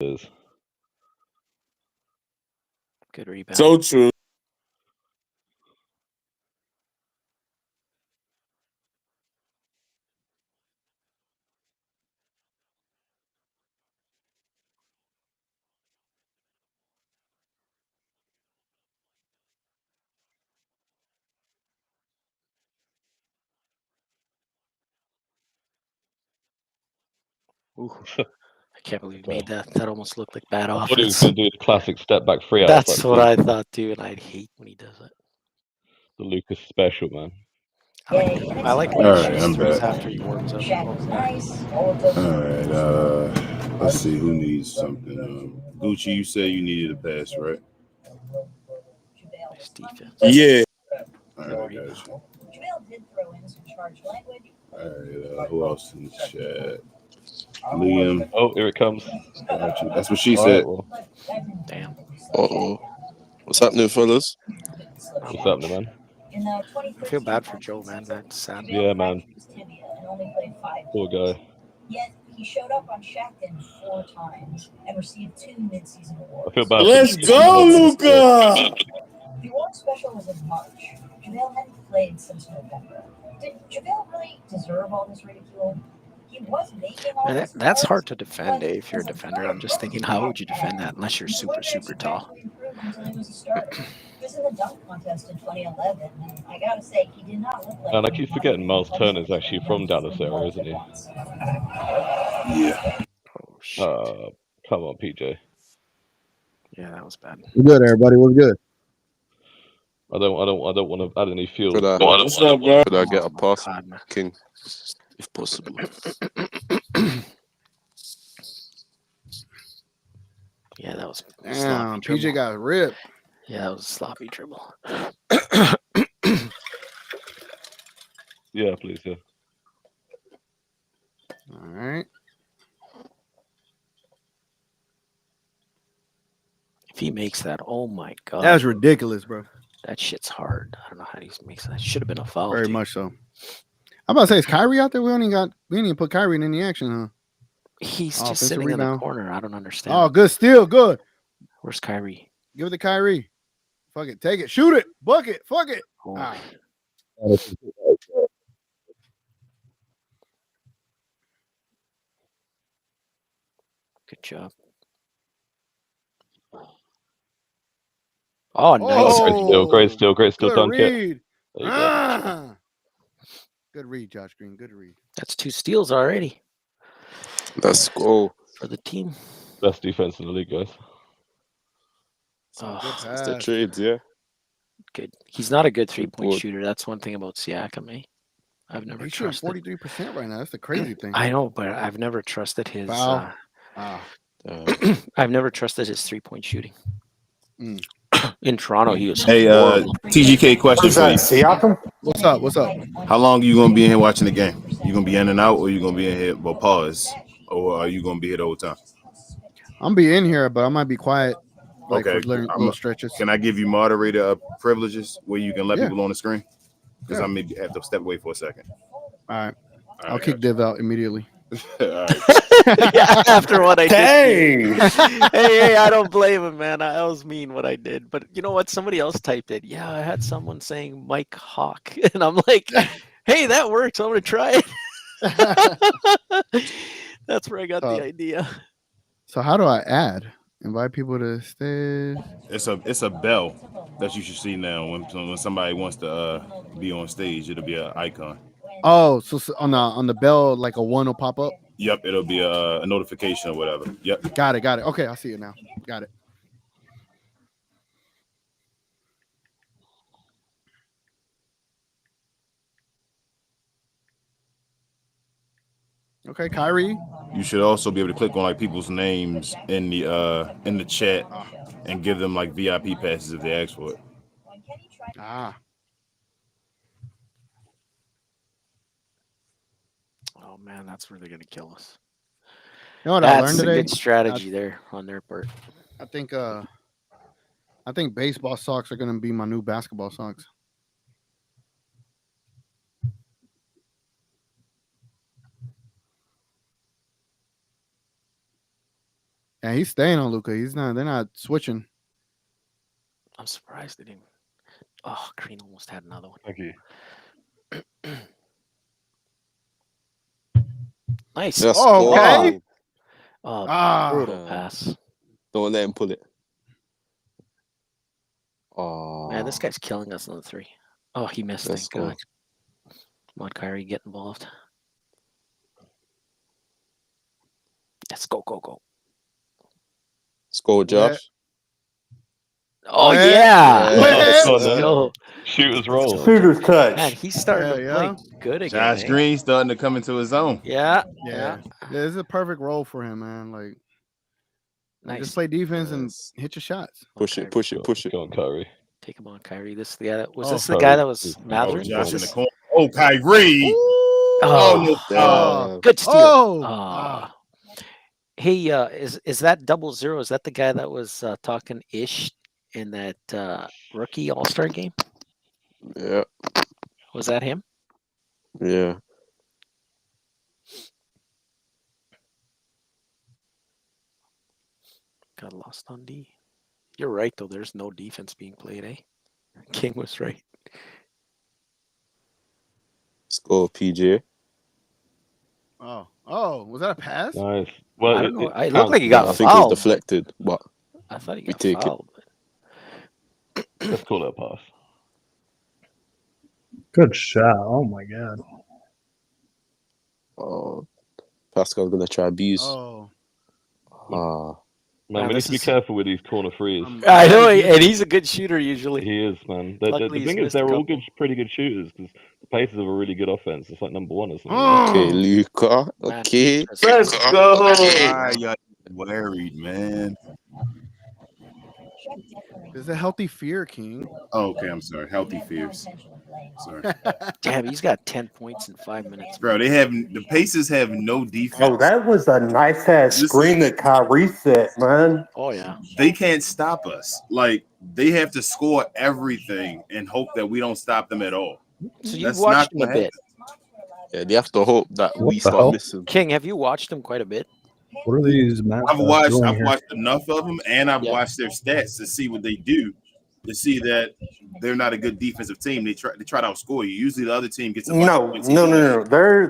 is. Good rebound. So true. Ooh, I can't believe he made that. That almost looked like bad I thought he was offense. going to do the classic step back free out. That's what I thought too, and I'd hate when he does it. The Lucas special, man. I like when he shoots threes after he warms up. Alright, let's see who needs something. Gucci, you said you needed a pass, right? Nice defense. Yeah. Alright, I got you. Alright, who else in the chat? Liam. Oh, here it comes. Got you. That's what she All said. right, well, Damn. Uh-oh. What's happening, fellas? what's happening, man? I feel bad for Joe, man. That's sad. Yeah, man. Poor guy. Yet he showed up on Shaqtin 4 times and received 2 midseason awards. I feel bad. Let's go, Luka! The award special was in March. JaVale hadn't played since November. Did JaVale really deserve all this ridicule? He was making all this That's hard to defend, Dave, if you're a defender. I'm just thinking, how would you defend that unless you're super, super tall? He was in the dunk contest in 2011, and I gotta say, he did not look like. And I keep forgetting Miles Turner's actually from Dallas area, isn't he? Yeah. Oh shit. Come on, PJ. Yeah, that was bad. Good, everybody. What's good? I don't want to add any fuel. Could I get a pass, God, man. King, if possible? Yeah, that was Damn, sloppy PJ dribble. got ripped. Yeah, that was a sloppy dribble. Yeah, please, yeah. All right. If he makes that, oh my god, That was ridiculous, bro. that shit's hard. I don't know how he makes that. Should have been a foul. Very too. much so. I'm about to say, is Kyrie out there? We didn't even put Kyrie in any action, huh? He's just Offensive sitting in the rebound. corner. I don't understand. Oh, good steal. Good. Where's Kyrie? Give it to Kyrie. Fuck it. Take it. Shoot it. Buck it. Fuck it. Oh, Ah. good job. Oh, nice. Great steal, Good dunk it. read. There you go. Ah. Good read, Josh Green. Good read. That's 2 steals already Let's go. for the team. Best defense in the league, guys. Oh, Good It's the pass. trades, yeah. good. He's not a good 3-point board. shooter. That's one thing about Siakam. Eh? I've never He's shooting trusted. 43% right now. That's the crazy thing. I know, but I've never trusted his. Foul. I've never trusted his 3-point shooting. Mm. In Toronto, he was. Hey, horrible. TGK question for you. Siakam? What's up? What's up? How long you gonna be in here watching the game? You gonna be in and out, or you gonna be in here? Well, pause. Or are you gonna be here the whole time? I'm be in here, but I might be quiet. Like Okay. for little stretches. Can I give you moderator privileges where you can let Yeah. people on the screen? Because Yeah. I may have to step away for a second. All right. All I'll right, kick Div out immediately. All right. Yeah, after what I did. Dang! Hey, I don't blame him, man. I was mean what I did. But you know what? Somebody else typed it. Yeah, I had someone saying Mike Hawk. And I'm like, hey, that works. I'm going to try it. That's where I got the idea. So how do I add? Invite people to stay. It's a bell that you should see now when somebody wants to be on stage. It'll be an icon. Oh, so on the bell, like a 1 will pop up. Yep, it'll be a notification or whatever. Yep. Got it. Okay, I see it now. Got it. Okay, Kyrie. You should also be able to click on like people's names in the chat and give them like VIP passes if they ask for it. Ah. Oh, man, that's where they're going to kill us. You know what I That's learned a today? good strategy there on their part. I think baseball socks are gonna be my new basketball socks. Yeah, he's staying on Luka. He's not. They're not switching. I'm surprised they didn't. Oh, Green almost had another one. Thank you. Nice. Let's Oh, go. okay. Oh, Ah. brutal pass. Don't let him pull it. Oh, Man, this guy's killing us on the three. Oh, he missed. Let's Thank go. God. Come on, Kyrie, get involved. Let's go, go, go. Let's go, Josh. Oh, Wet. yeah. Yes. Go on, then. Go. Shooters roll. Shooter's touch. Man, he's starting to Yeah, play yeah. good again. Josh eh? Green starting to come into his own. Yeah. Yeah, this is a perfect role for him, man. Like, Nice. just play defense and Yes. hit your shots. Push it, push it, push it. Go on, Kyrie. Take him on, Kyrie. This is the guy that was Oh, this the Kyrie. guy that was Oh, Oh, Mavericks? Josh in Was the this- corner. Oh, Kyrie. Oh, Oh, Damn. good steal. Oh, Ah. Hey, is that 00? Is that the guy that was talking ish in that rookie All-Star game? Yeah, Was that him? yeah. Got lost on D. You're right though. There's no defense being played, eh? King was right. Let's go, PJ. oh, was that a pass? Nice. Well, I don't know. It looked counts. like he got I think fouled. it's deflected, but I thought he We got take it. fouled. Let's call it a pass. Good shot. Oh my God. oh, Pascal's gonna try abuse. Oh, Ah, Man, Man, we need this to be is- careful with these corner threes. I know, and he's a good shooter usually. He is, man. The Luckily, he's thing is, missed a they're all couple. good, pretty good shooters because the Pacers have a really good offense. It's like number one or something. okay, Luka. Man, Okay. Let's go. Why y'all worried, man? there's a healthy fear, King. Oh, okay, I'm sorry. Healthy fears. Sorry. Damn, he's got 10 points in 5 minutes. Bro, the Pacers have no defense. Oh, that was a nice ass screen that Kyrie set, man. Oh yeah. They can't stop us. Like, they have to score everything and hope that we don't stop them at all. So you've That's watched him not a bit. Yeah, they have to hope that What we the start hell? missing. King, have you watched him quite a bit? What are these Mavs I've watched doing here? enough of them, and I've Yeah. watched their stats to see what they do, to see that they're not a good defensive team. They try to outscore you. Usually, the other team gets a bunch of No, points. no.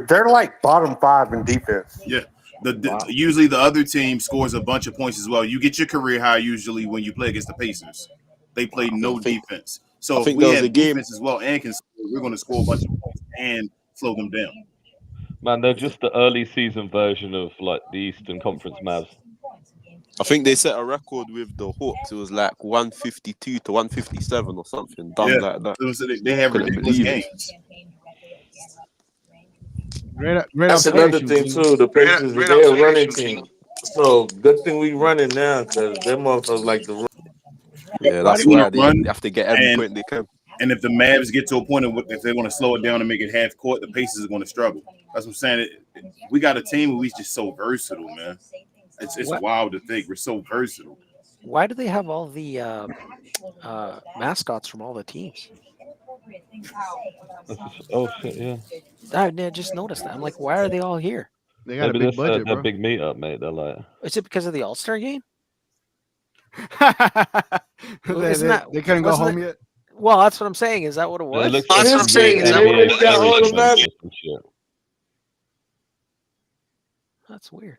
They're like bottom 5 in defense. Yeah, Wow. usually the other team scores a bunch of points as well. You get your career high usually when you play against the Pacers. They play no I think- defense. I So if think we there was have a game- defense as well and can score, we're going to score a bunch of points and slow them down. Man, they're just the early season version of like the Eastern Conference Mavs. I think they set a record with the Hawks. It was like 152 to 157 or something. Dumb Yeah. like that. So they have Couldn't ridiculous believe it. games. Great That's another thing too. The Pacers, they're a running team. So good thing we running now because them motherfuckers like the run. Yeah, that's They wanna why they run have to get every and- point they can. And if the Mavs get to a point of if they're going to slow it down and make it half court, the Pacers are going to struggle. That's what I'm saying. We got a team where we just so versatile, man. It's What? wild to think we're so versatile. Why do they have all the mascots from all the teams? That's just, oh shit, yeah. I just noticed that. I'm like, why are they all here? They got a Maybe big that's budget, their bro. big meetup, mate. They're like, Is it because of the All-Star game? they, that- they couldn't go wasn't home it- yet. Well, that's what I'm saying. Is that what it it was? looks I'm like just saying, NBA they already got all the events Mavs. and shit. That's weird.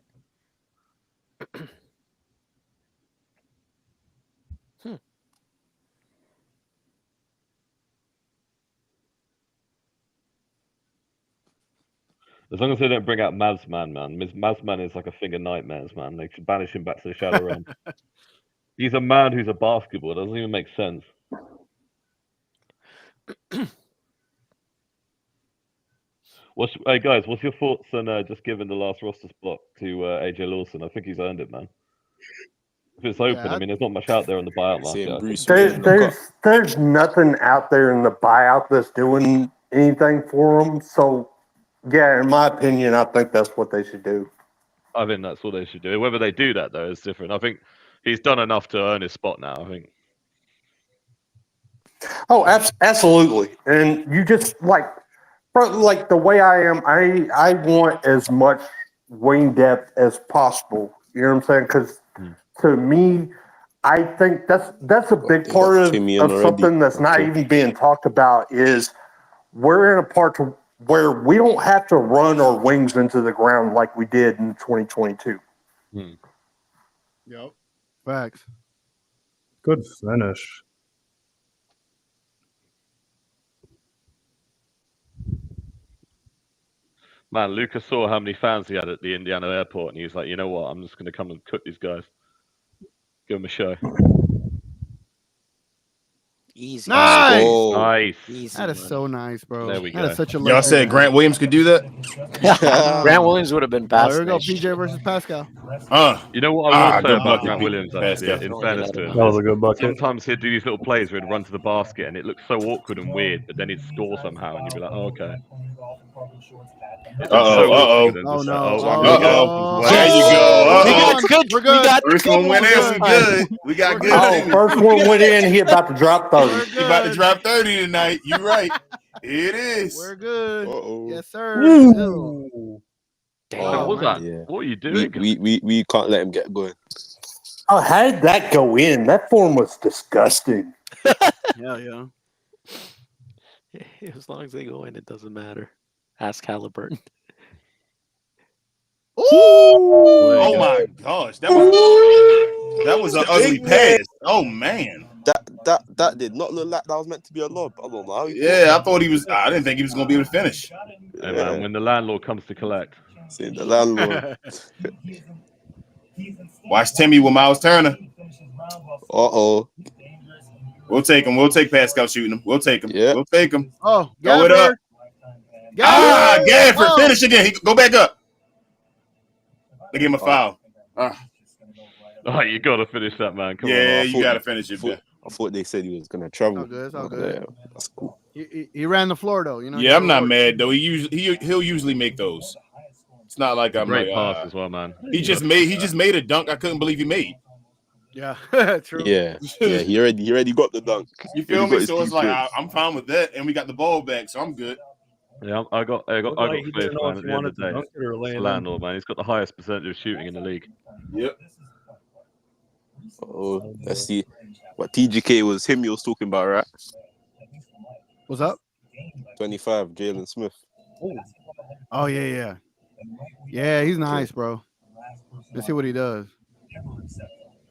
As long as they don't bring out Mavs Man, man. Mavs Man is like a thing of nightmares, man. They should banish him back to the shadow realm. He's a man who's a basketball. It doesn't even make sense. Hey guys, what's your thoughts on just giving the last roster spot to AJ Lawson? I think he's earned it, man. If it's open, Yeah, I mean, there's not much out there on the buyout market. Seeing I Bruce think. Wayne, There's nothing out there in the buyout that's doing anything for them. So, yeah, in my opinion, I think that's what they should do. I think that's what they should do. Whether they do that though is different. I think he's done enough to earn his spot now. I think. Oh, absolutely. And you just like the way I am, I want as much wing depth as possible. You know what I'm saying? Because to me, I think that's a big part of something that's not even being talked about is we're in a part where we don't have to run our wings into the ground like we did in 2022. Yep. Facts. Good finish. Man, Luka saw how many fans he had at the Indiana airport, and he was like, you know what? I'm just going to come and cook these guys. Give them a show. Easy. Nice. Oh. Nice. Easy, That is man. so nice, bro. There we That go. is such a Y'all luxury, said man. Grant Williams could do that? Grant Williams would have been Oh, past. here we go. that. PJ versus Pascal. You know what I will say good about bucket, Grant Williams, actually, Pascal. in fairness to him? That was a good bucket. Sometimes he'd do these little plays where he'd run to the basket and it looks so awkward and weird, but then he'd score somehow and you'd be like, oh, okay. It looks so awkward and Oh, just no. like, Oh, here we go. oh. There you go. We Uh-oh. got good. We're We good. got First one went in, we good. We got good. Oh, first one went in, he about to drop 30. He about to drop 30 tonight. You right. It is. We're good. Uh-oh. Yes, sir. Ew. Damn. What was that? Yeah. What are you doing? We can't let him get going. Oh, how did that go in? That form was disgusting. Yeah. As long as they go in, it doesn't matter. Ask Halliburton. Oh my gosh. That was an ugly pass. Oh man. That did not look like that was meant to be a lob. I don't know how he Yeah, I thought he was. I didn't think he was gonna be able to finish. Hey, man, when the landlord comes to collect. seen the landlord. Watch Timmy with Miles Turner. Uh-oh. We'll take him. We'll take Pascal shooting him. We'll take him. Yeah. We'll take him. Oh, Throw it up. Gafford, Oh. finish again. Go back up. They give him a foul. Oh, you got to finish that, man. Come Yeah, on. you got to finish it, man. I thought they said he was gonna travel. All good, it's all good. Yeah, that's cool. He ran the floor though, you know. Yeah, I'm not mad though. He'll usually make those. It's not like I'm Great like pass as well, man. he just made a dunk I couldn't believe he made. Yeah, true. Yeah, he already got the dunk. You feel He got me? his So it's key like points. I'm fine with that, and we got the ball back, so I'm good. Yeah, I got Like he faith, didn't know man. if At he the end wanted of to the day, dunk it or lay it's it in. landlord, man. He's got the highest percentage of shooting in the league. Yep. Oh, let's see what TGK was him you was talking about, right? What's up? 25, Jalen Smith. Oh yeah. Yeah, he's nice, bro. Let's see what he does.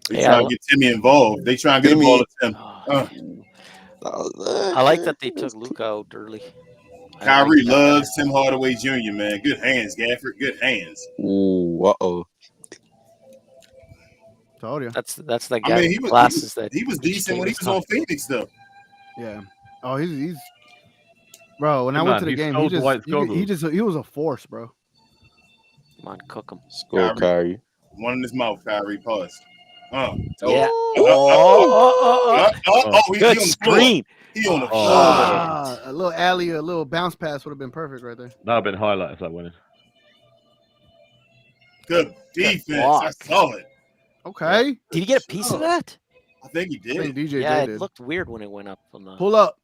They try to get Timmy involved. They try and get the ball to Tim. I like that they took Luka out early. Kyrie loves Tim Hardaway Jr., man. Good hands, Gafford. Good hands. Ooh, uh-oh. Told you. That's the guy I mean, with glasses that he was decent when he was on Phoenix, though. Yeah. Oh, he's bro. When I Come went on, to the he game, stole Dwight's he goggles. was a force, bro. Come on, cook him. Score, Kyrie. One in his mouth, Kyrie. Pause. Yeah. He Good on the floor. screen. He on the floor. A little alley, a little bounce pass would have been perfect right there. That would have been highlight if that winning. Good defense. block. I saw it. Okay. Did he get a piece of that? I think he I think did. DJ Yeah, it did. looked weird when it went up on the. Pull up.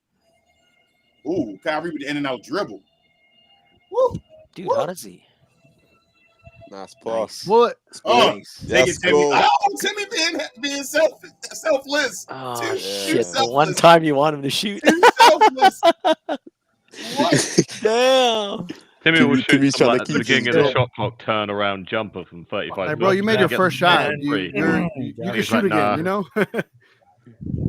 Ooh, Kyrie with the in and out dribble. Woo. Dude, how does he? Nice pass. Pull it. Oh, Nice. take it, Let's Timmy. go. Oh, Timmy being selfless. Oh Too shit! The selfless. one time you want him to shoot. Too selfless. What? Damn. Timmy will shoot Timmy's from, trying like, to at the keep beginning his of the shot clock turn around jumper from 35. Hey, bro, you made your Get first the shot. man You free. can He's shoot like, again, nah. you know?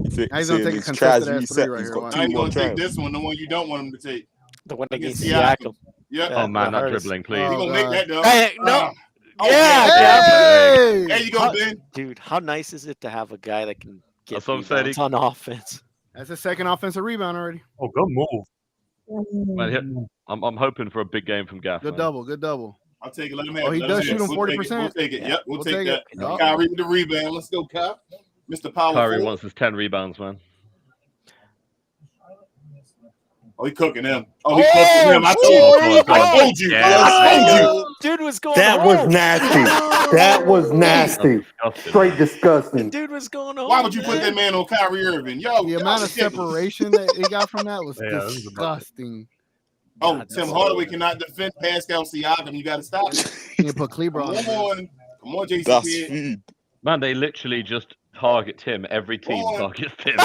He's Now he's gonna take a contested ass three right here. Watch. Now you're gonna take this one, the one you don't want him to take. The one Against against Siakam. Siakam. Yep. Oh, man, the that hardest. dribbling, please. He Oh, gonna God. make that though. Hey, no. Oh, Yeah, Hey! There you go, Ben. Dude, how nice is it to have a guy that can get That's what I'm saying. rebounds on offense? That's a second offensive rebound already. Oh, good move. Man, I'm hoping for a big game from Gaff. Good man. double. Good double. I'll take it. Let him have Oh, it. he Let does him shoot have him it. We'll take it. 40%. We'll take it. Yep, we'll We'll take take that. it. Yup. Kyrie with the rebound. Let's go, Kyle. Mr. Power. Kyrie forward. wants his 10 rebounds, man. Oh, he cooking him. Oh, he cooking him. I told you. I told you. Yeah, I told you. Dude was going That home. was nasty. That was nasty. Disgusting, Straight man. disgusting. Dude was going home. Why would you put man. that man on Kyrie Irving? Yo, The y'all amount of ridiculous. separation that he got from that was Yeah, this is a bucket. disgusting. Oh, God, Tim that's Hardaway cannot defend Pascal Siakam. You got to stop it. You put Kleber Come on him. on. Come on, Jason That's Kidd. feed. Man, they literally just target Tim. Every team targets Tim.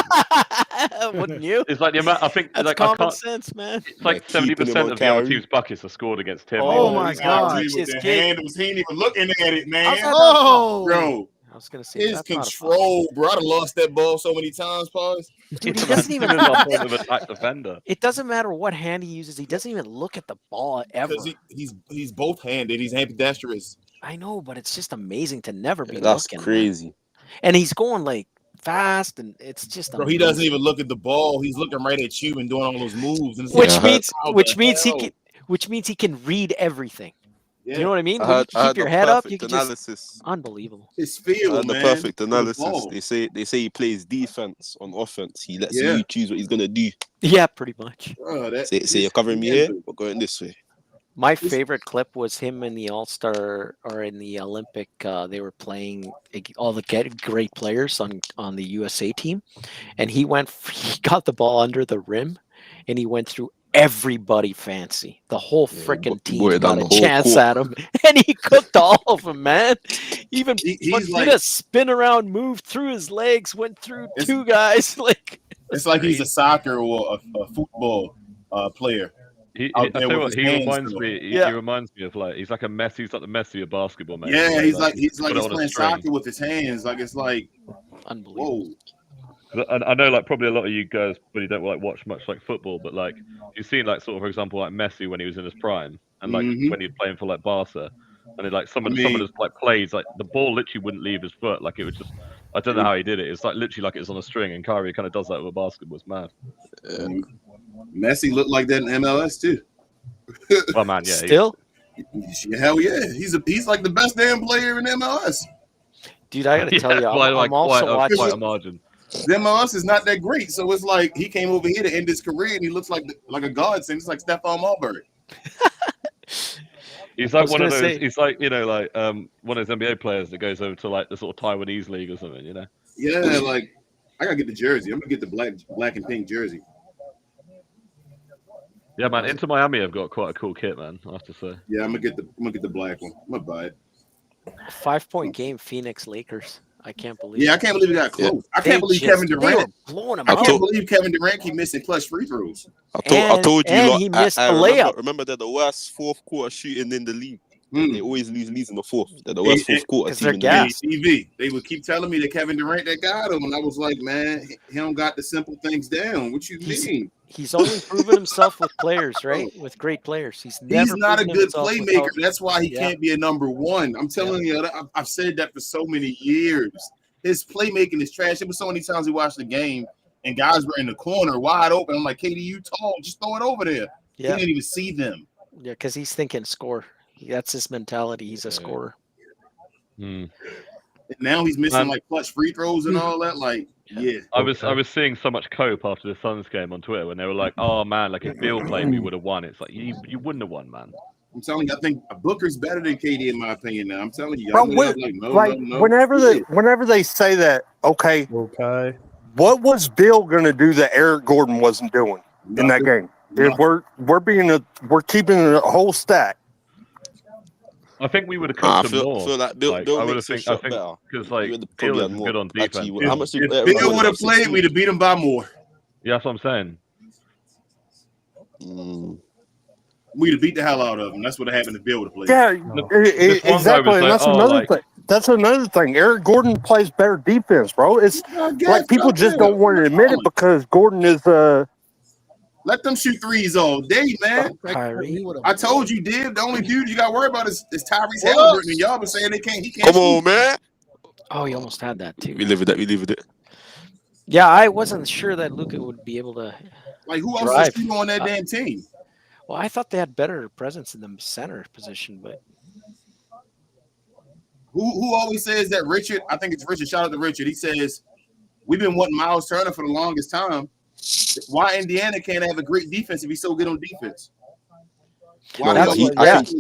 Wouldn't you? It's like the amount. I think That's like common sense, man. It's like 70% of the other team's buckets are scored against Tim. Oh my he's God. out with the handles. He ain't even looking at it, man. Oh, Bro, I was gonna say his that's not a control, bro. I'd have lost that ball so many times, pause. Dude, he doesn't even. Tim is our point of attack defender. It doesn't matter what hand he uses. He doesn't even look at the ball ever. Because he's both handed. He's ambidextrous. I know, but it's just amazing to never be That's looking. crazy. Man. And he's going like fast, and it's just. Bro, he doesn't even look at the ball. He's looking right at you and doing all those moves. And it's Which like, means, how which the means he hell? can, which means he can read everything. Yeah. You know what I mean? I When heard, you I keep heard your the head up, you perfect can analysis. just unbelievable. His I feel, heard man. the perfect for the analysis. ball. They say he plays defense on offense. He lets Yeah. you choose what he's gonna do. Yeah, pretty much. Bro, Say you're covering me here, we're going this way. My favorite clip was him in the All-Star or in the Olympic. They were playing all the great players on the USA team, and he got the ball under the rim, and he went through everybody fancy. The whole freaking team got a chance at him, and he cooked all of them, man. Even he's did a spin around move through his legs, went through two guys. Like it's like he's a soccer or a football player. I tell you what, he reminds me. He reminds me of like he's like a Messi. He's like the Messi of basketball, man. Yeah, he's like he's put it on a playing string. soccer with his hands. Like it's like unbelievable. Whoa. I know, like probably a lot of you guys really don't like watch much like football, but like you've seen like sort of, for example, like Messi when he was in his prime, and like when he was playing for like Barca, and it, like someone has like plays like the ball literally wouldn't leave his foot, like it was just I don't know how he did it. It's like literally like it was on a string, and Kyrie kind of does that with a basketball. It's mad. Messi looked like that in MLS too. Oh man, yeah. Still? Hell yeah, he's like the best damn player in MLS. Dude, I gotta tell you, I'm also watching. Quite a margin. The MLS is not that great, so it's like he came over here to end his career, and he looks like a godsend. It's like Stephon Marbury. He's like one of those. He's like like one of those NBA players that goes over to like the sort of Taiwanese league or something. You know? Yeah, like I gotta get the jersey. I'm gonna get the black and pink jersey. Yeah, man. Inter Miami have got quite a cool kit, man. I have to say. Yeah, I'm gonna get the black one. I'm gonna buy it. 5-point game, Phoenix Lakers. I can't believe. Yeah, I can't believe he got close. I can't believe Kevin Durant. I can't believe Kevin Durant keep missing clutch free throws. I told you, and he missed the layup. Remember they're the worst fourth quarter shooting in the league. They always lose in the fourth. They're the worst fourth quarter team in the league. They would keep telling me that Kevin Durant that got him, and I was like, man, he don't got the simple things down. What you mean? He's only proven himself with players, right? With great players. He's not a good playmaker. That's why he can't be a number one. I'm telling you, I've said that for so many years. His playmaking is trash. It was so many times we watched the game and guys were in the corner wide open. I'm like, KD, you tall, just throw it over there. He didn't even see them. Yeah, because he's thinking score. That's his mentality. He's a scorer. And now he's missing like clutch free throws and all that. Like, I was seeing so much cope after the Suns game on Twitter when they were like, "Oh man, like if Beal played, we would have won." It's like you wouldn't have won, man. I'm telling you, I think Booker's better than KD in my opinion. Now I'm telling you, Bro, no. Whenever they say that, okay, what was Bill going to do that Eric Gordon wasn't doing in that game? If we're keeping a whole stack. I think we would have cooked them more. I feel like Bill makes a shot better. Because like Bill is good on defense. If Bill would have played, we'd have beat him by more. Yeah, that's what I'm saying. We'd have beat the hell out of him. That's what happened if Bill would have played. Yeah, exactly. And that's another thing. That's another thing. Eric Gordon plays better defense, bro. It's like people just don't want to admit it because Gordon is Let them shoot threes all day, man. I told you, Dib. The only dude you got to worry about is Tyrese Halliburton. And y'all been saying he can't. Come on, man. Oh, he almost had that too. We live with it. Yeah, I wasn't sure that Luka would be able to. Like who else is on that damn team? Well, I thought they had better presence in the center position, but who always says that? Richard, I think it's Richard. Shout out to Richard. He says we've been wanting Miles Turner for the longest time. Why Indiana can't have a great defense if he's so good on defense? It's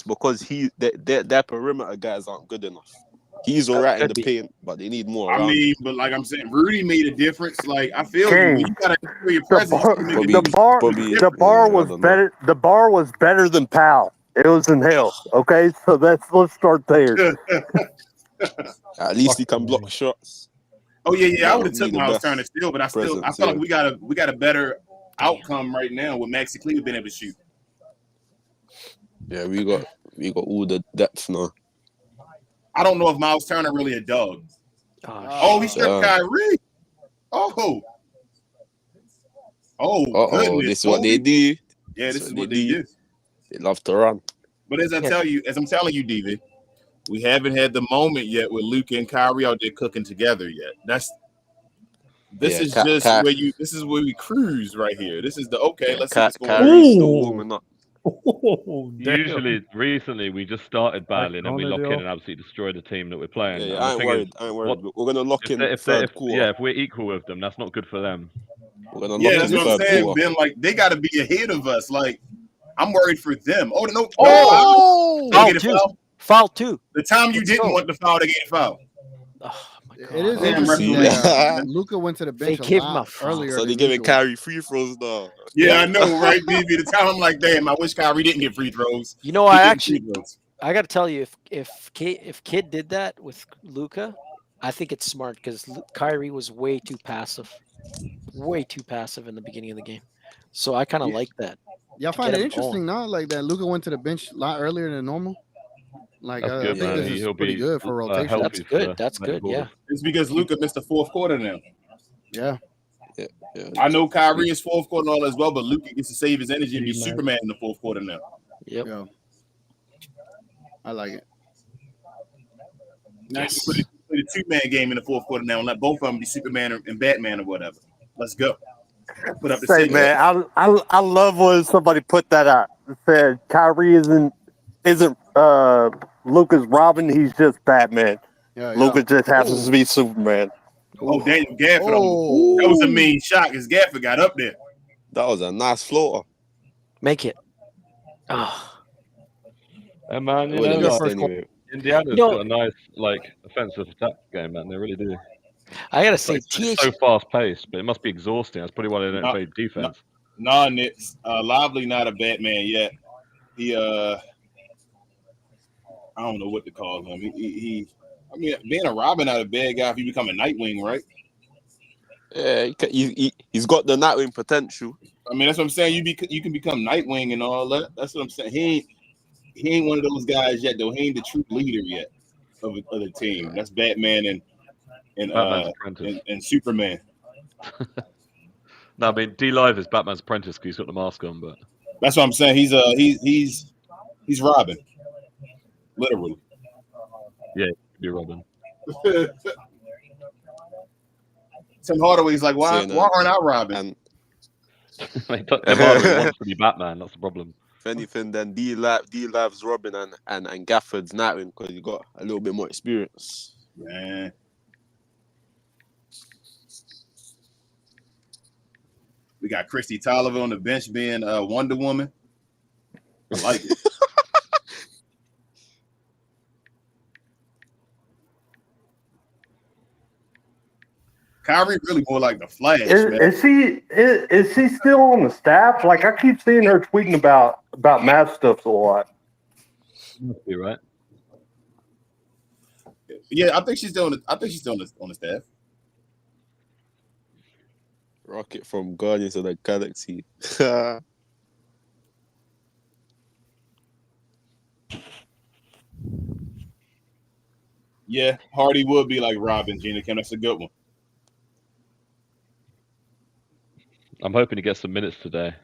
because their perimeter guys aren't good enough. He's all right in the paint, but they need more. I mean, but like I'm saying, Rudy made a difference. Like I feel you gotta for your presence. The bar was better. The bar was better than Powell. It was in hell. Okay, so let's start there. At least he can block shots. Oh yeah. I would have Need took the Miles best Turner still, but I feel presence, like we got a better outcome right now with Maxi Cleaver being able to shoot. Yeah, we got all the depth now. I don't know if Miles Turner really a dog. He stripped Kyrie. Oh, goodness. This is what they do. Yeah, this is what they do. They love to run. But as I'm telling you, DV, we haven't had the moment yet with Luka and Kyrie out there cooking together yet. This is where we cruise right here. This is let's see what's going on. Kyrie's still warming up. Usually, recently, we just started badly and then we lock in and absolutely destroy the team that we're playing. Yeah, I ain't worried. We're going to lock in the third quarter. Yeah, if we're equal with them, that's not good for them. We're going to lock in the what I'm saying, quarter. Ben. Like, they got to be ahead of us. Like, I'm worried for them. Foul two. The time you didn't want the foul, they get fouled. Oh, my God. It is interesting that Luka went to the bench They a lot earlier. So they're giving Kyrie free throws now. Yeah, I know, right, BB? The time I'm like, damn, I wish Kyrie didn't get free throws. You know, I got to tell you, if Kid did that with Luka, I think it's smart because Kyrie was way too passive in the beginning of the game. So I kind of like that. Y'all find it interesting now, like that Luka went to the bench a lot earlier than normal. Like, that's good, I think this is pretty good for rotation. That's good. That's good. Yeah. It's because Luka missed the fourth quarter now. Yeah. I know Kyrie is fourth quarter and all as well, but Luka gets to save his energy and be Superman in the fourth quarter now. Yep. Yeah. I like it. Now you play the two-man game in the fourth quarter now and let both of them be Superman and Batman or whatever. Let's go. Put up the Say, man, I love when somebody put that out. It said Kyrie isn't Luka's Robin, he's just Batman. Luka just happens to be Superman. Oh, Daniel Gafford. That was a mean shot because Gafford got up there. That was a nice floater. Make it. And man, Indiana's got a nice offensive attack game, man. They really do. I gotta say, it's so fast paced, but it must be exhausting. That's probably why they don't play defense. No, Nick's Lively not a Batman yet. He I don't know what to call him. He being a Robin, not a bad guy if you become a Nightwing, right? Yeah, he's got the Nightwing potential. I mean, that's what I'm saying. You can become Nightwing and all that. That's what I'm saying. He ain't one of those guys yet, though. He ain't the true leader yet of the team. That's Batman and Superman. No, I mean D-Live is Batman's apprentice because he's got the mask on, but that's what I'm saying. He's Robin, literally. Yeah, you're Robin. Tim Hardaway's like, why aren't I Robin? Tim Hardaway wants to be Batman. That's the problem. If anything, then D-Live's Robin and Gafford's Nightwing because you got a little bit more experience. Yeah. We got Christy Tolliver on the bench being Wonder Woman. I like it. Kyrie really more like the Flash. Is she still on the staff? Like I keep seeing her tweeting about Mavs stuff a lot. Must be right. Yeah, I think she's still on the staff. Rocket from Guardians of the Galaxy. Yeah, Hardy would be like Robin, Gina Kim. That's a good one. I'm hoping to get some minutes today,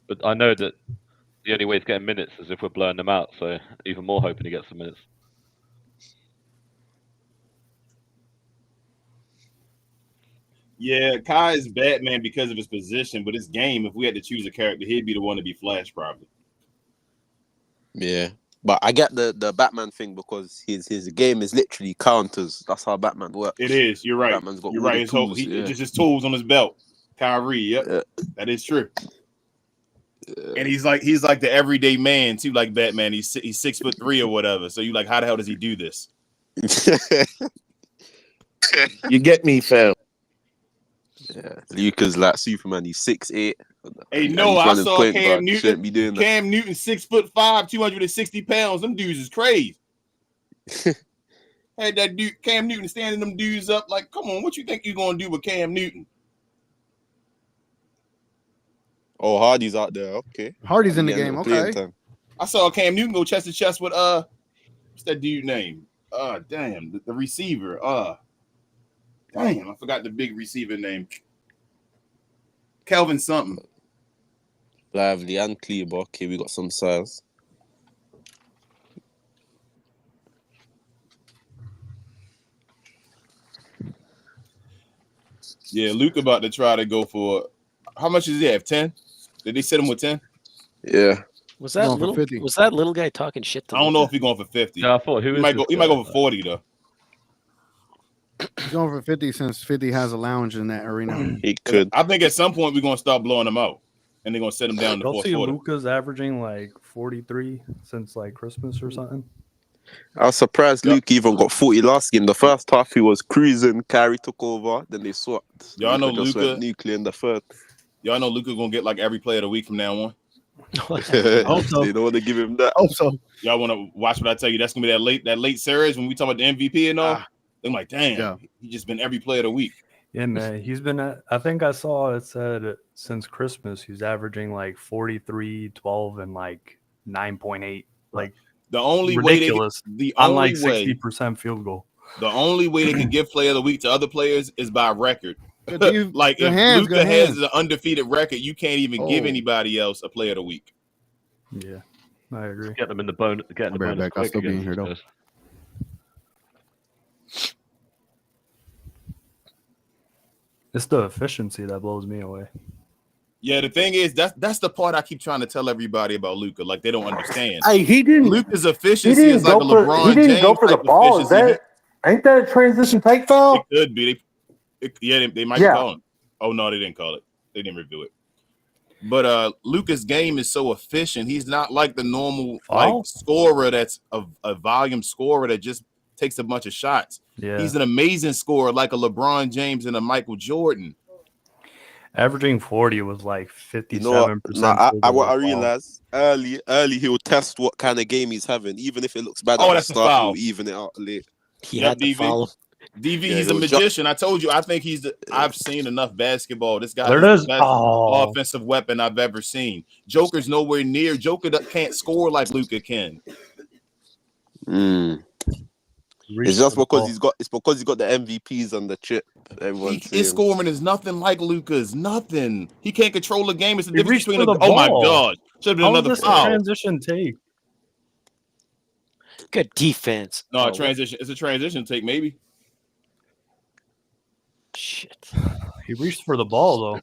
but I know that the only way to get minutes is if we're blowing them out. So even more hoping to get some minutes. Yeah, Kai is Batman because of his position, but his game, if we had to choose a character, he'd be the one to be Flash, probably. Yeah, but I get the Batman thing because his game is literally counters. That's how Batman works. It is. You're right. Batman's got You're right. Just his tools on his belt. Kyrie, yep. That is true. And he's like the everyday man too, like Batman. He's 6'3" or whatever. So you like, how the hell does he do this? You get me, fam. Yeah, Luka's like Superman. He's 6'8". Hey, no, I saw Cam Newton. Be doing Cam Newton, 6'5", 260 pounds. Them dudes is crazy. Had that dude Cam Newton standing them dudes up like, come on, what you think you're gonna do with Cam Newton? Oh, Hardy's out there. Okay. Hardy's in the game. Okay. Time. I saw Cam Newton go chest to chest with what's that dude name? Damn, the receiver. Damn, I forgot the big receiver name. Kelvin something. Lively and Kleber. Okay, we got some size. Yeah, Luka about to try to go for how much does he have? 10? Did they set him with 10? Yeah. Was that little guy talking shit to I don't know if he's going for 50. Yeah, I thought he might go for 40 though. He's going for 50 since 50 has a lounge in that arena. He could. I think at some point we're gonna start blowing him out. And they're gonna set him down in the fourth quarter. Luka's averaging like 43 since like Christmas or something. I was surprised Luke even got 40 last game. The first half he was cruising, Kyrie took over, then they swapped. Y'all know just Luka went nuclear in the third. Y'all know Luka gonna get like every player of the week from now on. They don't want to give him that. Hope so. Y'all want to watch what I tell you? That's gonna be that late series when we talk about the MVP and all. I'm like, damn, he just been every player of the week. Yeah, man, he's been I think I saw it said since Christmas he's averaging like 43, 12, and like 9.8. Like the only ridiculous. Way the only like way 60% field goal. The only way they can give player of the week to other players is by record. Dude, like if Luka has an undefeated record, you can't even give anybody else a player of the week. Yeah, I agree. Get them in the bone. Get in the bonus back. I'll still be in here though. It's the efficiency that blows me away. Yeah, the thing is that's the part I keep trying to tell everybody about Luka. Like they don't understand. Hey, Luka's efficiency is like a LeBron James. He didn't go for the ball. Ain't that a transition take foul? It could be. They might be calling. Oh no, they didn't call it. They didn't review it. But Luka's game is so efficient. He's not like the normal scorer that's a volume scorer that just takes a bunch of shots. Yeah. He's an amazing scorer like a LeBron James and a Michael Jordan. Averaging 40 was like 57%. You know what I realized early he will test what kind of game he's having, even if it looks bad. Oh, that's a foul. He'll even it out late. He had to follow. DV, he's a magician. I told you. I think I've seen enough basketball. This guy is the best offensive weapon I've ever seen. Joker's nowhere near. Joker can't score like Luka can. It's just because he's got the MVPs and the chip. His scoring is nothing like Luka's. Nothing. He can't control the game. It's the difference between oh my god. Should have been another foul. Transition take. Good defense. No, transition. It's a transition take, maybe. Shit. He reached for the ball though.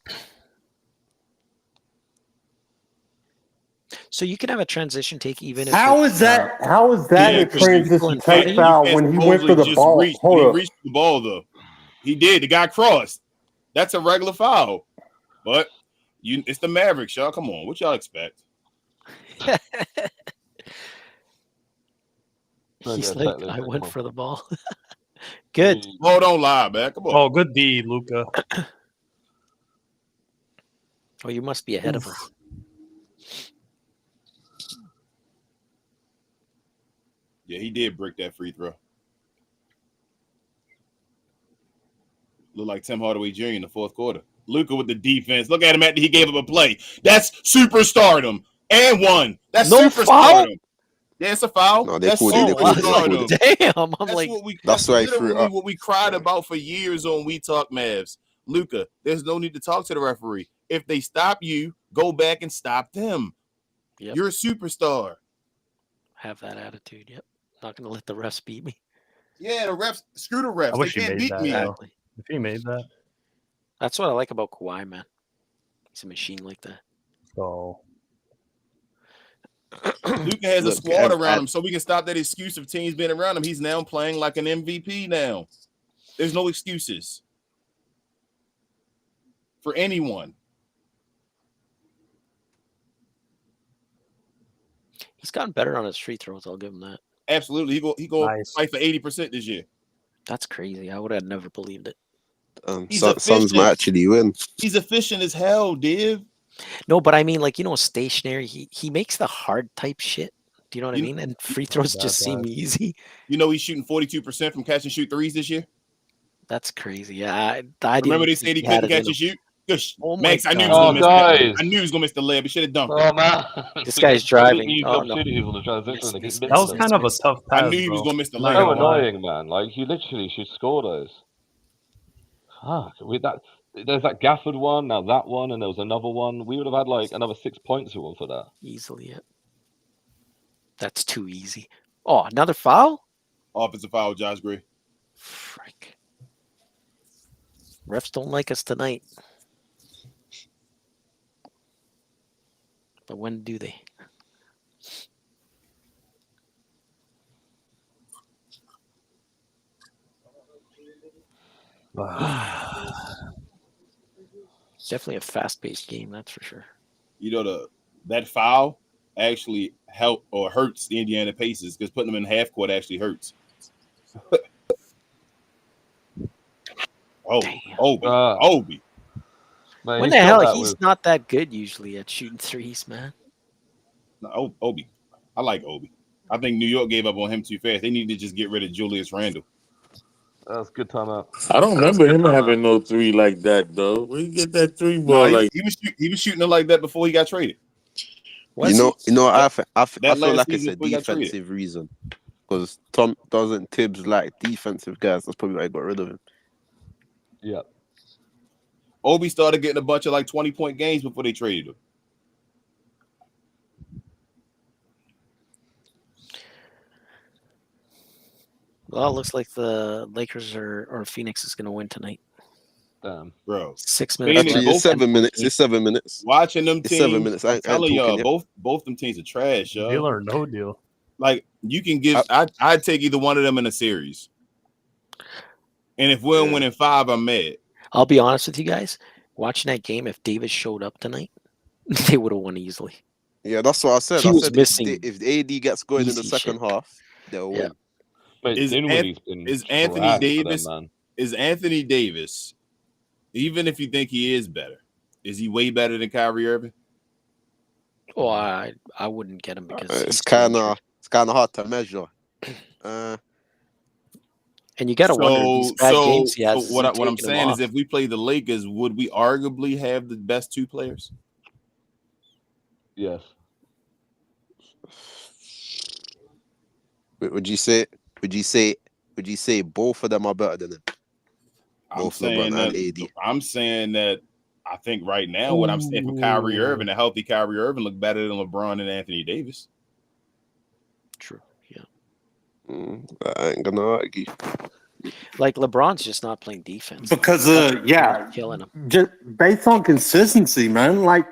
So you can have a transition take even if How is that a transition take foul when he went for the ball? He reached the ball though. He did. The guy crossed. That's a regular foul. But it's the Mavericks, y'all. Come on. What y'all expect? He's like, I went for the ball. Good. Oh, don't lie, man. Come on. Oh, good D, Luka. Oh, you must be ahead of us. Yeah, he did break that free throw. Looked like Tim Hardaway Jr. in the fourth quarter. Luka with the defense. Look at him after he gave up a play. That's superstardom. And one. That's no superstardom. Foul? Yeah, it's a foul. No, they that's called it. Damn. I'm like, that's why he threw it up. What we cried about for years on We Talk Mavs. Luka, there's no need to talk to the referee. If they stop you, go back and stop them. Yep. You're a superstar. Have that attitude. Yep. Not going to let the refs beat me. Yeah, the refs. Screw the refs. I wish they can't beat me. Exactly. If he made that. That's what I like about Kawhi, man. He's a machine like that. So Luka has a squad around him, so we can stop that excuse of teams being around him. He's now playing like an MVP now. There's no excuses for anyone. He's gotten better on his free throws. I'll give him that. Absolutely. He go fight for 80% this year. That's crazy. I would have never believed it. Suns might actually win. He's efficient as hell, Div. No, but I mean, like, stationary. He makes the hard type shit. Do you know what I mean? And free throws just seem easy. You know he's shooting 42% from catch and shoot threes this year. That's crazy. Yeah, I remember they said he couldn't catch and shoot. Gosh, Oh Max, I knew he Oh, was gonna miss guys. that. I knew he was gonna miss the layup. He should have dunked. Oh man, This guy's driving. He Oh, no. opportunities on the transition. They keep That was missing kind them. of a tough pass. I knew he was gonna miss the Not layup. So gonna lie. annoying, man. Like he literally should score those. Fuck. With that, there's that Gafford one, now that one, and there was another one. We would have had like another 6 points for that. Easily, yeah. That's too easy. Oh, another foul? Offensive foul, Josh Gray. Frick. Refs don't like us tonight. But when do they? Definitely a fast-paced game, that's for sure. You know that foul actually helped or hurts the Indiana Pacers because putting them in half court actually hurts. Obi. Man, When he's the got hell? that He's with- not that good usually at shooting threes, man. No, Obi. I like Obi. I think New York gave up on him too fast. They need to just get rid of Julius Randle. That's good timeout. I don't remember him having no three like that though. Where you get that three ball? No, Like he was shooting it like that before he got traded. I feel like last it's season a before he got traded. defensive reason because Tom doesn't Tibbs like defensive guys. That's probably why I got rid of him. Yeah. Obi started getting a bunch of like 20-point games before they traded him. Well, it looks like the Lakers or Phoenix is going to win tonight. Damn, bro. 6 minutes. Phoenix, Actually, it's 7 minutes. It's 7 minutes. Watching them It's teams, 7 minutes. I I'm ain't telling y'all, talking both them teams are trash, yo. Deal or no deal. Like you can give, I'd take either one of them in a series. And if we're winning 5, I'm mad. I'll be honest with you guys. Watching that game, if Davis showed up tonight, they would have won easily. Yeah, that's what I said. He I was said missing if AD gets going in the easy second shit. half, they'll win. Mate, Is Dinwiddie's been Anthony trash for Davis? them, man. Is Anthony Davis, even if you think he is better, is he way better than Kyrie Irving? Oh, I wouldn't get him because It's he's too kind injured. of hard to measure. And you got to wonder these bad games he has. So what I'm saying is, if we play the Lakers, would we arguably have the best 2 players? Yes. Would you say both of them are better than him? Both LeBron and AD. I'm saying that I think right now what I'm saying for Kyrie Irving, a healthy Kyrie Irving look better than LeBron and Anthony Davis. True. Yeah. I ain't gonna argue. Like LeBron's just not playing defense. Because killing him. just based on consistency, man. Like,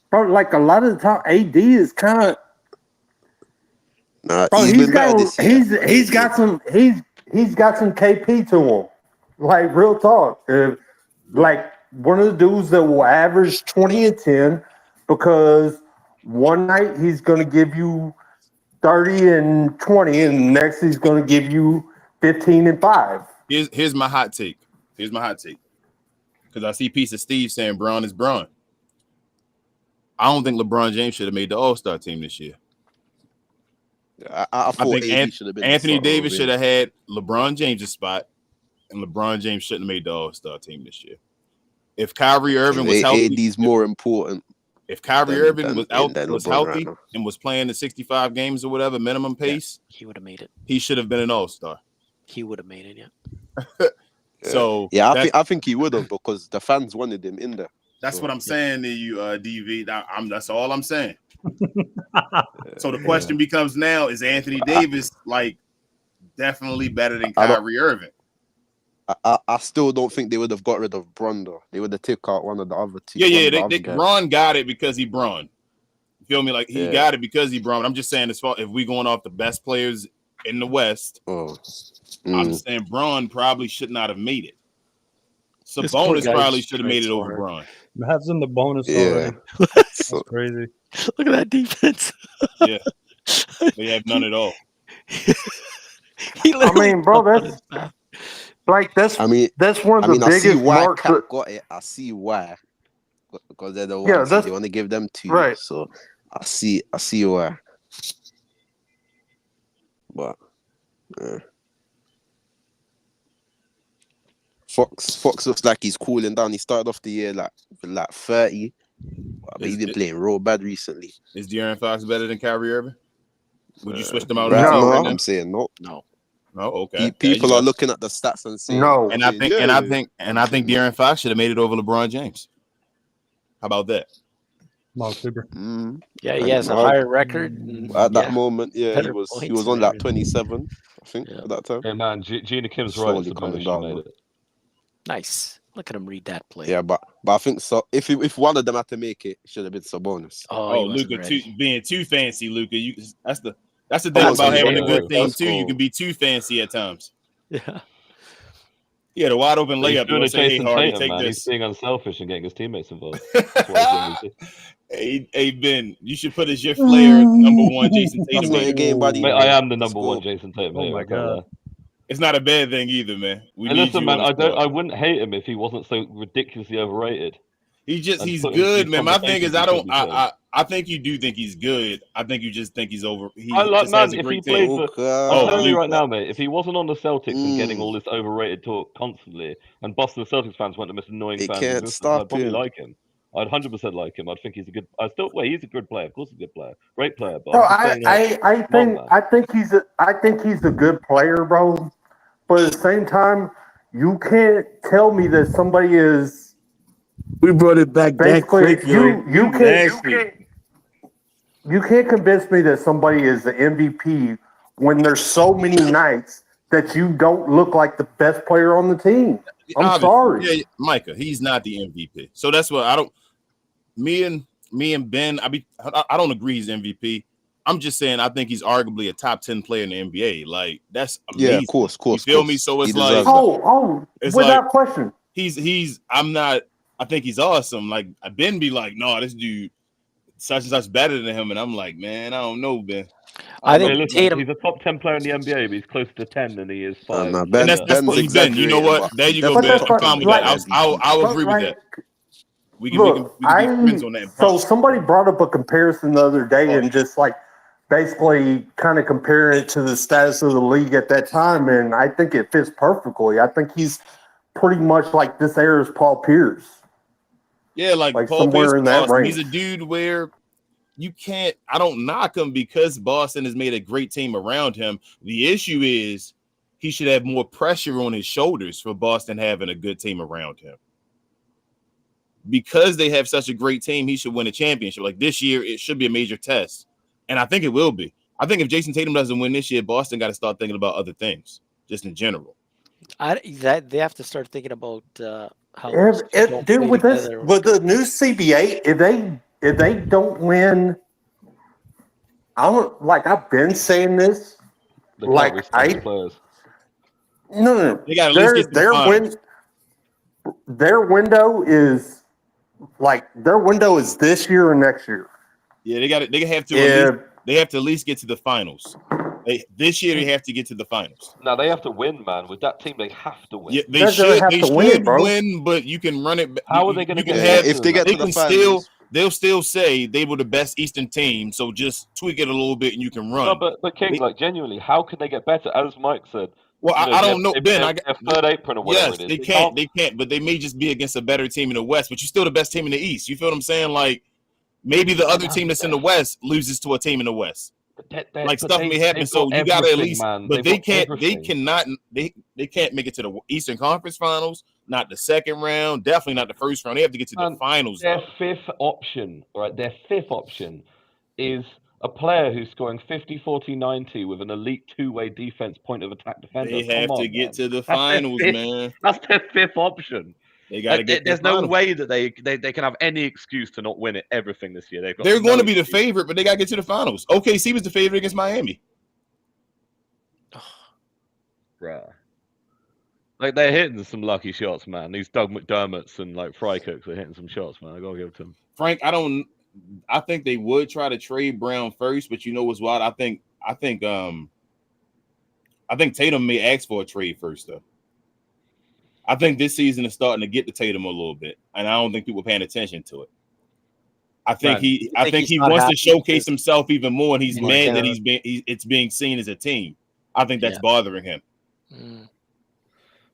bro, like a lot of the time, AD is kind of. Nah, Bro, he's got some KP to him. Like real talk. Like one of the dudes that will average 20 and 10 because one night he's gonna give you 30 and 20, and next he's gonna give you 15 and 5. Here's my hot take. Because I see piece of Steve saying Braun is Braun. I don't think LeBron James should have made the All-Star team this year. I thought think AD should have been Anthony Davis should have had LeBron James' spot, and LeBron James shouldn't have made the All-Star team this year. If Kyrie Irving was healthy, AD's more important. If Kyrie Irving was healthy right now. and was playing the 65 games or whatever minimum pace, he would have made it. He should have been an All-Star. He would have made it, yeah. So I think he would have because the fans wanted him in there. That's what I'm saying to you, DV. That's all I'm saying. So the question becomes now: is Anthony Davis like definitely better than Kyrie Irving? I still don't think they would have got rid of Bron though. They would have taken out one of the other two. Bron got it because he Bron. You feel me? Like he got it because he Bron. I'm just saying, as far if we going off the best players in the West, I'm just saying Bron probably should not have made it. Sabonis probably should have made it over Bron. Mavs in the bonus already. That's crazy. Look at that defense. Yeah, they have none at all. I mean, bro, that's that's one of the biggest I see why marks. Cap got it. I see why, because they're the ones they want to give them to. Right. So I see why. But Fox looks like he's cooling down. He started off the year like 30, but he's been playing real bad recently. Is De'Aaron Fox better than Kyrie Irving? Would you switch them out? Right now? now, I'm saying no. Oh, okay. People are looking at the stats and saying no. And I think De'Aaron Fox should have made it over LeBron James. How about that? Yeah, he has a higher record. At that moment, he was on like 27, I think, at that time. Hey man, Gina Kim's right. It's the bonus she made it. Nice. Look at him read that play. Yeah, but I think so. If one of them had to make it should have been Sabonis. Oh, Luka, being too fancy, Luka. That's the thing about having a good team too. Cool. You can be too fancy at times. Yeah. Yeah, the wide open layup. He's doing Jason Tatum, man. He's being unselfish and getting his teammates involved. Hey Ben, you should put as your flair number one, Jason Tatum. Mate, I am the number one Jason Tatum. Oh my god. It's not a bad thing either, man. Listen, man, I wouldn't hate him if he wasn't so ridiculously overrated. He's good, man. My thing is, I think you do think he's good. I think you just think he's over. If he played I'm telling you right now, mate, if he wasn't on the Celtics and getting all this overrated talk constantly, and Boston Celtics fans weren't the most annoying fans, I'd probably like him. I'd 100% like him. I'd think he's a good. He's a good player. Of course, he's a good player. Great player. But I think he's a good player, bro. But at the same time, you can't tell me that somebody is. We brought it back that quick. You can't convince me that somebody is the MVP when there's so many nights that you don't look like the best player on the team. I'm sorry. Yeah, Micah, he's not the MVP. So that's what I don't. Me and Ben, I don't agree he's MVP. I'm just saying I think he's arguably a top 10 player in the NBA. Like that's amazing. Yeah, of course. You feel me? So it's like it's without question. I think he's awesome. Like Ben be like, no, this dude such and such better than him, and I'm like, man, I don't know, Ben. I think Tatum. He's a top 10 player in the NBA, but he's closer to 10 than he is 5. And that's what he's been. You know what? There you go, Ben. I'm fine with that. I'll agree with that. We can be friends on that. So somebody brought up a comparison the other day and just like basically kind of comparing it to the status of the league at that time, and I think it fits perfectly. I think he's pretty much like this era's Paul Pierce. Yeah, like Paul Pierce in that range. He's a dude where you can't. I don't knock him because Boston has made a great team around him. The issue is he should have more pressure on his shoulders for Boston having a good team around him. Because they have such a great team, he should win a championship. Like this year, it should be a major test. And I think it will be. I think if Jason Tatum doesn't win this year, Boston got to start thinking about other things, just in general. They have to start thinking about how. With the new CBA, if they don't win, I've been saying this. No. They got at least get their window is this year or next year. Yeah, they have to at least get to the finals. This year they have to get to the finals. No, they have to win, man. With that team, they have to win. Yeah, they should win, but you can run it. How are they going to get if they get to the finals? They'll still say they were the best Eastern team, so just tweak it a little bit and you can run. No, but King, genuinely, how can they get better? As Mike said. Well, I don't know, Ben. Third apron or whatever it is. They can't, but they may just be against a better team in the West, but you're still the best team in the East. You feel what I'm saying? Like, maybe the other team that's in the West loses to a team in the West. Stuff may happen, so you gotta at least. But they can't. They cannot. They can't make it to the Eastern Conference Finals. Not the second round. Definitely not the first round. They have to get to the finals. Their fifth option, is a player who's scoring 50, 40, 90 with an elite two-way defense point of attack defender. They have to get to the finals, man. That's their fifth option. They got to get. There's no way that they can have any excuse to not win it. Everything this year, they're going to be the favorite, but they got to get to the finals. OKC was the favorite against Miami. Bruh. Like they're hitting some lucky shots, man. These Doug McDermott's and Frykirks are hitting some shots, man. I gotta give it to them. Frank, I think they would try to trade Brown first, but you know what's wild? I think Tatum may ask for a trade first, though. I think this season is starting to get to Tatum a little bit, and I don't think people are paying attention to it. I think he wants to showcase himself even more, and he's mad that it's being seen as a team. I think that's bothering him.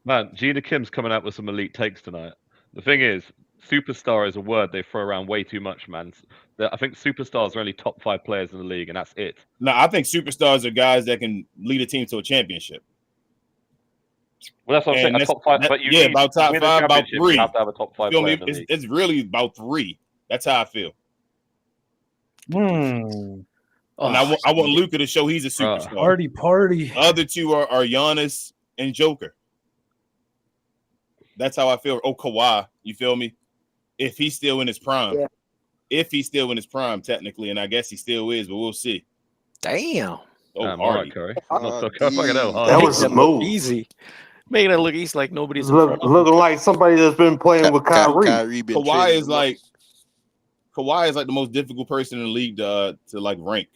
Man, Gina Kim's coming out with some elite takes tonight. The thing is, superstar is a word they throw around way too much, man. I think superstars are only top 5 players in the league, and that's it. No, I think superstars are guys that can lead a team to a championship. Well, that's what I'm saying. A top 5, but you need about top 5, about 3. You have to have a top 5 player in the league. It's really about 3. That's how I feel. And I want Luka to show he's a superstar. Party. The other 2 are Giannis and Joker. That's how I feel. Oh, Kawhi, you feel me? If he's still in his prime. Yeah. If he's still in his prime, technically, and I guess he still is, but we'll see. Damn. Oh, Hardy. Curry. That was smooth. Easy. Making it look easy like nobody's looking like somebody that's been playing with Kyrie. Kawhi is like the most difficult person in the league to like rank.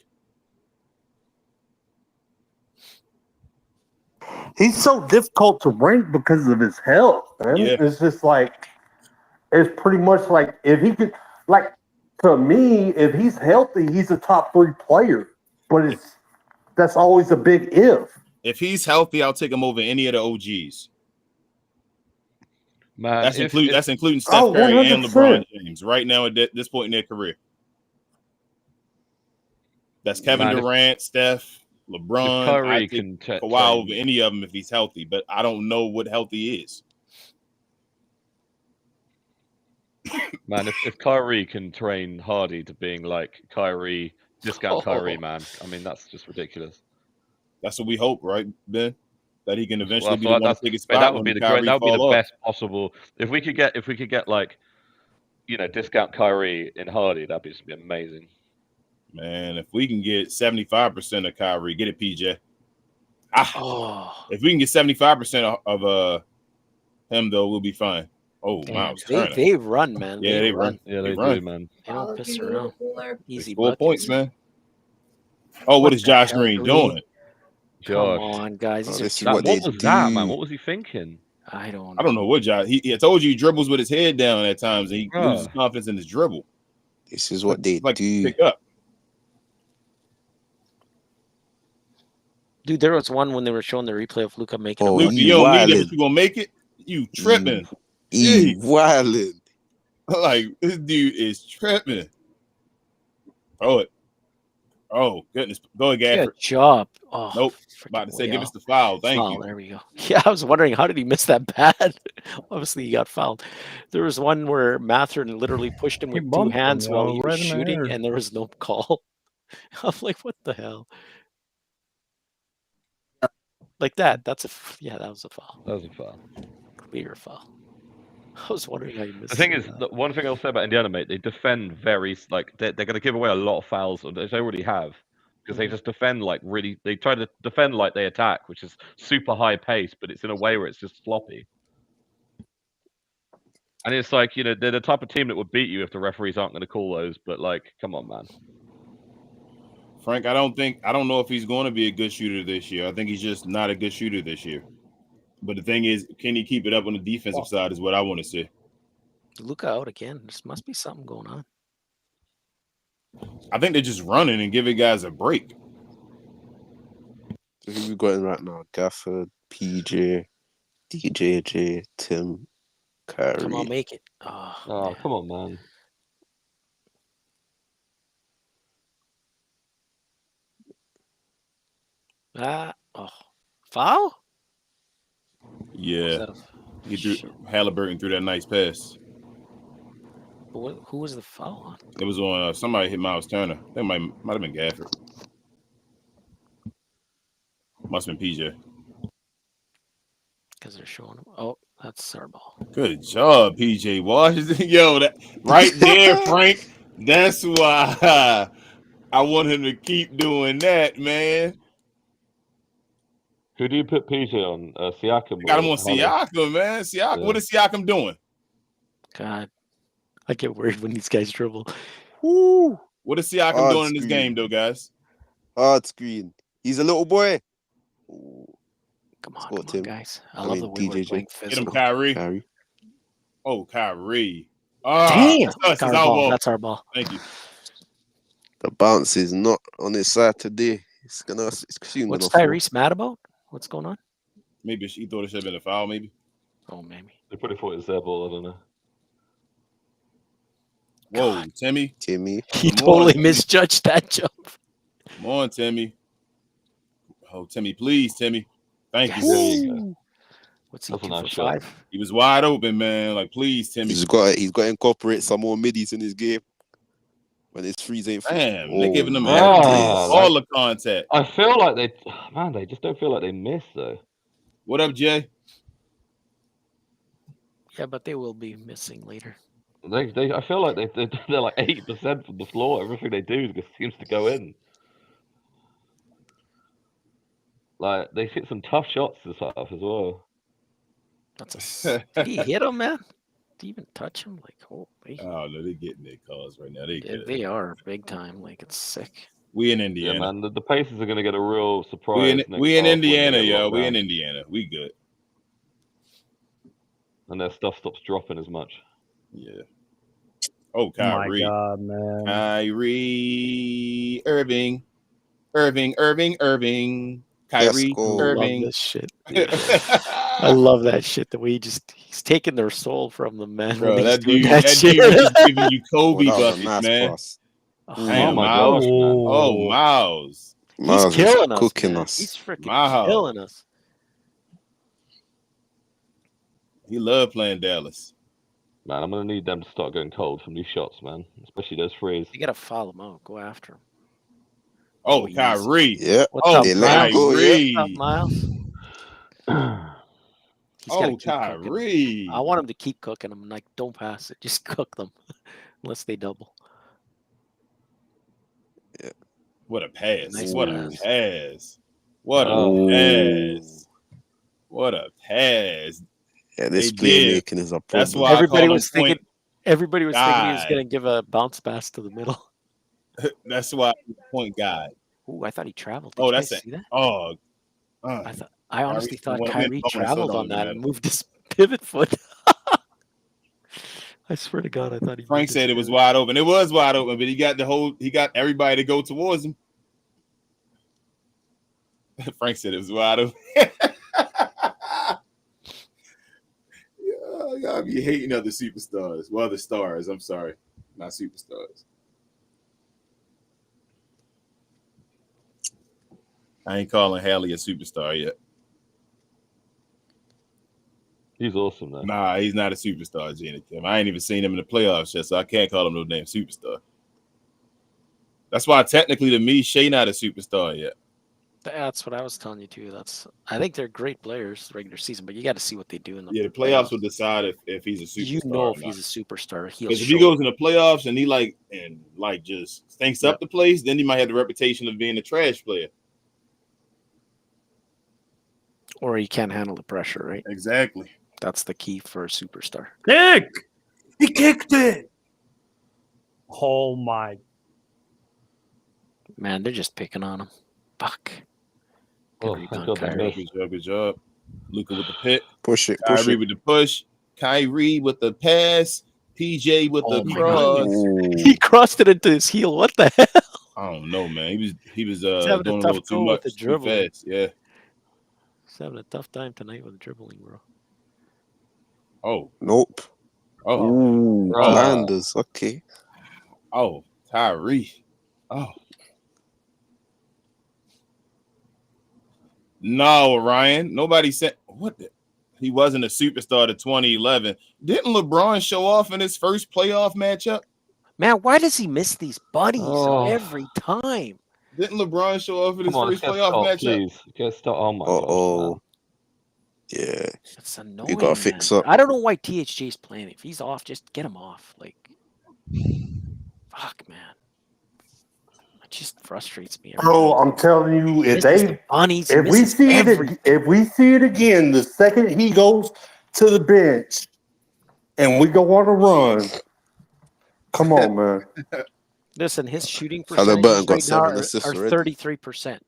He's so difficult to rank because of his health, man. Yeah. It's just like, it's pretty much like if he could, like, to me, if he's healthy, he's a top 3 player. But that's always a big if. If he's healthy, I'll take him over any of the OGs. Man, that's including Steph Curry 100%. And LeBron James right now at this point in their career. That's Kevin Durant, Steph, LeBron. I take Kawhi over any of them if he's healthy, but I don't know what healthy is. Man, if Kyrie can train Hardy to being like Kyrie, discount Kyrie, man. I mean, that's just ridiculous. That's what we hope, right, Ben? That he can eventually be the one to take his spot. That would be the best possible. If we could get like, discount Kyrie in Hardy, that'd be amazing. Man, if we can get 75% of Kyrie, get it, PJ. If we can get 75% of him, though, we'll be fine. Oh, wow. They run, man. Yeah, they run. Yeah, they do, man. They don't piss around. Easy 4 points, man. Oh, what is Josh Green doing? Come on, guys. What was that, man? What was he thinking? I don't know what Josh. He told you he dribbles with his head down at times, and he loses confidence in his dribble. This is what they do. Pick up. Dude, there was one when they were showing the replay of Luka making. Luka, you don't need it. You gonna make it? You tripping? Wildin'. Like, this dude is tripping. Throw it. Oh, goodness. Go ahead, Gafford. Good job. Oh, nope. About to say, give us the foul. Thank you. There we go. Yeah, I was wondering, how did he miss that bad? Obviously, he got fouled. There was one where Mathurin literally pushed him with 2 hands while he was shooting, and there was no call. I'm like, what the hell? Like that. That was a foul. That was a foul. Clear foul. I was wondering how you missed. The thing is, the one thing I'll say about Indiana, mate, they defend very they're going to give away a lot of fouls that they already have, because they just defend like really. They try to defend like they attack, which is super high pace, but it's in a way where it's just sloppy. And it's like, they're the type of team that would beat you if the referees aren't going to call those. But like, come on, man. Frank, I don't know if he's going to be a good shooter this year. I think he's just not a good shooter this year. But the thing is, can he keep it up on the defensive side is what I want to see. Luka out again. There must be something going on. I think they're just running and giving guys a break. Who we got in right now? Gafford, PJ, DJJ, Tim, Kyrie. Come on, make it. Oh, come on, man. Foul? Yeah. He threw Halliburton through that nice pass. Who was the foul on? It was on somebody hit Miles Turner. I think it might have been Gafford. Must have been PJ. Because they're showing him. Oh, that's our ball. Good job, PJ Washington. Yo, that right there, Frank. That's why I want him to keep doing that, man. Who do you put PJ on? Siakam? Got him on Siakam, man. Siakam. Yeah. What is Siakam doing? God, I get worried when these guys dribble. Woo! What is Siakam doing in this game, though, guys? Hard screen. He's a little boy. Come on, guys. I love the way we're playing physical. Get him, Kyrie. Oh, Kyrie. Damn! That's our ball. Thank you. The bounce is not on his side today. It's soon What's gonna fall. Tyrese mad about? What's going on? Maybe he thought it should have been a foul. Maybe. Oh, maybe. They probably thought it was their ball. I don't know. Whoa, Timmy. He totally misjudged that jump. Come on, Timmy. Oh, Timmy, please, Timmy. Thank Yes. you. What's he, That's a 2 nice for shot. 5? He was wide open, man. Like, please, Timmy. He's got to incorporate some more middies in his game. When his threes ain't free. Damn, they're giving them Ah, all the contact. I feel like they just don't feel like they miss though. What up, Jay? Yeah, but they will be missing later. I feel like they're like 80% from the floor. Everything they do just seems to go in. Like they hit some tough shots this half as well. Did he hit him, man? Did he even touch him? Like, holy. Oh no, they're getting their calls right now. They are big time. Like, it's sick. We in Indiana. Yeah, man. The Pacers are going to get a real surprise. We in Indiana, yo. We in Indiana. We good. And their stuff stops dropping as much. Yeah. Oh, Kyrie. My God, man. Kyrie Irving. Kyrie Irving. I love this shit. I love that shit. The way he's taking their soul from them, man. Bro, that dude was just giving you Kobe buckets, man. Oh my gosh, man. Oh, Miles. He's killing us. Cooking us. He's freaking killing us. He loved playing Dallas. Man, I'm going to need them to start going cold from these shots, man. Especially those threes. You got to foul him out. Go after him. Oh, Kyrie. Yeah. What's up, Kyrie. What's up, Miles? Kyrie. I want him to keep cooking them. Like, don't pass it. Just cook them. Unless they double. Yeah. What a pass. Nice What pass. a pass. What a pass. What a pass. Yeah, this playmaking is a problem. That's why everybody was thinking he was guy. going to give a bounce pass to the middle. That's why he's point guy. Ooh, I thought he traveled. Oh, Did you that's guys it. see that? Oh, I honestly thought Kyrie I traveled saw on that that. and moved his pivot foot. I swear to God, I thought he. Frank said it was wide open. It was wide open, but he got everybody to go towards him. Frank said it was wide open. Y'all be hating other superstars. Well, the stars. I'm sorry, not superstars. I ain't calling Hallie a superstar yet. He's awesome, though. Nah, he's not a superstar, Gina Kim. I ain't even seen him in the playoffs yet, so I can't call him no damn superstar. That's why technically to me, Shea not a superstar yet. That's what I was telling you too. I think they're great players regular season, but you got to see what they do in the the playoffs will decide if he's a superstar. You know if he's a superstar. Because if he goes in the playoffs and he just stinks up the place, then he might have the reputation of being a trash player. Or he can't handle the pressure, right? Exactly. That's the key for a superstar. Kick! He kicked it. Oh my. Man, they're just picking on him. Fuck. Good job. Luka with the pick. Push it. Kyrie with the push. Kyrie with the pass. PJ with the cross. He crossed it into his heel. What the hell? I don't know, man. He was having doing a a tough little too go with much, the too dribbling. fast. Yeah. He's having a tough time tonight with dribbling, bro. Oh. Nope. Oh. Ooh, Landers. Okay. Oh, Kyrie. Oh. No, Ryan. Nobody said what he wasn't a superstar to 2011. Didn't LeBron show off in his first playoff matchup? Man, why does he miss these buddies every time? Didn't LeBron show off in his first playoff matchup? Please. Get start. Oh my god. Yeah. It's annoying. You gotta fix up. I don't know why THJ's playing. If he's off, just get him off. Like, fuck, man. It just frustrates me. Bro, I'm telling you, if we see it again, the second he goes to the bench and we go on a run, come on, man. Listen, his shooting percentage right now are 33%.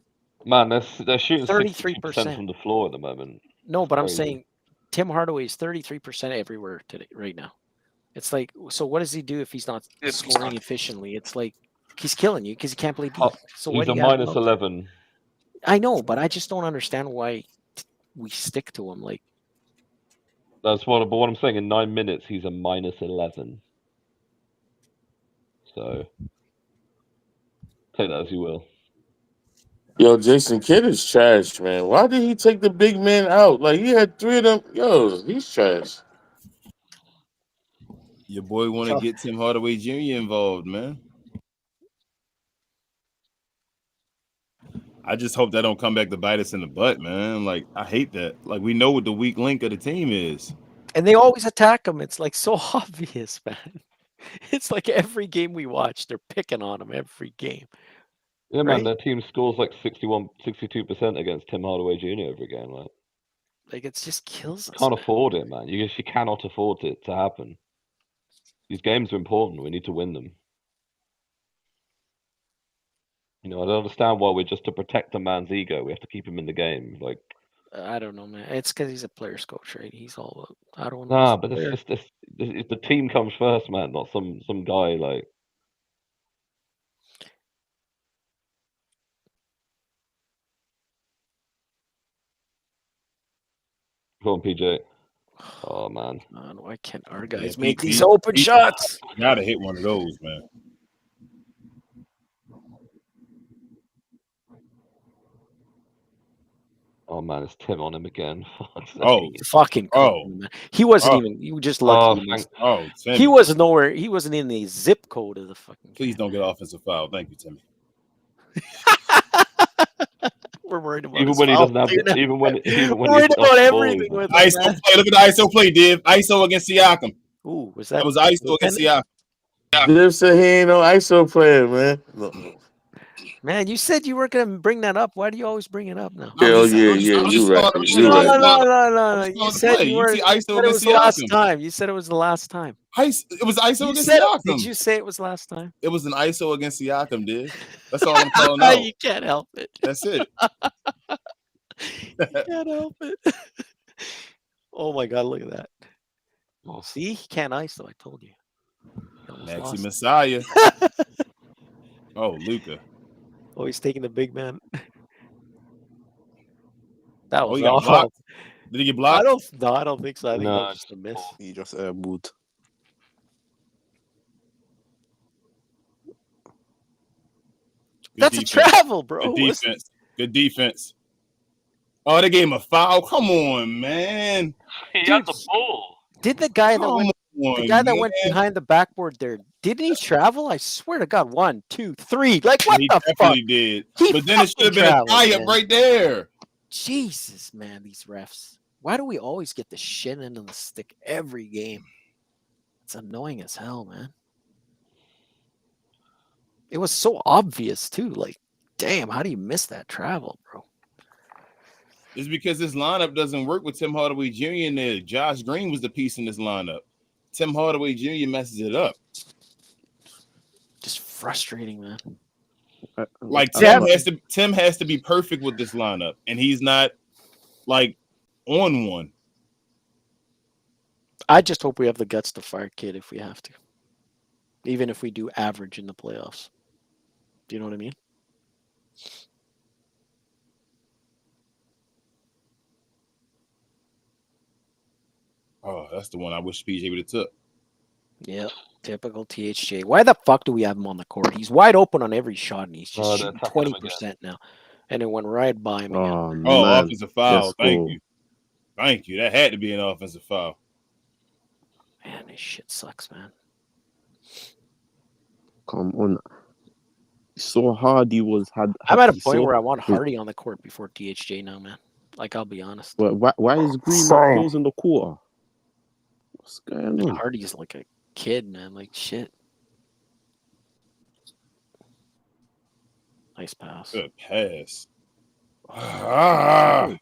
Man, they're shooting 33% from the floor at the moment. No, but I'm saying Tim Hardaway is 33% everywhere today, right now. It's like, so what does he do if he's not scoring efficiently? It's like he's killing you because he can't play defense. So he's a minus 11 I know, but I just don't understand why we stick to him. Like that's what I'm saying. In 9 minutes, he's a -11. So take that as you will. Yo, Jason Kidd is trash, man. Why did he take the big man out? Like, he had 3 of them. Yo, he's trash. Your boy want to get Tim Hardaway Jr. involved, man. I just hope that don't come back to bite us in the butt, man. Like, I hate that. Like, we know what the weak link of the team is. And they always attack him. It's like so obvious, man. It's like every game we watch, they're picking on him every game. Yeah, man, their team scores like 62% against Tim Hardaway Jr. every game. Like it just kills us. Can't afford it, man. You cannot afford it to happen. These games are important. We need to win them. I don't understand why we're just to protect a man's ego. We have to keep him in the game. Like, I don't know, man. It's because he's a player's coach, right? He's all about. I don't know. Nah, but the team comes first, man. Not some guy like. Go on, PJ. Oh man. Why can't our guys make these open shots? Gotta hit one of those, man. Oh man, it's Tim on him again. Oh, fucking! Man. He wasn't even. You were just lucky. He was nowhere. He wasn't in the zip code of the fucking. Please don't get offensive foul. Thank you, Timmy. We're worried about even when he doesn't have. Even when worried about everything with ISO play. Look at the ISO play, Div. ISO against Siakam. Ooh, was that was ISO against Siakam. Div said he ain't no ISO player, man. No. Man, you said you weren't gonna bring that up. Why do you always bring it up now? Yeah, you right. No. You said you were. It was the last time. You said it was the last time. It was ISO against Siakam. Did you say it was last time? It was an ISO against Siakam, dude. That's all I'm calling out. You can't help it. That's it. You can't help it. Oh my god, look at that. Oh, see, he can't ISO. I told you. Maxi Messiah. Oh, Luka. Oh, he's taking the big man. That was he got blocked. Did he get blocked? I don't think so. I think that was just a miss. He just moved. That's a travel, bro. Good defense. Good defense. Oh, they gave him a foul. Come on, man. He had the ball. Did the guy that went behind the backboard there? Didn't he travel? I swear to God, 1, 2, 3. Like what the fuck? He did. But then it should have been a tie-up right there. Jesus, man, these refs. Why do we always get the shit end of the stick every game? It's annoying as hell, man. It was so obvious too. Like, damn, how do you miss that travel, bro? It's because this lineup doesn't work with Tim Hardaway Jr. in there. Josh Green was the piece in this lineup. Tim Hardaway Jr. messes it up. Just frustrating, man. Like Tim has to be perfect with this lineup, and he's not like on one. I just hope we have the guts to fire Kid if we have to, even if we do average in the playoffs. Do you know what I mean? Oh, that's the one I wish PJ would have took. Yeah, typical THJ. Why the fuck do we have him on the court? He's wide open on every shot, and he's just shooting 20% now. And it went right by him again. Offensive foul. Thank you. Thank you. That had to be an offensive foul. Man, this shit sucks, man. Come on. So Hardy I'm at a point where I want Hardy on the court before THJ now, man. Like, I'll be honest. Why is Green not closing the quarter? What's going on? Hardy's like a kid, man. Like, shit. Nice pass. Good pass.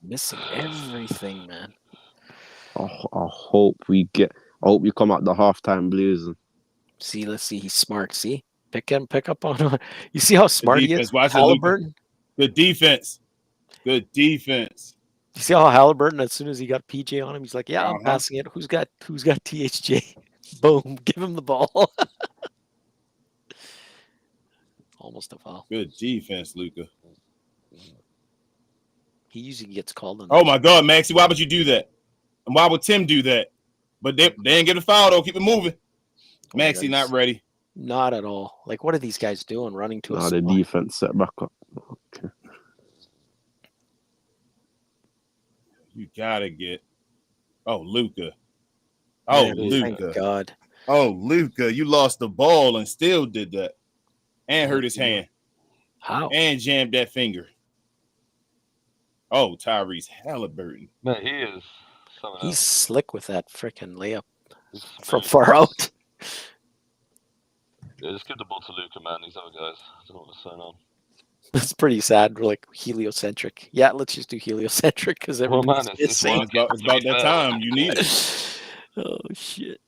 Missing everything, man. I hope we come out the halftime blazing. See, let's see. He's smart. See? Pick up on. You see how smart he is? Halliburton. Good defense. Good defense. You see how Halliburton, as soon as he got PJ on him, he's like, "Yeah, I'm passing it. Who's got THJ? Boom, give him the ball." Almost a foul. Good defense, Luka. He usually gets called on. Oh my God, Maxie, why would you do that? And why would Tim do that? But they didn't get a foul though. Keep it moving. Maxie not ready. Not at all. Like, what are these guys doing? Running to a the defense set back up. Okay. You gotta get. Oh, Luka. Oh, Luka. Thank God. Oh, Luka. You lost the ball and still did that. And hurt his hand. How? And jammed that finger. Oh, Tyrese Halliburton. Man, he is. He's slick with that freaking layup from far out. Yeah, just give the ball to Luka, man. These other guys, I don't know what's going on. It's pretty sad. We're like heliocentric. Yeah, let's just do heliocentric because everyone's it's about that time. You need it. Oh shit!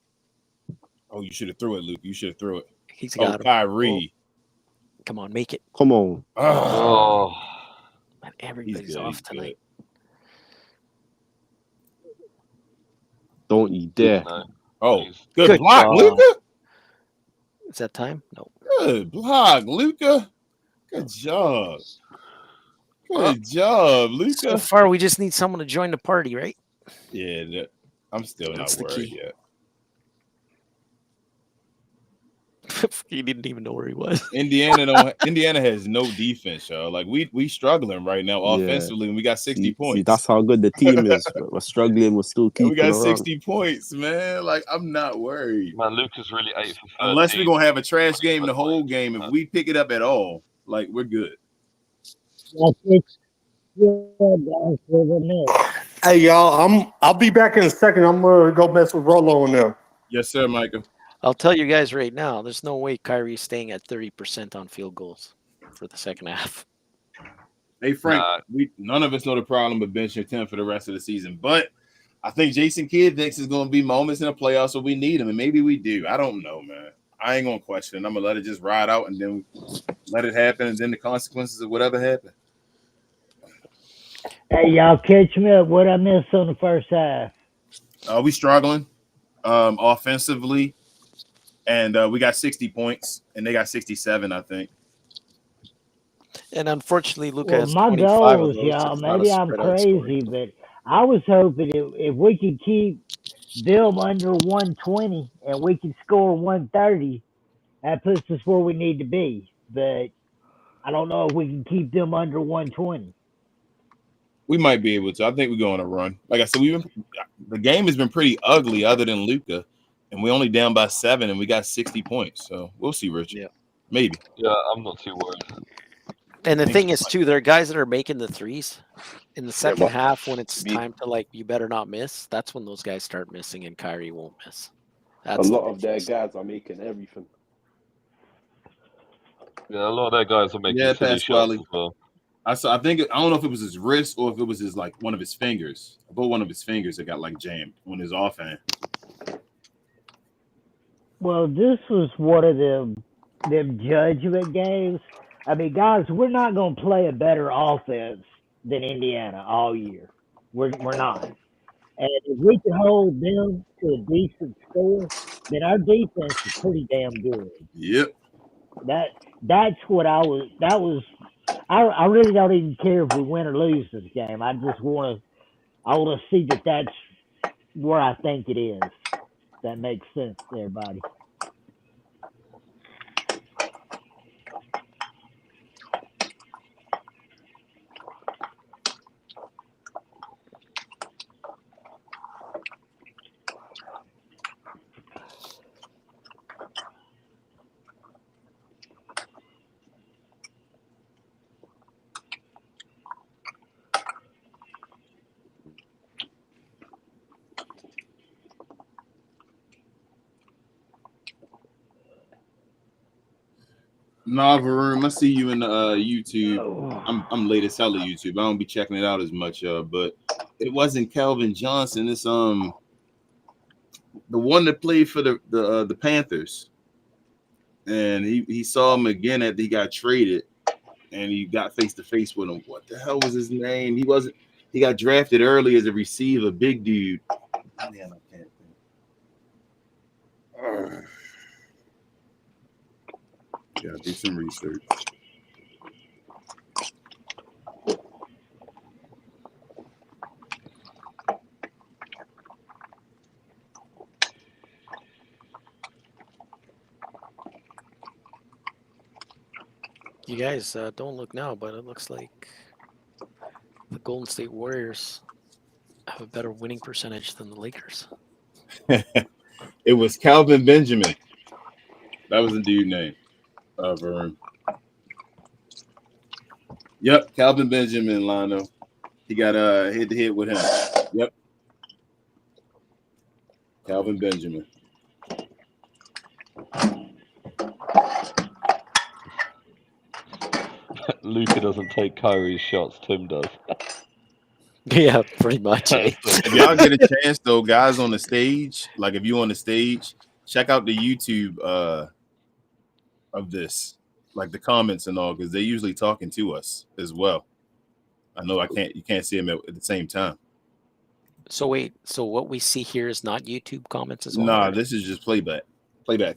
Oh, you should have threw it, Luke. You should have threw it. He's got him. Kyrie. Oh. Come on, make it. Come on. Oh, man, everybody's off tonight. Don't you dare. Oh, good block, Luka. Is that time? No. Good block, Luka. Good job. Good job, Luka. So far, we just need someone to join the party, right? Yeah, I'm still not worried yet. He didn't even know where he was. Indiana has no defense, y'all. Like we struggling right now offensively, and we got 60 points. See, that's how good the team is. We're struggling. We're still keeping. We got around. 60 points, man. Like I'm not worried. Man, Luka's really 8 for 13. Unless we're gonna have a trash game the whole game. If we pick it up at all, like we're good. Hey y'all, I'll be back in a second. I'm gonna go mess with Rolo and them. Yes, sir, Micah. I'll tell you guys right now, there's no way Kyrie's staying at 30% on field goals for the second half. Hey, Frank, none of us know the problem with benching Tim for the rest of the season, but I think Jason Kidd thinks there's going to be moments in the playoffs where we need him, and maybe we do. I don't know, man. I ain't going to question it. I'm going to let it just ride out and then let it happen, and then the consequences of whatever happened. Hey, y'all, catch me up. What I missed on the first half? We struggling offensively. And we got 60 points, and they got 67, I think. And unfortunately, Luka has my 25 goal of those. is, y'all, maybe I'm crazy, but I was hoping if we could keep them under 120 and we could score 130, that puts us where we need to be. But I don't know if we can keep them under 120. We might be able to. I think we're going to run. Like I said, the game has been pretty ugly other than Luka. And we only down by 7, and we got 60 points. So we'll see, Rich. Yeah. Maybe. Yeah, I'm not too worried. And the thing is, too, there are guys that are making the threes in the second half when it's time to, like, you better not miss. That's when those guys start missing, and Kyrie won't miss. That's a lot of their guys are making everything. Yeah, a lot of their guys are making silly shots as well. I don't know if it was his wrist or if it was his one of his fingers. But one of his fingers that got jammed on his offhand. Well, this was one of them judgment games. I mean, guys, we're not going to play a better offense than Indiana all year. We're not. And if we can hold them to a decent score, then our defense is pretty damn good. Yep. That's what I really don't even care if we win or lose this game. I want to see that that's where I think it is. That makes sense to everybody. Nah, Varun, I see you in the YouTube. I'm late as hell at YouTube. I don't be checking it out as much, but it wasn't Calvin Johnson. It's the one that played for the Panthers, and he saw him again after he got traded, and he got face to face with him. What the hell was his name? He got drafted early as a receiver, big dude. Man, I can't think. Gotta do some research. You guys don't look now, but it looks like the Golden State Warriors have a better winning percentage than the Lakers. It was Calvin Benjamin. That was the dude name. Vern. Yep, Calvin Benjamin, Lionel. He got head to head with him. Yep. Calvin Benjamin. Luka doesn't take Kyrie's shots. Tim does. Yeah, pretty much. If y'all get a chance, though, guys on the stage, like if you're on the stage, check out the YouTube of this, like the comments and all, because they're usually talking to us as well. I know you can't see them at the same time. So wait, so what we see here is not YouTube comments as well? Nah, this is just playback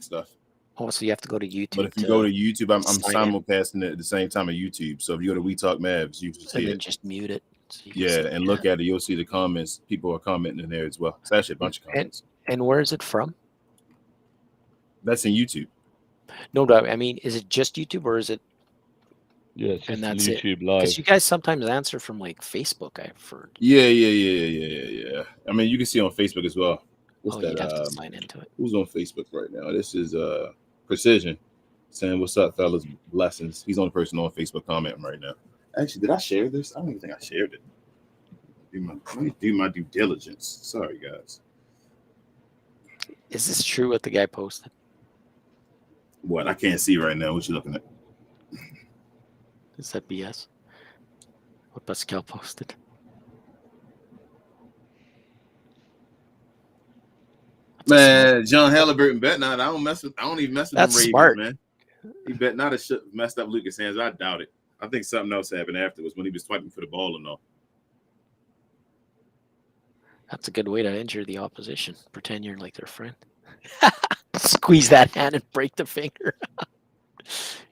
stuff. Oh, so you have to go to YouTube. But if you go to YouTube, I'm simulcasting it at the same time on YouTube. So if you go to We Talk Mavs, you can see it. Just mute it. So and look at it. You'll see the comments. People are commenting in there as well. It's actually a bunch of comments. And where is it from? That's in YouTube. No, I mean, is it just YouTube or is it? Yeah, it's just that's YouTube Live. Because you guys sometimes answer from like Facebook, I've heard. Yeah. I mean, you can see on Facebook as well. What's that? You'd have to sign into it. Who's on Facebook right now? This is Precision saying, "What's up, fellas? Blessings." He's the only person on Facebook commenting right now. Actually, did I share this? I don't even think I shared it. Let me do my due diligence. Sorry, guys. Is this true what the guy posted? What? I can't see right now. What you looking at? Is that BS? What Pascal posted? Man, John Halliburton bet not. I don't even mess with them Ravens, smart. Man. He bet not have messed up Lucas' hands. I doubt it. I think something else happened afterwards when he was swiping for the ball and all. That's a good way to injure the opposition. Pretend you're like their friend. Squeeze that hand and break the finger. Lucas'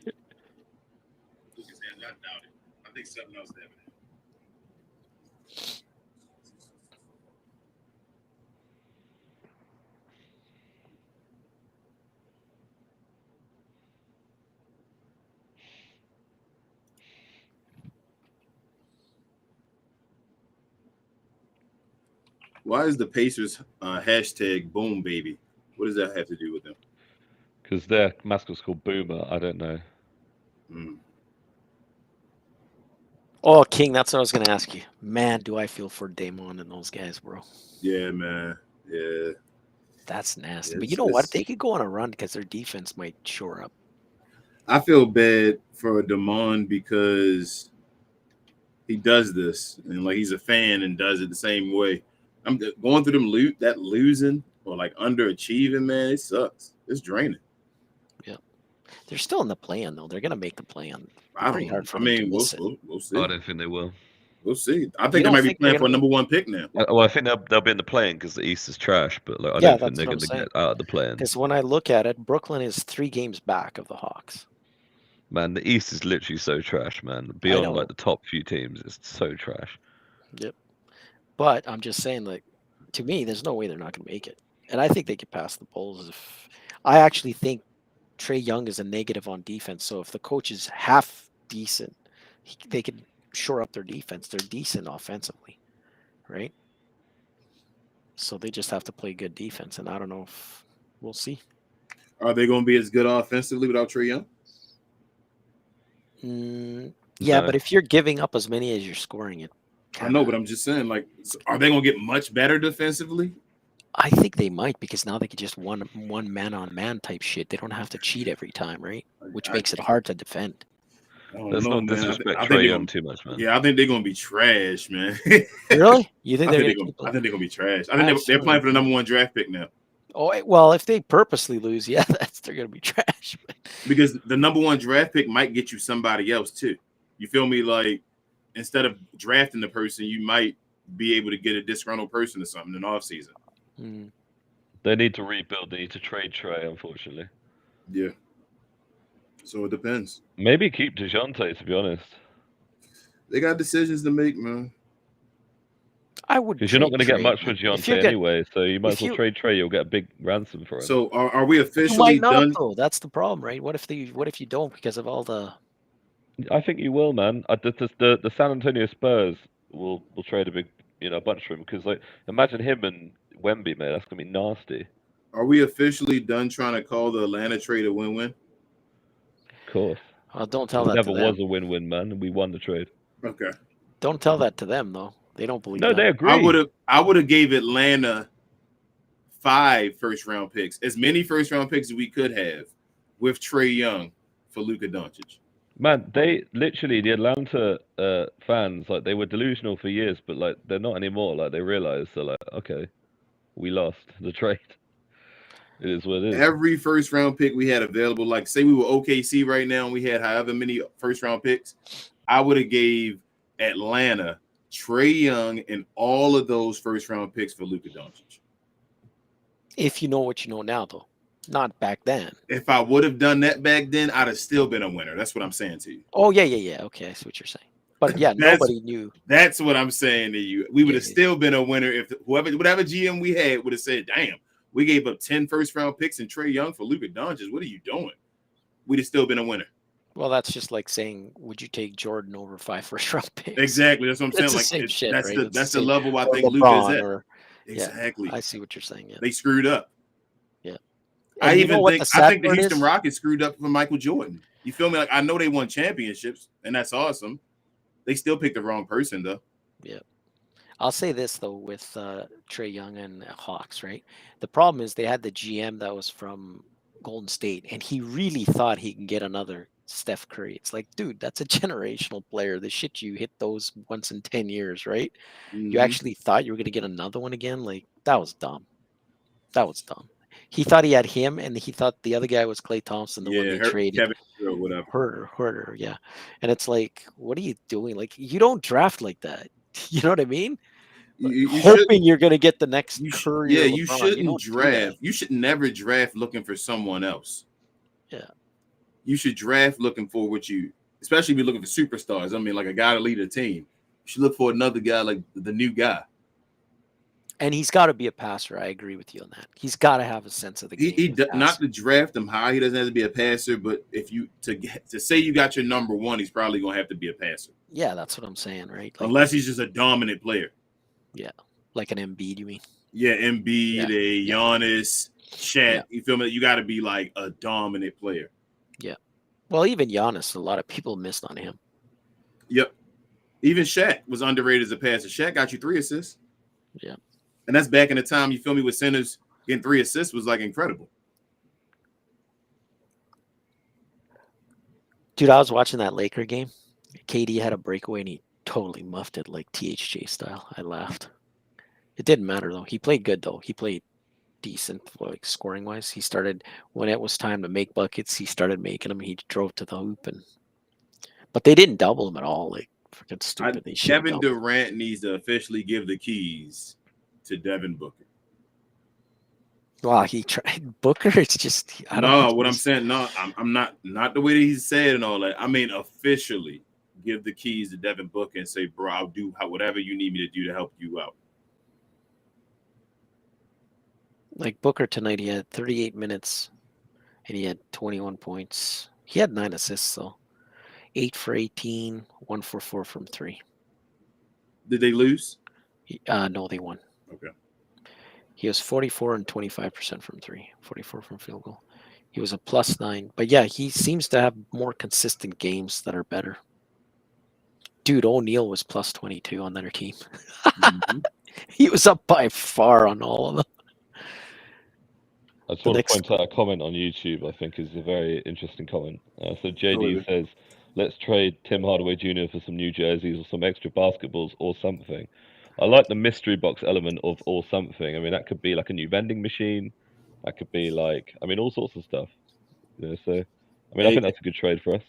hands, I doubt it. I think something else happened. Why is the Pacers hashtag boom baby? What does that have to do with them? Because their mascot's called Boomer. I don't know. Oh, King, that's what I was going to ask you. Man, do I feel for Damon and those guys, bro. Yeah, man. Yeah. That's nasty. But you know what? They could go on a run because their defense might shore up. I feel bad for Damon because he does this. And, like, he's a fan and does it the same way. I'm going through them losing or like underachieving, man. It sucks. It's draining. Yeah, they're still in the play-in though. They're gonna make the play-in. We'll see. I don't think they will. We'll see. I think they might be playing for a number one pick now. Well, I think they'll be in the play-in because the East is trash. But like, I don't think they're going to get out of the play-in. Because when I look at it, Brooklyn is 3 games back of the Hawks. Man, the East is literally so trash, man. Beyond like the top few teams, it's so trash. Yep. But I'm just saying, like, to me, there's no way they're not going to make it. And I think they could pass the Bulls. I actually think Trae Young is a negative on defense. So if the coach is half decent, they could shore up their defense. They're decent offensively, right? So they just have to play good defense. And I don't know if we'll see. Are they going to be as good offensively without Trae Young? Yeah, but if you're giving up as many as you're scoring it. I know, but I'm just saying, like, are they going to get much better defensively? I think they might because now they could just one man-on-man type shit. They don't have to cheat every time, right? Which makes it hard to defend. Let's not disrespect Trae Young too much, man. Yeah, I think they're going to be trash, man. Really? You think I think they're going to be trash. I think they're playing for the number 1 draft pick now. Oh, well, if they purposely lose, yeah, they're going to be trash. Because the number 1 draft pick might get you somebody else too. You feel me? Like, instead of drafting the person, you might be able to get a disgruntled person or something in the offseason. They need to rebuild. They need to trade Trae, unfortunately. Yeah. So it depends. Maybe keep DeJounte, to be honest. They got decisions to make, man. I would. Because you're not going to get much for DeJounte anyway, so you might as well trade Trae. You'll get a big ransom for him. So are we officially done? Though. That's the problem, right? What if you don't because of all the I think you will, man. The San Antonio Spurs will trade a bunch for him because like imagine him and Wemby, man. That's gonna be nasty. Are we officially done trying to call the Atlanta trade a win-win? Of course. Don't tell it that never to them. was a win-win, man, and we won the trade. Okay. Don't tell that to them though. They don't believe No, that. they agree. I would have gave Atlanta 5 first-round picks, as many first-round picks as we could have, with Trae Young for Luka Doncic. Man, they literally the Atlanta fans like they were delusional for years, but like they're not anymore. Like they realized they're like, okay, we lost the trade. It is what it is. Every first-round pick we had available, like say we were OKC right now, and we had however many first-round picks, I would have gave Atlanta Trae Young and all of those first-round picks for Luka Doncic. If you know what you know now, though, not back then. If I would have done that back then, I'd have still been a winner. That's what I'm saying to you. Oh yeah. Okay, I see what you're saying. But yeah, nobody knew. That's what I'm saying to you. We would have still been a winner if whatever GM we had would have said, "Damn, we gave up 10 first-round picks and Trae Young for Luka Doncic. What are you doing?" We'd have still been a winner. Well, that's just like saying, would you take Jordan over 5 first-round picks? Exactly. That's what I'm saying. It's the like same shit, that's right? that's the level I think Luka is at. Exactly. I see what you're saying. Yeah. They screwed up. Yeah. I think the Houston Rockets screwed up for Michael Jordan. You feel me? Like I know they won championships, and that's awesome. They still picked the wrong person, though. Yeah. I'll say this though with Trae Young and Hawks, right? The problem is they had the GM that was from Golden State, and he really thought he can get another Steph Curry. It's like, dude, that's a generational player. The shit you hit those once in 10 years, right? Mm-hmm. You actually thought you were going to get another one again? Like, that was dumb. He thought he had him, and he thought the other guy was Klay Thompson, the one they traded. Kevin or whatever. Herder, yeah. And it's like, what are you doing? Like, you don't draft like that. You know what I mean? Hoping you're going to get the next Curry. Yeah, you shouldn't draft. You should never draft looking for someone else. Yeah. You should draft looking for especially if you're looking for superstars. I mean, like a guy to lead a team. You should look for another guy, like the new guy. And he's got to be a passer. I agree with you on that. He's got to have a sense of the game. Not to draft him high. He doesn't have to be a passer, but if you to say you got your number one, he's probably gonna have to be a passer. Yeah, that's what I'm saying, right? Like, unless he's just a dominant player. Yeah, like an Embiid, you mean? Yeah, Embiid, a Giannis, Shaq. Yeah. You feel me? You got to be like a dominant player. Yeah. Well, even Giannis, a lot of people missed on him. Yep. Even Shaq was underrated as a passer. Shaq got you 3 assists. Yeah. And that's back in the time, you feel me, with centers getting 3 assists was like incredible. Dude, I was watching that Laker game. KD had a breakaway and he totally muffed it like THJ style. I laughed. It didn't matter though. He played good though. He played decent, like scoring wise. He started when it was time to make buckets. He started making them. He drove to the hoop, but they didn't double him at all. Like freaking stupid. Kevin Durant needs to officially give the keys to Devin Booker. Wow, he tried Booker. It's just I don't know what I'm saying. No, I'm not the way that he said and all that. I mean, officially give the keys to Devin Booker and say, bro, I'll do whatever you need me to do to help you out. Like Booker tonight, he had 38 minutes and he had 21 points. He had 9 assists, though. 8 for 18, 1 for 4 from 3. Did they lose? No, they won. Okay. He was 44 and 25% from 3, 44 from field goal. He was a +9. But yeah, he seems to have more consistent games that are better. Dude, O'Neal was +22 on their team. Mm-hmm. He was up by far on all of them. I just want to point out a comment on YouTube I think is a very interesting comment. So JD says, let's trade Tim Hardaway Jr. for some new jerseys or some extra basketballs or something. I like the mystery box element of or something. I mean, that could be like a new vending machine. That could be like, I mean, all sorts of stuff. You know, so, I mean, I think that's a good trade for us.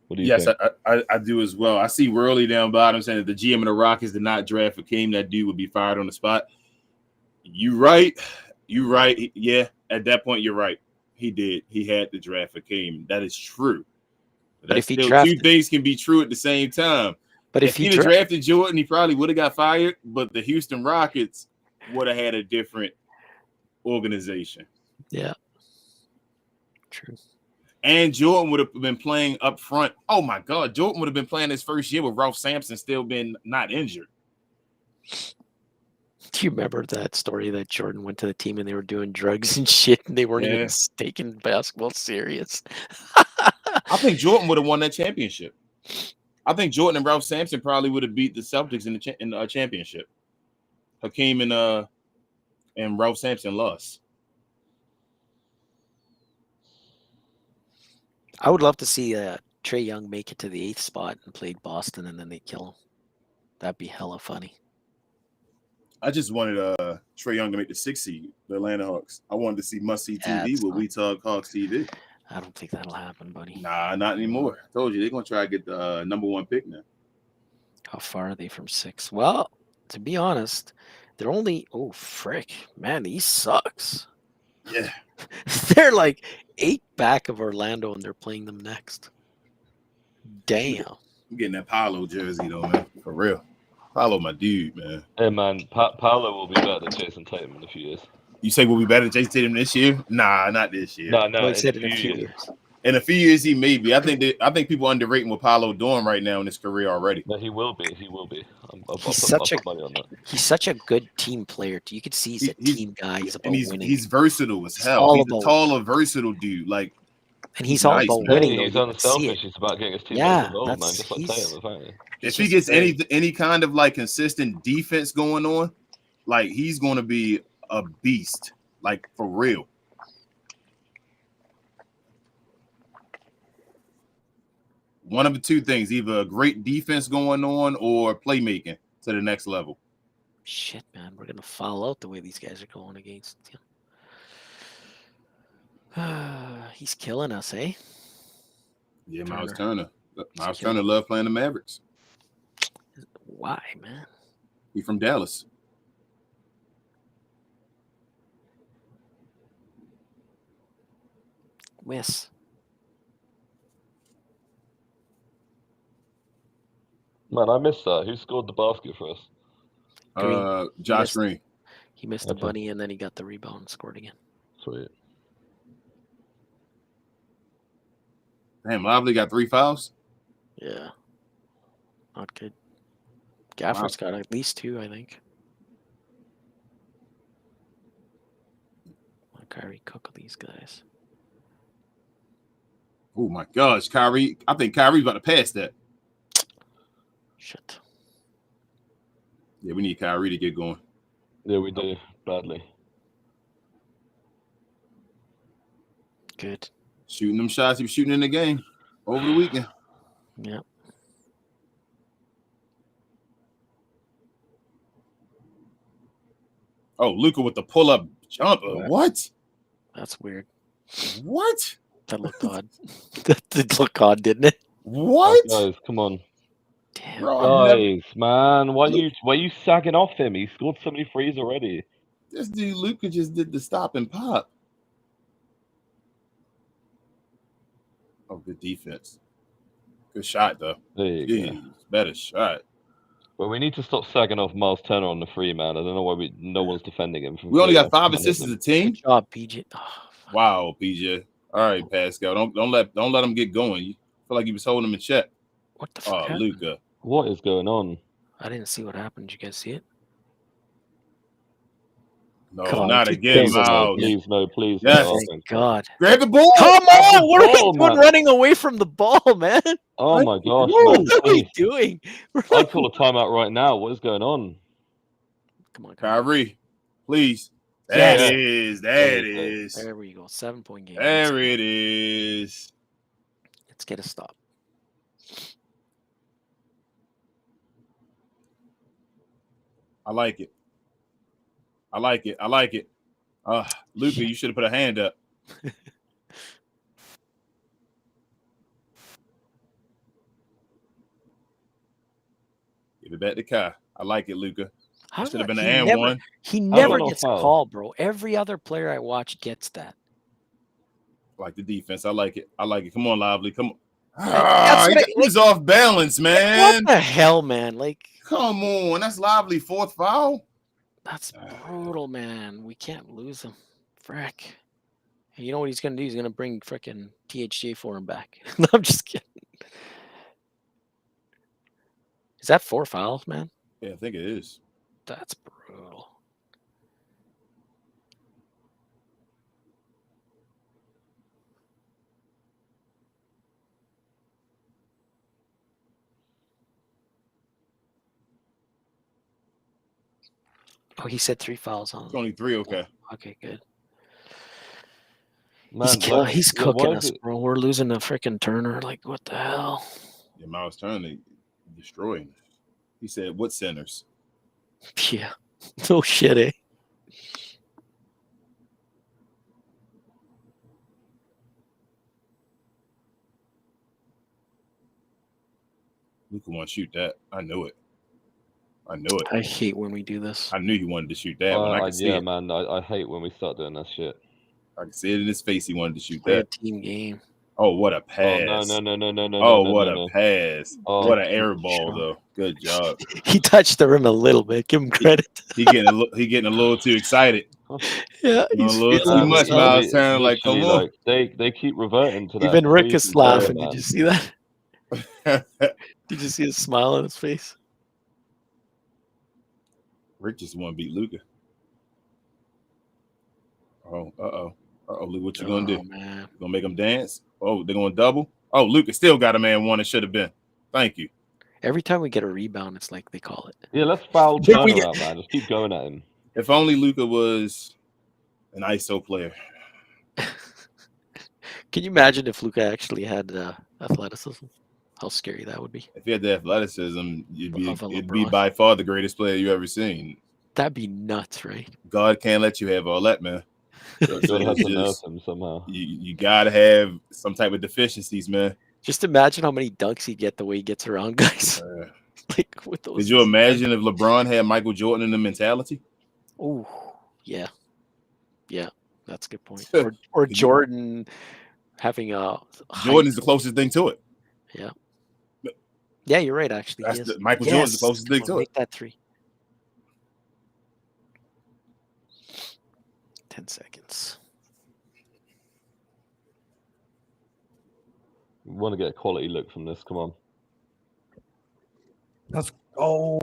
What do you think? Yes, I do as well. I see Worley down bottom saying that the GM of the Rockets did not draft Hakeem. That dude would be fired on the spot. You right. Yeah, at that point, you're right. He did. He had to draft Hakeem. That is true. But if he still, drafted, 2 things can be true at the same time. But if he drafted Jordan, he probably would have got fired. But the Houston Rockets would have had a different organization. Yeah. True. And Jordan would have been playing up front. Oh my God, Jordan would have been playing his first year with Ralph Sampson still been not injured. Do you remember that story that Jordan went to the team and they were doing drugs and shit and they weren't even taking basketball serious? I think Jordan would have won that championship. I think Jordan and Ralph Sampson probably would have beat the Celtics in the championship. Hakeem and Ralph Sampson lost. I would love to see Trae Young make it to the 8th spot and played Boston and then they kill him. That'd be hella funny. I just wanted Trae Young to make the 6th seed, the Atlanta Hawks. I wanted to see must-see TV with We Talk Hawks TV. I don't think that'll happen, buddy. Nah, not anymore. I told you, they're going to try to get the number 1 pick now. How far are they from 6? Well, to be honest, they're only... Oh, frick. Man, he sucks. Yeah. They're like 8 back of Orlando, and they're playing them next. Damn. I'm getting that Paolo jersey, though, man. For real. Paolo, my dude, man. Hey, man, Paolo will be better than Jason Tatum in a few years. You say we'll be better than Jason Tatum this year? Nah, not this year. No, he said in a few years. In a few years, he may be. I think people underrating what Paolo doing right now in his career already. No, he will be. I'll put money on that. He's such a good team player. You could see he's a team guy. He's about winning. He's versatile as hell. He's a taller, versatile dude. Like, and he's all about winning. He's unselfish. He's about getting his team involved, man. Just like Tatum, apparently. If he gets any kind of like consistent defense going on, like he's going to be a beast. Like for real. One of the two things, either a great defense going on or playmaking to the next level. Shit, man. We're going to foul out the way these guys are going against him. He's killing us, eh? Yeah, Miles Turner. Miles Turner love playing the Mavericks. Why, man? He's from Dallas. Miss. Man, I missed that. Who scored the basket for us? Josh Green. He missed the bunny and then he got the rebound and scored again. Sweet. Damn, Lively got 3 fouls? Yeah. Not good. Gafford's got at least 2, I think. Kyrie cook these guys. Oh my gosh, Kyrie. I think Kyrie's about to pass that. Shit. Yeah, we need Kyrie to get going. Yeah, we do. Badly. Good. Shooting them shots he was shooting in the game over the weekend. Yeah. Oh, Luka with the pull-up jumper. What? That's weird. What? That looked odd. That did look odd, didn't it? What? Oh, guys, come on. Damn. Bro, Guys, man, why are you sagging off him? He scored so many threes already. This dude Luka just did the stop and pop. Oh, good defense. Good shot, though. There you go. Better shot. Well, we need to stop sagging off Miles Turner on the 3, man. I don't know why no one's defending him. We only got 5 assists as a team. Good job, PJ. Oh, wow, PJ. All right, Pascal. Don't let him get going. You feel like he was holding him in check. What the fuck? Oh, Luka. What is going on? I didn't see what happened. Did you guys see it? No, not again, Miles. Please, no, please. Yes. No, Thank God. Grab the ball. Come on! What are we doing man. running away from the ball, man? Oh my gosh, What man. are we doing? I'd call a timeout right now. What is going on? Come on, Kyrie, please. Yes. That is. That is. There we go. 7-point game. There it is. Let's get a stop. I like it. I like it. I like it. Luka, you should have put a hand up. Give it back to Kai. I like it, Luka. Should have been an and one. He never gets a call, bro. Every other player I watch gets that. I like the defense. I like it. I like it. Come on, Lively. Come on. He's off balance, man. What the hell, man? Like, come on. That's Lively 4th foul. That's brutal, man. We can't lose him. Frick. You know what he's gonna do? He's gonna bring freaking THJ for him back. No, I'm just kidding. Is that 4 fouls, man? Yeah, I think it is. That's brutal. Oh, he said 3 fouls on. It's only 3. Okay. Okay, good. Man, He's cooking us, bro. We're losing a freaking Turner. Like, what the hell? Yeah, Miles Turner destroying. He said, "What centers?" Yeah. No shit, eh? Luka want to shoot that. I knew it. I hate when we do this. I knew he wanted to shoot that. When I could see it. Man. I hate when we start doing that shit. I can see it in his face. He wanted to shoot Play that. a team game. Oh, what a pass! Oh, no. Oh, what a pass! Oh, what an air ball, though. Good job. He touched the rim a little bit. Give him credit. He getting a little too excited. Yeah, he's a little too much. Miles Turner, like, come on. Like, they keep reverting to that. Even Rick is laughing. Man. Did you see that? Did you see his smile on his face? Rick just want to beat Luka. Oh, Luka, what you gonna do? Man. Gonna make him dance? Oh, they're gonna double? Oh, Luka still got a man one. It should have been. Thank you. Every time we get a rebound, it's like they call it. Yeah, let's foul Turner out, man. Just keep going at him. If only Luka was an ISO player. Can you imagine if Luka actually had athleticism? How scary that would be. If he had the athleticism, it'd be by far the greatest player you ever seen. That'd be nuts, right? God can't let you have all that, man. So have to nerf him somehow. You gotta have some type of deficiencies, man. Just imagine how many dunks he'd get the way he gets around guys. Like with those. Could you imagine if LeBron had Michael Jordan in the mentality? Oh, yeah. Yeah, that's a good point. Or Jordan having a Jordan is the closest thing to it. Yeah. Yeah, you're right, actually. Michael Jordan's the closest thing to it. Make that 3. 10 seconds. We want to get a quality look from this. Come on. Let's go.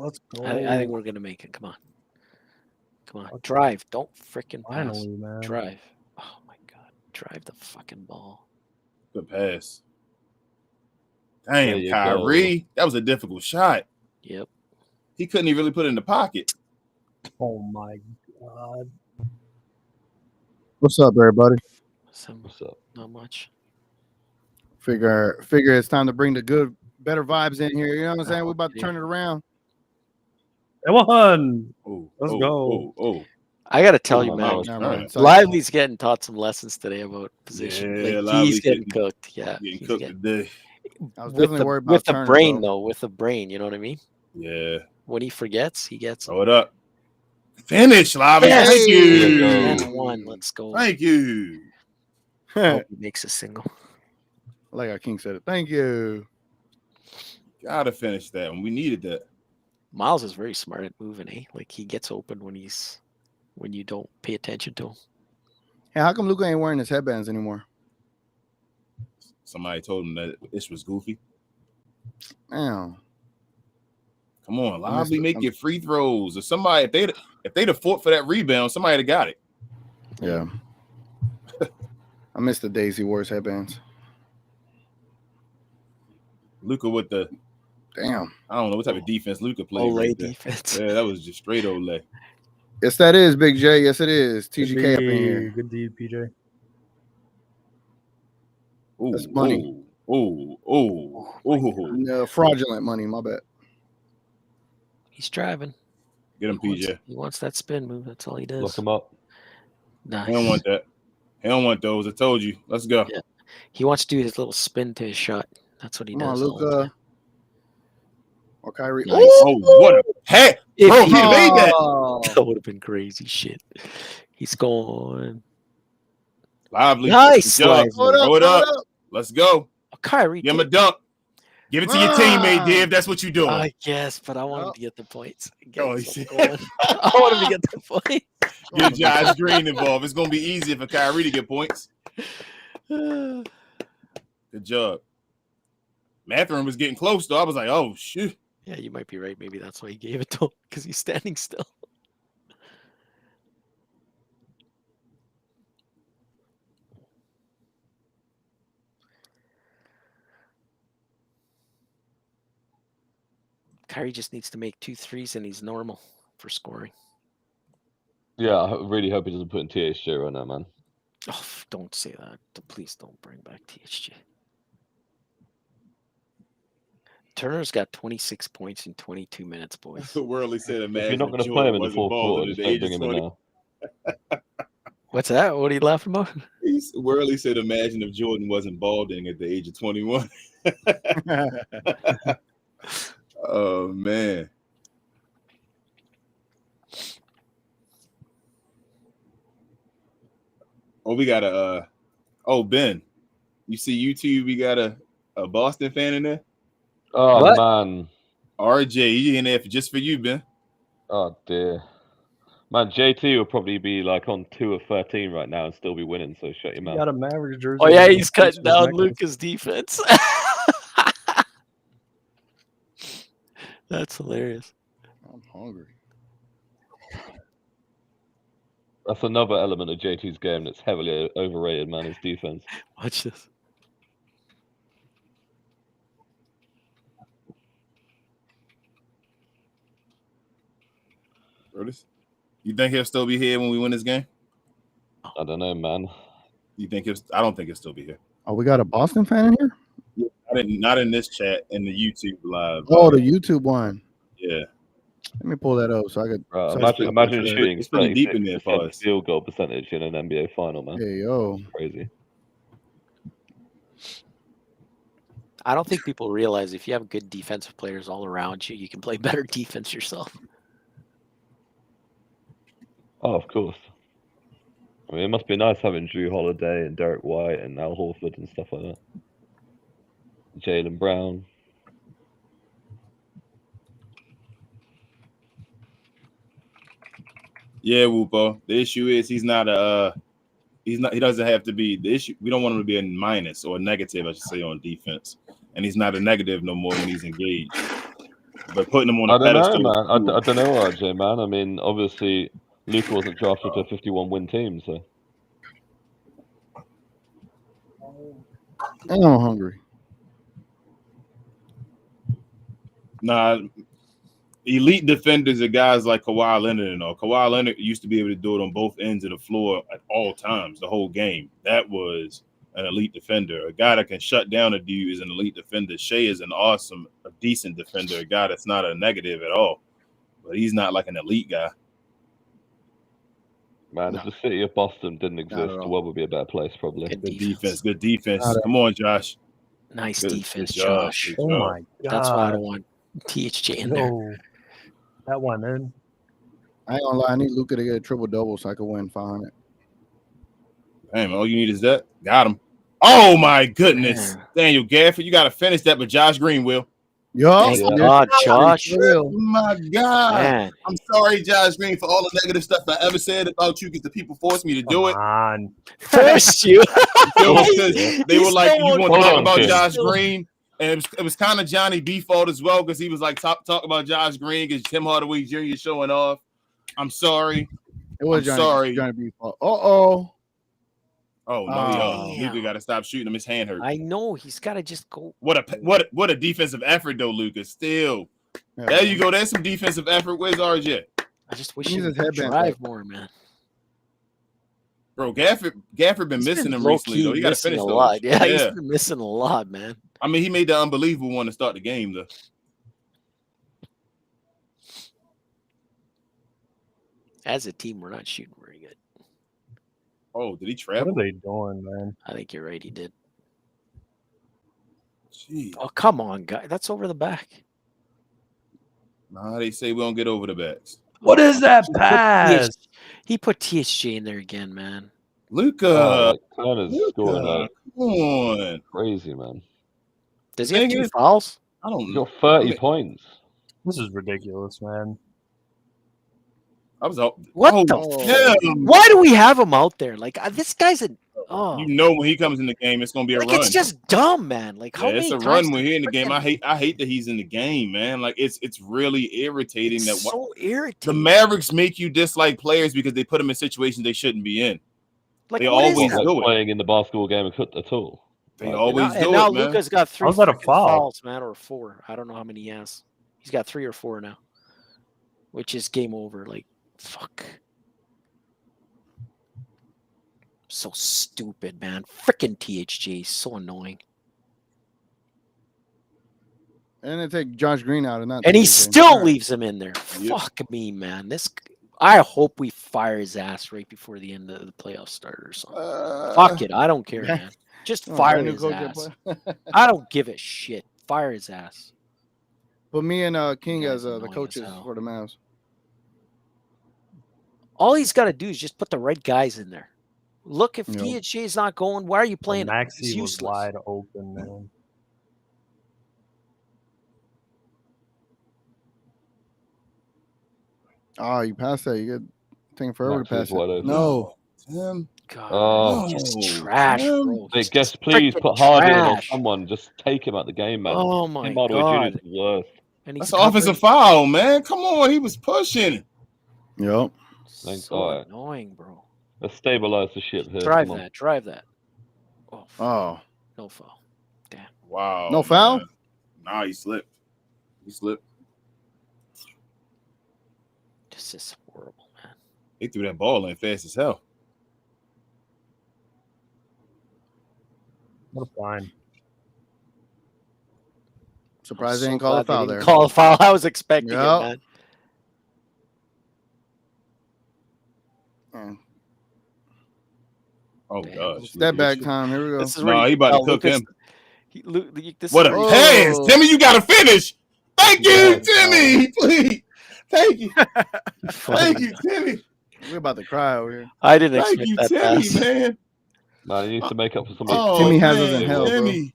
Let's go. I think we're gonna make it. Come on. Come on. Drive. Don't freaking pass. Finally, man. Drive. Oh my god. Drive the fucking ball. Good pass. Damn, Kyrie. That was a difficult shot. Yep. He couldn't even really put it in the pocket. Oh my god. What's up, everybody? What's up? Not much. Figure it's time to bring the better vibes in here. You know what I'm saying? We're about to turn it around. Everyone, let's go. I gotta tell you, man. Lively's getting taught some lessons today about position. Yeah, like, he's getting cooked. Yeah, getting cooked today. I was definitely worried about with the Turner, brain, though. though. With the brain, you know what I mean? Yeah. When he forgets, he gets. Throw it up. Finish, Lively. Yes. Thank you. 10-1. Let's go. Thank you. Hope he makes a single. Like our King said it. Thank you. Gotta finish that one. We needed that. Miles is very smart at moving, eh? Like he gets open when you don't pay attention to him. Hey, how come Luka ain't wearing his headbands anymore? Somebody told him that this was goofy. Damn. Come on, Lively, make your free throws. Or somebody, if they'd have fought for that rebound, somebody would have got it. Yeah. I missed the days he wore his headbands. Luka with the damn. I don't know what type of defense Luka played. Olay defense. Yeah, that was just straight Olay. Yes, that is, Big J. Yes, it is. TGK up in here. Good deed, PJ. Ooh, that's money. Ooh. Fraudulent money, my bad. He's driving. Get him, PJ. He wants that spin move. That's all he does. Lock him up. Nice. He don't want that. He don't want those. I told you. Let's go. Yeah. He wants to do his little spin to his shot. That's what he does. Luka. Or Kyrie. Nice. Oh, what a hey, bro! He made that. That would have been crazy shit. He's going. Lively. Nice. Throw it up. Let's go. Oh, Kyrie. Give him a dunk. Give it to your teammate, Div. That's what you're doing. I guess, but I want him to get the points. Oh, I want him to get the points. Get Josh Green involved. It's gonna be easier for Kyrie to get points. Good job. Mathurin was getting close though. I was like, oh shoot. Yeah, you might be right. Maybe that's why he gave it to him, because he's standing still. Kyrie just needs to make 2 threes and he's normal for scoring. Yeah, I really hope he doesn't put in THJ right now, man. Oh, don't say that. Please don't bring back THJ. Turner's got 26 points in 22 minutes, boys. Worldly said, if you're not going to play him in the fourth quarter, just don't bring him in now. What's that? What are you laughing about? Worldly said, imagine if Jordan wasn't balding at the age of 21. Oh, man. Oh, we got Ben. You see YouTube, we got a Boston fan in there? Oh, what? Man. RJ, he in there just for you, Ben. Oh, dear. Man, JT will probably be like on 2 of 13 right now and still be winning, so shut your mouth. Got a Mavericks jersey. Oh, yeah, he's cutting down Luka's defense. That's hilarious. I'm hungry. That's another element of JT's game that's heavily overrated, man, his defense. Watch this. You think he'll still be here when we win this game? I don't know, man. You think I don't think he'll still be here. Oh, we got a Boston fan in here? Not in this chat, in the YouTube live. Oh, the YouTube one. Yeah. Let me pull that up so I could. Imagine shooting. It's pretty deep in there for us. Field goal percentage in an NBA final, man. Hey, yo. Crazy. I don't think people realize if you have good defensive players all around you, you can play better defense yourself. Oh, of course. I mean, it must be nice having Drew Holiday and Derek White and Al Horford and stuff like that. Jaylen Brown. Yeah, Whoopo. The issue is he doesn't have to be the issue. We don't want him to be a minus or a negative, I should say, on defense. And he's not a negative no more when he's engaged. But putting him on a pedestal. Man. I don't know, RJ, man. I mean, obviously, Luka wasn't drafted to a 51-win team, so. I'm hungry. Nah, elite defenders are guys like Kawhi Leonard and all. Kawhi Leonard used to be able to do it on both ends of the floor at all times, the whole game. That was an elite defender. A guy that can shut down a dude is an elite defender. Shea is an awesome, a decent defender, a guy that's not a negative at all. But he's not like an elite guy. Man, if the city of Boston didn't exist, the world would be a better place, probably. Good defense. Come on, Josh. Nice Good defense, job. Josh. Oh my god. That's why I don't want THJ in there. That one in. I ain't gonna lie, I need Luka to get a triple double so I can win 500. Damn, all you need is that. Got him. Oh my goodness. Daniel Gafford, you gotta finish that, but Josh Green will. Yo, thank God, Josh. Oh my God. Man. I'm sorry, Josh Green, for all the negative stuff I ever said about you because the people forced me to do it. Forced you. They were like, you want to talk about Josh Green? And it was kind of Johnny B fault as well because he was like, talk about Josh Green because Tim Hardaway Jr. showing off. I'm sorry. It was Johnny B fault. Oh, no, Luka got to stop shooting him. His hand hurt. I know he's got to just go. What a defensive effort though, Luka. Still, there you go. There's some defensive effort. Where's RJ? I just wish he would drive more, man. Bro, Gafford been missing him recently though. He got to finish a lot. those. Yeah, he's been missing a lot, man. I mean, he made the unbelievable one to start the game though. As a team, we're not shooting very good. Oh, did he travel? What are they doing, man? I think you're right. He did. Jeez. Oh, come on, guy. That's over the back. Nah, they say we don't get over the backs. What is that pass? He put THJ in there again, man. Luka. Turner's scoring like come on. Crazy, man. Does he have 2 fouls? I don't He know. got 30 points. This is ridiculous, man. I was out. What oh, the? damn. Why do we have him out there? Like this guy's a. Oh, You know when he comes in the game, it's gonna be a like run. it's just dumb, man. Like Yeah, how it's many a times run when did he's in the game. freaking- I hate that he's in the game, man. Like it's really irritating It's that so the irritating. Mavericks make you dislike players because they put them in situations they shouldn't be in. Like They what is always that? Like do it. playing in the basketball game at all. They Like, always And do now it, man. Luka's got 3 How's that a freaking foul? fouls, man, or 4. I don't know how many he has. He's got 3 or 4 now, which is game over. Like fuck. So stupid, man. Freaking THJ is so annoying. And they take Josh Green out and not. And he TJ. still All right. leaves him in there. Yep. Fuck me, man. I hope we fire his ass right before the end of the playoffs start or something. Fuck it. I don't care, yeah. man. Just Oh, fire brand new his coach at ass. play. I don't give a shit. Fire his ass. Put me and King Guy's as the annoying as coaches hell. for the Mavs. All he's got to do is just put the right guys in there. Look, if Yep. THJ is not going, why are you playing him? It's Maxey was useless. wide open, man. Oh, you passed that. You get taking forever Max to pass is wide it. open. No. Tim. God, Oh. man, just No, trash, man. bro. Hey, Just guess please freaking put Harden on trash. someone. Just take him out the game, man. Oh my Tim Hardaway God. Jr. is the worst. And he's That's an offensive foul, man. Come on, he was pushing. Yep. Thank so God. annoying, bro. Let's stabilize the ship here. Drive Come on. that. Drive that. Oh, fuck. Oh. No foul. Damn. Wow. No foul? man. Nah, he slipped. He slipped. This is horrible, man. They threw that ball in fast as hell. What a fine. Surprised I'm they didn't so call a glad they foul didn't there. Call a foul. I was expecting Yep. it, man. Oh. Oh Damn. gosh. Step back time. Here we go. This is Nah, where he you about to tell cook Lucas- him. This What is a where you- pass. Oh. Timmy, you gotta finish. Thank you, Yeah, Timmy. Please. Thank you. Fuck. Thank you, Timmy. We're about to cry over here. I didn't Thank expect you, that Timmy, pass. man. Man, he needs to make up for somebody. Oh, Timmy has man, us in hell, bro. Timmy.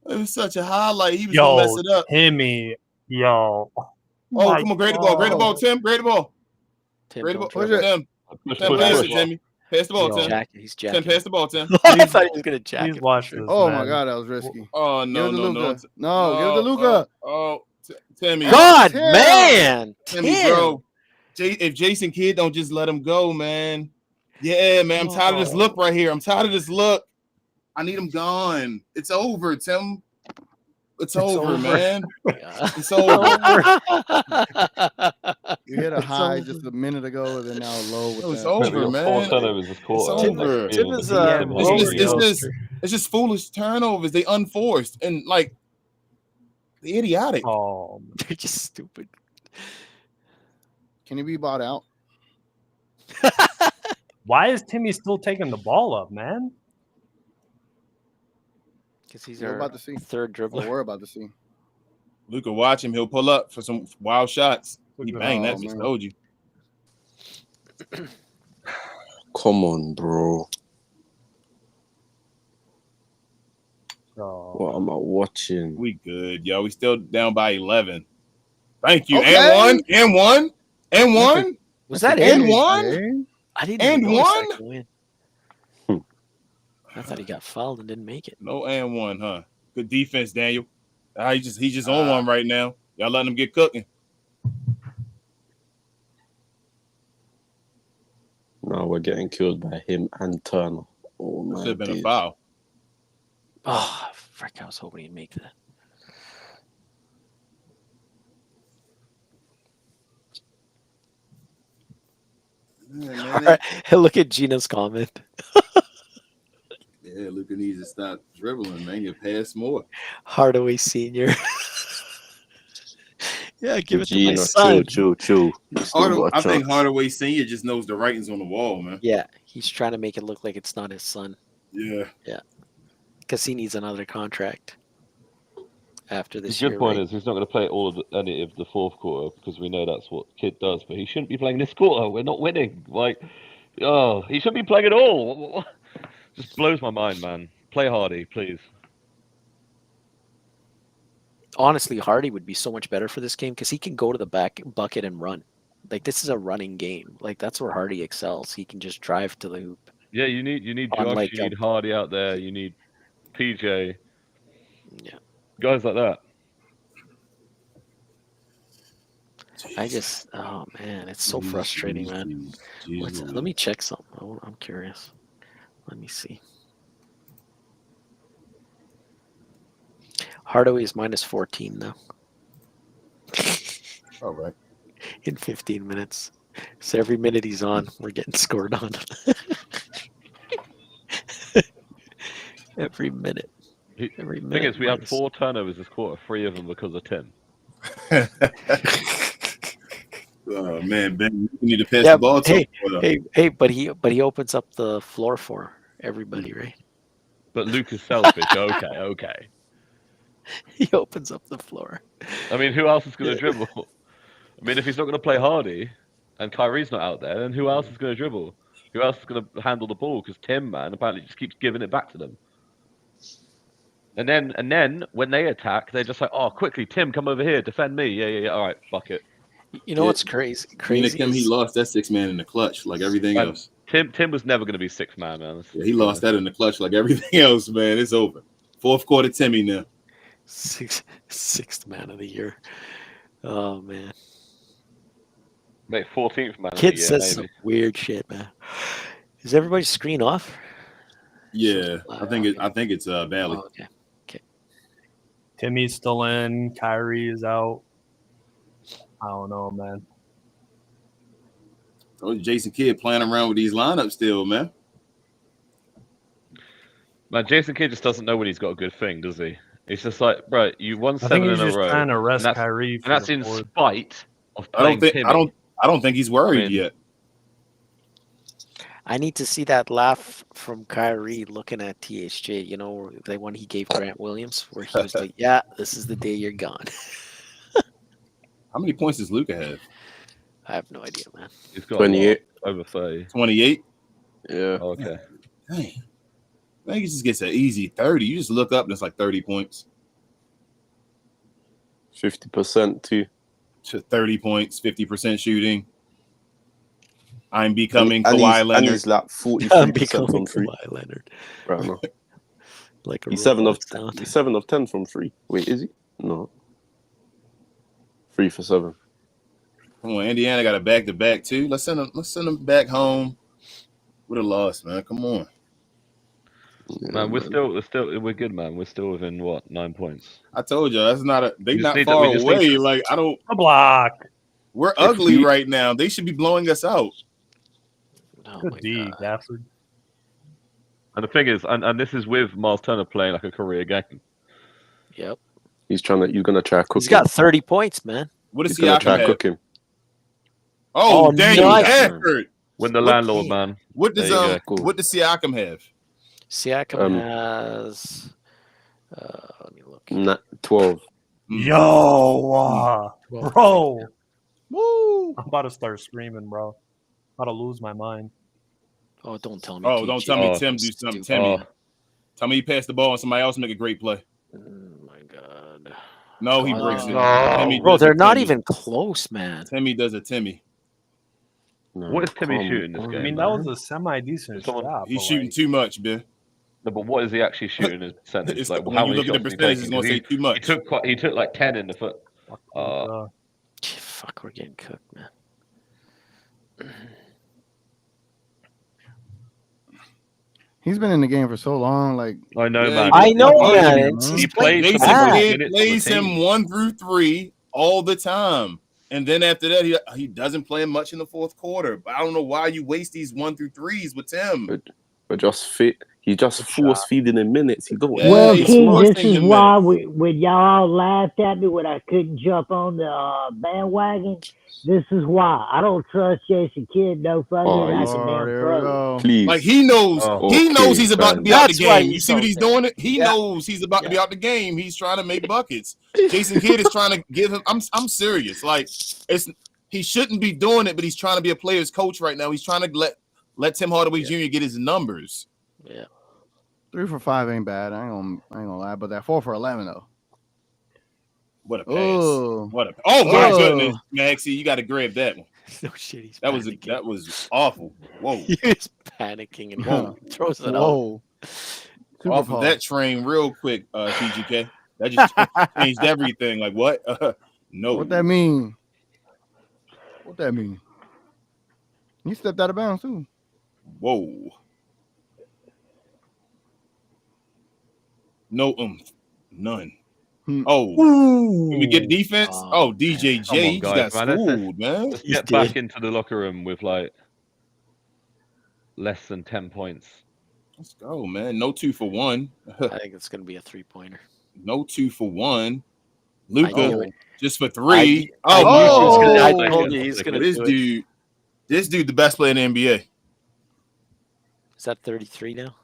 It was such a highlight. He was gonna mess Yo, it up. Timmy. Yo. Oh, My come on, grade the ball. Grade the ball, God. Tim. Grade the ball. Tim, Grade the don't ball. dribble. Tim. Push, Tim, push, pass push. it, Timmy. Pass the ball, He's Tim. jacking. He's Tim, jacking. pass the ball, Tim. I thought he was gonna jack Please it. watch this, Oh man. my God, that was risky. Oh, Give no, it to no, no. Luka. No, give it to Luka. Timmy. God, Tim. man. Timmy, Tim. bro. If Jason Kidd don't just let him go, man. Yeah, man. I'm tired of this look right here. I'm tired of this look. I need him gone. It's over, Tim. It's over, man. Yeah. It's over. You hit a high just a minute ago, and then now low with It's that. over, We got man. 4 turnovers this quarter. It's over. Next Tim field. is, Tim rolling Hardaway. It's just foolish turnovers. They unforced and like the idiotic. Oh, They're just stupid. Can he be bought out? why is Timmy still taking the ball up, man? Because he's We're our about to see. third Oh, dribbler. we're about to see. Luka, watch him. He'll pull up for some wild shots. He banged that. Oh, Just man. told you. Come on, bro. Oh. What am I watching? We good, yo. We still down by 11. Thank you. Okay. And one. And one. And one. Was that And it? one. I didn't And even notice that one? go in. Hmm. I thought he got fouled and didn't make it. No and one, huh? Good defense, Daniel. He's just on one right now. Y'all letting him get cooking. No, we're getting killed by him and Turner. Oh Should my have been a days. foul. Oh, frick, I was hoping he'd make that. Yeah, All right. Look at Gina's comment. Yeah, Luka needs to stop dribbling, man. You pass more. Hardaway Senior. Yeah, give it to my Gino, son. chill. You still got a I think chance. Hardaway Senior just knows the writings on the wall, man. Yeah, he's trying to make it look like it's not his son Yeah. because he needs another contract after The this good year. point right? is he's not going to play all of any of the fourth quarter because we know that's what Kid does. But he shouldn't be playing this quarter. We're not winning. Like, oh, he shouldn't be playing at all. Just blows my mind, man. Play Hardy, please. honestly, Hardy would be so much better for this game because he can go to the back bucket and run. Like this is a running game. Like that's where Hardy excels. He can just drive to the hoop. Yeah, you need Josh, Unlike, you need Hardy out there, you need PJ, yeah, guys like that. Oh man, it's so frustrating, man. Let me check something. I'm curious. Let me see. Hardaway is minus 14 now. All right. In 15 minutes. So every minute he's on, we're getting scored on. Every minute. Every minute. Thing is, we had 4 turnovers this quarter, 3 of them because of Tim. Oh man, Ben, you need to pass the ball to him. But he opens up the floor for everybody, right? But Luke is selfish. Okay. He opens up the floor. I mean, who else is going to dribble? I mean, if he's not going to play Hardy and Kyrie's not out there, then who else is going to dribble? Who else is going to handle the ball? Because Tim, man, apparently just keeps giving it back to them. And then when they attack, they're just like, oh, quickly, Tim, come over here, defend me. Yeah. All right, bucket. You know what's crazy? He lost that 6-man in the clutch, like everything else. Tim was never going to be 6-man, man. Yeah, he lost that in the clutch, like everything else, man. It's over. 4th quarter, Timmy now. Sixth man of the year. Oh man. Mate, 14th man. Kid says some weird shit, man. Is everybody's screen off? Yeah, I think it's Valley. Oh, okay. Timmy's still in. Kyrie is out. I don't know, man. Oh, Jason Kidd playing around with these lineups still, man. Man, Jason Kidd just doesn't know when he's got a good thing, does he? It's just like, bro, you won 7 in a row. I think he's just trying to rest Kyrie. And that's in spite of playing Timmy. I don't think he's worried yet. I need to see that laugh from Kyrie looking at THJ, you know, the one he gave Grant Williams, where he was like, yeah, this is the day you're gone. How many points does Luka have? I have no idea, man. He's got 28. Over 30. 28? Yeah. Oh, okay. Dang. I think he just gets an easy 30. You just look up and it's like 30 points. 50% too. To 30 points, 50% shooting. I'm becoming Kawhi Leonard. And he's like 43% from 3. Kawhi Leonard. Right now. Like he's 7 of 10 from 3. Wait, is he? No. 3 for 7. Come on, Indiana got a back-to-back too. Let's send them back home with a loss, man. Come on. Man, we're good, man. We're still within 9 points. I told you that's not they not far away. Like I don't a block. We're ugly right now. They should be blowing us out. Oh Good D, Gafford. And the thing is, and this is with Miles Turner playing like a career game. Yep. You're gonna try cook him. He's got 30 points, man. What does he try have? Cook him? Oh, Daniel Gafford. When the landlord, man. What does what does Siakam have? Siakam has let me look. 12. Yo, bro. Woo! I'm about to start screaming, bro. I'm about to lose my mind. Oh, don't tell me. Oh, don't tell me Tim do something. Tell me he passed the ball and somebody else make a great play. Oh my God. No, he breaks it. Oh, bro, they're not even close, man. Timmy does a Timmy. No, what is Timmy shooting this game? I mean, that was a semi-decent shot. He's shooting too much, man. No, but what is he actually shooting his percentage? It's like, when how you many look at the percentage, he's going to say too much. He took like 10 in the foot. Fuck, we're getting cooked, man. He's been in the game for so long. Like I know, man. I know, man. He plays him 1 through 3 all the time. And then after that, he doesn't play much in the fourth quarter. But I don't know why you waste these 1 through 3s with Tim. But just fit. He just force feeding in minutes. He don't. Well, King, this is why when y'all laughed at me when I couldn't jump on the bandwagon. This is why I don't trust Jason Kidd no fucking. That's a damn pro. Please, like he knows, knows he's about to be out the game. You see what he's doing? He Yeah. knows he's about to be out the game. He's trying to make buckets. Jason Kidd is trying to give him. I'm serious. Like he shouldn't be doing it, but he's trying to be a player's coach right now. He's trying to let Tim Hardaway Jr. get his numbers. Yeah. 3 for 5 ain't bad. I ain't gonna lie, but that 4 for 11 though. What a pass! Oh my goodness, Maxie, you got to grab that one. No shit, he's that was awful. Whoa, he's panicking and throws it out. Off of that train real quick, TGK. That just changed everything. Like what? No. What that mean? He stepped out of bounds too. Whoa. No none. Oh, can we get defense? DJJ, he got schooled, man. Let's get back into the locker room with like less than 10 points. Let's go, man. No 2 for 1. I think it's gonna be a 3-pointer. No 2 for 1. Luka just for 3. I told you he's gonna do this dude the best player in the NBA. Is that 33 now?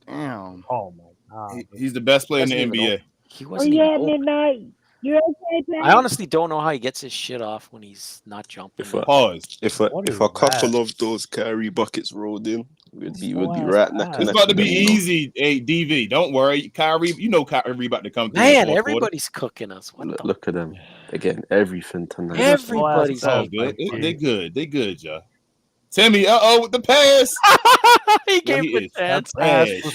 Damn. Oh my god. He's the best player in the NBA. He wasn't even midnight. You okay, man? I honestly don't know how he gets his shit off when he's not jumping. If a couple of those Kyrie buckets rolled in, we'd be right neck and neck. It's about to be easy. Hey, DV, don't worry. Kyrie, you know Kyrie about to come through. Man, everybody's cooking us. Look at them. They're getting everything tonight. Everybody's good. They good. They good, Joe. Timmy, with the pass. He gave the chance.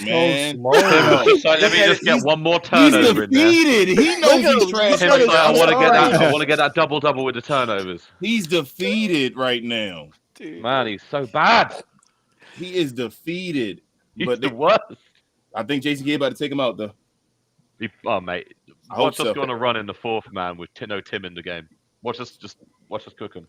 Man. Let me just get one more turnover. He's defeated. He knows he's trash. I want to get that double with the turnovers. He's defeated right now. Dude. Man, he's so bad. He is defeated. But the worst. I think Jason Kidd about to take him out though. Mate. Watch us go on a run in the fourth, man, with no Tim in the game. Watch us cook him.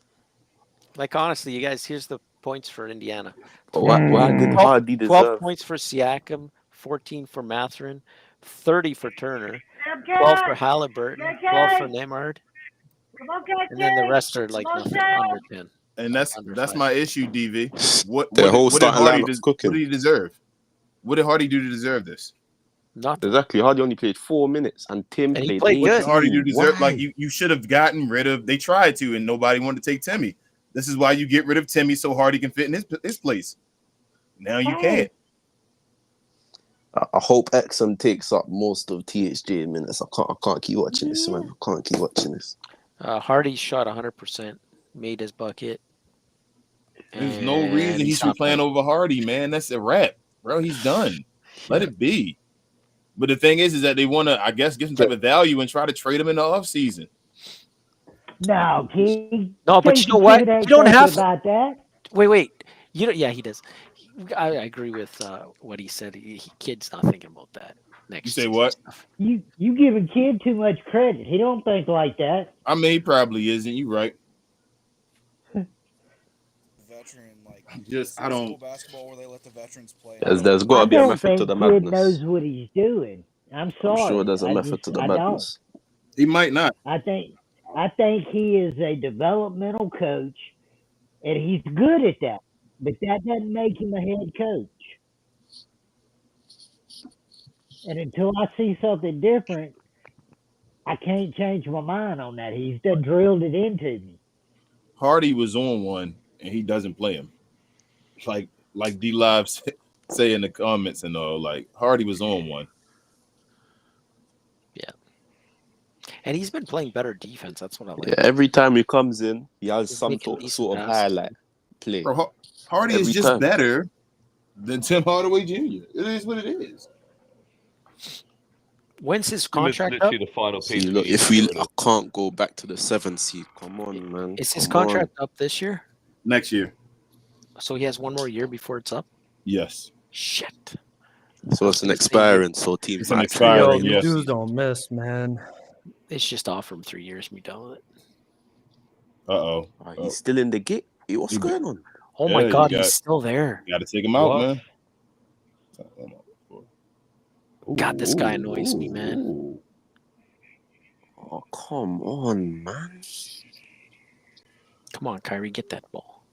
Like honestly, you guys, here's the points for Indiana. Why did Hardy deserve 12 points for Siakam, 14 for Mathurin, 30 for Turner, 12 for Halliburton, 12 for Nemard, and then the rest are like nothing under 10. And that's my issue, DV. What did he deserve? What did Hardy do to deserve this? Nothing. Exactly. Hardy only played 4 minutes, and Tim played good. What did Hardy do to deserve? Like you should have gotten rid of. They tried to, and nobody wanted to take Timmy. This is why you get rid of Timmy so Hardy can fit in his place. Now you can't. I hope Exum takes up most of THJ minutes. I can't keep watching this, man. I can't keep watching this. Hardy shot 100%, made his bucket. There's no reason he should be playing over Hardy, man. That's a wrap, bro. He's done. Let it be. But the thing is that they want to, I guess, get some type of value and try to trade him in the offseason. No, King. No, but you know what? You don't have about that. Wait. You know, yeah, he does. I agree with what he said. Kid's not thinking about that. You say what? You giving Kid too much credit. He don't think like that. I mean, he probably isn't. You right. Veteran, like I don't. Basketball where they let the veterans play. There's got to be a method to the madness. Kid knows what he's doing. I'm sorry. I'm sure there's a method to the madness. He might not. I think he is a developmental coach, and he's good at that. But that doesn't make him a head coach. And until I see something different, I can't change my mind on that. He's done drilled it into me. Hardy was on one, and he doesn't play him. Like D-Live say in the comments and all, like Hardy was on one. Yeah. And he's been playing better defense. That's what I like. Yeah, every time he comes in, he has some sort of highlight play. Bro, Hardy is just better than Tim Hardaway Jr. It is what it is. When's his contract up? The final piece. Look, I can't go back to the 7th seed. Come on, man. Is his contract up this year? Next year. So he has one more year before it's up? Yes. Shit. So it's an expiring, so teams an expiring, yes. Dudes don't miss, man. It's just offer him 3 years and be done with it. Uh-oh. He's still in the gate. What's going on? Oh my God, he's still there. You got to take him out, man. God, this guy annoys me, man. Oh, come on, man. Come on, Kyrie, get that ball.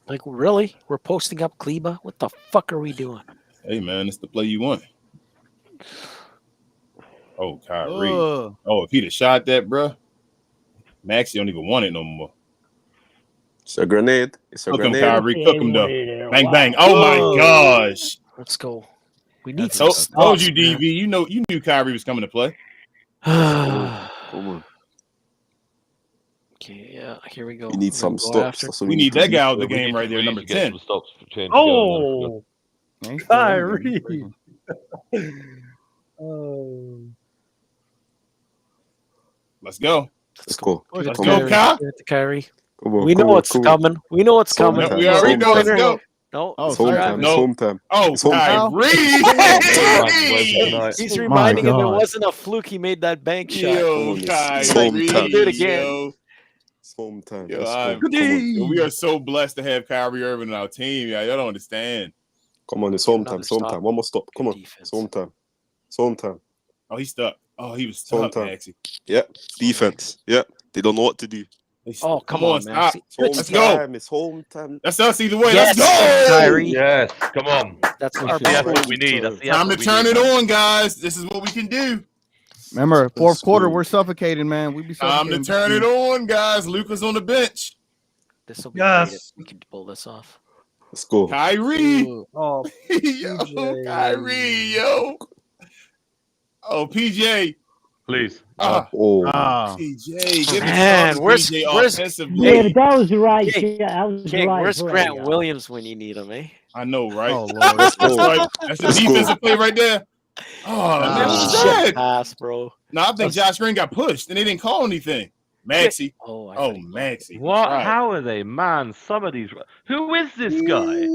Like, really? We're posting up Kleba? What the fuck are we doing? Hey, man, it's the play you want. Oh, Kyrie. Oh, if he'd have shot that, bro, Maxie don't even want it no more. It's a grenade. Cook him, Kyrie. Cook him, though. Bang, bang. Oh, my gosh. Let's go. We need Told some you, DV. You knew Kyrie was coming to play. Come on. Okay, yeah, here we go. You need some stops. We need that guy out of the game right there, number 10. Stops for change Oh, Kyrie. Let's go. Let's go. Let's go, Ky. Kyrie. We know what's coming. We know what's coming. We already know. Let's go. No, it's home time. No. It's home time. Oh, Kyrie. He's reminding him it wasn't a fluke. He made that bank shot. Yo, Kyrie. Do it again. It's home time. We are so blessed to have Kyrie Irving on our team. Y'all don't understand. Come on, it's home time. It's home time. One more stop. Come on. It's home time. It's home time. Oh, he's stuck. Oh, he was stuck, Maxie. Yeah. Defense. Yeah. They don't know what to do. Oh, come on, Maxie. Let's go. It's home time. That's us either way. Yes, Let's go. Kyrie. Yes, come on. That's what we need. Time to turn it on, guys. This is what we can do. Remember, fourth quarter, we're suffocating, man. We be time to turn it on, guys. Luka's on the bench. This will be great if we can pull this off. Let's go. Kyrie. Oh, yo, Kyrie, yo. Oh, PJ. Please. PJ. Give Man, where's Yeah, but that was the right shit. Where's Grant Williams when you need him, eh? I know, right? Oh, Lord. That's a defensive play right there. Oh, shit pass, bro. No, I think Josh Green got pushed and they didn't call anything. Maxie. Maxie. What? Right. How are they? Man, some of these. Who is this guy?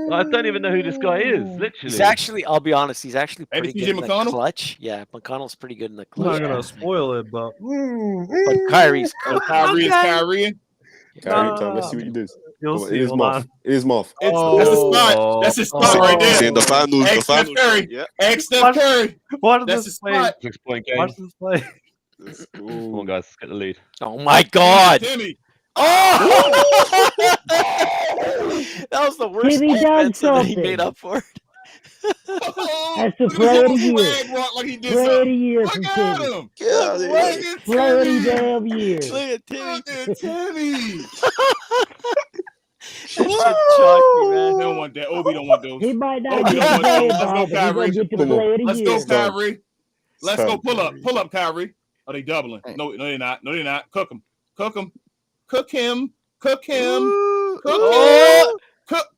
I don't even know who this guy is, literally. He's actually, I'll be honest, he's actually pretty good in the McConnell? clutch. Yeah, McConnell's pretty good in the clutch. I'm not going to spoil it, but Kyrie's good. Kyrie is Kyrie. Kyrie time. Let's see what he does. It is Moff. It is Moff. That's the spot. That's his spot right there. In the finals. Ex Steph Curry. Yeah. Ex Steph Curry. Watch That's this his spot. 6-point game. Watch this play. Come on, guys, let's get the lead. Oh my God! Timmy. Oh! That was the worst Timmy done offense that he something. made up for it. That's the player of the year. Like Player of the year from Look Timmy. at him. Player of the damn year. Look at Timmy. Look at Timmy. That shit shocked me, man. They don't want that. Obi don't want those. He might not Obi get don't the want those. player, Let's go, but he's Kyrie. gonna get to the player of the Let's year. go, Kyrie. Let's go. Time. Pull up, Kyrie. Are they doubling? No, they're not. No, they're not. Cook him. Cook him. Cook him. Cook him. Cook him. Cook.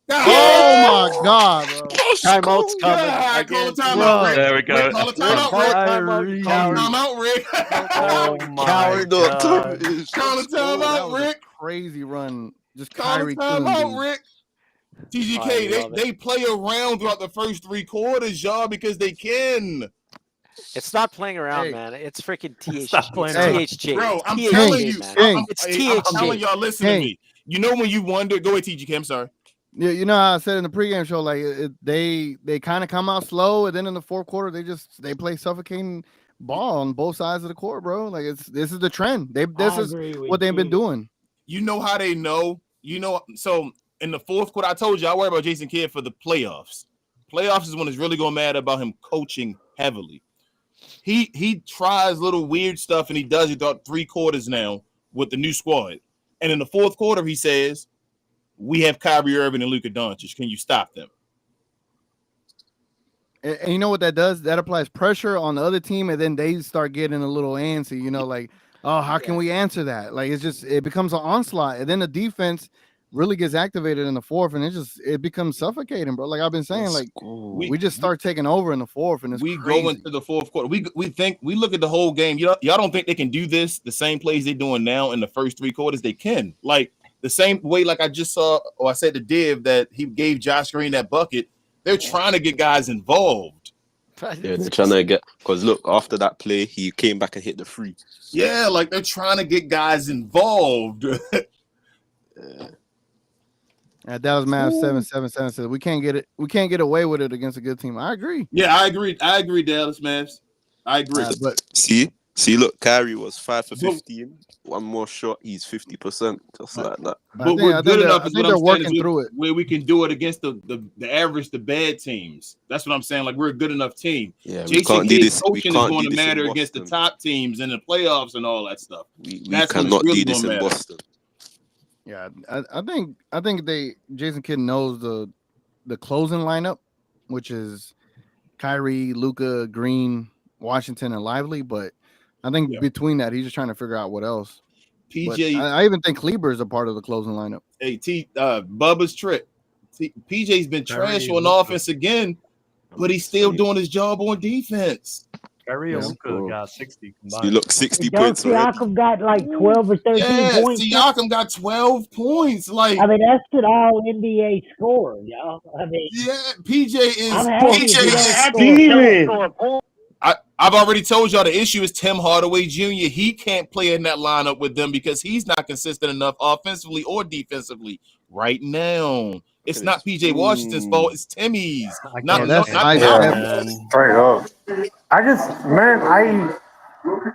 Oh my God, bro. Timeout's coming. God, call a timeout, Rick. There we go. Rick, call a timeout, Rick. Call a timeout, Rick. Oh my Coward, God. Call a That timeout, was a Rick. crazy run. Just Call a Kyrie killing timeout, dudes. Rick. TGK, they play around throughout the first 3 quarters, y'all, because they can. It's not playing around, Hey. man. It's freaking THJ. Stop playing around. THJ. Bro, I'm THJ, telling you. man. It's I'm THJ. telling y'all, listen to me. You know when you wonder, go ahead, TGK, I'm sorry. Yeah, you know how I said in the pregame show, like they kind of come out slow, and then in the fourth quarter they play suffocating ball on both sides of the court, bro. Like this is the trend. This is what they've been doing. You know how they know? You know, so in the fourth quarter, I told you I worry about Jason Kidd for the playoffs. Playoffs is when it's really going to matter about him coaching heavily. He tries little weird stuff, and he does it throughout 3 quarters now with the new squad. And in the fourth quarter, he says, we have Kyrie Irving and Luka Doncic. Can you stop them? And you know what that does? That applies pressure on the other team, and then they start getting a little antsy. You know, like, oh, how can we answer that? Like, it becomes an onslaught, and then the defense really gets activated in the fourth, and it becomes suffocating, bro. Like I've been saying, like we just start taking over in the fourth, and we go into the fourth quarter. We look at the whole game. Y'all don't think they can do this the same plays they're doing now in the first 3 quarters? They can, like the same way. Like I just saw, or I said to Div that he gave Josh Green that bucket. They're trying to get guys involved. Yeah, they're trying to get, because look, after that play, he came back and hit the free. Yeah, like they're trying to get guys involved. Dallas Mavs 777 says we can't get it. We can't get away with it against a good team. I agree. Yeah, I agree, Dallas Mavs. I agree. But see, look, Kyrie was 5 for 15. One more shot, he's 50%, just like that. But we're good enough. I think they're working through it, where we can do it against the average, the bad teams. That's what I'm saying. Like we're a good enough team. Yeah, Jason we can't do this. Coaching is going to matter against the top teams in the playoffs and all that stuff. We cannot do this in Boston. Yeah, I think Jason Kidd knows the closing lineup, which is Kyrie, Luka, Green, Washington, and Lively. But I think between that, he's just trying to figure out what else. PJ, I even think Kleber is a part of the closing lineup. Hey, Bubba's trip. PJ's been trash on offense again, but he's still doing his job on defense. Kyrie and Luka got 60 combined. You look 60 points already. Siakam got like 12 or 13 points. Siakam got 12 points. Like, I mean, that's an all NBA scorer, y'all. I mean, PJ is. I've already told y'all the issue is Tim Hardaway Jr. He can't play in that lineup with them because he's not consistent enough offensively or defensively right now. It's not PJ Washington's fault. It's Timmy's. Straight up.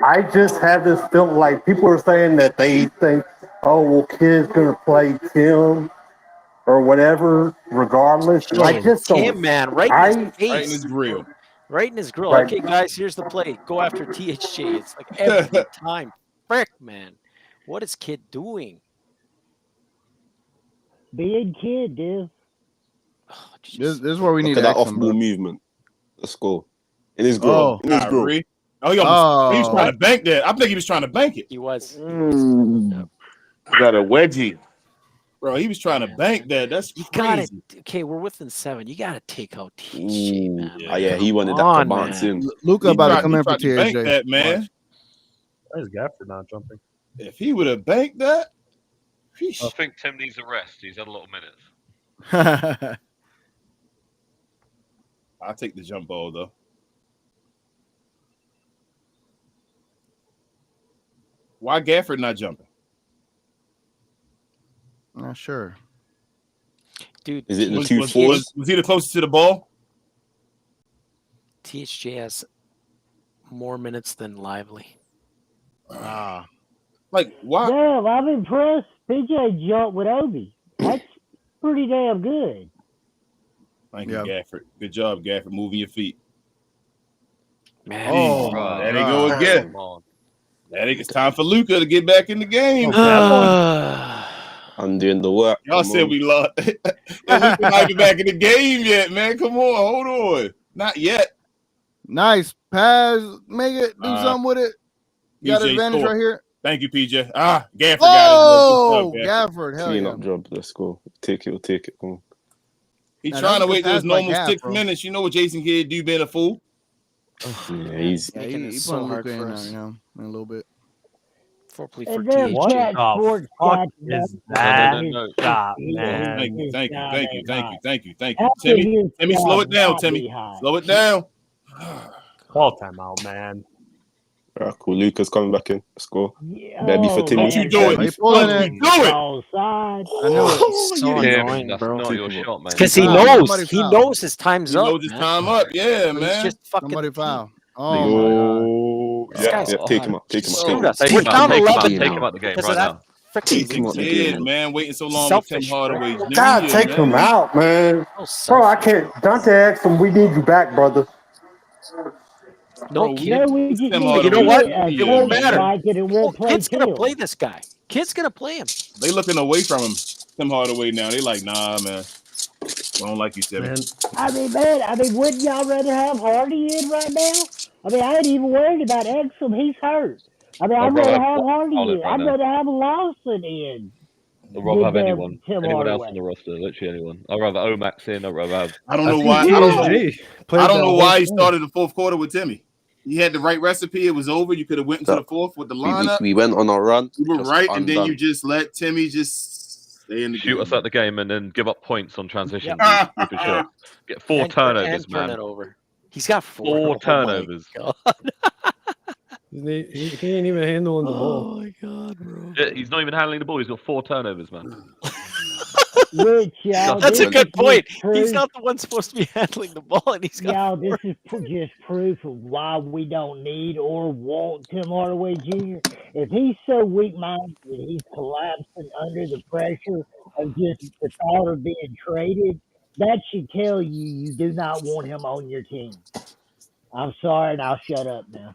I just have this feeling like people are saying that they think, oh, well, Kid's gonna play Tim or whatever, regardless. I just don't. Tim, man, right in his face. Right in his grill. Right in his grill. Right. Okay, guys, here's the play. Go after THJ. It's like every time. Frick, man. What is Kid doing? Being Kid, dude. Oh, this is where we need that action, off-ball movement. Let's go. In his grill. He was trying to bank that. I think he was trying to bank it. He was. Got a wedgie. Bro, he was trying to bank that. That's crazy. Okay, we're within 7. You got to take out THJ, man. He wanted that to bounce in. Luka about to come in for THJ. Bank that, man. Why is Gafford not jumping? If he would have banked that, I think Tim needs a rest. He's had a lot of minutes. I'll take the jump ball, though. Why Gafford not jumping? Not sure. Dude, is it the 2-4s? Was he the closest to the ball? THJ has more minutes than Lively. Like, why? Damn, I'm impressed. PJ jumped with Obi. That's pretty damn good. Thank you, Gafford. Good job, Gafford. Moving your feet. Man, there they go again. It's time for Luka to get back in the game. I'm doing the work. Y'all said we lost. Luka not even back in the game yet, man. Come on, hold on. Not yet. Nice pass. Make it. Do something with it. You got PJ advantage scored. right here. Thank you, PJ. Gafford got it. got it. Gafford. Hell Clean yeah. up job. Let's go. Take it. Come on. He's Now, trying to that was wait till his a pass by normal Gaff, 6 bro. minutes. You know what Jason Kidd do being a fool? Yeah, he's making it He so putting hard Luka for in us. there, in a little bit. For And then THJ. Cat Sports got is that No. shot, man? Thank you. After Timmy, his slow it down, shot Timmy. be high. Slow it down. Call timeout, man. Alright, cool. Luka's coming back in. Let's go. Yeah, Baby for Timmy. Don't you do it. He pulling Don't it. you do it. Offside. I knew it. He's so Tim, annoying, that's bro. not your shot, man. Because he Foul. knows. Somebody He foul. knows his time's He up. knows his man. time up. Yeah, He's man. just fucking. Somebody foul. Oh, Yo. This guy's Take him up. Take him up. screwed us. Take We're him out. down Take him out. 11 Take him out the game because right of now. that Take freaking him out the Kid, game. man, waiting so long Selfish, with Tim Hardaway. Jr., God, take man. him out, man. so Bro, I selfish. can't. Dante asked him, we need you back, brother. No Bro, kid. No, we just Tim need Hardaway You know what? Jr., It won't man. matter. Like it won't play Kid's gonna Tim. play this guy. Kid's gonna play him. They looking away from him, Tim Hardaway now. They like, nah, man. I don't like you, Timmy. Man, I mean, wouldn't y'all rather have Hardy in right now? I mean, I ain't even worried about Exum. He's hurt. I mean, I'd rather have Hardy in. I'd rather have Lawson in. I'd rather have than anyone. Tim Anyone else Hardaway. on the roster. Literally anyone. I'd rather Omax in. I'd rather have. I don't know why. I don't know why he started the fourth quarter with Timmy. He had the right recipe. It was over. You could have went into the fourth with the lineup. We went on a run. You were just right, and then undone. you just let Timmy just stay in the Shoot game. us out the game and then give up points on transition. Yep. Stupid shots. Get 4 And turnovers, turn man. it over. He's got 4. 4 Oh my turnovers. God. he ain't even handling the ball. Oh my God, bro. Yeah, he's not even handling the ball. He's got 4 turnovers, man. Rich, y'all. That's a this good is point. just He's proof- not the one supposed to be handling the ball, and he's got. Y'all, this is just proof of why we don't need or want Tim Hardaway Jr. If he's so weak-minded that he's collapsing under the pressure of just the thought of being traded, that should tell you you do not want him on your team. I'm sorry, and I'll shut up now.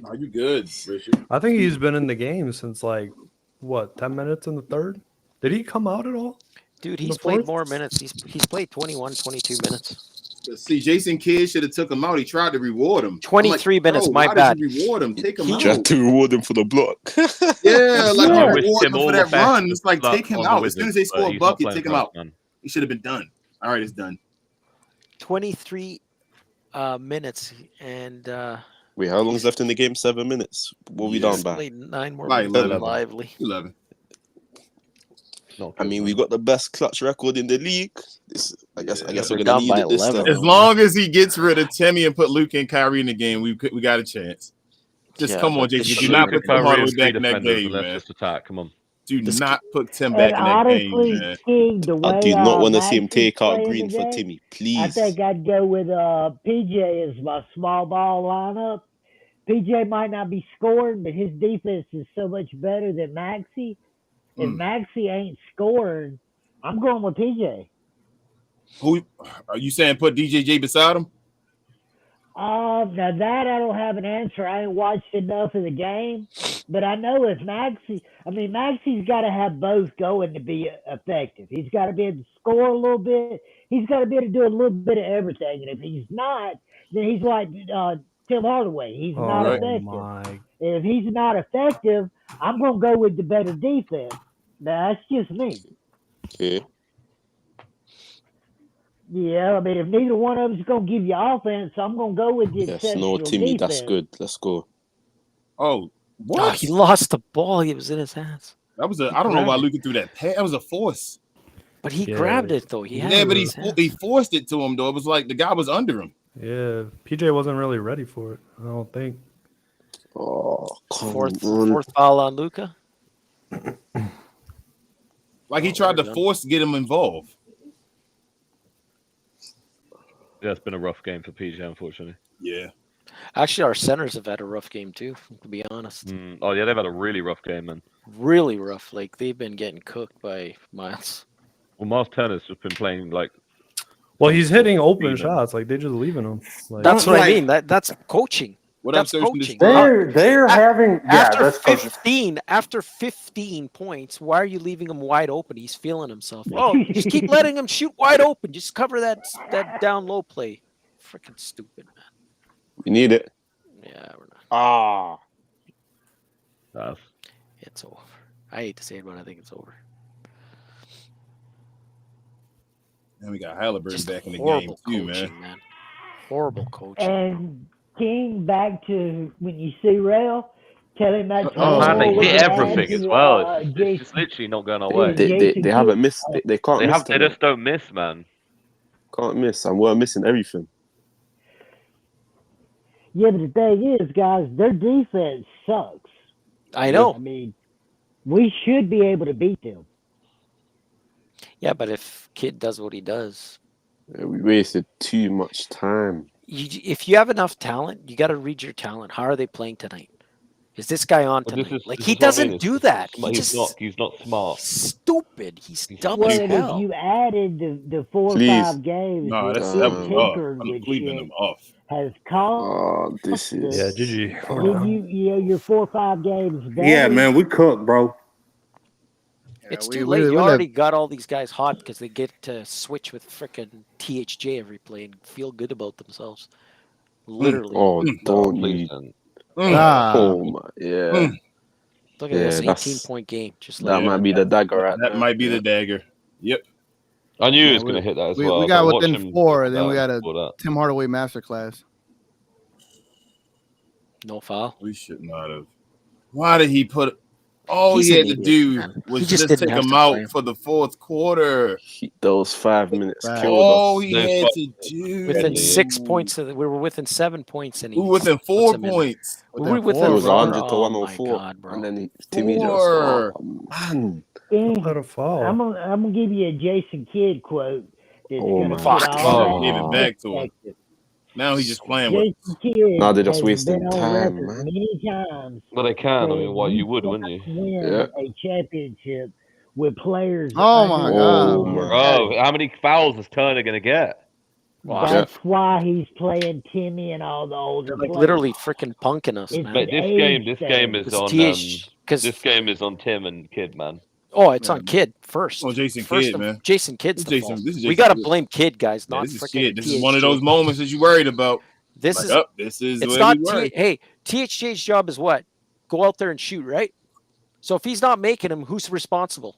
Are you good, Richard? I think he's been in the game since like what 10 minutes in the third. Did he come out at all? Dude, he's played more minutes. He's played 21, 22 minutes. See, Jason Kidd should have took him out. He tried to reward him. 23 minutes, my why bad. Did you reward him? Take him out. Tried to reward him for the block. Yeah, like I you wish reward him him all for the that best run. It's like luck take him on the out. As soon as they Wizards, score a but he's not bucket, playing take him for us, out. man. He should have been done. All right, it's done. 23 minutes and Wait, how long's left in the game? 7 minutes. What we down by? played 9 more Like minutes. 11. Lively. 11. I mean, we got the best clutch record in the league. I guess we're We're gonna down need by it this 11. time. As long as he gets rid of Timmy and put Luka and Kyrie in the game, we got a chance. Just come on, Jason. Do not put Tim Hardaway back in that game, Let's man. just attack. Come on. Do not put Tim back in that game, man. King, the way I do not want to see him Maxey's take out playing Green for today, Timmy, I please. think I'd go with PJ as my small ball lineup. PJ might not be scoring, but his defense is so much better than Maxey. If Maxey ain't scoring, I'm going with PJ. Who are you saying? Put DJJ beside him? Now that I don't have an answer. I ain't watched enough of the game, but I know if Maxey's got to have both going to be effective. He's got to be able to score a little bit. He's got to be able to do a little bit of everything. And if he's not, then he's like Tim Hardaway. He's not effective. If he's not effective, I'm going to go with the better defense. Now, that's just me. Okay. Yeah, I mean, if neither one of them is going to give you offense, I'm going to go with the Yes, exceptional no, Timmy, defense. that's good. Let's go. Oh, what? Oh, he lost the ball. It was in his hands. That was I don't know why Luka threw that pass. That was a force. But he grabbed it though. He had but it he forced it to him though. It was like the guy was under him. Yeah, PJ wasn't really ready for it. I don't think. Oh, fourth foul on Luka. Like he tried to get him involved. Yeah, it's been a rough game for PJ, unfortunately. Yeah. Actually, our centers have had a rough game too, to be honest. Oh yeah, they've had a really rough game, man. Really rough. Like they've been getting cooked by Miles. Well, Miles Turner's just been playing like. Well, he's hitting open shots. Like they're just leaving him. Like, That's what I mean. That's coaching. That's coaching. They're having after 15 points. Why are you leaving him wide open? He's feeling himself. Oh, just keep letting him shoot wide open. Just cover that down low play. Freaking stupid, man. We need it. Yeah, we're not. It's over. I hate to say it, but I think it's over. And we got Halliburton Just back in the game horrible too, coaching, man. Horrible coaching. And King, back to when you see Rail, tell him that's man, they hit everything as well. It's literally not going our way. They haven't missed. They can't miss. They just don't miss, man. Can't miss, and we're missing everything. Yeah, but the thing is, guys, their defense sucks. I know. I mean, we should be able to beat them. Yeah, but if Kid does what he does, We wasted too much time. if you have enough talent, you got to read your talent. How are they playing tonight? Is this guy on tonight? He doesn't do that. He's not smart. Stupid. He's dumb Well, as and hell. if you added the 4 or Please. 5 games, No, that's I'm leaving them off. has caused. Oh, this is. Yeah, GG. You're 4 or 5 games better. Yeah, man, we cooked, bro. It's too late. You already got all these guys hot because they get to switch with frickin' THJ every play and feel good about themselves. Literally. Oh, don't you? Ah. Oh my, yeah. Look at this 18-point game. Just that like might be the dagger. That might be the dagger. Yep. I knew he was going to hit that as well. We got within 4, then we got a Tim Hardaway masterclass. No foul. We should not have. Why did he put? All He's he had an to idiot, do man. was He just just take didn't have him to out play him. for the 4th quarter. Those 5 minutes Right. killed All us. he had to do. Within 6 points, we were within 7 points, and We were within 4 points. We were within It was 4. 100 to 104, God, bro. and then Timmy just. 4. Oh, man. Let a fall. I'm gonna give you a Jason Kidd quote. That's Oh, gonna my put God. all that Give it back to him. perspective. Now he's just playing with. Jason Kidd Now they're just has wasting been on time, record man. many times. Well, they can. I saying mean, you would, wouldn't you? Win Yeah. a championship with players. Oh, my under- God. Bro, how many fouls is Turner going to get? That's why he's playing Timmy and all the older Like players. literally freaking punking us, It's man. Mate, this age game thing. is It's on. TH, 'cause This game is on Tim and Kid, man. Oh, it's on Kidd first. Oh, Jason Kidd, man. Jason Kidd's This the fault. Jason We got to Kidd. blame Kidd, guys, not this is freaking Kidd. This is one of those moments that you worried about. This like, is this is it's where not we worry. hey, THJ's job is what? Go out there and shoot, right? So if he's not making them, who's responsible?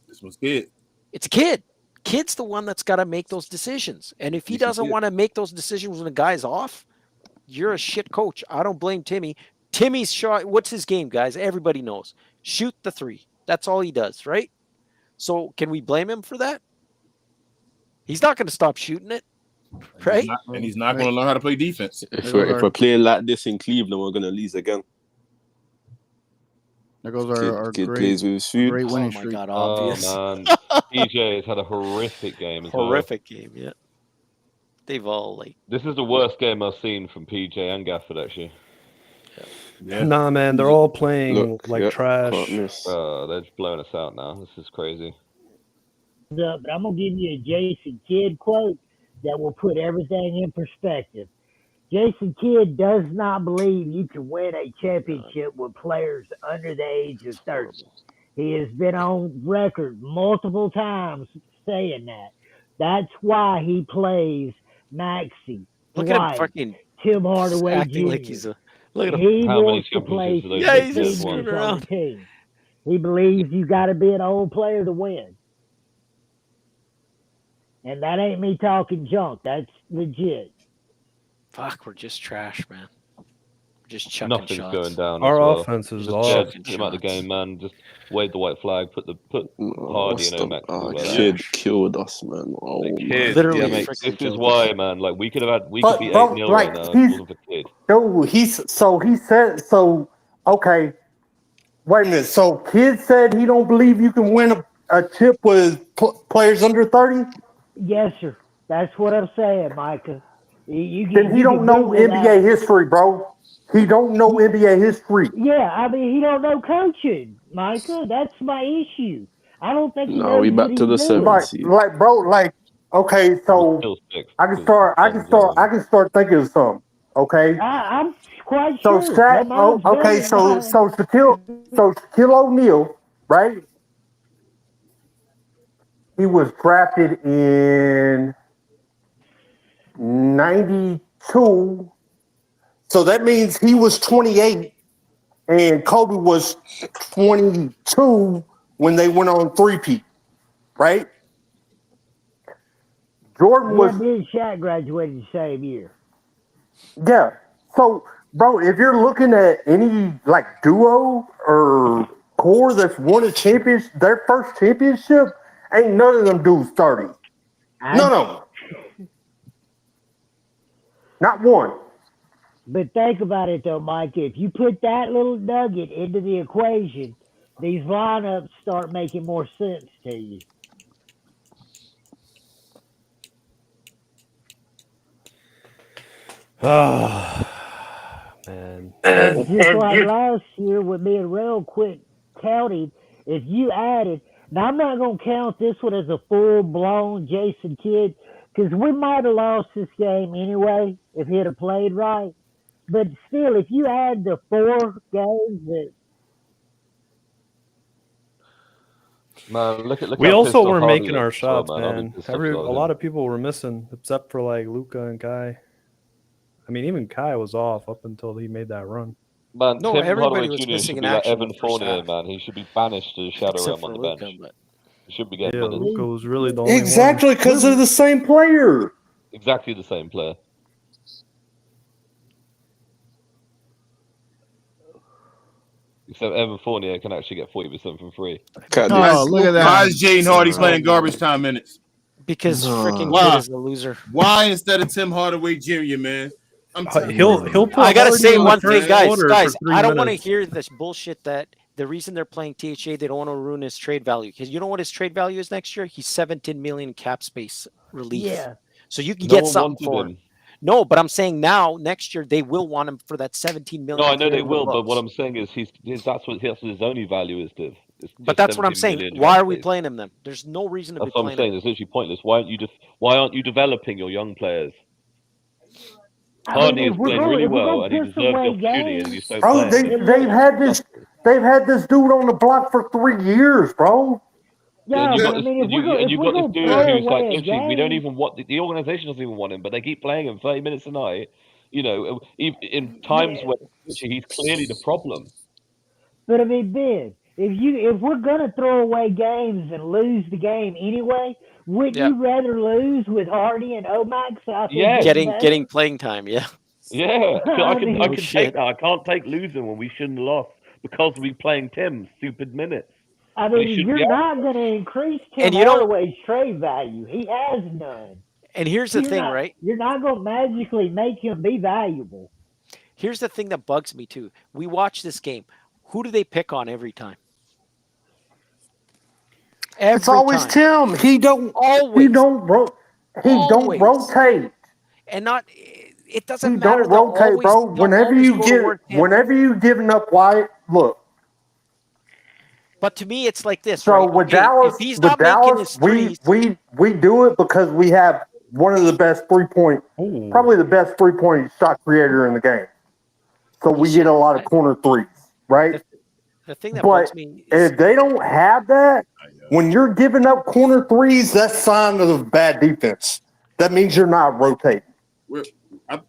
This was Kidd. It's Kidd. Kidd's the one that's got to make those decisions. And if he doesn't want to make those decisions when the guy's off, you're a shit coach. I don't blame Timmy. Timmy's shot. What's his game, guys? Everybody knows. Shoot the three. That's all he does, right? So can we blame him for that? He's not going to stop shooting it, right? He's not going to learn how to play defense. If we're playing like this in Cleveland, we're going to lose again. There goes our Kid great, plays with his feet. great winning Oh my streak. God, Oh obvious. man, PJ has had a horrific game. As Horrific game, yeah. They've all like. This is the worst game I've seen from PJ and Gafford actually. Yeah. Nah, man, they're all playing trash. They're just blowing us out now. This is crazy. But I'm gonna give you a Jason Kidd quote that will put everything in perspective. Jason Kidd does not believe you can win a championship with players under the age of 30. He has been on record multiple times saying that. That's why he plays Maxey, Look at him Dwight, fucking Tim Hardaway acting Jr. like he's a. Look at him. He How many wants to play championships do those Yeah, guys he's have just won? screwing around. on the team. He believes you got to be an old player to win. And that ain't me talking junk. That's legit. Fuck, we're just trash, man. We're just chucking Nothing's shots. going down. Our as well. offense is Just off. get him out the game, man. Just wave the white flag. Put Hardy and Max. Kid killed us, man. Oh, Kid, Literally yeah, mate, freaking this killed is why, man. Like we could be 8-0 right now. If it wasn't for Kid. Okay. Wait a minute. So Kid said he don't believe you can win a chip with players under 30? Yes, sir. That's what I'm saying, Micah. Then he don't know NBA history, bro. He don't know NBA history. Yeah, I mean, he don't know coaching, Micah. That's my issue. I don't think he No, knows we what back to the he's doing. 7th. Bro, okay, so Still six. I can start thinking of something. Okay. I'm quite So sure. Shaq, My mom's very fine. so Shaquille O'Neal, right? He was drafted in 92. So that means he was 28 and Kobe was 22 when they went on three-peat, right? Jordan was. Me and Shaq graduated the same year. Yeah. So, bro, if you're looking at any like duo or core that's won a championship, their first championship, ain't none of them dudes 30. None of them. Not one. But think about it though, Mike. If you put that little nugget into the equation, these lineups start making more sense to you. Oh, man. Just like last year with me and Rail quit counting, if you added, now I'm not going to count this one as a full-blown Jason Kidd, because we might have lost this game anyway if he'd have played right. But still, if you add the 4 games that Man, look we how also pissed off weren't Hardy making our looks as well, shots, I'll be man. pissed A off about lot him. of people were missing, except for like Luka and Kai. I mean, even Kai was off up until he made that run. Man, No, Tim everybody Hardaway was Jr. missing should in be like action Evan in the first Fournier, half. man. He should be banished to the shadow Except realm for on the Luka, bench. but He should be getting Yeah, minutes. Luka was really the only one. Exactly, because they're the same player. Exactly the same player. Except Evan Fournier can actually get 40% from free. Oh, look at that. Why is Jaden Hardy playing garbage time minutes? because freaking Why? Kidd is a loser. Why instead of Tim Hardaway Jr., man? He'll put I gotta Hardy say in the one thing, first guys. quarter Guys, for 3 I don't want to minutes. hear this bullshit that the reason they're playing THA, they don't want to ruin his trade value. Because you know what his trade value is next year? He's 17 million cap space relief. Yeah. So you can No get one something wanted for him. him. No, but I'm saying now, next year, they will want him for that 17 million. No, I know they clearing the will, but what books. I'm saying is that's what his only value is, Div. It's But just that's what I'm 17 saying. million Why cap are we space. playing him then? There's no reason to That's be what I'm playing saying. him. It's literally pointless. Why aren't you developing your young players? I mean, Hardy if is we're playing going- really if we're well, gonna and he piss deserves the away opportunity, and games- he's so Bro, playing. they've had this. They've had this dude on the block for 3 years, bro. Yeah, and you but got I this, mean, and you got this dude throw who's like, away a literally, we don't game, even want the organization doesn't even want him, but they keep playing him 30 minutes a night. You know, in times yeah, when literally he's clearly the problem. but I mean, Ben, if we're gonna throw away games and lose the game anyway, wouldn't Yeah. you rather lose with Hardy and Omax out there Yes. Getting playing time, yeah. Yeah, I can mean, take that. I can't take losing when we shouldn't have lost because we playing Tim stupid minutes. I When he mean, should you're be out. not going to increase Tim And you don't- Hardaway's trade value. He has none. And here's the thing, right? You're not going to magically make him be valuable. Here's the thing that bugs me too. We watch this game. Who do they pick on every time? It's always time. Tim. He don't rotate. And not it doesn't He matter. don't rotate, bro. Whenever you giving up White, look. But to me, it's like this. So right? with Okay, Dallas, if he's not making his threes, we do it because we have one of the best probably the best 3-point shot creator in the game. So we get a lot of corner threes, right? the thing that bugs me is if they don't have that, when you're giving up corner threes, that's a sign of bad defense. That means you're not rotating.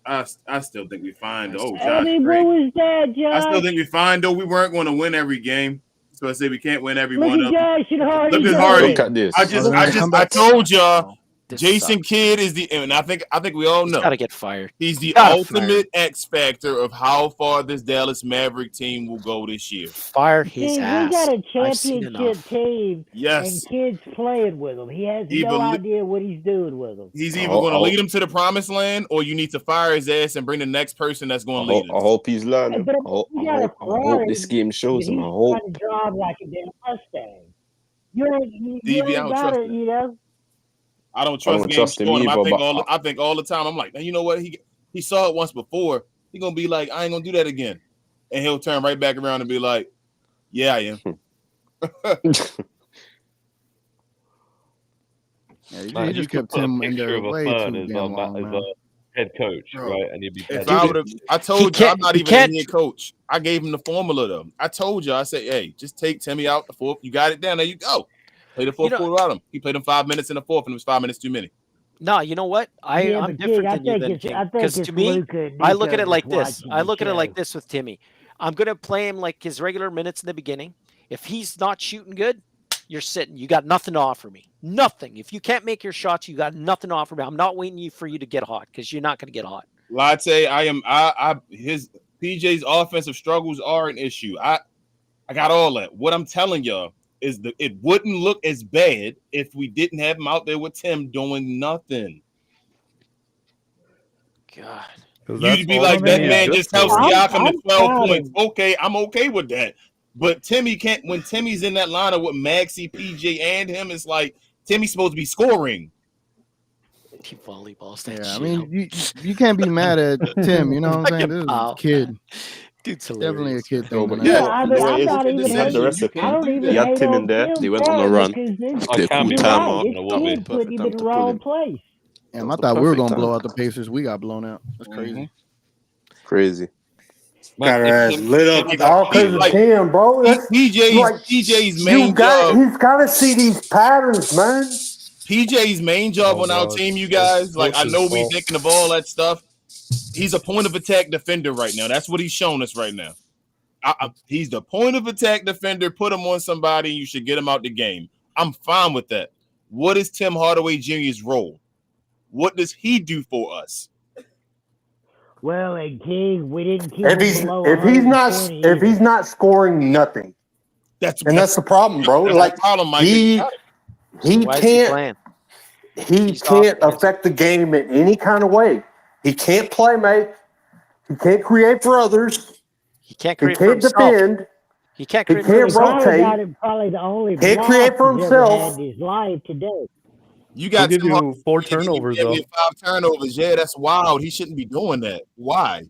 I still think we find. Oh, Josh, I mean, what was that, Josh? I still think we find though we weren't going to win every game. So I say we can't win every one Look of at them. Josh and Hardy. Look at Hardy. Look at this. I told y'all, This Jason sucks. Kidd is the, and I think we all know He's got to get fired. he's the Gotta ultimate X factor of how far this Dallas Maverick team will go this year. Fire his See, ass. we got a I've seen championship enough. team, Yes. and kids playing with him. He has no idea what he's doing with them. He's either going to lead him to the promised land, or you need to fire his ass and bring the next person that's going to lead him. I hope he's learning. But I hope this game shows him. I He's hope. trying to drive like a damn Mustang. You ain't Stevie, I don't got trust it, you know. I don't trust him either, I think all the time. I'm like, you know what? He saw it once before. He gonna be like, I ain't gonna do that again, and he'll turn right back around and be like, yeah, I am. You just kept him in there way too damn long, as a head coach, right? And he'd be. If I told you I'm not even a head coach. I gave him the formula though. I told you, I said, hey, just take Timmy out the fourth. You got it down. There you go. Play the fourth quarter without him. He played him 5 minutes in the fourth, and it was 5 minutes too many. No, you know what? I'm different than you then, King. Because to me, I look at it like this. I look at it like this with Timmy. I'm going to play him like his regular minutes in the beginning. If he's not shooting good, you're sitting. You got nothing to offer me. Nothing. If you can't make your shots, you got nothing to offer me. I'm not waiting for you to get hot because you're not going to get hot. Latte, his PJ's offensive struggles are an issue. I got all that. What I'm telling y'all is that it wouldn't look as bad if we didn't have him out there with Tim doing nothing. God. You'd be like, that man just helps Siakam to 12 points. Okay, I'm okay with that. But Timmy can't, when Timmy's in that lineup with Maxey, PJ, and him, it's like Timmy's supposed to be scoring. He volleyballs that Yeah, I shit mean, you can't be mad at Tim. You know what I'm saying? This is a kid. Dude's definitely a kid thing. But Yeah, I'm not even the recipe. I don't even He had hate Tim on in there. Tim They went on a run. because They can called be time right. out. This kid put him in the wrong place. Damn, I thought we were gonna blow out the Pacers. We got blown out. That's crazy. Crazy. Got her ass lit up all because of Tim, bro. PJ's main job. He's got to see these patterns, man. PJ's main job on our team, you guys. Like, I know we thinking of all that stuff. He's a point of attack defender right now. That's what he's showing us right now. He's the point of attack defender. Put him on somebody, you should get him out the game. I'm fine with that. What is Tim Hardaway Jr.'s role? What does he do for us? Well, and King, we didn't keep if he's not scoring nothing, that's the problem, bro. Like problem, Mike. he can't affect the game in any kind of way. He can't play make. He can't create for others. He can't create for himself. Defend. He can't create for himself. Probably the only can't create for himself. His life today. You got give you 4 turnovers though. 5 turnovers. Yeah, that's wild. He shouldn't be doing that. Why?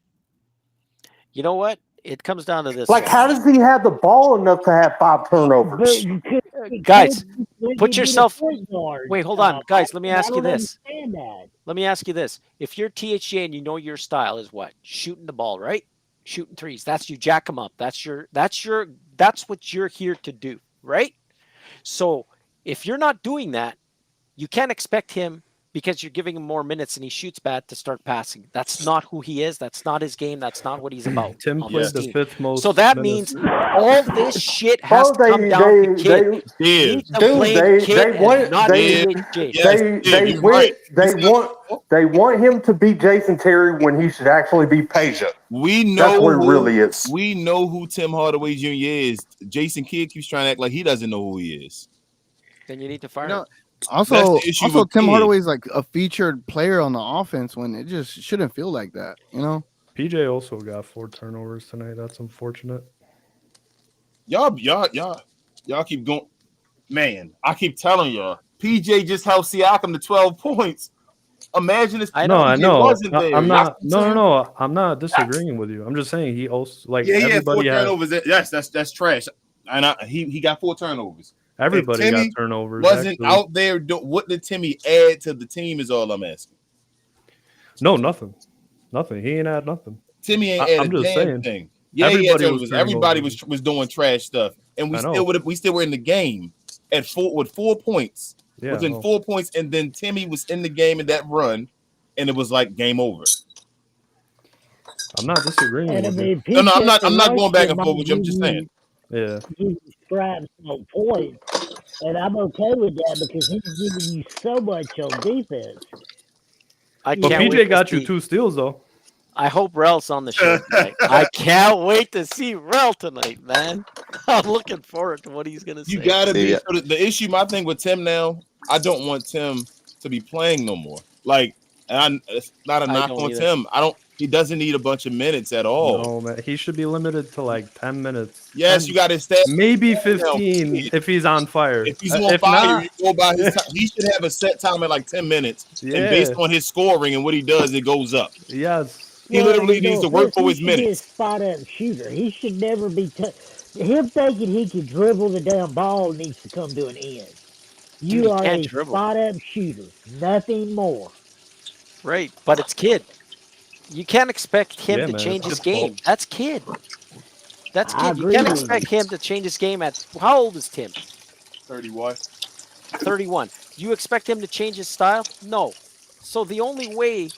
You know what? It comes down to this. Like, how does he have the ball enough to have 5 turnovers? Guys, put yourself. Wait, hold on, guys. Let me ask you this. Let me ask you this. If you're THJ and you know your style is what? Shooting the ball, right? Shooting threes. That's you jack them up. That's your That's what you're here to do, right? So if you're not doing that, you can't expect him, because you're giving him more minutes and he shoots bad, to start passing. That's not who he is. That's not his game. That's not what he's about. Tim played the 5th most. So that minutes. means all this shit has to come down to Kid. They want him to be Jason Terry when he should actually be Peja. We know that's what it really is. We know who Tim Hardaway Jr. is. Jason Kidd keeps trying to act like he doesn't know who he is. Then you need to fire him. Also, Tim Hardaway is like a featured player on the offense when it just shouldn't feel like that, you know? PJ also got 4 turnovers tonight. That's unfortunate. Y'all keep going. Man, I keep telling y'all, PJ just held Siakam to 12 points. Imagine if I know. I'm not. No. I'm not disagreeing with you. I'm just saying he also he had 4 turnovers. Yes, that's trash. And he got 4 turnovers. Everybody got turnovers. Wasn't out there. What did Timmy add to the team? Is all I'm asking. No, nothing. He ain't add nothing. Timmy ain't add a damn thing. Yeah, everybody was doing trash stuff, and we still were in the game with 4 points. Yeah, within 4 points, and then Timmy was in the game in that run, and it was like game over. I'm not disagreeing. No, I'm not going back and forth with you. I'm just saying. Yeah. He describes no point, and I'm okay with that because he's giving you so much on defense. But PJ got you 2 steals though. I hope Rel's on the show tonight. I can't wait to see Rel tonight, man. I'm looking forward to what he's gonna say. You gotta be. The issue, my thing with Tim now, I don't want Tim to be playing no more. Like, and it's not a knock on Tim. He doesn't need a bunch of minutes at all. No, man. He should be limited to like 10 minutes. Yes, you got his stats. Maybe 15 if he's on fire. If he's on fire, you go by his time. He should have a set time at like 10 minutes. Yeah. And based on his scoring and what he does, it goes up. Yes. He literally needs to work for his minutes. He should be a spot-up shooter. He should never be him thinking he can dribble the damn ball needs to come to an end. You are a spot-up shooter. Nothing more. Right, but it's Kid. You can't expect him to change his game. That's Kid. That's Kid. You can't expect him to change his game at... How old is Tim? 31. 31. You expect him to change his style? No. So the only way...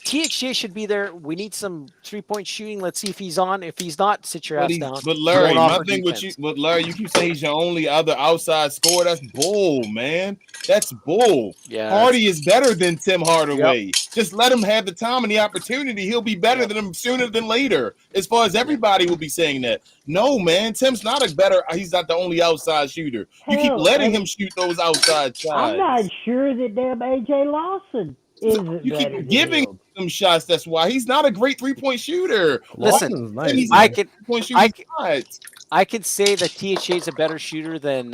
THJ should be there. We need some 3-point shooting. Let's see if he's on. If he's not, sit your ass down. But Larry, my thing with you, you keep saying he's your only other outside scorer. That's bull, man. That's bull. Yeah. Hardy is better than Tim Hardaway. Yep. Just let him have the time and the opportunity. He'll be better than him sooner than later. As far as everybody will be saying that. No, man, Tim's not he's not the only outside shooter. You keep letting him shoot those outside shots. I'm not sure that damn AJ Lawson isn't. You keep giving him shots. That's why he's not a great 3-point shooter. Listen, I could say that THA is a better shooter than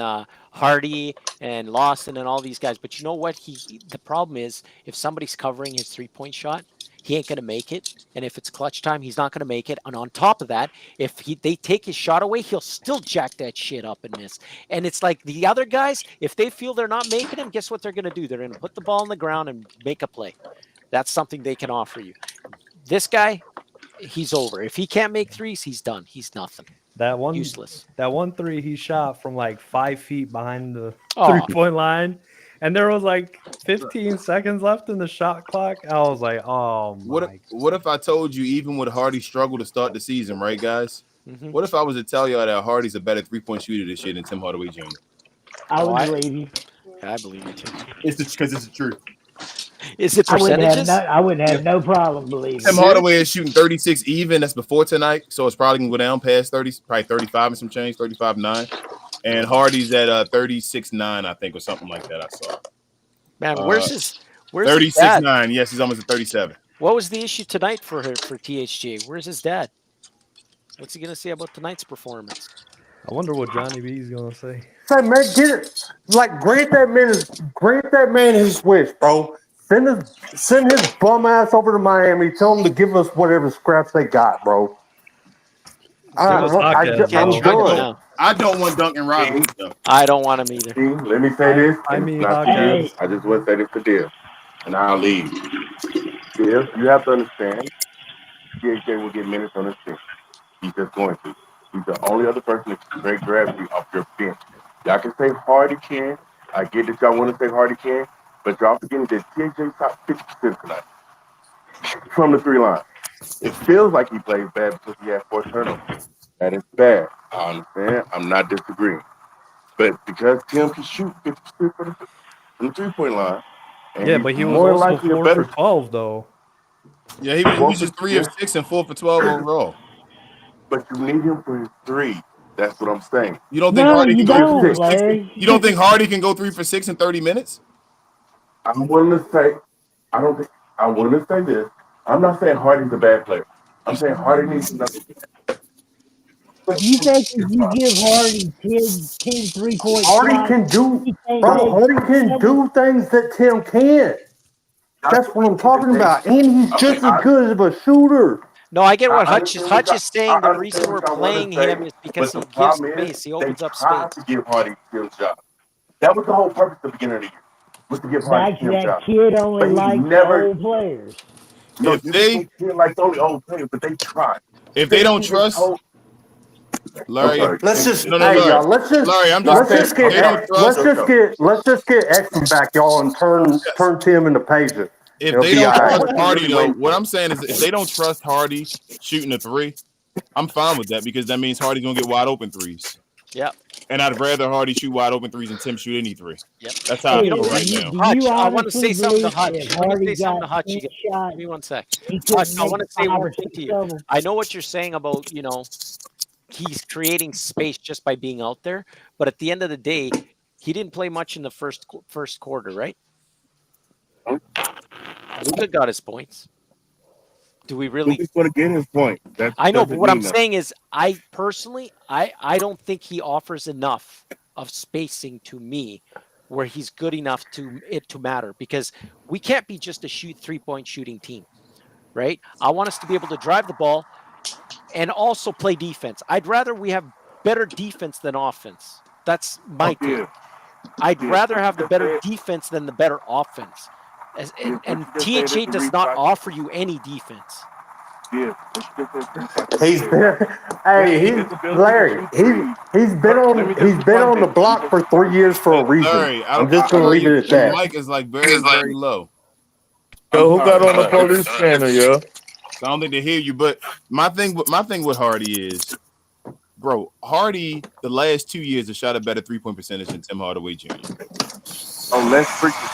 Hardy and Lawson and all these guys. But you know what? The problem is if somebody's covering his 3-point shot, he ain't going to make it. And if it's clutch time, he's not going to make it. And on top of that, if they take his shot away, he'll still jack that shit up and miss. And it's like the other guys, if they feel they're not making him, guess what they're going to do? They're going to put the ball on the ground and make a play. That's something they can offer you. This guy, he's over. If he can't make threes, he's done. He's nothing. Useless. That 1 3 he shot from like 5 feet behind the 3-point line. And there was like 15 seconds left in the shot clock. I was like, oh, my. What if I told you, even with Hardy struggle to start the season, right, guys? Mm-hmm. What if I was to tell y'all that Hardy's a better 3-point shooter this year than Tim Hardaway Jr.? I would believe you. I believe you too. Because it's the truth. Is it percentages? I wouldn't have no problem believing. Tim Hardaway is shooting 36 even. That's before tonight. So it's probably going to go down past 30, probably 35 and some change, 35.9. And Hardy's at 36.9, I think, or something like that. I saw. Man, where's 36.9? Yes, he's almost at 37. What was the issue tonight for THJ? Where's his dad? What's he gonna say about tonight's performance? I wonder what Johnny B is gonna say. Say, man, get it. Like, grant that man his wish, bro. Send his bum ass over to Miami. Tell him to give us whatever scraps they got, bro. I'm done. I don't want Duncan Robinson. I don't want him either. Let me say this. I just want to say this to Dill, and I'll leave. Dill, you have to understand, THJ will get minutes on this team. He's just going to. He's the only other person that can break gravity off your bench. Y'all can say Hardy can. I get that y'all want to say Hardy can, but y'all forgetting that TJ shot 50% tonight from the 3 line. It feels like he plays bad because he had 4 turnovers. That is bad. I understand. I'm not disagreeing. But because Tim can shoot 50% from the 3-point line, and Yeah, he's but he was more also likely a 4 better. for 12 though. Yeah, he was just 3 of 6 and 4 for 12 overall. But you need him for his 3. That's what I'm saying. You don't think Hardy can go 3 for 6? Larry. You don't think Hardy can go 3 for 6 in 30 minutes? I'm willing to say, I'm willing to say this. I'm not saying Hardy's a bad player. I'm saying Hardy needs another. You think if you give Hardy 10 3-point Hardy shots, can do, he can't bro. make Hardy can do things that Tim can't. That's what I'm talking about. And he's just as good of a shooter. No, I get what Hutch understand is saying. The reason what we're y'all wanna playing say, him is because but he the gives problem is space. He they opens up space. tried to give Hardy Tim's job. That was the whole purpose of the beginning of the year, was to give Hardy Tim's that job. kid only But he likes never. old players. No, If you they feel like only old players, but they tried. if they don't trust Larry, Let's just, no, hey Larry, y'all. Let's just, Larry, I'm just saying, if they don't trust, let's just get Exum back, y'all, and turn Tim into Pager. if It'll they be don't all right. trust Hardy, though, what I'm saying is if they don't trust Hardy shooting a 3, I'm fine with that because that means Hardy's gonna get wide open 3s. Yep. And I'd rather Hardy shoot wide open 3s than Tim shoot any 3. Yep. That's how I You know, feel right now. Hutch, I want to say something to believe Hutch. if Let me Hardy say something to got Hutch 10 again. shots, Give me 1 sec. he Hutch, couldn't I make want to say 5 one or thing 6 to you. of them. I know what you're saying about, he's creating space just by being out there. But at the end of the day, he didn't play much in the first quarter, right? Luka got his points. Do we really? Luka's going to get his point. I know, but what I'm saying is, I personally, I don't think he offers enough of spacing to me, where he's good enough to matter, because we can't be just a 3-point shooting team, right? I want us to be able to drive the ball and also play defense. I'd rather we have better defense than offense. That's my take. I'd rather have the better defense than the better offense. And THA does not offer you any defense. He's Larry. He's been on the block for 3 years for a reason. Larry, I'm just going to leave it at your that. mic is like very low. Yo, who got on the police scanner, yo? So I don't think they hear you. But my thing with Hardy is, bro, Hardy the last 2 years has shot a better 3-point percentage than Tim Hardaway Jr. On less frequency.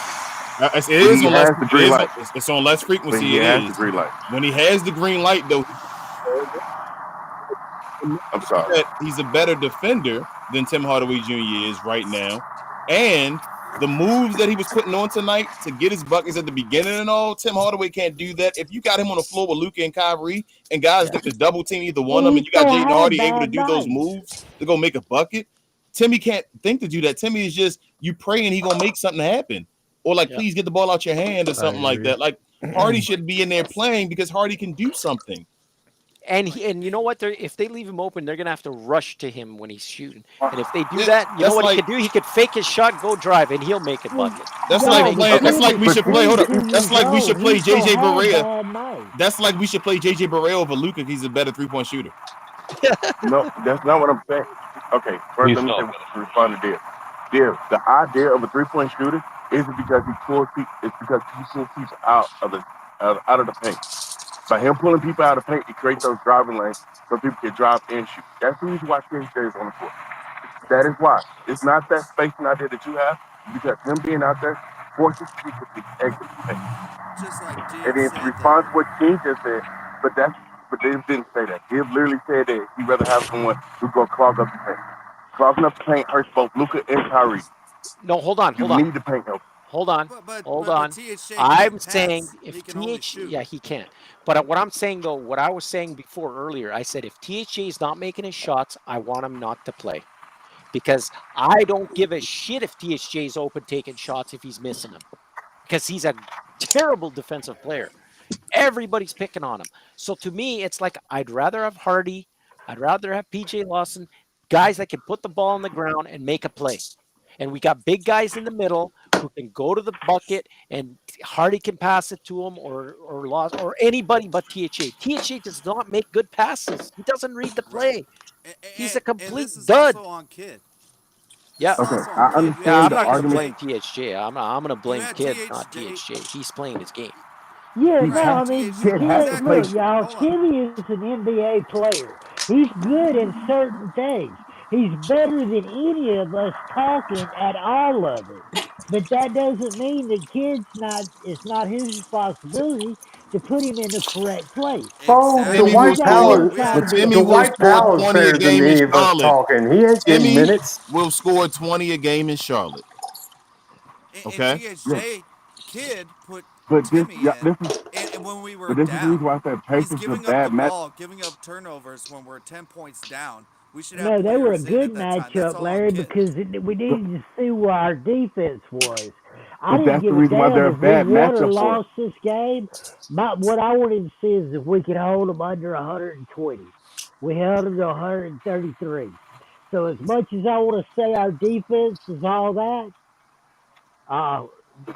It's on less frequency. When he has the green light. When he has the green light, though, I'm sorry. he's a better defender than Tim Hardaway Jr. is right now. And the moves that he was putting on tonight to get his buckets at the beginning and all, Tim Hardaway can't do that. If you got him on the floor with Luka and Kyrie and guys look to double team either one of them, and you got Jaden Hardy able to do those moves to go make a bucket, Timmy can't think to do that. Timmy is just, you praying he gonna make something happen. Or please get the ball out your hand or something like that. Like, Hardy should be in there playing because Hardy can do something. And you know what? If they leave him open, they're gonna have to rush to him when he's shooting. And if they do that, you know what he can do? He could fake his shot, go drive, and he'll make a bucket. That's like we should play. Hold up. That's like we should play JJ Barea. That's like we should play JJ Barea over Luka. He's a better 3-point shooter. No, that's not what I'm saying. Okay, first let me respond to Dave. Dave, the idea of a 3-point shooter isn't because he pulls people. It's because he pulls people out of the paint. By him pulling people out of the paint, he creates those driving lanes so people can drive and shoot. That's the reason why KJ is on the court. That is why. It's not that spacing idea that you have, because him being out there forces people to exit the paint. And in response to what King just said, but Dave didn't say that. Dave literally said that he'd rather have someone who's going to clog up the paint. Clogging up the paint hurts both Luka and Kyrie. No, hold on. You need the paint help. Hold on. I'm saying if THA, he can't. But what I'm saying, though, what I was saying before earlier, I said if THA is not making his shots, I want him not to play. Because I don't give a shit if THJ is open taking shots if he's missing them. Because he's a terrible defensive player. Everybody's picking on him. So to me, it's like I'd rather have Hardy. I'd rather have PJ Lawson, guys that can put the ball on the ground and make a play. And we got big guys in the middle who can go to the bucket, and Hardy can pass it to him or anybody but THA. THA does not make good passes. He doesn't read the play. He's a complete this is dud. also on Kid. Yeah. Okay, I understand Yeah, I'm the not going to argument. blame THJ. I'm going to blame had Kid, THJ. not THJ. He's playing his game. Yeah, He no, has- I mean, Kid has to play. look, y'all, Hold on. Timmy is an NBA player. He's good in certain things. He's better than any of us talking at all of it. But that doesn't mean that it's not his responsibility to put him in the correct place. Oh, Exactly. Timmy will You got score, one We side had of the Timmy will Dwight score Powell's 20 a better than game in any of us Charlotte. talking. He ain't getting Timmy minutes. will score 20 a game in Charlotte. Okay. And THJ Kid put But this, Timmy yeah, in, this is, and when we were but this is the reason down, why I said he's Pacers is a giving up the bad match. ball, giving up turnovers when we're 10 points down. We should have No, they were a players in good at that time. That's matchup, all on Larry, Kid. because we needed to see where our defense was. I But didn't that's the give a reason why damn they're a if we bad won or matchup for us. lost this game. What I wanted to see is if we could hold them under 120. We held them to 133. So as much as I want to say our defense is all that,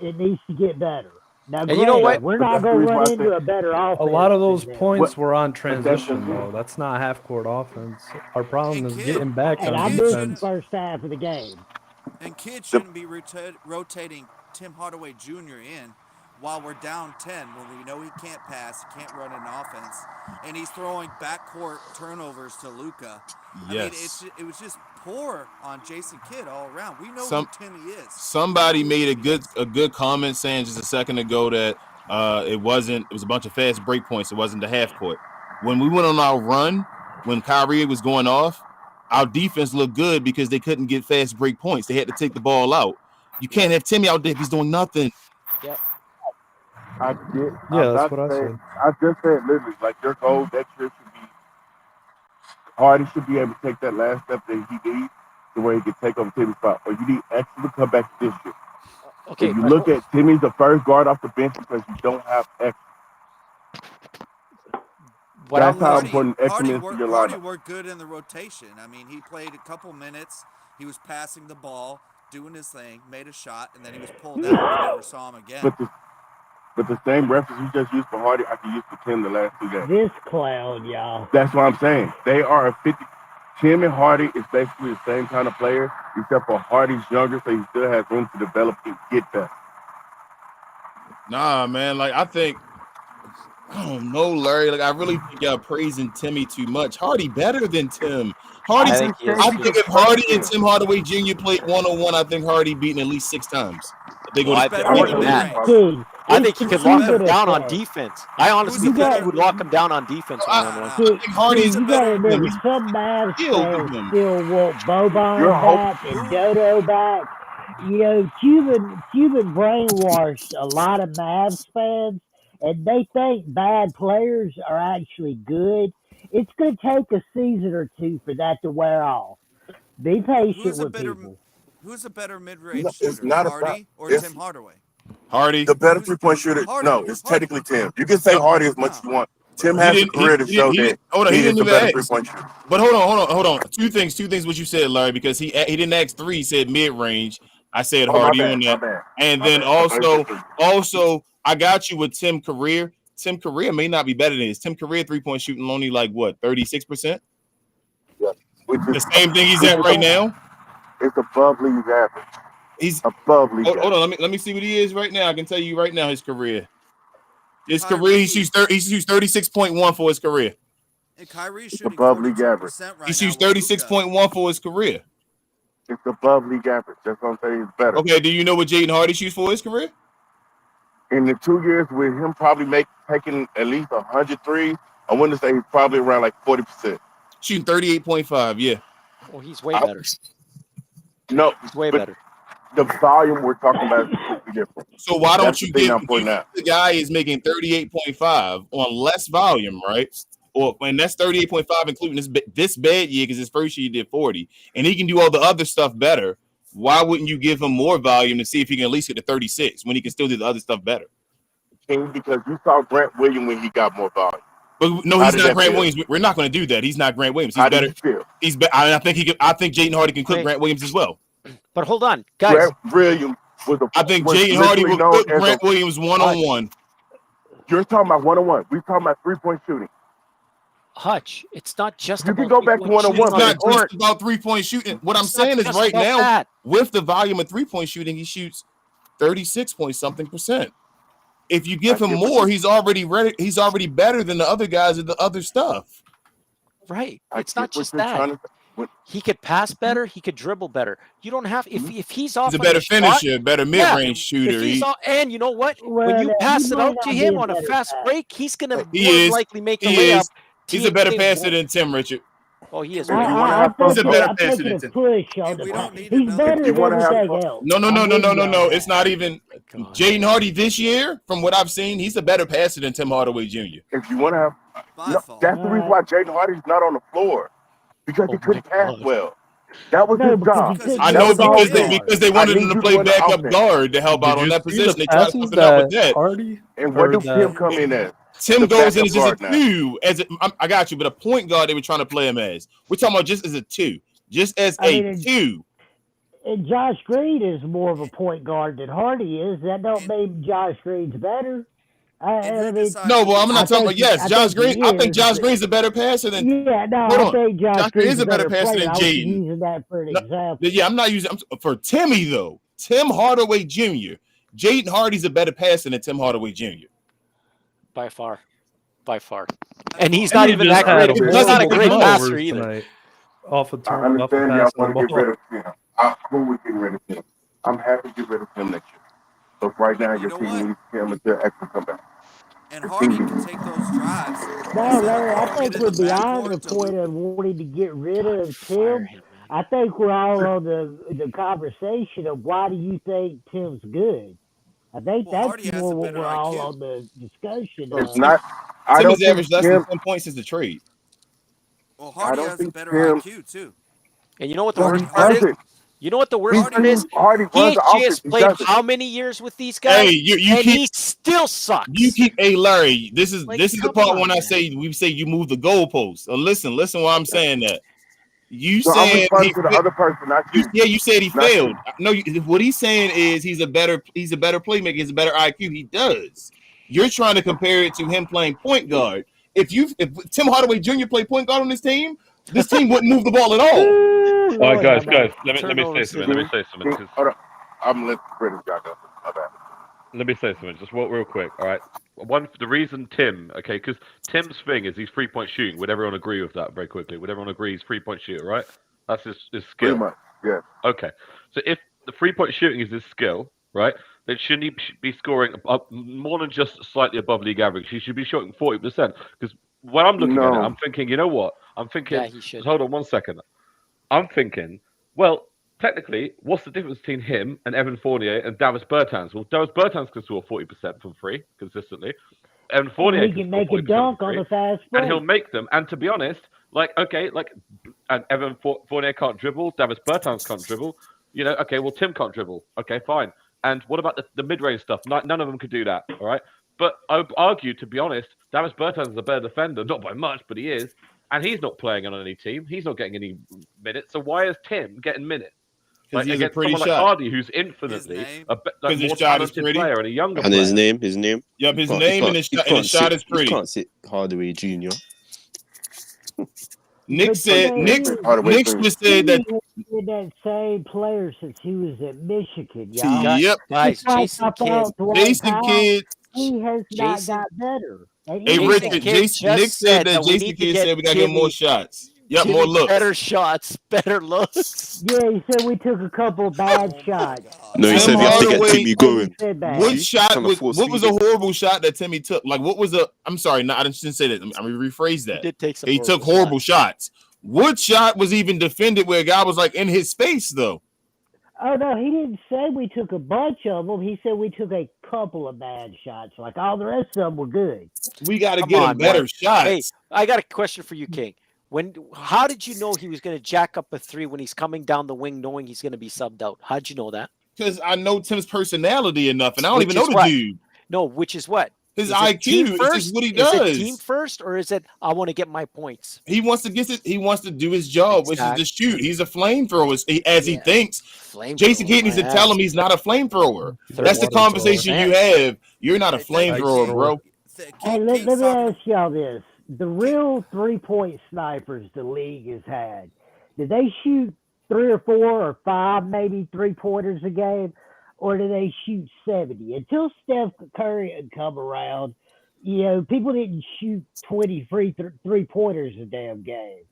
it needs to get better. Now, And you know what? granted, we're But not that's the going to reason why run I into said a better offense. A lot of those than them. points were on But that's transition, the though. That's not half court offense. Our problem And is Kid, getting back And on I Kid missed the shouldn't, defense. first half of the game. and Kid shouldn't be rotating Tim Hardaway Jr. in while we're down 10 when we know he can't pass, he can't run an offense, and he's throwing backcourt turnovers to Luka. Yes. It was just poor on Jason Kidd all around. We know Some- who Timmy is. Somebody made a good comment saying just a second ago that it was a bunch of fast break points. It wasn't the half court. When we went on our run, when Kyrie was going off, our defense looked good because they couldn't get fast break points. They had to take the ball out. You can't have Timmy out there if he's doing nothing. Yep. I did. Yeah, I'm that's not what I saying. said. I just said literally, like your goal next year should be Hardy should be able to take that last step that he needs to where he can take over Timmy's spot. Or you need extra to come back this year. Okay. If you look at Timmy's the first guard off the bench because you don't have extra. That's how important extra minutes to your Hardy lineup. worked good in the rotation. I mean, he played a couple minutes. He was passing the ball, doing his thing, made a shot, and then he was pulled out. We never saw him again. But the same reference you just used for Hardy, I can use for Tim the last 2 games. This clown, y'all. That's what I'm saying. They are a 50. Tim and Hardy is basically the same kind of player, except for Hardy's younger, so he still has room to develop and get better. Nah, man. Like I don't know, Larry. Like I really think y'all praising Timmy too much. Hardy better than Tim. I think if Hardy and Tim Hardaway Jr. played 1-on-1, I think Hardy beaten at least 6 times. They go I think more than that. I think he could lock him down on defense. I honestly think he would lock him down on defense one-on-one. Hardy's you gotta remember, some Mavs fans still want Boban back and Dodo back. You know, Cuban brainwashed a lot of Mavs fans, and they think bad players are actually good. It's going to take a season or two for that to wear off. Be patient with people. Who's a better mid-range It's shooter, not Hardy or it's- Tim Hardaway? Hardy. The better three-point shooter. No, it's technically Tim. You can say Hardy as much as you want. Tim has a career to show that he he is didn't the even better ask. three-point shooter. But hold on. Two things what you said, Larry, because he didn't ask 3, he said mid-range. I said Hardy on that. And then also I got you with Tim career. Tim career may not be better than his. Tim career 3-point shooting only like what, 36%? Yeah. The same thing he's at right now. It's above league average. He's above league average. Hold on, let me see what he is right now. I can tell you right now his career. His career, he shoots 36.1 for his career. And Kyrie's shooting above league average. Right, he shoots 36.1 for his career. It's above league average. That's what I'm saying. It's better. Okay, do you know what Jaden Hardy shoots for his career? In the 2 years with him probably taking at least 103, I want to say he's probably around like 40%. Shooting 38.5, yeah. Well, he's way better. No, he's way better. The volume we're talking about is completely different. So why don't That's you the thing give I'm pointing out. the guy is making 38.5 on less volume, right? Or when that's 38.5, including this bad year, because his first year he did 40, and he can do all the other stuff better. Why wouldn't you give him more volume to see if he can at least get to 36 when he can still do the other stuff better? Because you saw Grant Williams when he got more volume. But no, he's not Grant Williams. We're not going to do that. He's not Grant Williams. He's better. He's better. I think Jaden Hardy can cook Grant Williams as well. But hold on, guys. Grant Williams was I think Jaden Hardy will cook Grant Williams one-on-one. You're talking about one-on-one. We're talking about three-point shooting. Hutch, it's not just You about can go back to It's 101. not just about 3-point shooting. What I'm saying is right now, with the volume of 3-point shooting, he shoots 36 point something percent. If you give him more, he's already ready. He's already better than the other guys at the other stuff. Right. It's not just that. He could pass better. He could dribble better. You don't have if he's off. He's a better finisher, better mid-range shooter. And you know what? When you pass it out to him on a fast break, he's gonna more than likely make the layup. He's a better passer than Tim, Richard. Oh, he is. He's a better passer than Tim. He's better than everything else. No. It's not even Jaden Hardy this year. From what I've seen, he's a better passer than Tim Hardaway Jr. If you want to have, that's the reason why Jaden Hardy's not on the floor because he couldn't pass well. That was his job. I know because they wanted him to play backup guard to help out on that position. They tried to put it out with that. And what does Tim come in as? Tim goes in as just a 2. I got you, but a point guard they were trying to play him as. We're talking about just as a 2, just as a 2. And Josh Green is more of a point guard than Hardy is. That don't make Josh Green's better. No, well, I'm not talking about. Yes, Josh Green. I think Josh Green's a better passer than. Yeah, no, I think Josh Green is a better passer than Jaden. Using that for an example. Yeah, I'm not using for Timmy though. Tim Hardaway Jr. Jaden Hardy's a better passer than Tim Hardaway Jr. By far. And he's not even that great. He's not a great passer either. Off of I understand y'all want to get rid of him. I'm cool with getting rid of him. I'm happy to get rid of him next year. But right now, your team needs him until Extra come back. And Hardy can take those drives. No, Larry, I think we're beyond the point of wanting to get rid of Tim. I think we're all on the conversation of why do you think Tim's good? I think that's more what we're all on the discussion of. It's not. Tim has averaged less than 10 points since the trade. Well, Hardy has a better IQ too. And you know what the worst part is? You know what the worst part is? He just played how many years with these guys? Hey, he still sucks. Hey, Larry, this is the part when I say you move the goalposts. Listen why I'm saying that. You said the other person, not you. Yeah, you said he failed. No, what he's saying is he's a better playmaker. He's a better IQ. He does. You're trying to compare it to him playing point guard. If Tim Hardaway Jr. played point guard on this team wouldn't move the ball at all. All right, guys, let me say something. Hold on. I'm letting British guy go. Let me say something, just real quick. All right, the reason Tim, okay, because Tim's thing is he's 3-point shooting. Would everyone agree with that? Very quickly, would everyone agree he's 3-point shooter? Right, that's his skill. Pretty much, yeah. Okay, so if the 3-point shooting is his skill, right, then shouldn't he be scoring more than just slightly above league average? He should be shooting 40%. Because when I'm looking at it, I'm thinking, you know what? I'm thinking. Yeah, he should. Hold on 1 second. I'm thinking, well, technically, what's the difference between him and Evan Fournier and Davis Bertans? Well, Davis Bertans can score 40% from free consistently. Evan Fournier can make a dunk on the fast break. And he'll make them. And to be honest, and Evan Fournier can't dribble. Davis Bertans can't dribble. You know, okay, well, Tim can't dribble. Okay, fine. And what about the mid-range stuff? None of them could do that, all right? But I would argue, to be honest, Davis Bertans is a better defender, not by much, but he is. And he's not playing on any team. He's not getting any minutes. So why is Tim getting minutes? Because he's a pretty someone shot. like Hardy, who's infinitely a more talented player and a younger player. And his name? Yep, his name and his shot is pretty. You can't sit Hardaway Jr. Nick just said that same player since he was at Michigan, y'all. Yep. Guys, Jason Kidd. He has not got better. Hey, Richard, Nick said that Jason Kidd said we got to get more shots. Yep, more looks. Better shots, better looks. Yeah, he said we took a couple bad shots. No, he said we have to get Timmy going. What was a horrible shot that Timmy took? Like, what was I'm sorry, no, I didn't say that. I'm going to rephrase that. He took horrible shots. What shot was even defended where a guy was like in his space, though? Oh, no, he didn't say we took a bunch of them. He said we took a couple of bad shots. Like, all the rest of them were good. We got to get better shots. Hey, I got a question for you, King. How did you know he was going to jack up a 3 when he's coming down the wing knowing he's going to be subbed out? How'd you know that? Because I know Tim's personality enough, and I don't even know the dude. No, which is what? His IQ is what he does. Is it team first, or is it I want to get my points? He wants to get it. He wants to do his job, which is to shoot. He's a flamethrower, he thinks. Jason Kidd needs to tell him he's not a flamethrower. That's the conversation you have. You're not a flamethrower, bro. Hey, let me ask y'all this. the real 3-point snipers the league has had, did they shoot 3 or 4 or 5 maybe 3-pointers a game, or do they shoot 70? Until Steph Curry had come around, people didn't shoot 20 free 3-pointers a damn game.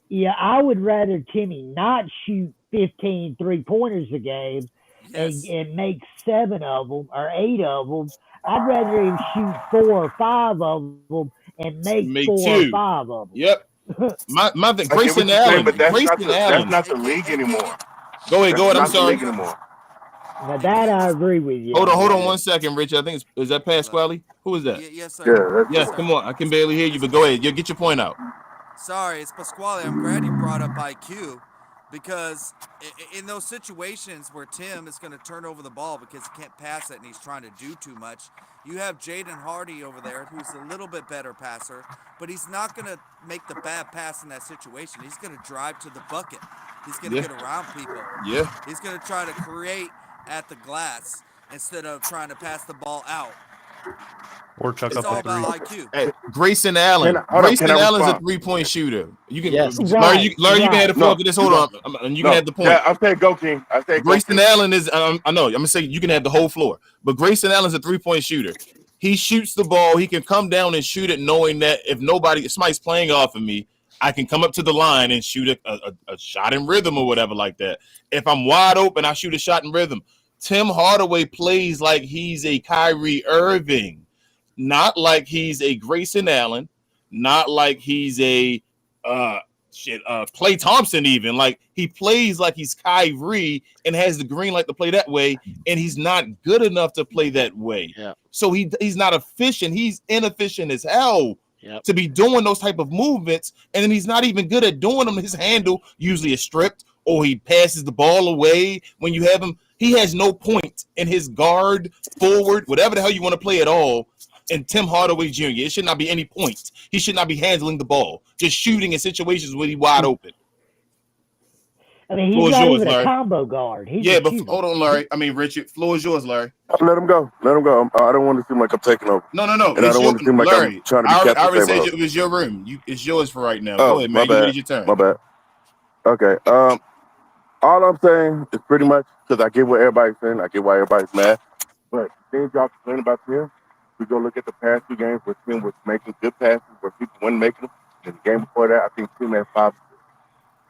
Yeah, I would rather Timmy not shoot 15 3-pointers a game and make 7 of them or 8 of them. I'd rather him shoot 4 or 5 of them and make 4 or 5 of them. Yep. My thing, Grayson Allen. That's not the league anymore. Go ahead. I'm sorry. Now that I agree with you. Hold on 1 second, Rich. I think is that Pasquale? Who is that? Yes, sir. Yes, come on. I can barely hear you, but go ahead. You get your point out. Sorry, it's Pasquale. I'm glad you brought up IQ, because in those situations where Tim is going to turn over the ball because he can't pass it and he's trying to do too much, you have Jaden Hardy over there who's a little bit better passer, but he's not going to make the bad pass in that situation. He's going to drive to the bucket. He's going to get around people. Yeah. He's going to try to create at the glass instead of trying to pass the ball out. Or chuck It's up all a 3. about IQ. Hey, Grayson Allen. Grayson Allen's a 3-point shooter. You can, Larry, you can have the floor for this. Hold on, and you can have the point. Yeah, I said go, King. Grayson Allen is. I know. I'm gonna say you can have the whole floor, but Grayson Allen's a 3-point shooter. He shoots the ball. He can come down and shoot it, knowing that if somebody's playing off of me, I can come up to the line and shoot a shot in rhythm or whatever like that. If I'm wide open, I shoot a shot in rhythm. Tim Hardaway plays like he's a Kyrie Irving, not like he's a Grayson Allen, not like he's a Klay Thompson even. Like, he plays like he's Kyrie and has the green light to play that way, and he's not good enough to play that way. Yeah. So he's not efficient. He's inefficient as hell to be doing those type of movements, and then he's not even good at doing them. His handle usually is stripped, or he passes the ball away when you have him. He has no point in his guard, forward, whatever the hell you want to play at all. And Tim Hardaway Jr., it should not be any points. He should not be handling the ball, just shooting in situations where he's wide open. I mean, he's not even a combo guard. But hold on, Larry. I mean, Richard, floor is yours, Larry. Let him go. I don't want to seem like I'm taking over. No. And I don't want to seem like Larry, I'm trying to be captain. I already said it was your room. It's yours for right now. Go ahead, man. You made your turn. My bad. Okay. All I'm saying is pretty much, because I get what everybody's saying. I get why everybody's mad. But things y'all complain about Tim, we go look at the past 2 games where Tim was making good passes, where people weren't making them. And the game before that, I think Tim had 5.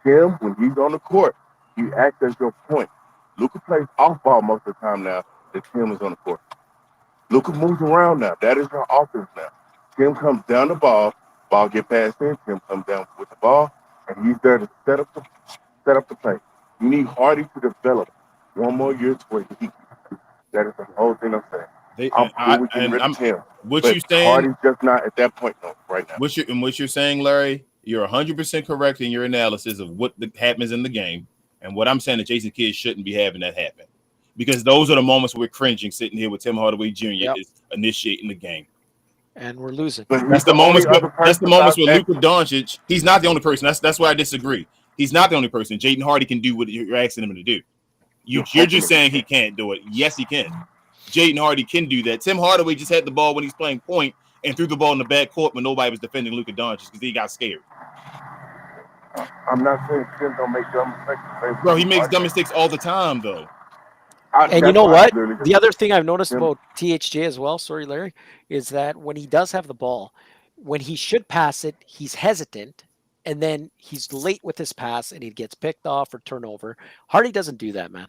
Tim, when he's on the court, he acts as your point. Luka plays off ball most of the time now that Tim is on the court. Luka moves around now. That is your offense now. Tim comes down the ball get past him, Tim comes down with the ball, and he's there to set up the play. You need Hardy to develop 1 more year to where he can. That is the whole thing I'm saying. What you saying? Hardy's just not at that point right now. What you're saying, Larry, you're 100% correct in your analysis of what happens in the game. And what I'm saying is Jason Kidd shouldn't be having that happen, because those are the moments we're cringing sitting here with Tim Hardaway Jr. is initiating the game. And we're losing. That's the moments with Luka Doncic. He's not the only person. That's why I disagree. He's not the only person. Jaden Hardy can do what you're asking him to do. You're just saying he can't do it. Yes, he can. Jaden Hardy can do that. Tim Hardaway just had the ball when he's playing point and threw the ball in the backcourt when nobody was defending Luka Doncic because he got scared. I'm not saying Tim don't make dumb mistakes. Bro, he makes dumb mistakes all the time, though. And you know what? The other thing I've noticed about THJ as well, sorry, Larry, is that when he does have the ball, when he should pass it, he's hesitant, and then he's late with his pass, and he gets picked off or turnover. Hardy doesn't do that, man.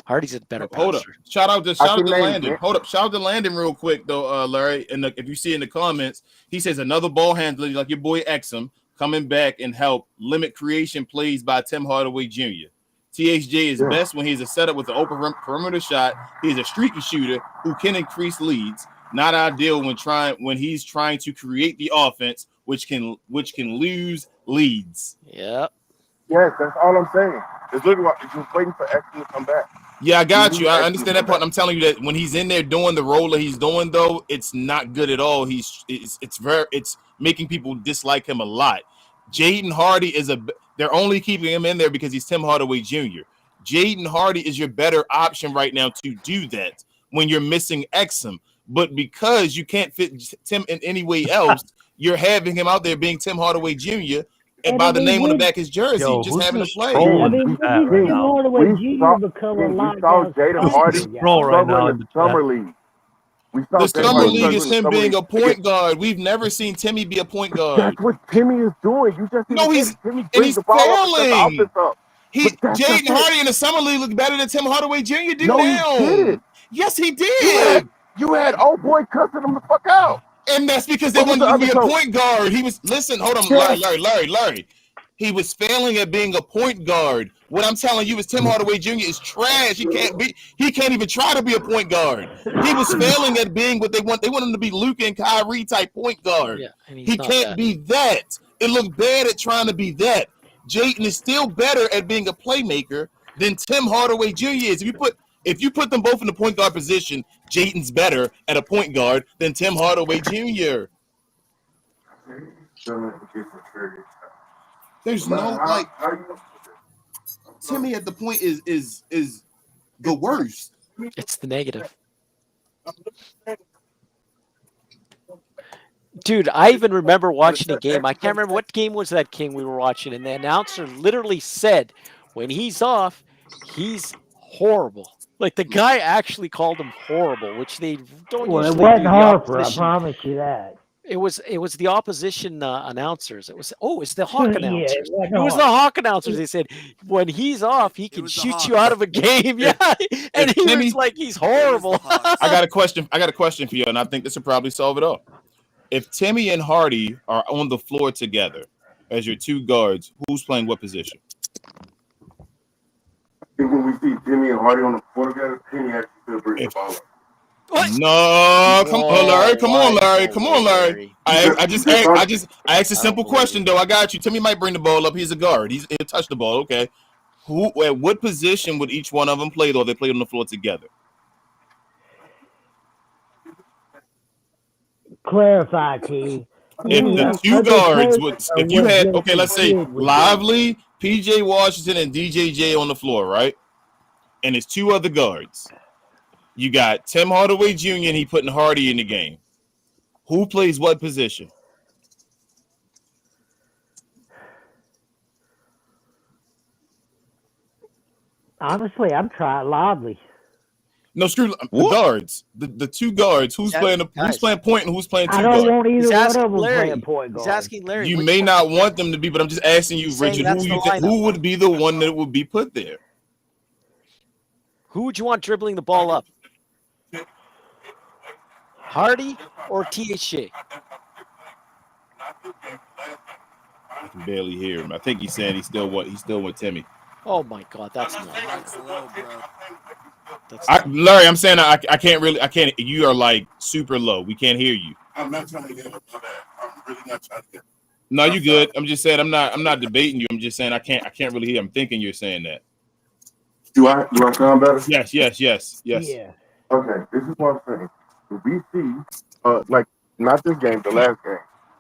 Hardy's a better passer. Hold up. Shout out to Landon. Hold up. Shout out to Landon real quick, though, Larry. And if you see in the comments, he says another ball handler like your boy Exum coming back and help limit creation plays by Tim Hardaway Jr. THJ is best when he's a setup with an open perimeter shot. He's a streaky shooter who can increase leads. Not ideal when he's trying to create the offense, which can lose leads. Yeah. Yes, that's all I'm saying. It's literally just waiting for Exum to come back. Yeah, I got you. I understand that part. I'm telling you that when he's in there doing the role that he's doing, though, it's not good at all. It's making people dislike him a lot. Jaden Hardy they're only keeping him in there because he's Tim Hardaway Jr. Jaden Hardy is your better option right now to do that when you're missing Exum. But because you can't fit Tim in any way else, you're having him out there being Tim Hardaway Jr. and by the name on the back of his jersey, just having to play. I mean, Tim Hardaway Jr. become a lockdown. Jaden Hardy struggle in the summer league. The summer league is him being a point guard. We've never seen Timmy be a point guard. That's what Timmy is doing. You just he's Timmy failing. Jaden Jaden Hardy in the summer league looked better than Tim Hardaway Jr. do now. He did. Yes, he did. You had old boy cussing him the fuck out. And that's because they wanted him to be a point guard. He was hold on, Larry. He was failing at being a point guard. What I'm telling you is Tim Hardaway Jr. is trash. He can't even try to be a point guard. He was failing at being what they want. They want him to be Luka and Kyrie type point guard. Yeah, he can't be that. It looked bad at trying to be that. Jaden is still better at being a playmaker than Tim Hardaway Jr. is. If you put them both in the point guard position, Jaden's better at a point guard than Tim Hardaway Jr. There's no Timmy at the point is the worst. It's the negative. Dude, I even remember watching a game. I can't remember what game was that, King, we were watching, and the announcer literally said, when he's off, he's horrible. Like, the guy actually called him horrible, which they don't usually do. It wasn't Harper, I promise you that. It was the opposition announcers. It's the Hawk announcers. Yeah, it was the Hawk announcers. They said, when he's off, he can shoot you out of a game. Yeah. And he was like, he's horrible. I got a question for you, and I think this will probably solve it all. If Timmy and Hardy are on the floor together as your two guards, who's playing what position? I think when we see Timmy and Hardy on the floor together, Timmy actually could bring the ball up. What? No, come on, Larry. I asked a simple question though. I got you. Timmy might bring the ball up. He's a guard. He'll touch the ball. Okay. At what position would each one of them play though? They play on the floor together. Clarify, T. If the two guards if you had let's say Lively, PJ Washington, and DJJ on the floor, right? And it's two other guards. You got Tim Hardaway Jr. and he putting Hardy in the game. Who plays what position? Honestly, I'm trying Lively. No, screw the guards. The two guards. Who's playing point and who's playing two guards? I don't want either one of them playing point guard. He's asking Larry. You may not want them to be, but I'm just asking you, Richard, who would be the one that would be put there? Who would you want dribbling the ball up? Hardy or THJ? I can barely hear him. I think he's saying he's still with Timmy. Oh my God, that's not. Larry, I'm saying I can't. You are like super low. We can't hear you. I'm not trying to get him. I'm really not trying to get him. No, you good. I'm just saying I'm not debating you. I'm just saying I can't really hear. I'm thinking you're saying that. Do I sound better? Yes. Yeah. Okay, this is what I'm saying. If we see, like not this game, the last game,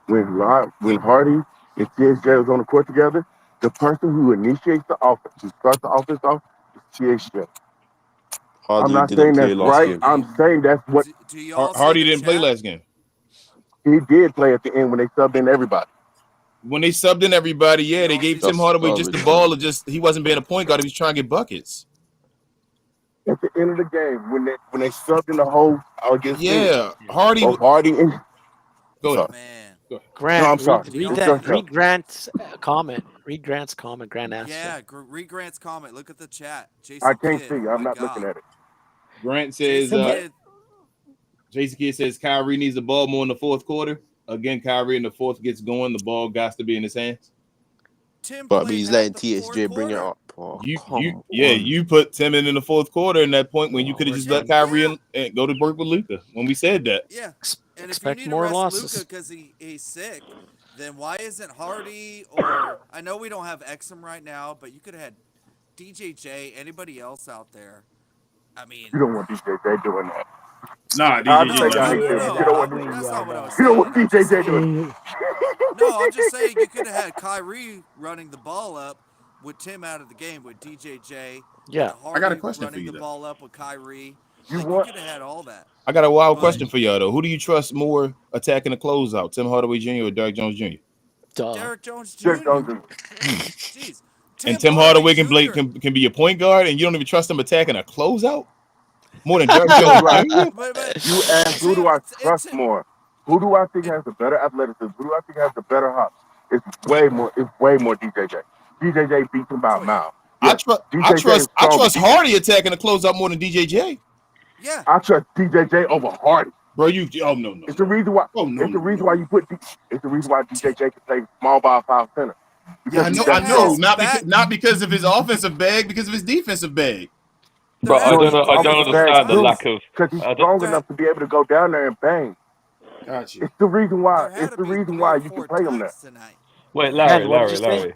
when Hardy and THJ was on the court together, the person who initiates the offense, who starts the offense off, is THJ. I'm not saying that's right. Game. I'm saying that's what Hardy didn't play last game. He did play at the end when they subbed in everybody. When they subbed in everybody, yeah, they gave Tim Hardaway just the ball. He wasn't being a point guard. He was trying to get buckets. At the end of the game, when they subbed in the whole against Hardy and go ahead. Man. Grant, no, I'm sorry. Read Grant's comment. Read Grant's comment. Grant asked. Yeah, read Grant's comment. Look at the chat. Jason I can't Kidd, see. I'm not looking at it. Grant says, Jason Kidd says Kyrie needs the ball more in the fourth quarter. Again, Kyrie in the fourth gets going. The ball got to be in his hands. But he's letting TSJ bring it up. You put Tim in the fourth quarter in that point when you could have just let Kyrie in and go to work with Luka when we said that. Yeah. And expect if you need more to rest losses Luka because he's sick, then why isn't Hardy or I know we don't have Exum right now, but you could have had DJJ, anybody else out there. I mean, you don't want DJJ doing that. Nah, DJJ. You don't want DJJ doing that. No, I'm just saying you could have had Kyrie running the ball up with Tim out of the game with DJJ. Yeah, I got a question for you. Running the ball up with Kyrie. You Like, want? You could have had all that. I got a wild question for y'all though. Who do you trust more attacking the closeout, Tim Hardaway Jr. or Derrick Jones Jr.? Derrick Jones Jr. Derrick Jones Jr. Jeez. And Tim Hardaway can be a point guard, and you don't even trust him attacking a closeout more than Derrick Jones Jr. You ask, who do I trust more? Who do I think has the better athleticism? Who do I think has the better hops? It's way more DJJ. DJJ beats him by a mile. Yeah, I trust Hardy attacking the closeout more than DJJ. Yeah. I trust DJJ over Hardy. Bro, no. It's the reason why. It's the reason why DJJ can play small ball 5 center. Yeah, I know. Not because of his offensive bag, because of his defensive bag. But I don't understand the lack of. Because he's strong enough to be able to go down there and bang. Got you. It's the reason why. It's the reason why you can play him there. Wait, Larry. Larry,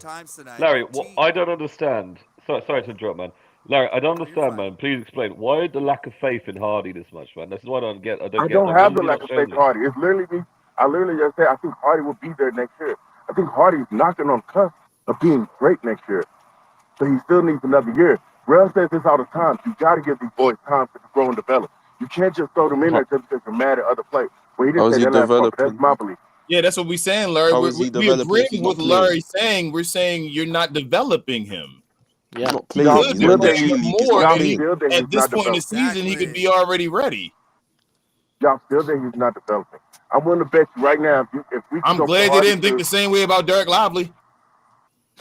I don't understand. Sorry to interrupt, man. Larry, I don't understand, man. Please explain. Why the lack of faith in Hardy this much, man? That's what I don't get. I don't have the lack of faith in Hardy. It's literally me. I literally just said I think Hardy will be there next year. I think Hardy's knocking on the cusp of being great next year. So he still needs another year. Rel says this all the time. You got to give these boys time to grow and develop. You can't just throw them in there just because you're mad at other players. Well, he didn't say that last part, but that's my belief. Yeah, that's what we're saying, Larry. We agree with Larry saying. We're saying you're not developing him. Yeah, at this point in the season, he could be already ready. Y'all still think he's not developing? I'm willing to bet you right now. I'm glad they didn't think the same way about Derek Lively.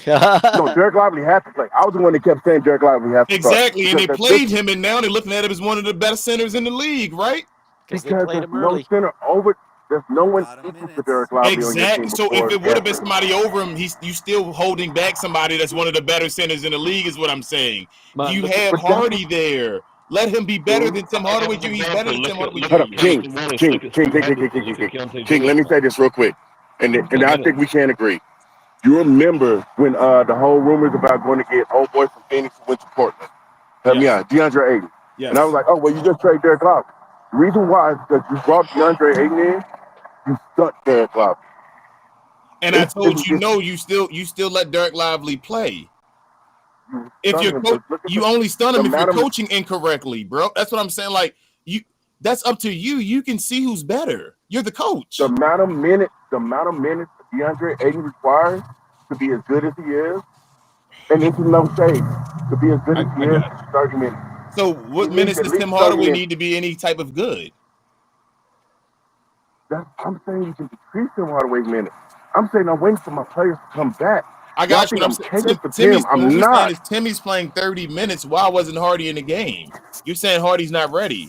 No, Derek Lively had to play. I was the one that kept saying Derek Lively had to start. Exactly, and they played him, and now they're looking at him as one of the best centers in the league, right? Because there's no center over. There's no one equal to Derek Lively. Exactly. So if it would have been somebody over him, you still holding back somebody that's one of the better centers in the league, is what I'm saying. Man, you have Hardy there. Let him be better than Tim Hardaway Jr. He's better than Tim Hardaway Jr. King, let me say this real quick, and I think we can agree. You remember when the whole rumors about going to get old boy from Phoenix went to Portland? Help me out, DeAndre Ayton. Yes. And I was like, oh, well, you just trade Derek Lively. The reason why is because you brought DeAndre Ayton in, you stuck Derek Lively. And I told you still let Derek Lively play. If you only stun him if you're coaching incorrectly, bro. That's what I'm saying. Like that's up to you. You can see who's better. You're the coach. The amount of minutes DeAndre Ayton requires to be as good as he is, and this is no shade, to be as good as he is, 30 minutes. So what minutes does Tim Hardaway need to be any type of good? I'm saying you can decrease Tim Hardaway's minutes. I'm saying I'm waiting for my players to come back. I got you. I'm not. Timmy's playing 30 minutes. Why wasn't Hardy in the game? You're saying Hardy's not ready.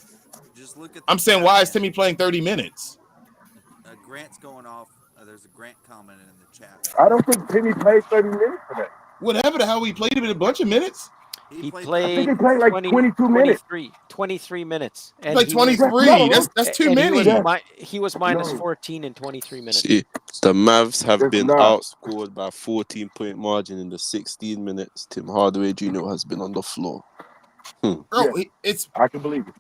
Just look at I'm saying why is Timmy playing 30 minutes? Grant's going off. There's a Grant comment in the chat. I don't think Timmy played 30 minutes today. Whatever the hell, he played him in a bunch of minutes. He played. I think he played like 22 minutes. 23 minutes. And like 23. That's too many. He was minus 14 in 23 minutes. See, the Mavs have been outscored by 14-point margin in the 16 minutes. Tim Hardaway Jr. has been on the floor. Bro, I can believe it.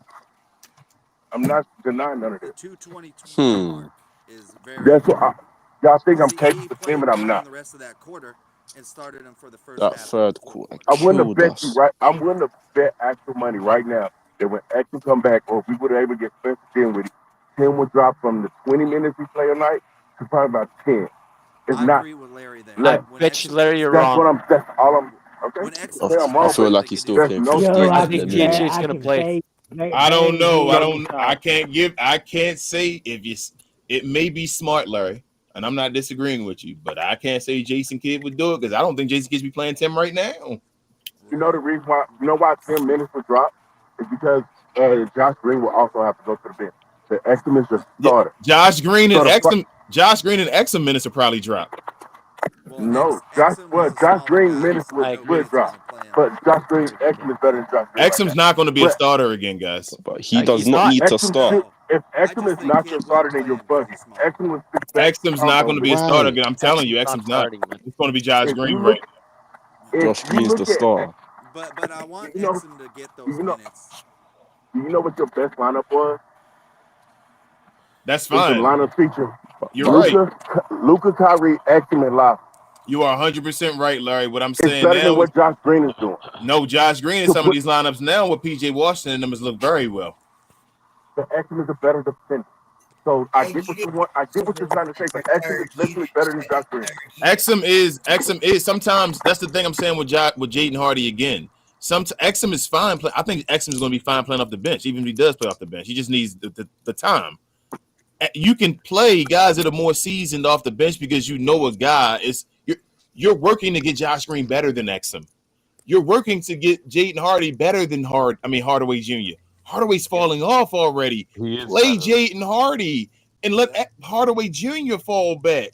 I'm not denying none of this. 222 is very. That's what y'all think I'm taking the team, and I'm not. The rest of that quarter and started him for the first that half. Third quarter. I'm willing to bet you right. I'm willing to bet actual money right now that when Exum come back, or if we would able to get Spencer in with it, Tim would drop from the 20 minutes he play a night to probably about 10. It's not. Agree with Larry there. I bet you, Larry, you're wrong. That's all I'm. Okay. I feel like he's still playing 15. I think TH's going to play. I don't know. I can't say if it may be smart, Larry, and I'm not disagreeing with you, but I can't say Jason Kidd would do it because I don't think Jason Kidd be playing Tim right now. You know the reason why? You know why 10 minutes would drop? Is because Josh Green will also have to go to the bench. The Exum is the starter. Yeah, Josh Green and Exum minutes will probably drop. No, Josh Green minutes would drop. But Josh Green, Exum is better than Josh Green. Exum's not going to be a starter again, guys. But he does not need to start. If Exum is not your starter, then you're bugging. Exum's not going to be a starter again. I'm telling you, Exum's not. It's going to be Josh Green, right? Josh Green's the star. But I want Exum to get those minutes. Do you know what your best lineup was? That's fine. Lineup feature. You're right. Luka, Kyrie, Exum, and Loftus. You are 100% right, Larry. What I'm saying it's better now, than what Josh Green is doing. No, Josh Green in some of these lineups now with PJ Washington and them has looked very well. but Exum is a better defender. So I get what you want. I get what you're trying to say, but Exum is literally better than Josh Green. Exum is sometimes that's the thing I'm saying with Jaden Hardy again. Exum is fine. I think Exum is going to be fine playing off the bench, even if he does play off the bench. He just needs the time. You can play guys that are more seasoned off the bench because you know a guy is you're working to get Josh Green better than Exum. You're working to get Jaden Hardy better than Hardaway Jr. Hardaway's falling off already. Play Jaden Hardy and let Hardaway Jr. fall back.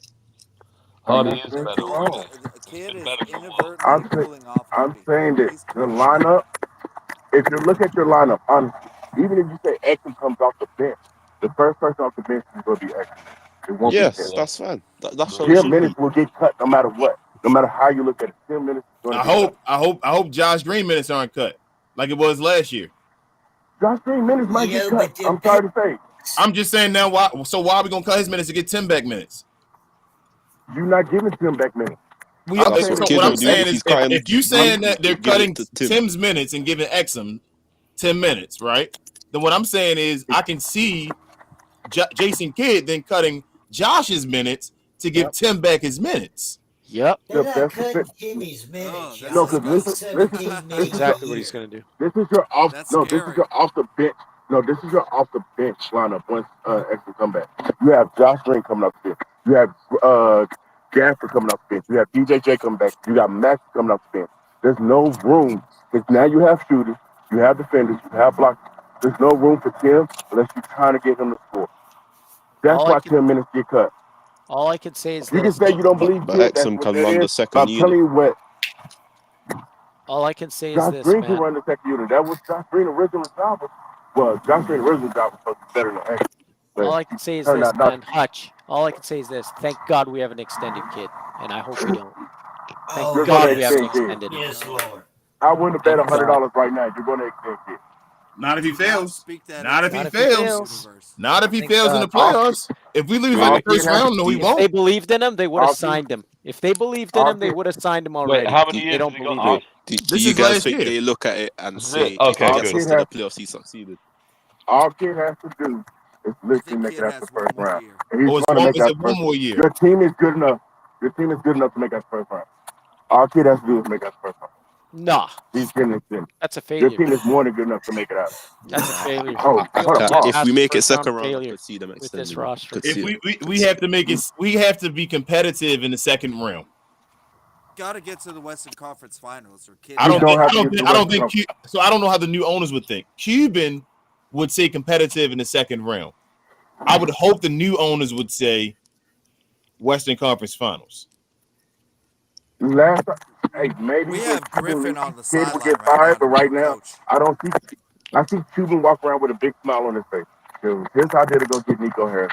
Hardy is better. The kid is inadvertently cooling off. I'm saying that the lineup, if you look at your lineup, even if you say Exum comes off the bench, the first person off the bench is going to be Exum. It won't be Tim. That's fine. That's 10 minutes will get cut no matter what. No matter how you look at it, 10 minutes. I hope Josh Green minutes aren't cut like it was last year. Josh Green minutes might get cut. I'm sorry to say. I'm just saying now. Why are we gonna cut his minutes to get Tim back minutes? You're not giving Tim back minutes. What I'm saying is, if you saying that they're cutting Tim's minutes and giving Exum 10 minutes, right? Then what I'm saying is, I can see Jason Kidd then cutting Josh's minutes to give Tim back his minutes. Yep. They're not cutting Jimmy's minutes. No, because exactly what he's going to do. This is your off. This is your off the bench. No, this is your off the bench lineup once Exum come back. You have Josh Green coming up there. You have Gafford coming off the bench. You have DJJ coming back. You got Max coming off the bench. There's no room because now you have shooters, you have defenders, you have blockers. There's no room for Tim unless you're trying to get him to score. That's why 10 minutes get cut. All I can say is you can say you don't believe Exum can run the second unit. I'm telling you what. All I can say is Josh this, Green man. can run the second unit. That was Josh Green's original job. Josh Green's original job was supposed to be better than Exum. All I can say is this, man. Hutch. All I can say is this. Thank God we have an extended kid, and I hope we don't. Thank God we have an extended. Yes, Lord. I wouldn't bet $100 right now. You're going to extend it. Not if he fails. Not if he fails. Not if he fails in the playoffs. If we lose in the first round, no, he won't. If they believed in him, they would have signed him. If they believed in him, they would have signed him already. Wait, how many They years don't has he got believe off? Do you guys think they look at it and say, if he gets us to the playoffs, he succeeded? All Kid has to do is literally make it out the first round. And he's it's going to make out one more year. Your team is good enough. Your team is good enough to make out the first round. All Kid has to do is make out the first round. Nah. He's getting extended. That's a failure. Your team is more than good enough to make it out. That's a failure. If we make it second round, I could see them with this extending. roster. If we have to make it, we have to be competitive in the second round. Got to get to the Western Conference Finals, or kids. I don't think. So I don't know how the new owners would think. Cuban would say competitive in the second round. I would hope the new owners would say Western Conference Finals. Maybe we have Griffin on the Kid will sideline get fired, but right now I don't see. I see Cuban walk around with a big smile on his face. His idea to go get Nico Harris.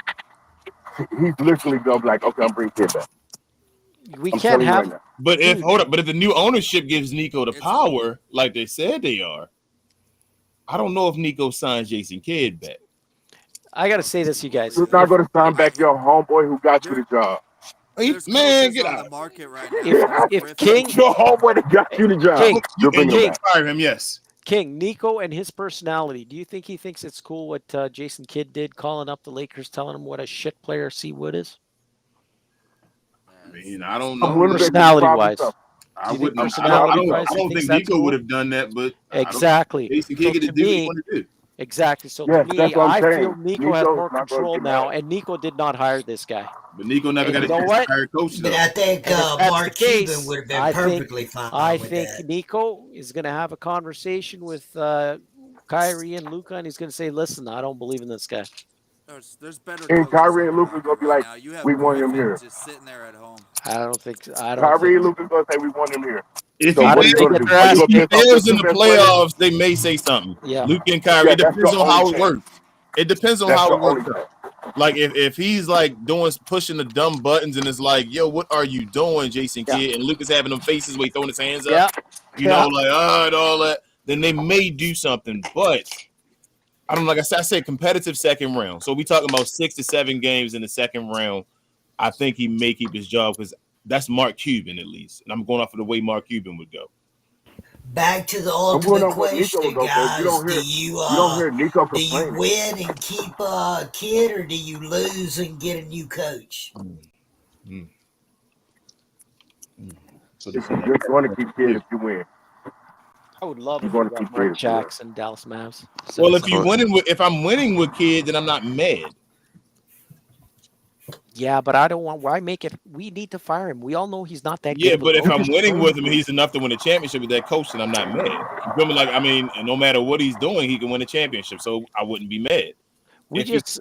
He's literally gonna be like, okay, I'm bringing Kid back. We can't have. Right but if the new ownership gives Nico the power, like they said they are, I don't know if Nico signs Jason Kidd back. I gotta say this, you guys. You're not gonna sign back your homeboy who got you the job. Man, get out. The market right if King, your homeboy that got you the job, King, fire him. Yes. King, Nico and his personality. Do you think he thinks it's cool what Jason Kidd did, calling up the Lakers, telling him what a shit player C. Wood is? I mean, I don't know. Personality-wise. I don't think Nico would have done that, but exactly. Jason Kidd did what he wanted to do. Exactly. So to me, I feel Nico has more control now, and Nico did not hire this guy. But Nico never got a hire coach. But I think Mark Cuban would have been perfectly fine. I think Nico is going to have a conversation with Kyrie and Luka, and he's going to say, "Listen, I don't believe in this guy." There's better. And Kyrie and Luka gonna be like, "We want him here." Just sitting there at home. Kyrie and Luka gonna say, "We want him here." If he fails in the playoffs, they may say something. Yeah. Luka and Kyrie. It depends on how it works. It depends on how it works. Like if he's like pushing the dumb buttons and it's like, yo, what are you doing, Jason Kidd? And Luka's having them faces where he's throwing his hands up. You know, like and all that. Then they may do something, but I don't know. Like I said, competitive second round. So we talking about 6 to 7 games in the second round. I think he may keep his job because that's Mark Cuban at least, and I'm going off of the way Mark Cuban would go. Back to the I'm going ultimate on what Nico question, will go guys. You don't hear Nico do you complaining. win and keep a kid, or do you lose and get a new coach? You're going to keep kids if you win. I would love You're if going we to got keep Mark kids. Jackson, Dallas Mavs. Well, if I'm winning with kid, then I'm not mad. Yeah, but I don't want. Why make it? We need to fire him. We all know he's not that good. Yeah, of a but if coach. I'm winning with him and he's enough to win a championship with that coach, then I'm not mad. You feel me? Like, I mean, no matter what he's doing, he can win a championship, so I wouldn't be mad. We just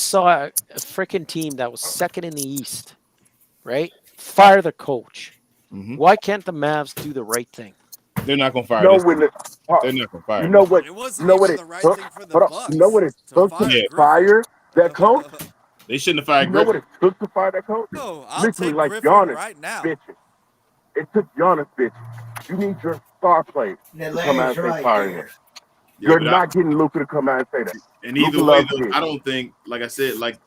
saw a freaking team that was second in the East, right? Fire the coach. Mm-hmm. Why can't the Mavs do the right thing? They're not gonna fire. They're not gonna fire. You know what? It wasn't you know what even it the right took. thing for the Hold on. Bucks You know what it took to fire that coach? They shouldn't have fired You know what Griffin. it took to fire that coach? No, I'll Literally take like Griffin Giannis right now. bitching. It took Giannis bitching. You need your star players Now, to come out and say Larry's right firing there. him. Yeah, You're but not getting Luka to come out and say that. And either Luka way, loves though, kids. I don't think, like I said, like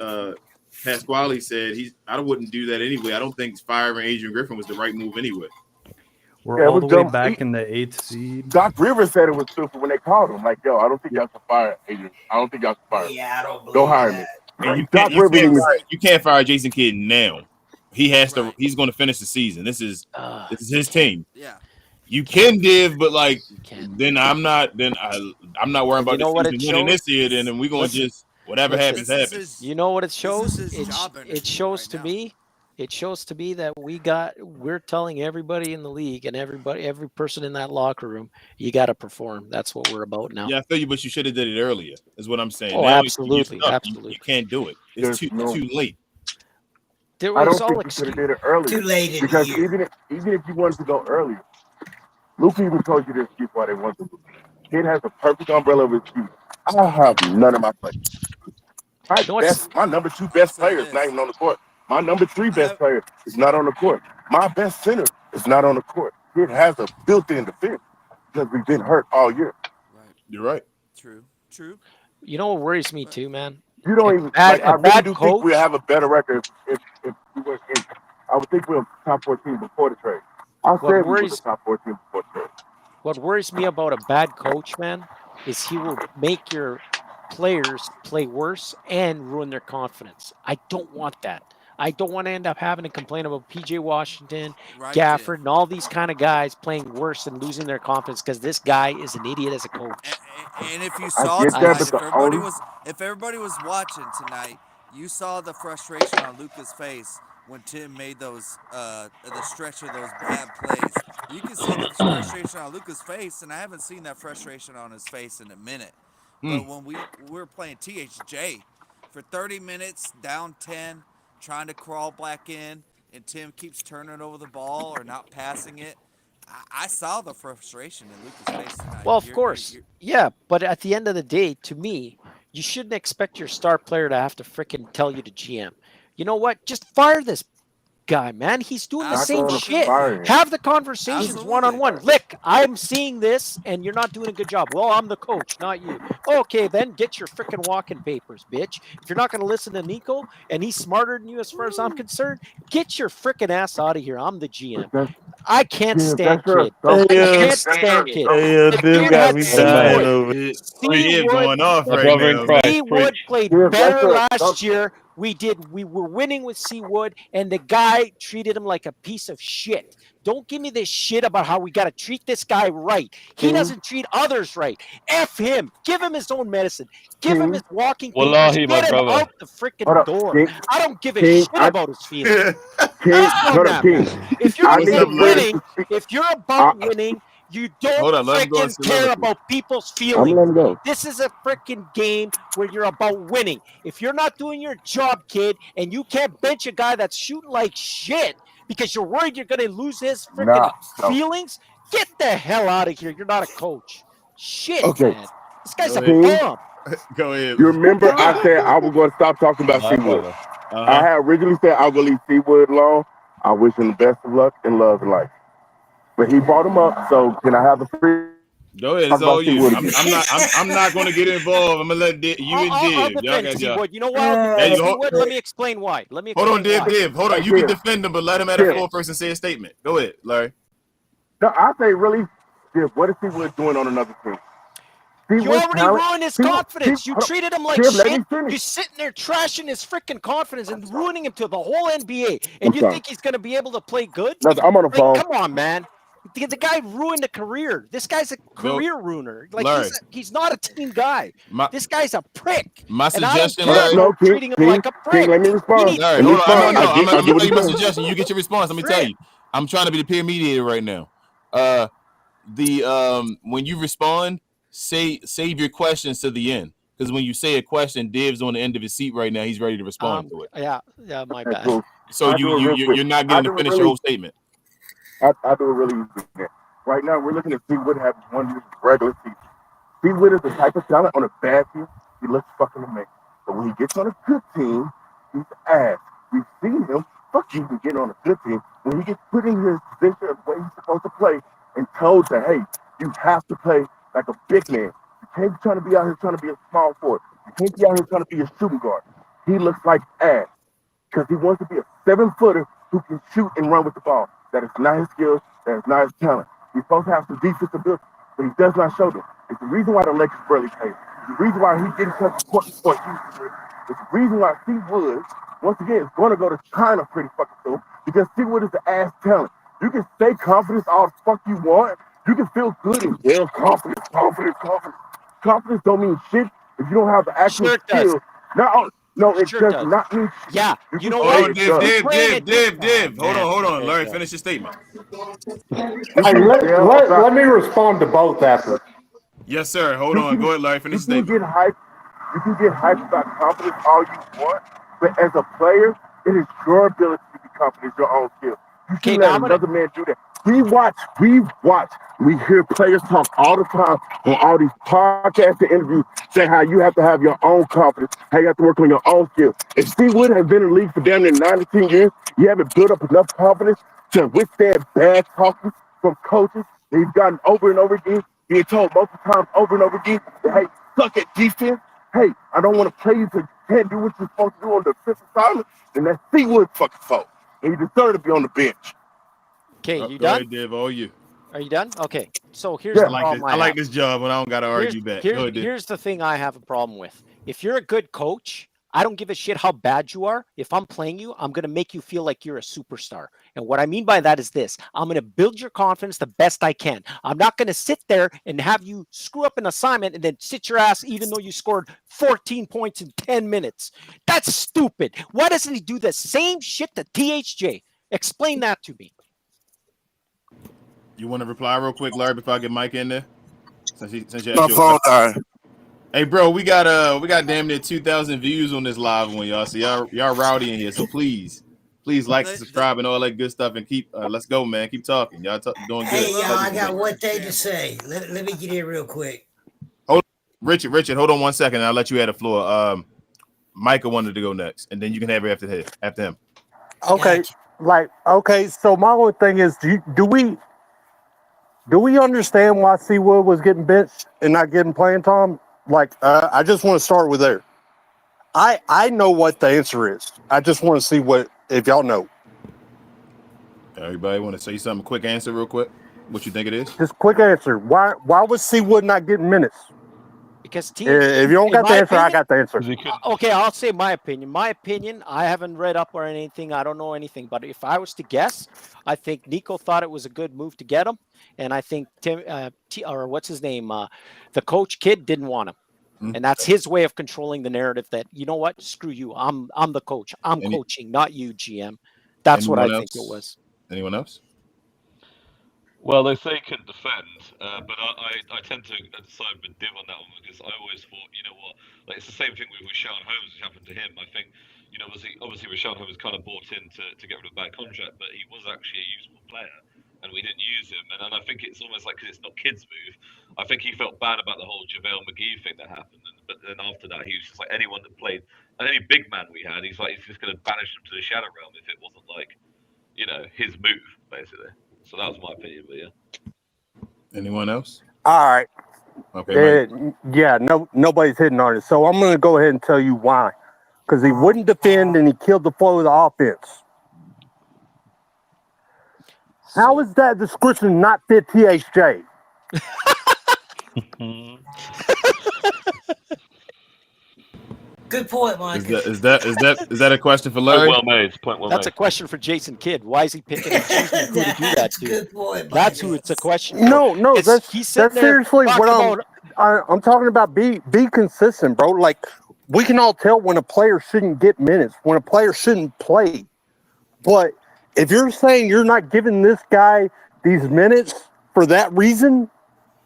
Pasquale said, I wouldn't do that anyway. I don't think firing Adrian Griffin was the right move anyway. We're all the way back in the 8th seed. Doc Rivers said it was stupid when they called him. Like, yo, I don't think y'all should fire Adrian. I don't think y'all should fire him. Yeah, I don't believe Don't hire me. And you can't fire Jason Kidd now. He has to. He's going to finish the season. This is his team. Yeah. You can div, but like then I'm not. Then I'm not worrying about the season winning this year. Then we're going to just whatever happens. You know what it shows? It shows right to now. me. It shows to me that we're telling everybody in the league and every person in that locker room, you got to perform. That's what we're about now. Yeah, I feel you, but you should have did it earlier. Is what I'm saying. Oh, now absolutely, absolutely. You can't do it. It's too late. There I was don't all think you should have did it earlier. Too late in because the year. even if you wanted to go earlier, Luka even told you this before they wanted to. Kid has a perfect umbrella of his feet. I have none of my players. My number 2 best player is not even on the court. My number 3 best player is not on the court. My best center is not on the court. Kid has a built-in defense because we've been hurt all year. Right. You're right. True. You know what worries me too, man? You don't even. I really do think we have a better record if we were in. I would think we were top 14 before the trade. I said we were the top 14 before the trade. What worries me about a bad coach, man, is he will make your players play worse and ruin their confidence. I don't want that. I don't want to end up having to complain about PJ Washington, Gafford, and all these kind of guys playing worse and losing their confidence because this guy is an idiot as a coach. And if you saw tonight, if everybody was watching tonight, you saw the frustration on Luka's face when Tim made those the stretch of those bad plays. You can see the frustration on Luka's face, and I haven't seen that frustration on his face in a minute. But when we were playing THJ for 30 minutes, down 10, trying to crawl back in, and Tim keeps turning over the ball or not passing it, I saw the frustration in Luka's face tonight. Well, of course. Yeah, but at the end of the day, to me, you shouldn't expect your star player to have to freaking tell you to GM. You know what? Just fire this guy, man. He's doing the same shit. Have the conversations one-on-one. Look, I'm seeing this, and you're not doing a good job. Well, I'm the coach, not you. Okay, then get your freaking walking papers, bitch. If you're not going to listen to Nico, and he's smarter than you as far as I'm concerned, get your freaking ass out of here. I'm the GM. I can't stand Kid. I can't stand Kid. This got me dying over. Seawood played better last year. We were winning with Seawood, and the guy treated him like a piece of shit. Don't give me this shit about how we got to treat this guy right. He doesn't treat others right. F him. Give him his own medicine. Give him his walking papers. Wallahi, Get him out the freaking door. I don't give a shit about his feelings. If you're about winning, you don't freaking care about people's feelings. This is a freaking game where you're about winning. If you're not doing your job, kid, and you can't bench a guy that's shooting like shit because you're worried you're going to lose his freaking feelings, get the hell out of here. You're not a coach. Shit, man. This guy's a bum. Go ahead. You remember I said I was going to stop talking about Seawood. I had originally said I was going to leave Seawood alone. I wish him the best of luck and love in life. But he brought him up, so can I have the free? Go ahead, it's all you. I'm not going to get involved. I'm going to let you and Div. Y'all got y'all. You know what? Let me explain why. Hold on, Div. Hold on. You can defend him, but let him at a floor first and say a statement. Go ahead, Larry. No, I say really What is Seawood doing on another team? You already ruined his confidence. You treated him like shit. You're sitting there trashing his freaking confidence and ruining him to the whole NBA. And you think he's going to be able to play good? No, I'm on the phone. Come on, man. The guy ruined a career. This guy's a career ruiner. Like he's not a team guy. This guy's a prick. My and suggestion, Larry, treating him like a prick. Let me respond. Larry, hold on. I'm gonna tell you my suggestion. You get your response. Let me tell you. I'm trying to be the peer mediator right now. When you respond, save your questions to the end. Because when you say a question, Div's on the end of his seat right now. He's ready to respond to it. Yeah, my bad. So you're not getting to finish your whole statement. I do it really easy. Right now, we're looking at Seawood having one year regular season. Seawood is the type of talent on a bad team, he looks fucking amazing. But when he gets on a good team, he's ass. We've seen him, fuck you, get on a good team. When he gets put in his position of where he's supposed to play and told that, hey, you have to play like a big man. You can't be trying to be out here trying to be a small forward. You can't be out here trying to be a shooting guard. He looks like ass because he wants to be a 7-footer who can shoot and run with the ball. That is not his skills. That is not his talent. He's supposed to have some defensive ability, but he does not show them. It's the reason why the Lakers barely pay. It's the reason why he's getting such important points. It's the reason why Seawood, once again, is going to go to China pretty fucking soon because Seawood is the ass talent. You can say confidence all the fuck you want. You can feel good and confidence. Confidence don't mean shit if you don't have the actual skill. No, it does not mean shit. Yeah, you know what? Div. Hold on. Larry, finish your statement. Let me respond to both after. Yes, sir. Hold on. Go ahead, Larry. Finish your statement. You can get hyped about confidence all you want, but as a player, it is your ability to be confident, your own skill. You can let another man do that. We hear players talk all the time on all these podcasts and interviews, say how you have to have your own confidence, how you have to work on your own skills. If Steve Wood has been in the league for damn near 9 to 10 years, you haven't built up enough confidence to withstand bad talking from coaches. He's gotten over and over again, being told multiple times over and over again that, hey, suck at defense. Hey, I don't want to play you because you can't do what you're supposed to do on the defensive side. And that's Steve Wood's fucking fault. And he deserved to be on the bench. Okay, you done? Div, all you. Are you done? Okay. So here's the problem. I like this job when I don't got to argue back. Here's the thing I have a problem with. If you're a good coach, I don't give a shit how bad you are. If I'm playing you, I'm going to make you feel like you're a superstar. And what I mean by that is this. I'm going to build your confidence the best I can. I'm not going to sit there and have you screw up an assignment and then sit your ass even though you scored 14 points in 10 minutes. That's stupid. Why doesn't he do the same shit to THJ? Explain that to me. You want to reply real quick, Larry, before I get Mike in there? Since you my phone died. Hey, bro, we got damn near 2,000 views on this live one, y'all. So y'all rowdy in here. So please like, subscribe, and all that good stuff, and keep. Let's go, man. Keep talking, y'all. Doing good. Hey, y'all, I got one thing to say. Let me get in real quick. Hold, Richard, hold on 1 second. I'll let you have the floor. Micah wanted to go next, and then you can have it after him. Okay, So my only thing is, do we understand why Seawood was getting benched and not getting playing time? I just want to start with there. I know what the answer is. I just want to see if y'all know. Everybody want to say something? Quick answer, real quick. What you think it is? Just quick answer. Why was Seawood not getting minutes? Because if you don't got the answer, I got the answer. Okay, I'll say my opinion. My opinion, I haven't read up or anything. I don't know anything. But if I was to guess, I think Nico thought it was a good move to get him. And I think the coach kid didn't want him. Mm-hmm. And that's his way of controlling the narrative that, you know what, screw you. I'm the coach. I'm coaching, not you, GM. That's what I think it was. Anyone else? Well, they say he can defend, but I tend to side with Div on that one because I always thought, you know what, it's the same thing with Rashawn Holmes, which happened to him. I think, obviously Rashawn Holmes kind of bought in to get rid of a bad contract, but he was actually a useful player, and we didn't use him. And I think it's almost like, because it's not kids' move, I think he felt bad about the whole JaVale McGee thing that happened. But then after that, he was just like, anyone that played, and any big man we had, he's just going to banish him to the shadow realm if it wasn't his move, basically. So that was my opinion, but yeah. Anyone else? All right. Okay. Nobody's hitting on it. So I'm going to go ahead and tell you why. Because he wouldn't defend and he killed the flow of the offense. How is that description not fit THJ? Good point, Mike. Is that a question for Larry? Point well made. Point well That's made. a question for Jason Kidd. Why is he picking and choosing who to do that That's to? a good point, Mike. That's who it's a question for. No, that's seriously what I'm talking about. Be consistent, bro. Like, we can all tell when a player shouldn't get minutes, when a player shouldn't play. But if you're saying you're not giving this guy these minutes for that reason,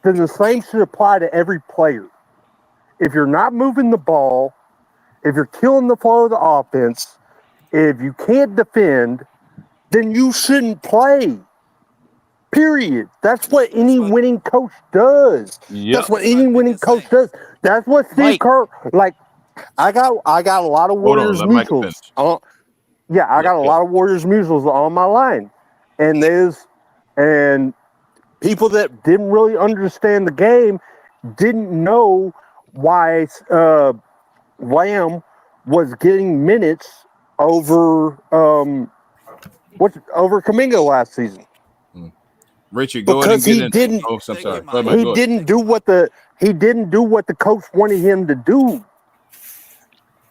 then the same should apply to every player. If you're not moving the ball, if you're killing the flow of the offense, if you can't defend, then you shouldn't play. Period. That's what any winning coach does. Yep. That's what any winning coach does. That's what Steve Kerr, like, I got a lot of Warriors mutuals. I got a lot of Warriors mutuals on my line. And people that didn't really understand the game didn't know why Lamb was getting minutes over Kuminga last season. Richard, go because ahead and he get didn't. Oh, I'm sorry. He didn't do what the coach wanted him to do.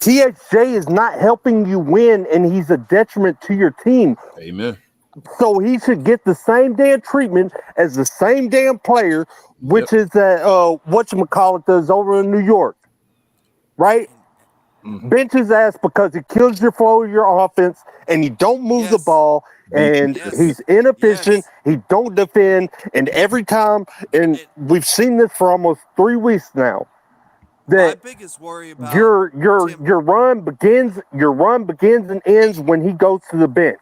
THJ is not helping you win, and he's a detriment to your team. Amen. So he should get the same damn treatment as the same damn player, which is that whatchamacallit does over in New York. Right? Bench his ass because he kills your flow of your offense and he don't move the ball and he's inefficient. He don't defend, and every time, and we've seen this for almost 3 weeks now. That my biggest worry about your run begins and ends when he goes to the bench.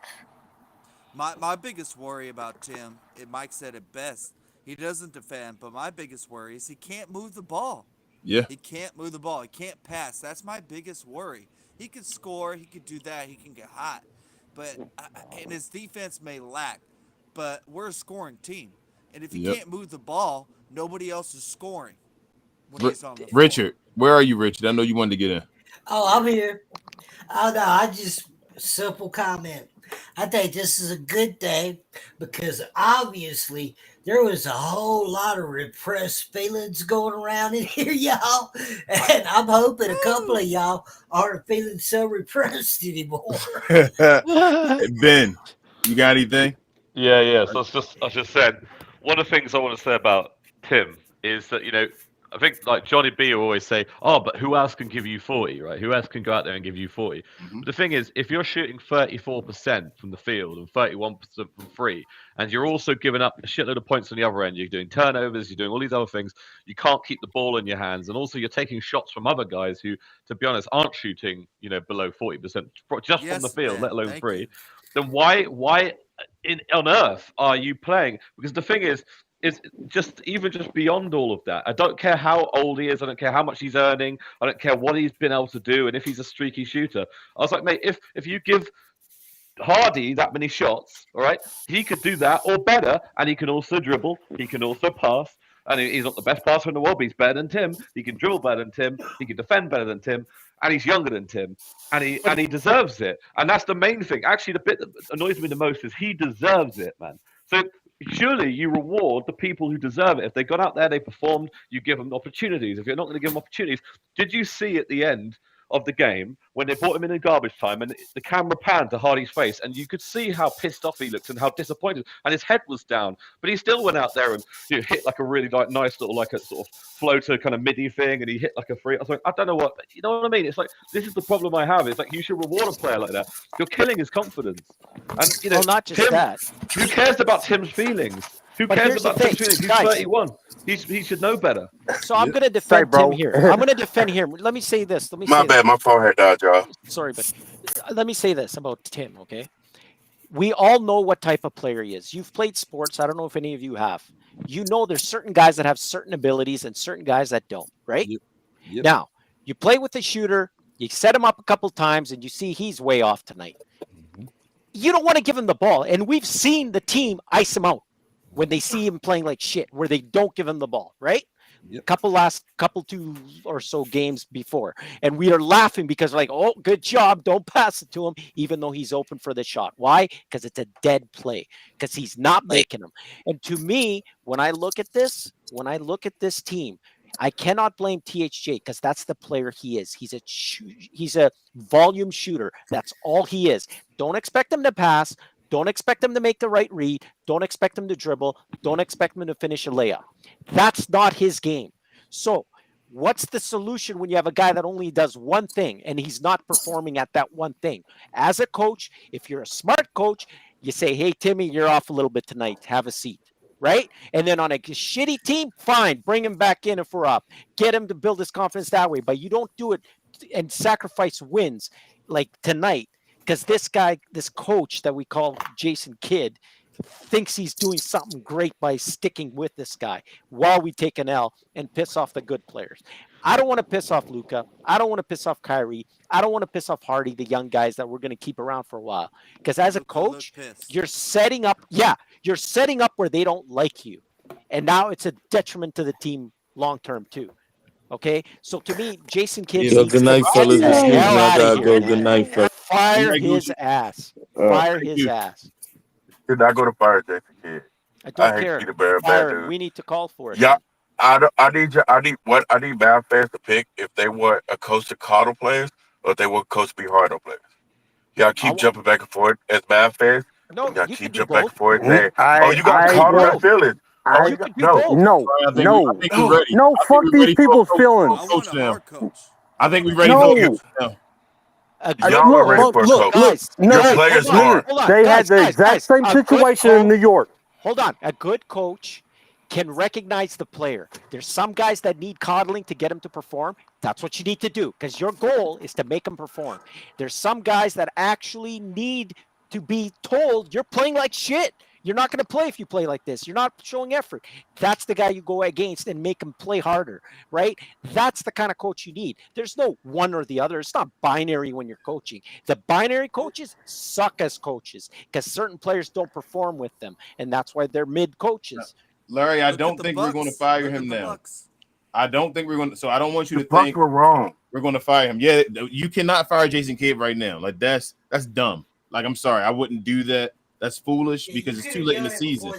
My biggest worry about Tim, and Mike said it best, he doesn't defend, but my biggest worry is he can't move the ball. Yeah. He can't move the ball. He can't pass. That's my biggest worry. He can score. He can do that. He can get hot. But and his defense may lack, but we're a scoring team. And if he can't move the ball, nobody else is scoring when he's on the floor. Richard, where are you, Richard? I know you wanted to get in. Oh, I'm here. Oh, no, I just simple comment. I think this is a good day because obviously there was a whole lot of repressed feelings going around in here, y'all. And I'm hoping a couple of y'all aren't feeling so repressed anymore. Ben, you got anything? Yeah. So I just said, one of the things I want to say about Tim is that, I think like Johnny B will always say, oh, but who else can give you 40, right? Who else can go out there and give you 40? Mm-hmm. But the thing is, if you're shooting 34% from the field and 31% from free, and you're also giving up a shitload of points on the other end, you're doing turnovers, you're doing all these other things, you can't keep the ball in your hands, and also you're taking shots from other guys who, to be honest, aren't shooting, below 40% just from the field, let alone free. Then why on earth are you playing? Because the thing is just beyond all of that. I don't care how old he is. I don't care how much he's earning. I don't care what he's been able to do and if he's a streaky shooter. I was like, mate, if you give Hardy that many shots, all right, he could do that or better, and he can also dribble. He can also pass. And he's not the best passer in the world, but he's better than Tim. He can dribble better than Tim. He can defend better than Tim. And he's younger than Tim. And he deserves it. And that's the main thing. Actually, the bit that annoys me the most is he deserves it, man. So surely you reward the people who deserve it. If they got out there, they performed, you give them opportunities. If you're not going to give them opportunities, did you see at the end of the game when they brought him in garbage time and the camera panned to Hardy's face and you could see how pissed off he looked and how disappointed, and his head was down, but he still went out there and hit like a really nice little like a sort of floater kind of midi thing, and he hit like a free. I was like, I don't know what, you know what I mean? It's like, this is the problem I have. It's like, you should reward a player like that. You're killing his confidence. And well, not just that. Who cares about Tim's feelings? Who cares about Tim's feelings? He's 31. He should know better. So I'm going to defend Tim here. I'm going to defend him. Let me say this. My bad. My phone had died, y'all. Sorry, but let me say this about Tim, okay? We all know what type of player he is. You've played sports. I don't know if any of you have. You know there's certain guys that have certain abilities and certain guys that don't, right? Yep. Now, you play with the shooter. You set him up a couple times, and you see he's way off tonight. You don't want to give him the ball. And we've seen the team ice him out when they see him playing like shit, where they don't give him the ball, right? couple two or so games before, and we are laughing because like, oh, good job, don't pass it to him, even though he's open for the shot. Why? Because it's a dead play, because he's not making them. And to me, when I look at this team, I cannot blame THJ because that's the player he is. He's a volume shooter. That's all he is. Don't expect him to pass. Don't expect him to make the right read. Don't expect him to dribble. Don't expect him to finish a layup. That's not his game. So what's the solution when you have a guy that only does one thing and he's not performing at that one thing? As a coach, if you're a smart coach, you say, hey, Timmy, you're off a little bit tonight. Have a seat. Right? And then on a shitty team, fine, bring him back in if we're up. Get him to build his confidence that way. But you don't do it and sacrifice wins like tonight, because this guy, this coach that we call Jason Kidd, thinks he's doing something great by sticking with this guy while we take an L and piss off the good players. I don't want to piss off Luka. I don't want to piss off Kyrie. I don't want to piss off Hardy, the young guys that we're going to keep around for a while. Because as a coach, you're setting up where they don't like you. And now it's a detriment to the team long-term too. Okay? So to me, Jason Kidd needs good night, to fellas. get the Excuse me, hell I out gotta of go. here. Good night, fellas. Fire his ass. Fire his ass. Did not go to fire Jason Kidd. I don't hate care. to see the bear bad Fire him. dude. We need to call for it. Yeah, I need Mavs fans to pick if they want a coach to coddle players or if they want a coach to be hard on players. Y'all keep jumping back and forth as Mavs fans. No, y'all you keep can do jumping back and both. forth saying, "Oh, you got to coddle their feelings." You can do both. No, fuck these people's feelings. I think we're ready for coach now. Y'all are ready for a coach. Your players aren't. They had the exact same situation in New York. Hold on. A good coach can recognize the player. There's some guys that need coddling to get them to perform. That's what you need to do, because your goal is to make them perform. There's some guys that actually need to be told, you're playing like shit. You're not going to play if you play like this. You're not showing effort. That's the guy you go against and make him play harder, right? That's the kind of coach you need. There's no one or the other. It's not binary when you're coaching. The binary coaches suck as coaches because certain players don't perform with them, and that's why they're mid coaches. Larry, I don't think we're going to fire him now. I don't think we're going to. So I don't want you to Bucks think were wrong. We're going to fire him. Yeah, you cannot fire Jason Kidd right now. Like that's dumb. Like, I'm sorry, I wouldn't do that. That's foolish because it's too late in the season.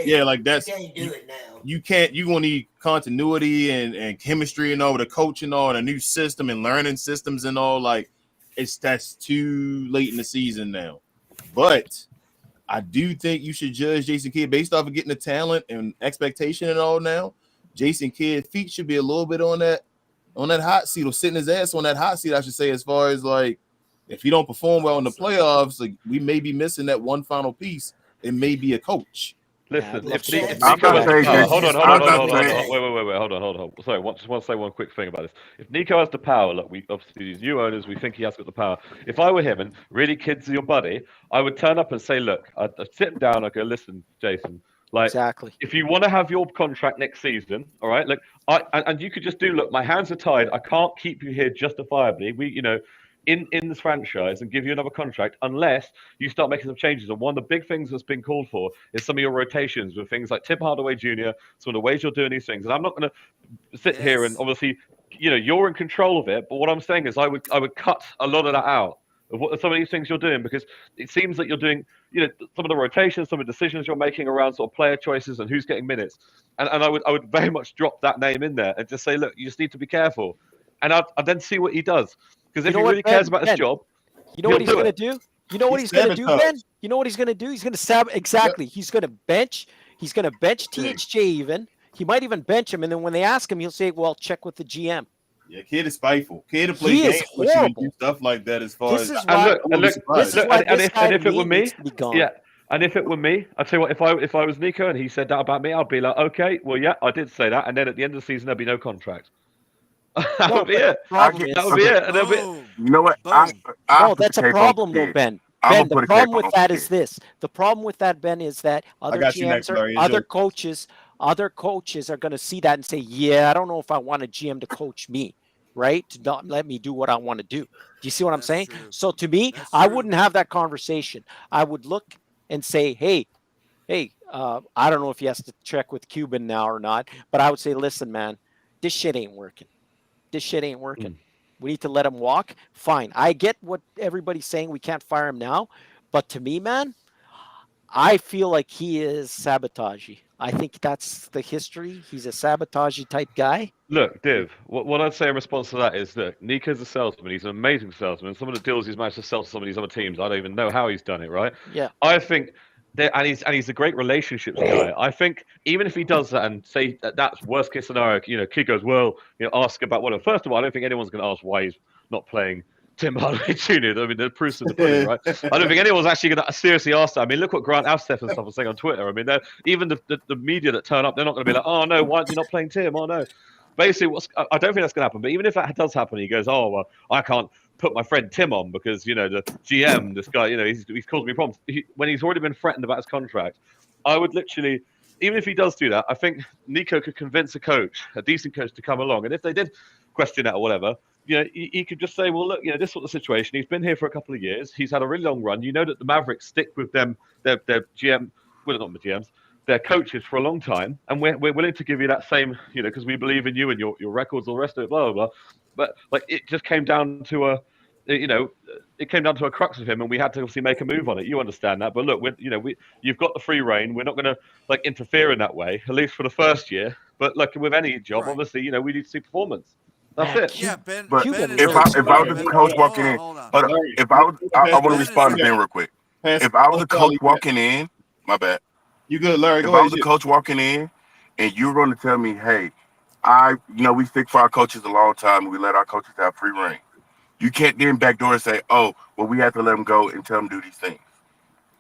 Yeah, like that's you can't. You're gonna need continuity and chemistry and all with a coach and all and a new system and learning systems and all. Like that's too late in the season now. But I do think you should judge Jason Kidd based off of getting the talent and expectation and all. Now, Jason Kidd's feet should be a little bit on that hot seat or sitting his ass on that hot seat. I should say, as far as like. If he don't perform well in the playoffs, like we may be missing that one final piece. It may be a coach. Listen, if Nico hold on. Hold on. Sorry, just want to say one quick thing about this. If Nico has the power, look, we obviously these new owners, we think he has got the power. If I were him and really Kidd's your buddy, I would turn up and say, look, I'd sit him down. I go, listen, Jason. Like, exactly. If you want to have your contract next season, all right. Look, and you could just do. Look, my hands are tied. I can't keep you here justifiably. In this franchise and give you another contract unless you start making some changes. And one of the big things that's been called for is some of your rotations with things like Tim Hardaway Jr., some of the ways you're doing these things. And I'm not going to sit here and obviously, you're in control of it. But what I'm saying is I would cut a lot of that out of what some of these things you're doing, because it seems that you're doing, some of the rotations, some of the decisions you're making around sort of player choices and who's getting minutes. And I would very much drop that name in there and just say, look, you just need to be careful. And I'd then see what he does. Because if he really cares about his job, you know what he's going to do? You know what he's going to do, Ben? You know what he's going to do? He's going to sabotage. Exactly. He's going to bench. He's going to bench THJ even. He might even bench him. And then when they ask him, he'll say, well, check with the GM. Yeah, Kidd is spiteful. Kidd will play games with you and do stuff like that as far as. And if it were me, yeah. And if it were me, I'd say, if I was Nico and he said that about me, I'd be like, okay, well, yeah, I did say that. And then at the end of the season, there'd be no contract. That would be it. You know what? That's a problem, though, Ben. Ben, the problem with that is this. The problem with that, Ben, is that other GMs other coaches are going to see that and say, yeah, I don't know if I want a GM to coach me, right? To not let me do what I want to do. Do you see what I'm saying? True. So to me, I wouldn't have that conversation. I would look and say, hey, I don't know if he has to check with Cuban now or not, but I would say, listen, man, this shit ain't working. We need to let him walk. Fine. I get what everybody's saying. We can't fire him now. But to me, man, I feel like he is sabotagey. I think that's the history. He's a sabotagey type guy. Look, Div, what I'd say in response to that is that Nico's a salesman. He's an amazing salesman. Some of the deals he's managed to sell to some of these other teams, I don't even know how he's done it, right? Yeah. I think and he's a great relationships guy. I think even if he does that and say that's worst case scenario, kid goes, well, ask about whatever. First of all, I don't think anyone's going to ask why he's not playing Tim Hardaway Jr. I mean, the proof's in the pudding, right? I don't think anyone's actually going to seriously ask that. I mean, look what Grant Avstef and stuff are saying on Twitter. I mean, even the media that turn up, they're not going to be like, oh no, why are you not playing Tim? Oh no. Basically, I don't think that's going to happen. But even if that does happen, he goes, oh well, I can't put my friend Tim on because the GM, this guy, he's caused me problems. When he's already been threatened about his contract, I would literally, even if he does do that, I think Nico could convince a decent coach, to come along. And if they did question that or whatever, he could just say, well, look, this sort of situation. He's been here for a couple of years. He's had a really long run. You know that the Mavericks stick with them, their GM, well, not the GMs, their coaches for a long time, and we're willing to give you that same, because we believe in you and your records, all the rest of it, blah blah blah. But it just came down to a crux of him, and we had to obviously make a move on it. You understand that, but look, you've got the free reign. We're not going to interfere in that way, at least for the first year. But with any job, obviously, we need to see performance. That's it. Yeah, Ben. But Ben if I was the coach walking in, but if I want to respond to Ben real quick. If I was a coach walking in, my bad. You good, Larry? If I was a coach walking in, and you were going to tell me, hey, we stick for our coaches a long time, and we let our coaches have free reign. You can't then backdoor and say, oh, well, we have to let them go and tell them to do these things.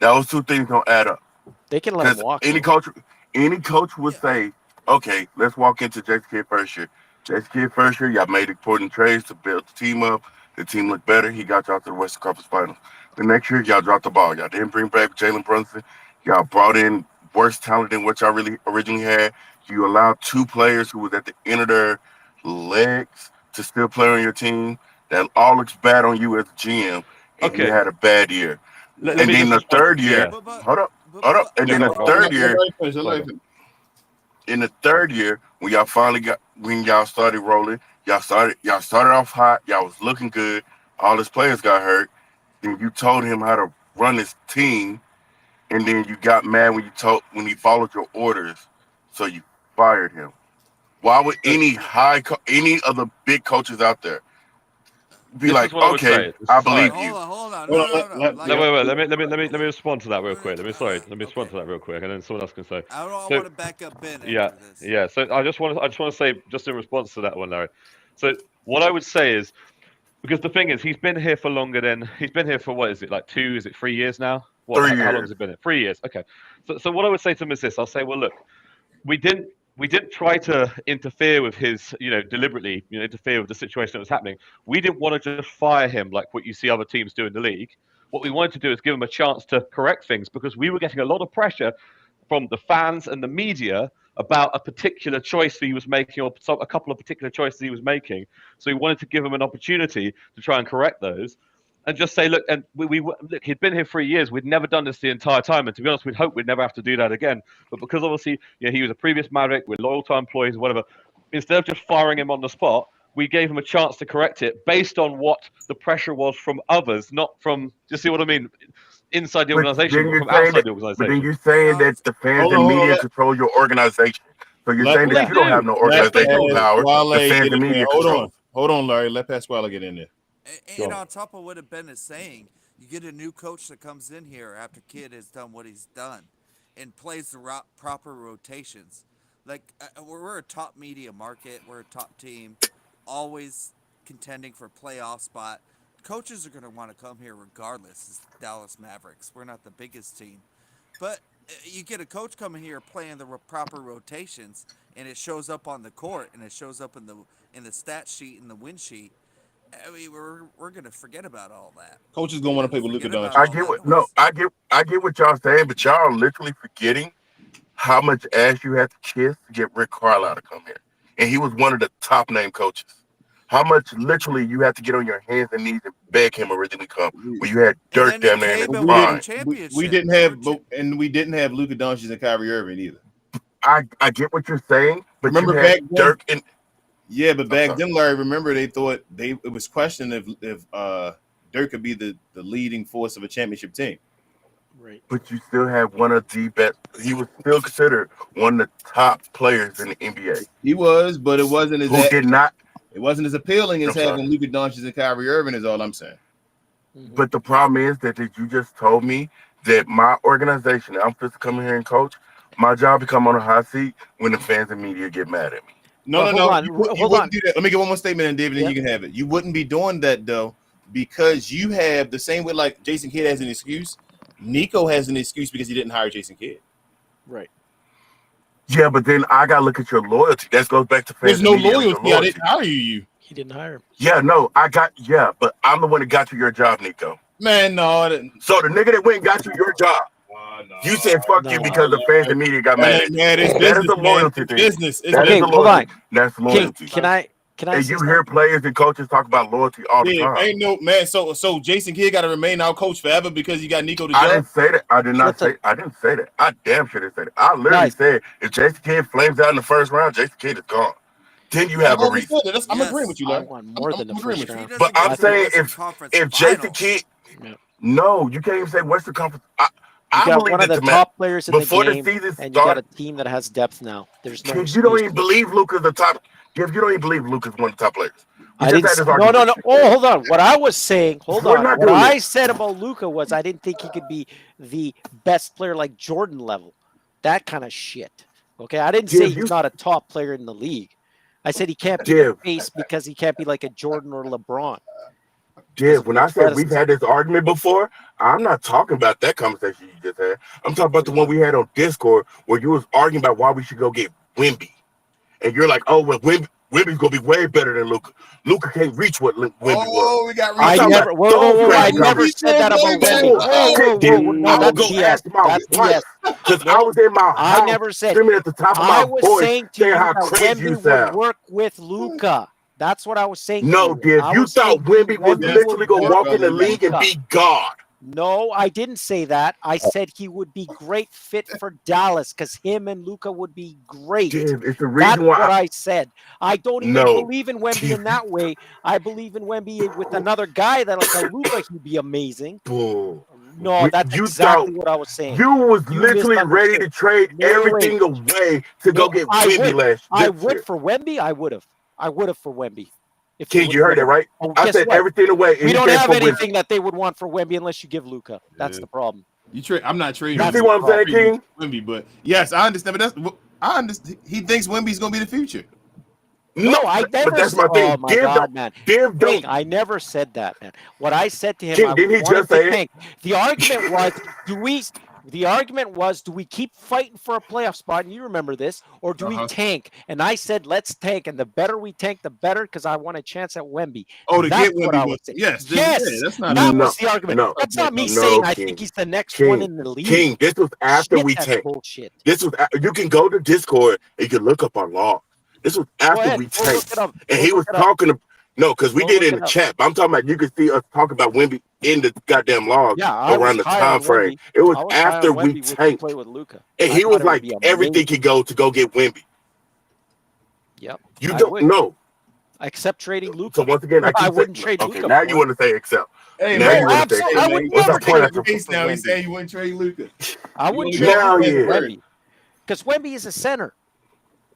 Those two things don't add up. They can let them walk. Any coach would say, okay, let's walk into Jason Kidd first year. Jason Kidd first year, y'all made important trades to build the team up. The team looked better. He got y'all to the Western Conference Finals. The next year, y'all dropped the ball. Y'all didn't bring back Jalen Brunson. Y'all brought in worse talent than what y'all really originally had. You allowed two players who was at the end of their legs to still play on your team. That all looks bad on you as a GM, and you had a bad year. And then the third year, hold up. And then the third year, in the third year, when y'all started rolling, y'all started off hot. Y'all was looking good. All his players got hurt. Then you told him how to run his team, and then you got mad when he followed your orders, so you fired him. Why would any of the big coaches out there be like, okay, I believe you? Hold on. Wait. Let me respond to that real quick. Let me respond to that real quick, and then someone else can say. I want to back up Ben. Yeah. So I just want to say, just in response to that one, Larry. So what I would say is, because the thing is, he's been here for what is it, like 3 years now? 3 years. How long has it been? 3 years. Okay. So what I would say to him is this. I'll say, well, look, we didn't try to interfere with his, deliberately, interfere with the situation that was happening. We didn't want to just fire him like what you see other teams do in the league. What we wanted to do is give him a chance to correct things, because we were getting a lot of pressure from the fans and the media about a particular choice he was making, or a couple of particular choices he was making. So we wanted to give him an opportunity to try and correct those. And just say, look, and look, he'd been here 3 years. We'd never done this the entire time. And to be honest, we'd hope we'd never have to do that again. But because obviously, he was a previous Maverick, we're loyal to our employees or whatever, instead of just firing him on the spot, we gave him a chance to correct it based on what the pressure was from others, not from, you see what I mean, inside the organization, but from outside the organization. But then you're saying that the fans and media control your organization. So you're saying that you don't have no organizational power. The fans and media control. Hold on, Larry. Let Pasquale get in there. And on top of what Ben is saying, you get a new coach that comes in here after Kidd has done what he's done and plays the proper rotations. Like, we're a top media market. We're a top team, always contending for a playoff spot. Coaches are going to want to come here regardless as Dallas Mavericks. We're not the biggest team. But you get a coach coming here playing the proper rotations, and it shows up on the court, and it shows up in the stat sheet and the win sheet. I mean, we're gonna forget about all that. Coach is gonna want to play with Luka Doncic. I get what y'all saying, but y'all are literally forgetting how much ass you had to kiss to get Rick Carlisle to come here, and he was one of the top name coaches. How much literally you had to get on your hands and knees and beg him originally come when you had dirt down there in his prime. We didn't have Luka Doncic and Kyrie Irving either. I get what you're saying, but remember you had back then, Dirk and Yeah, but back then, Larry, remember it was questioned if Dirk could be the leading force of a championship team. Right. But you still have one of the best. He was still considered one of the top players in the NBA. He was, but it wasn't as It wasn't as appealing as having Luka Doncic and Kyrie Irving. Is all I'm saying. But the problem is that you just told me that my organization, I'm supposed to come in here and coach. My job to come on a hot seat when the fans and media get mad at me. No. You wouldn't do that. Let me get one more statement, and David, then you can have it. You wouldn't be doing that though, because you have the same way like Jason Kidd has an excuse. Nico has an excuse because he didn't hire Jason Kidd. Right. Yeah, but then I gotta look at your loyalty. That goes back to fans. There's no loyalty. I didn't hire you. He didn't hire him. Yeah, no, but I'm the one that got you your job, Nico. Man, no, I didn't. So the nigga that went and got you your job. You said fuck you because the fans and media got mad at you. Man, it's that is a loyalty thing. Business. Okay, hold on. That's loyalty. Can I and you hear players and coaches talk about loyalty all the time. Ain't no man. So Jason Kidd got to remain our coach forever because you got Nico the job. I didn't say that. I didn't say that. I damn sure didn't say that. I literally said if Jason Kidd flames out in the first round, Jason Kidd is gone. Then you have a reason. I'm agreeing with you, Larry. I want more than the first round. But I'm saying if Jason Kidd, no, you can't even say Western Conference. You got one of the top players in the game, season and you got a team that has depth now. There's no. You don't even believe Luka's the top. If you don't even believe Luka's one of the top players. I didn't. No. Oh, hold on. What I was saying. What I said about Luka was I didn't think he could be the best player like Jordan level. That kind of shit. Okay, I didn't say he's not a top player in the league. I said he can't be the face because he can't be like a Jordan or LeBron. When I said we've had this argument before, I'm not talking about that conversation you just had. I'm talking about the one we had on Discord where you was arguing about why we should go get Wemby. And you're like, oh, well, Wemby's going to be way better than Luka. Luka can't reach what Wemby was. Oh, we got I never said that about Wemby. I will go ask my wife because I was in my house screaming at the top of my voice saying how crazy you sound. Work with Luka. That's what I was saying. No, dude, you thought Wemby was literally going to walk in the league and be God. No, I didn't say that. I said he would be great fit for Dallas because him and Luka would be great. Dude, it's the reason That's why what I said. I don't even believe in Wemby in that way. I believe in Wemby with another guy that like a Luka, he'd be amazing. Bull. No, that's exactly what I was saying. You was literally ready to trade everything away to go get Wemby last year. I would for Wemby. I would have for Wemby. King, you heard it right. I said everything away. We don't have anything that they would want for Wemby unless you give Luka. That's the problem. I'm not trading. You see what I'm saying, King? Wemby, but yes, I understand. But I understand. He thinks Wemby's going to be the future. No, I never. But that's my thing. Oh my God, man. King, I never said that, man. What I said to him, King, didn't he just say it? The argument was, do we keep fighting for a playoff spot? And you remember this, or do we tank? And I said, let's tank. And the better we tank, the better, because I want a chance at Wemby. Oh, to get Wemby. Yes. That's not that was the argument. That's not me saying I think he's the next one in the league. King, this was after we tanked. Bullshit. This was. You can go to Discord and you can look up our log. This was after we tanked, and he was talking to. No, because we did it in the chat. But I'm talking about you could see us talk about Wemby in the goddamn log around the time frame. It was after we tanked. And he was like, everything could go to go get Wemby. Yep. You don't know. Except trading Luka. So once again, I wouldn't trade Luka. Okay, now you want to say except. Hey, now you want to say I would never trade Luka. Now he's saying you wouldn't trade Luka. I wouldn't trade Wemby. Because Wemby is a center,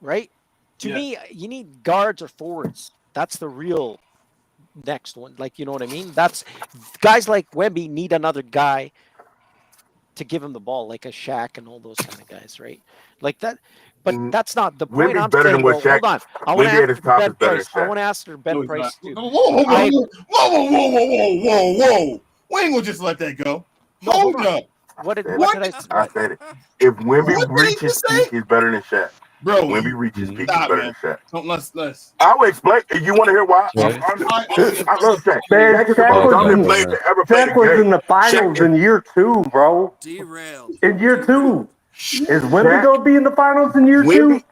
right? To me, you need guards or forwards. That's the real next one. Like, you know what I mean? That's guys like Wemby need another guy to give him the ball, like a Shaq and all those kind of guys, right? Like that. But that's not the point. Wemby's I'm better saying. than what Shaq. Hold on. I want to ask her Ben Price too. Whoa. We ain't gonna just let that go. Hold up. What did I say? I said it. If Wemby reaches peak, he's better than Shaq. Bro, Wemby reaches peak, he's better than Shaq. Don't let's. I will explain. You want to hear why? I love Shaq. Shaq was in the finals in year 2, bro. Derailed. In year 2. Is Wemby going to be in the finals in year 2?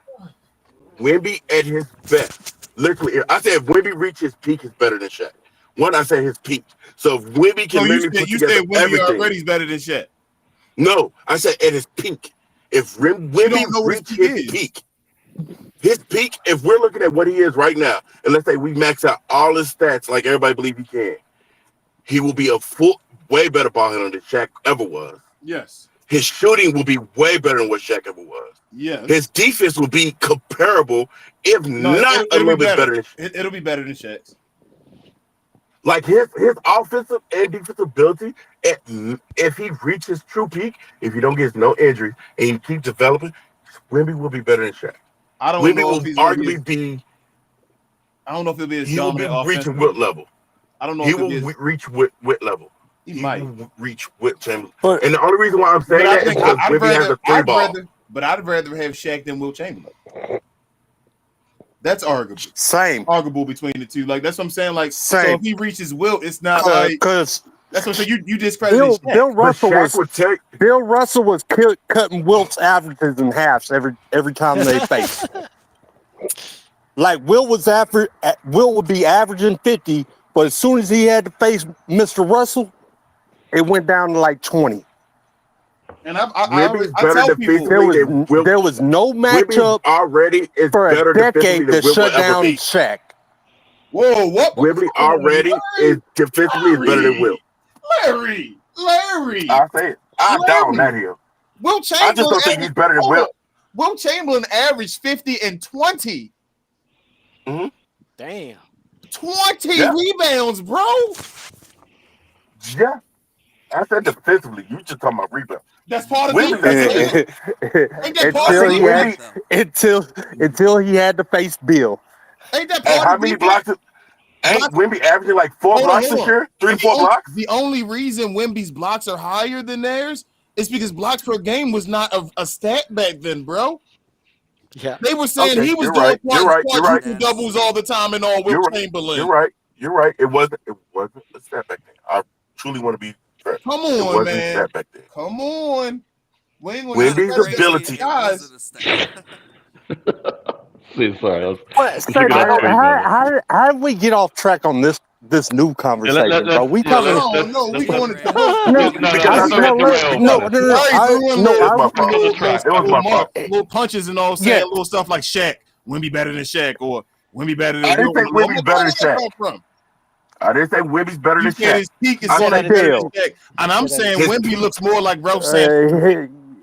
Wemby at his best. Literally, I said if Wemby reaches peak, he's better than Shaq. One, I said his peak. So if Wemby can literally put together Wemby everything. Already's better than Shaq. No, I said at his peak. If Wemby reaches his peak, His peak, if we're looking at what he is right now, and let's say we max out all his stats like everybody believes he can, he will be a way better ball handler than Shaq ever was. Yes. His shooting will be way better than what Shaq ever was. Yes. His defense will be comparable, if not a little bit better. It'll be better than Shaq's. Like his offensive and defensive ability, if he reaches true peak, if he don't get no injuries and he keeps developing, Wemby will be better than Shaq. I don't Wemby know will if he's arguably be. I don't know if he'll be as He will be dominant reaching Wilt level. I don't know. He if will reach Wilt level. He might reach Wilt Chamberlain. And the only reason why I'm saying that is because Wemby has a three ball. But I'd rather have Shaq than Wilt Chamberlain. That's arguable. Same. Arguable between the two. Like that's what I'm saying. Like Same. so if he reaches Wilt, it's not like because that's what I'm saying. You discredited Shaq. Bill Russell was cutting Wilt's averages in halves every time they faced. Like Wilt would be averaging 50, but as soon as he had to face Mr. Russell, it went down to like 20. And I tell people there was no matchup already is for better a decade to shut down Shaq. Whoa, what? Wemby already is defensively is better than Wilt. Larry. I say it. I down that hill. Wilt Chamberlain. I just don't think he's better than Wilt. Wilt Chamberlain averaged 50 and 20. Mm-hmm. Damn. 20 rebounds, bro. Yeah. I said defensively. You just talking about rebound. That's part of defense. Until he had to face Bill. Ain't that part how many blocks? Ain't Wemby averaging like 4 blocks this year? 3 to 4 blocks? The only reason Wemby's blocks are higher than theirs is because blocks per game was not a stat back then, bro. Yeah. They were saying he was doing quadruple doubles all the time and all Wilt Chamberlain. You're right. It wasn't a stat back then. I truly want to be fair. Come on, man. A stat back then. Come on. Wemby's ability. Guys. Sorry. How did we get off track on this new conversation, bro? We talking. No, we going to. No. Little punches and all saying little stuff like Shaq. Wemby better than Shaq or Wemby better than. I didn't say Wemby's better than Shaq. I didn't say Wemby's better than Shaq. His peak is better than Shaq, and I'm saying Wemby looks more like Ralph Sampson.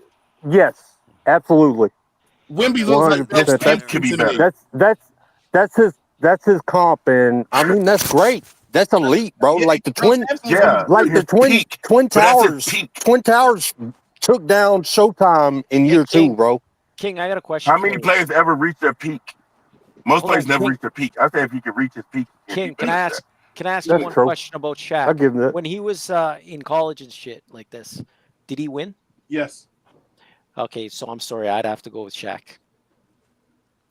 Yes, absolutely. Wemby looks like Ralph Sampson to me. That's his comp, and I mean that's great. That's elite, bro. Like the twin towers took down Showtime in year 2, bro. King, I got a question. How many players ever reach their peak? Most players never reach their peak. I say if he could reach his peak. King, can I ask you one question about Shaq? I'll give him that. When he was in college and shit like this, did he win? Yes. Okay, so I'm sorry, I'd have to go with Shaq.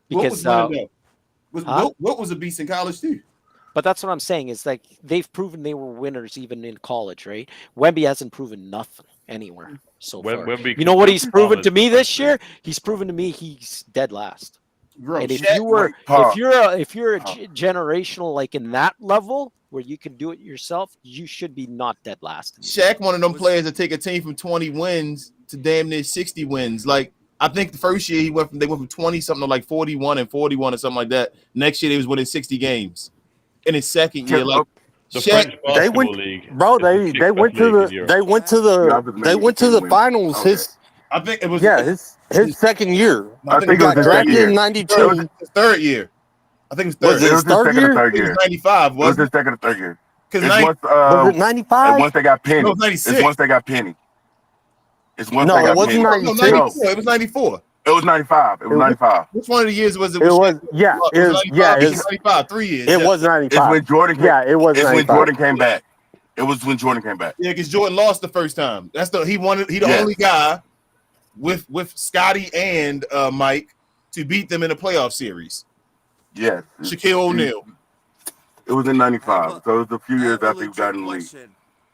Because what was a beast in college too? But that's what I'm saying. Is like they've proven they were winners even in college, right? Wemby hasn't proven nothing anywhere so far. You know what he's proven to me this year? He's proven to me he's dead last. Bro, and if you're a generational like in that level where you can do it yourself, you should be not dead last. Shaq, one of them players that take a team from 20 wins to damn near 60 wins. Like I think the first year they went from 20 something to like 41 and 41 or something like that. Next year they was winning 60 games. In his second year, like Shaq, they went to the finals. Okay. I think it was his second year. I think he got drafted in '92. It was his third year. I think it was third. It was his second or third year. It was 95. It was his second or third year. Was it 95? Once they got Penny. No, it was 96. It's once they got Penny. It's once No, they got it wasn't Penny. 92. No, 94. It was 94. It was 95. It was 95. Which one of the years was it? It was 95. 3 years. It was 95. It's when Jordan came. Yeah, it was 95. When Jordan came back. It was when Jordan came back. Yeah, because Jordan lost the first time. He the only guy with Scotty and Mike to beat them in a playoff series. Yes. Shaquille O'Neal. It was in 95. So it was a few years after he got in the league.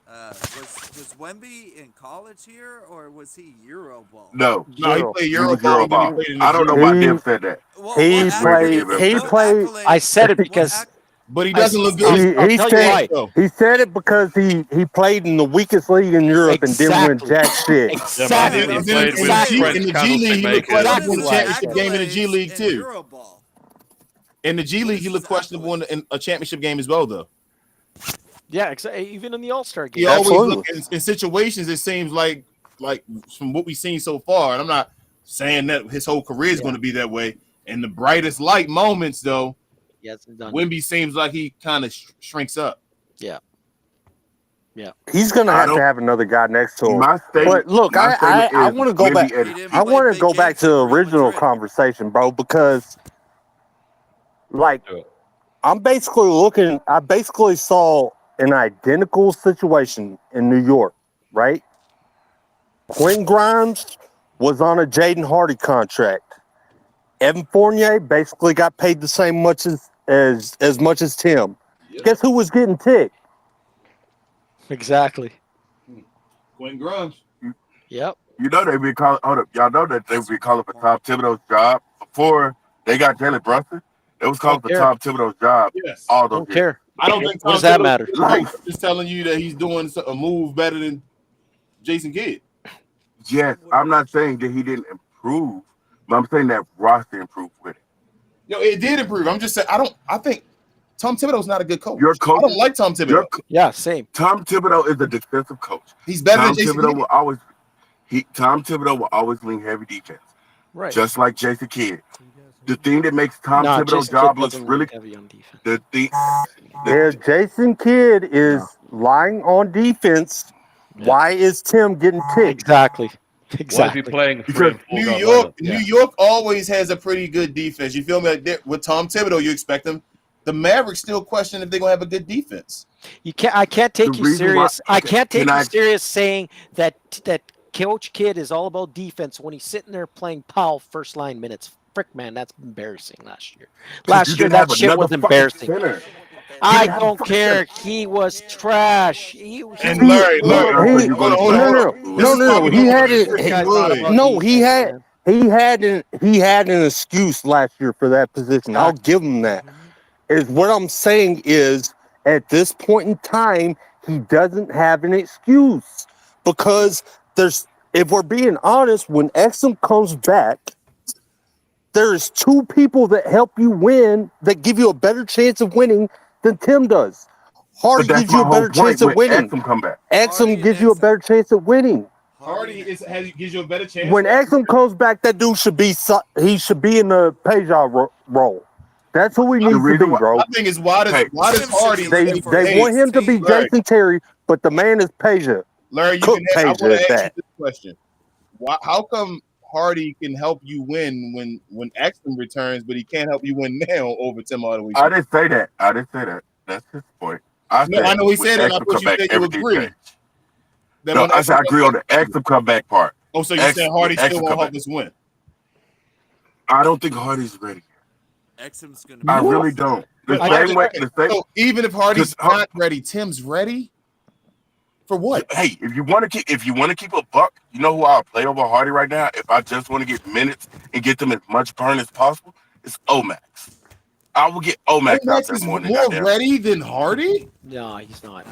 Was Wemby in college here or was he Euro ball? No, he played Euro ball. I don't know why Dib said that. He played. I said it because But he doesn't look good. He said it because he played in the weakest league in Europe and didn't win jack shit. Exactly. In the G League, he looked questionable in the championship game in the G League too. In the G League, he looked questionable in a championship game as well, though. Yeah, even in the All-Star game. He always look in situations. It seems like from what we've seen so far, and I'm not saying that his whole career is going to be that way. In the brightest light moments, though, Wemby seems like he kind of shrinks up. Yeah. He's gonna have another guy next to him. But look, I want to go back. I want to go back to the original conversation, bro, because like I'm basically looking. I basically saw an identical situation in New York, right? Quentin Grimes was on a Jaden Hardy contract. Evan Fournier basically got paid the same much as much as Tim. Yep. Guess who was getting ticked? Exactly. Quentin Grimes. Yep. You know they be calling. Hold up, y'all know that they be calling for Tom Thibodeau's job before they got Jalen Brunson. They was calling for Tom Thibodeau's job. Yes. All those Don't care. I don't think. What does that matter? Just telling you that he's doing a move better than Jason Kidd. Yes, I'm not saying that he didn't improve, but I'm saying that roster improved with it. Yo, it did improve. I'm just saying. I think Tom Thibodeau's not a good coach. Your coach. I don't like Tom Thibodeau. Yeah, same. Tom Thibodeau is a defensive coach. He's better Tom than Jason Thibodeau Kidd. will always. Tom Thibodeau will always lean heavy defense, right? Just like Jason Kidd. The thing that makes Tom Thibodeau's job looks really heavy on defense. Jason Kidd is lying on defense. Yeah. Why is Tim getting ticked? Exactly. Why is he playing? Because New York always has a pretty good defense. You feel me? Like with Tom Thibodeau, you expect them. The Mavericks still question if they're gonna have a good defense. I can't take you serious. I can't take you serious saying that Coach Kidd is all about defense when he's sitting there playing Powell first line minutes. Frick, man, that's embarrassing last year. Last year, that shit was embarrassing. I don't care. He was trash. No. He had an excuse last year for that position. I'll give him that. Is what I'm saying is at this point in time, he doesn't have an excuse because if we're being honest, when Exum comes back, there's two people that help you win that give you a better chance of winning than Tim does. Hardy gives you a better chance of winning. Exum gives you a better chance of winning. Hardy gives you a better chance. When Exum comes back, that dude should be in the Peja role. That's who we need to be, bro. My thing is why does Hardy? They want him to be Jason Terry, but the man is Peja. Larry, I want to ask you this question: how come Hardy can help you win when Exum returns, but he can't help you win now over Tim Hardaway? I didn't say that. That's his point. I know he said that. I thought you said you agree. No, I said I agree on the Exum comeback part. Oh, so you're saying Hardy still won't help us win? I don't think Hardy's ready. Exum's gonna. I really don't. So even if Hardy's not ready, Tim's ready. For what? Hey, if you want to keep a buck, you know who I'll play over Hardy right now? If I just want to get minutes and get them as much burn as possible, it's Omax. I will get Omax out there more ready than Hardy? No, he's not.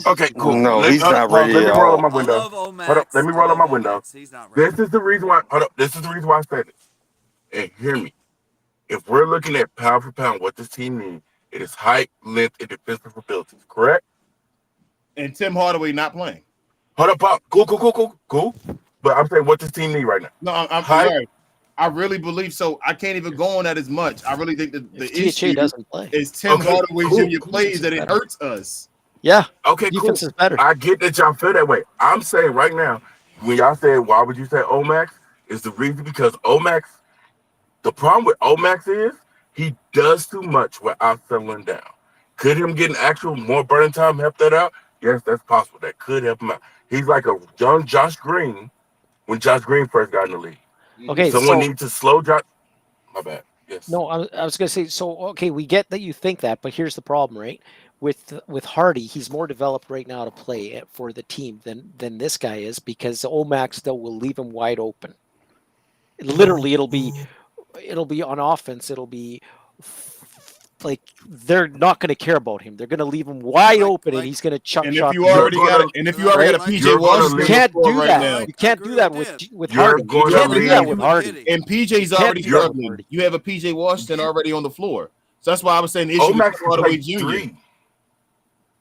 Okay, cool. No, he's not ready. Let me roll up my window. Hold up. Let me roll up my window. This is the reason why. Hold up. This is the reason why I said it. And hear me. If we're looking at pound for pound, what this team needs, it is height, length, and defensive abilities. Correct? And Tim Hardaway not playing. Hold up. Cool. But I'm saying what this team need right now. No, I'm sorry. I really believe so. I can't even go on that as much. I really think that the issue doesn't play. is Tim Hardaway Jr. plays that it hurts us. Yeah. Okay, defense is better. I get that y'all feel that way. I'm saying right now, when y'all say why would you say Omax, is the reason because Omax, the problem with Omax is he does too much without settling down. Could him getting actual more burning time help that out? Yes, that's possible. That could help him out. He's like a young Josh Green when Josh Green first got in the league. Okay, someone needs to slow Josh. My bad. Yes. No, I was going to say, so, okay, we get that you think that, but here's the problem, right? With Hardy, he's more developed right now to play for the team than this guy is because Omax, though, will leave him wide open. Literally, it'll be on offense. It'll be like they're not going to care about him. They're going to leave him wide open, and he's going to chuck And shots. if you already got a PJ Washington, you can't do that. You can't do that with Harden. You can't do that with Harden. And PJ's already struggling. You have a PJ Washington already on the floor. So that's why I was saying the issue with Hardaway Jr.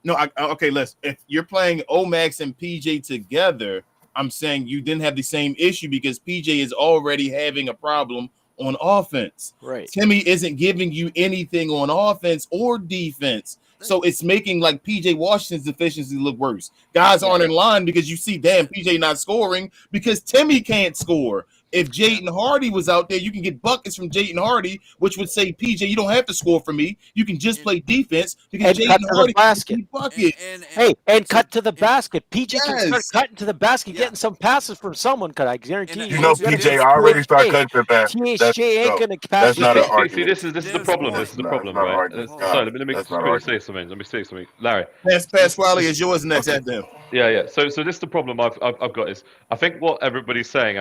No, okay, if you're playing Omax and PJ together, I'm saying you didn't have the same issue because PJ is already having a problem on offense. Right. Timmy isn't giving you anything on offense or defense. So it's making like PJ Washington's deficiency look worse. Guys aren't in line because you see, damn, PJ not scoring because Timmy can't score. If Jaden Hardy was out there, you can get buckets from Jaden Hardy, which would say, PJ, you don't have to score for me. You can just play defense because Jaden Hardy can bucket. And cut to the basket. PJ can start cutting to the basket, getting some passes from someone. Because I guarantee you, PJ already started cutting to the basket. THJ ain't gonna pass. That's not an argument. See, this is the problem. This is the problem, right? Sorry, let me quickly say something. Let me say something, Larry. Pasquale is yours next at them. Yeah. So this is the problem I've got is I think what everybody's saying.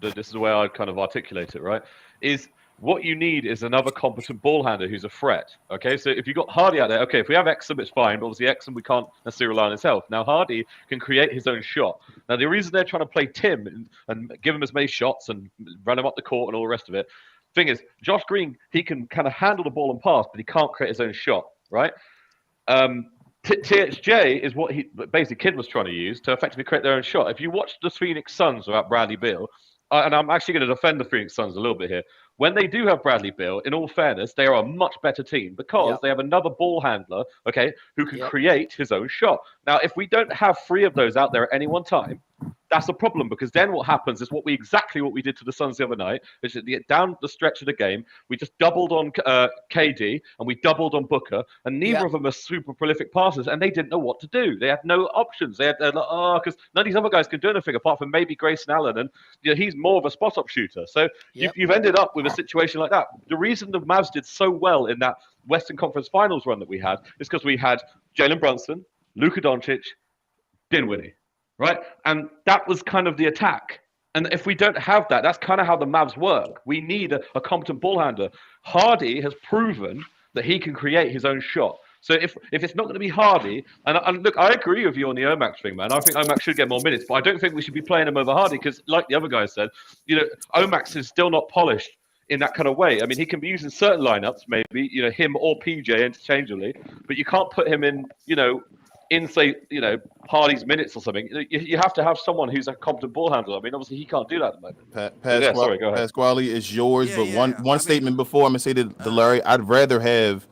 This is the way I kind of articulate it, right? Is what you need is another competent ball handler who's a threat. Okay, so if you got Hardy out there, okay, if we have Exum, it's fine. But obviously, Exum we can't necessarily rely on himself. Now Hardy can create his own shot. Now the reason they're trying to play Tim and give him as many shots and run him up the court and all the rest of it. Thing is, Josh Green, he can kind of handle the ball and pass, but he can't create his own shot, right? THJ is what basically Kidd was trying to use to effectively create their own shot. If you watch the Phoenix Suns without Bradley Beal, and I'm actually going to defend the Phoenix Suns a little bit here. When they do have Bradley Beal, in all fairness, they are a much better team because they have another ball handler, okay, who can create his own shot. Now, if we don't have three of those out there at any one time, that's a problem because then what happens is exactly what we did to the Suns the other night, which is down the stretch of the game, we just doubled on KD and we doubled on Booker, and neither of them are super prolific passers, and they didn't know what to do. They had no options. They're like, because none of these other guys can do anything apart from maybe Grayson Allen, and he's more of a spot-up shooter. So you've ended up with a situation like that. The reason the Mavs did so well in that Western Conference Finals run that we had is because we had Jalen Brunson, Luka Doncic, Dinwiddie. Right, and that was kind of the attack. And if we don't have that, that's kind of how the Mavs work. We need a competent ball handler. Hardy has proven that he can create his own shot. So if it's not going to be Hardy, and look, I agree with you on the Omax thing, man. I think Omax should get more minutes, but I don't think we should be playing him over Hardy because, like the other guys said, Omax is still not polished in that kind of way. I mean, he can be used in certain lineups, maybe him or PJ interchangeably, but you can't put him in, in say, Hardy's minutes or something. You have to have someone who's a competent ball handler. I mean, obviously he can't do that at the moment. Sorry, go ahead. Pasquale is yours, but one statement before I'm gonna say to Larry, I'd rather have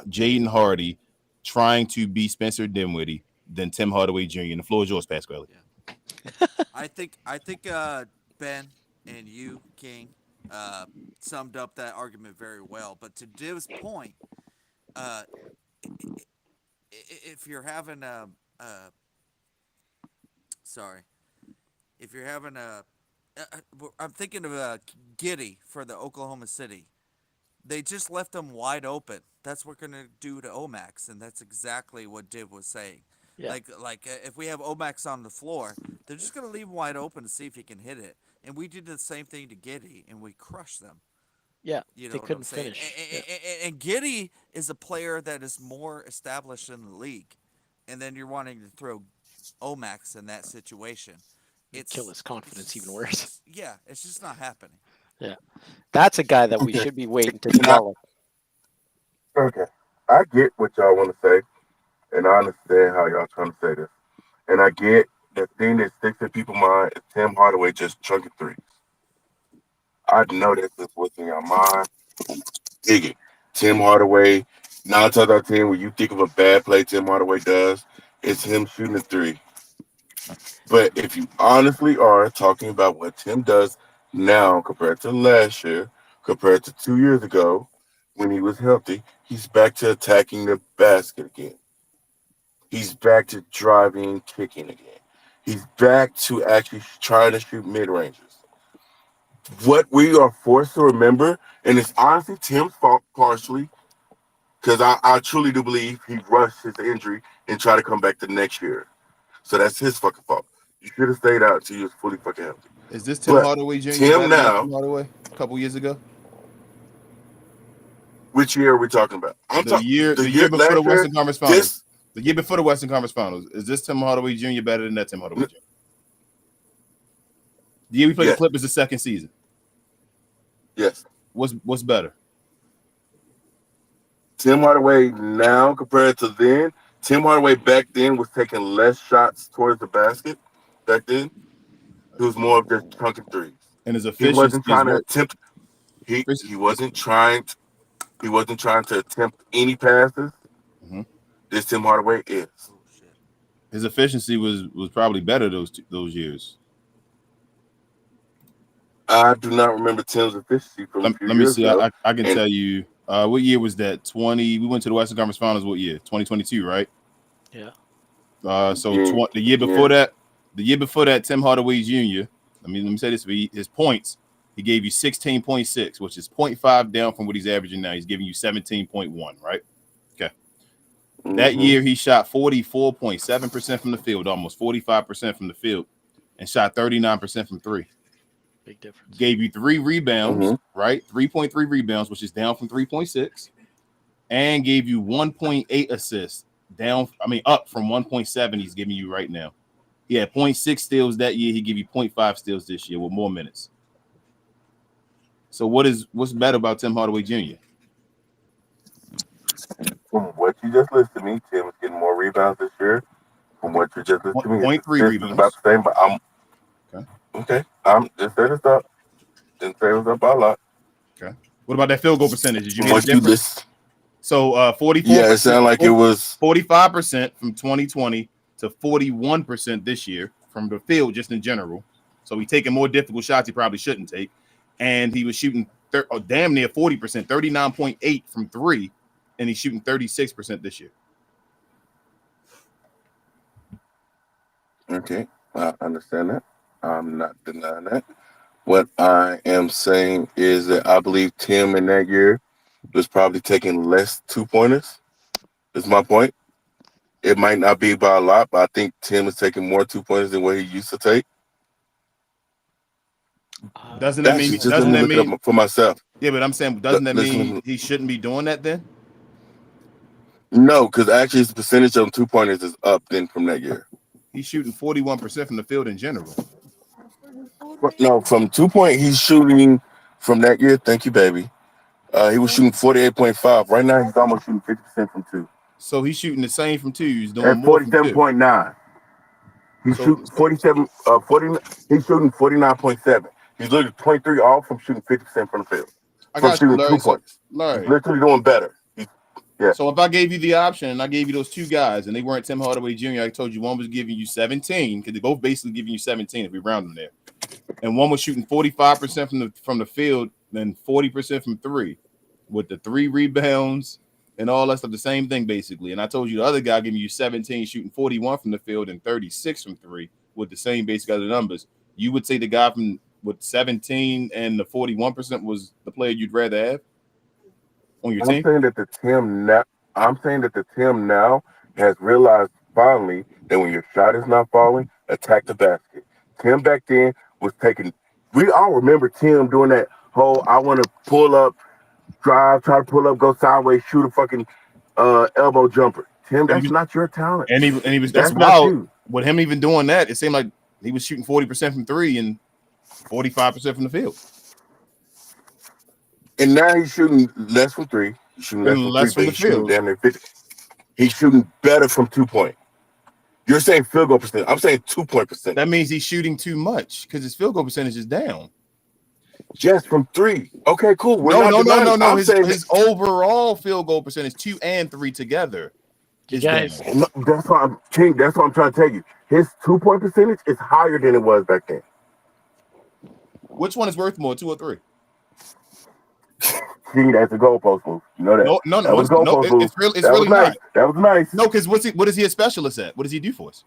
Jaden Hardy trying to be Spencer Dinwiddie than Tim Hardaway Jr. And the floor is yours, Pasquale. Yeah. I think Ben and you, King, summed up that argument very well. But to Div's point, if you're having I'm thinking of Giddey for the Oklahoma City. They just left them wide open. That's what we're gonna do to Omax, and that's exactly what Div was saying. Yeah. Like if we have Omax on the floor, they're just gonna leave him wide open to see if he can hit it. And we did the same thing to Giddey, and we crushed them. Yeah, they couldn't finish. And Giddey is a player that is more established in the league, and then you're wanting to throw Omax in that situation. It's kill his confidence even worse. Yeah, it's just not happening. Yeah, that's a guy that we should be waiting to develop. Okay, I get what y'all want to say, and I understand how y'all trying to say this, and I get the thing that sticks in people's mind is Tim Hardaway just chunking threes. I know this is what's in your mind. Dig it. Tim Hardaway, 9 times out of 10, when you think of a bad play Tim Hardaway does, it's him shooting a three. But if you honestly are talking about what Tim does now compared to last year, compared to 2 years ago when he was healthy, he's back to attacking the basket again. He's back to driving and kicking again. He's back to actually trying to shoot mid-ranges. What we are forced to remember, and it's honestly Tim's fault partially, because I truly do believe he rushed his injury and tried to come back the next year. So that's his fucking fault. You should have stayed out until you was fully fucking healthy. Is this Tim Hardaway Jr. Tim now, Hardaway a couple years ago? Which year are we talking about? The year before the Western Conference Finals. The year before the Western Conference Finals. Is this Tim Hardaway Jr. better than that Tim Hardaway Jr.? The year we played the Clippers the second season. Yes. What's better? Tim Hardaway now compared to then. Tim Hardaway back then was taking less shots towards the basket. Back then, he was more of just chunking threes. And his efficiency, he wasn't trying to attempt. He wasn't trying to attempt any passes. Mm-hmm. This Tim Hardaway is. His efficiency was probably better those years. I do not remember Tim's efficiency from. Let me see. I can tell you. What year was that? We went to the Western Conference Finals. What year? 2022, right? Yeah. The year before that, Tim Hardaway Jr. Let me say this: his points, he gave you 16.6, which is 0.5 down from what he's averaging now. He's giving you 17.1, right? Okay. Mm-hmm. That year he shot 44.7% from the field, almost 45% from the field, and shot 39% from three. Big difference. Gave you 3 rebounds, right? 3.3 rebounds, which is down from 3.6, and gave you 1.8 assists, up from 1.7 he's giving you right now. He had 0.6 steals that year. He gave you 0.5 steals this year with more minutes. So what's better about Tim Hardaway Jr.? From what you just listed to me, Tim is getting more rebounds this year. From what you just listed to me, 0.3 rebounds. About the same, but I'm okay. I'm just set us up. Didn't say it was up by a lot. Okay. What about that field goal percentage? Did you hear the difference? So 44%. Yeah, it sounded like it was 45% from 2020 to 41% this year from the field, just in general. So he's taking more difficult shots he probably shouldn't take, and he was shooting damn near 40%, 39.8 from three, and he's shooting 36% this year. Okay, I understand that. I'm not denying that. What I am saying is that I believe Tim in that year was probably taking less 2-pointers. Is my point. It might not be by a lot, but I think Tim is taking more 2-pointers than what he used to take. Doesn't that mean for myself? Yeah, but I'm saying, doesn't that mean he shouldn't be doing that then? No, because actually his percentage of 2-pointers is up then from that year. He's shooting 41% from the field in general. No, from 2-point, he's shooting from that year. Thank you, baby. He was shooting 48.5. Right now, he's almost shooting 50% from 2. So he's shooting the same from 2. He's doing at 47.9. He's shooting 47. 40. He's shooting 49.7. He's literally 23 off from shooting 50% from the field. I got you, Larry. 2 points. Larry. He's literally doing better. Yeah. So if I gave you the option and I gave you those 2 guys and they weren't Tim Hardaway Jr., I told you one was giving you 17 because they both basically giving you 17 if we round them there, and one was shooting 45% from the field and 40% from 3, with the 3 rebounds and all that stuff. The same thing basically. And I told you the other guy giving you 17, shooting 41 from the field and 36 from 3, with the same basic other numbers. You would say the guy with 17 and the 41% was the player you'd rather have on your team? I'm saying that the Tim now has realized finally that when your shot is not falling, attack the basket. Tim back then was taking. We all remember Tim doing that whole I want to pull up, drive, try to pull up, go sideways, shoot a fucking elbow jumper. Tim, that's not your talent. And he was that's wild. With him even doing that, it seemed like he was shooting 40% from 3 and 45% from the field. And now he's shooting less from 3. He's shooting less from 3, but he's shooting damn near 50. He's shooting better from 2-point. You're saying field goal percentage. I'm saying 2-point percentage. That means he's shooting too much because his field goal percentage is down. Just from 3. Okay, cool. No. His overall field goal percentage, 2 and 3 together, is down. No, that's what I'm trying to tell you. His 2-point percentage is higher than it was back then. Which one is worth more, 2 or 3? See, that's a goalpost move. You know that. No. It's that really nice. not. That was nice. No, because what is he a specialist at? What does he do for us?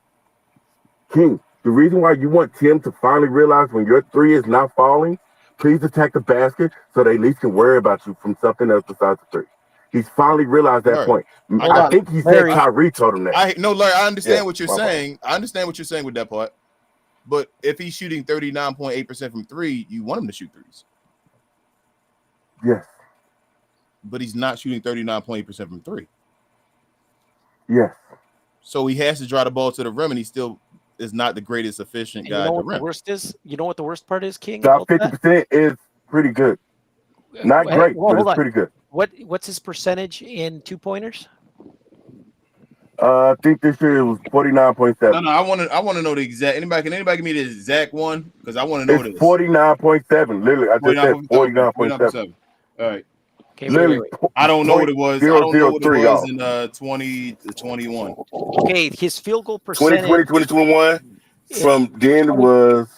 King, the reason why you want Tim to finally realize when your 3 is not falling, please attack the basket so they at least can worry about you from something else besides the 3. He's finally realized that point. I think he said Kyrie told him that. Larry, I understand what you're saying. I understand what you're saying with that part. But if he's shooting 39.8% from 3, you want him to shoot 3s. Yes. but he's not shooting 39.8% from three. Yes. So he has to drive the ball to the rim, and he still is not the greatest efficient guy. You know at what the rim. the worst is? You know what the worst part is, King? Shot 50% is pretty good. Not great, but it's pretty good. What's his percentage in 2-pointers? I think this year it was 49.7. No, I want to know the exact. Anybody can give me the exact one? Because I want to know It's this. 49.7. Literally, I just said 49.7. All right. Okay, literally, wait. I don't know what it was. I don't know what it 0.003 was off. in 2021. Okay, his field goal percentage 2021 from then was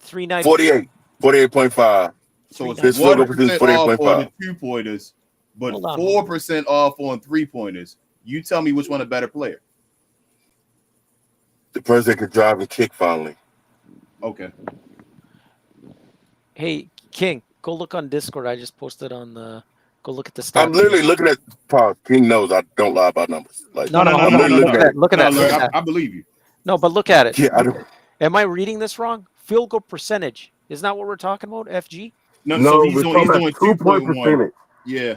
48.5. So it's his field goal percentage 1% off on the 48.5. 2-pointers, but Hold on. 4% off on 3-pointers. You tell me which one a better player. The person that can drive and kick finally. Okay. Hey, King, go look on Discord. I just posted on the. Go look at the stats. I'm literally looking at Paul. King knows I don't lie about numbers. Like No, I'm literally looking at it. Look at that. Larry, I believe you. No, but look at it. Yeah, I don't. Am I reading this wrong? Field goal percentage. Isn't that what we're talking about? FG? No, No, so he's we're doing talking about 2-point 2.1. percentage. Yeah.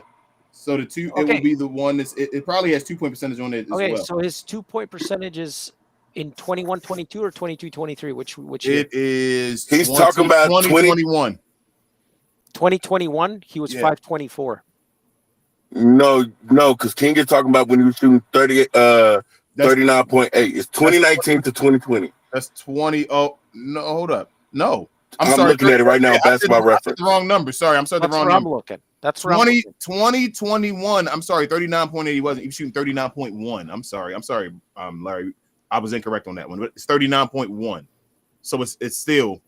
So the two, Okay. it will be the one that's it probably has 2-point percentage on it as Okay, well. so his 2-point percentage is in 21-22 or 22-23? Which year? It is. He's talking about 2021. 2021. He was 524. No, because King is talking about when he was shooting 39.8. It's 2019 to 2020. That's 20. Oh no, hold up. No, I'm sorry. looking at it right now. Basketball I Reference. said the wrong number. Sorry, I'm sorry. That's the wrong where number. I'm looking. That's where I'm looking. 2021. I'm sorry, 39.8. He wasn't. He was shooting 39.1. I'm sorry, Larry. I was incorrect on that one. But it's 39.1. So it's still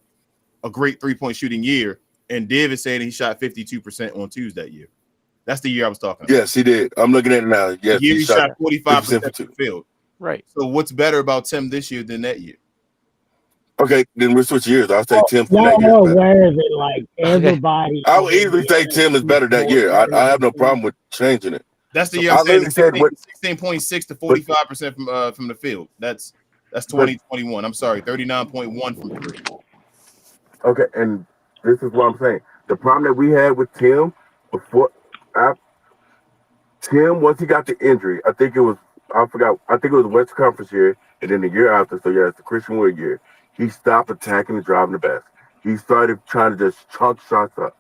a great 3-point shooting year. And Div is saying he shot 52% on Tuesday that year. That's the year I was talking about. Yes, he did. I'm looking at it now. Yes, he shot 45% for from the field. Right. So what's better about Tim this year than that year? Okay, then we'll switch years. I'll say Tim for that Y'all year. aware that like everybody? I would easily say Tim is better that year. I have no problem with changing it. That's the So year I I'm saying. literally said 16.6 to 45% from the field. That's 2021. I'm sorry, 39.1 from 3. Okay, and this is what I'm saying. The problem that we had with Tim Tim, once he got the injury, I think it was the Western Conference year, and then the year after, so yeah, it's the Christian Wood year. He stopped attacking and driving the basket. He started trying to just chalk shots up.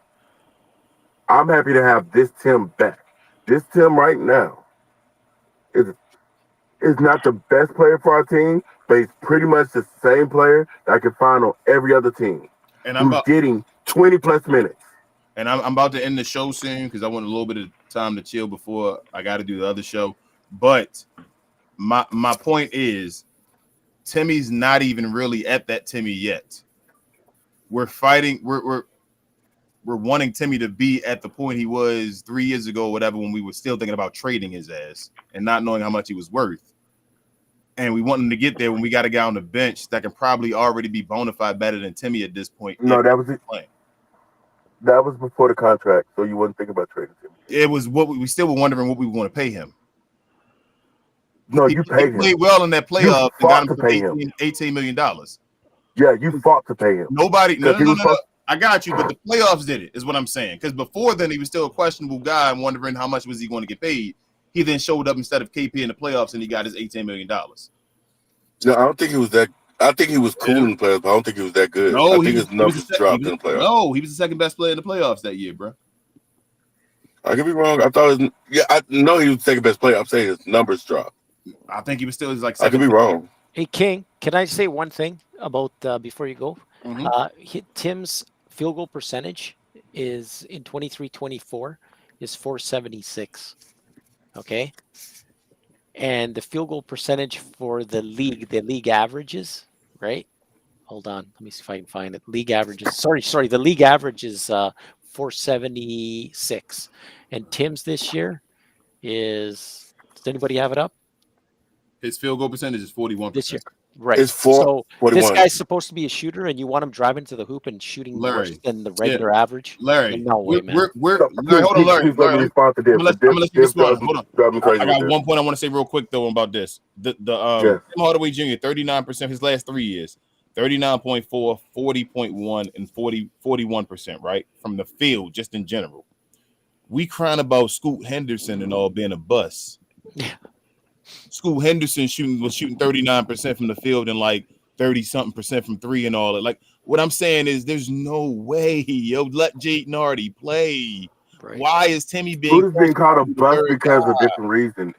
I'm happy to have this Tim back. This Tim right now is not the best player for our team, but he's pretty much the same player that I can find on every other team. And I'm getting 20 plus minutes. And I'm about to end the show soon because I want a little bit of time to chill before I got to do the other show. But my point is, Timmy's not even really at that Timmy yet. We're fighting. We're wanting Timmy to be at the point he was 3 years ago, or whatever, when we were still thinking about trading his ass and not knowing how much he was worth. And we want him to get there when we got a guy on the bench that can probably already be bona fide better than Timmy at this point. No, that was it. That was before the contract, so you wasn't thinking about trading him. It was what we still were wondering what we were going to pay him. No, you paid him. He played well in that playoff and got him to pay him. $18 million. Yeah, you fought to pay him. Nobody, no. I got you, but the playoffs did it, is what I'm saying. Because before then, he was still a questionable guy and wondering how much was he going to get paid. He then showed up instead of KP in the playoffs, and he got his $18 million. No, I don't think he was that. I think he was cool in the playoffs, but I don't think he was that good. No, I think his numbers dropped in the playoffs. No, he was the second best player in the playoffs that year, bro. I could be wrong. I thought I know he was the second best player. I'm saying his numbers dropped. I think he was still like. I could be wrong. Hey King, can I say one thing about before you go? Mm-hmm. Tim's field goal percentage is in 23-24 is 476. Okay. And the field goal percentage for the league averages, right? Hold on. Let me see if I can find it. League averages. Sorry. The league average is 476. And Tim's this year is, does anybody have it up? His field goal percentage is 41% this year. Right. It's so 41. This guy's supposed to be a shooter, and you want him driving to the hoop and shooting worse than the regular average? Larry, no way, man. Larry, hold on, Larry. I'm gonna let you respond. Hold on. I got one point I want to say real quick though about this. Tim Hardaway Jr. 39% his last 3 years, 39.4, 40.1, and 41%, right? From the field, just in general. we crying about Scoot Henderson and all being a bust. Yeah. Scoot Henderson was shooting 39% from the field and like 30-something% from three and all that. Like, what I'm saying is there's no way. Yo, let Jaden Hardy play. Right. Why is Timmy Scoot is being called a bust because of different reasons.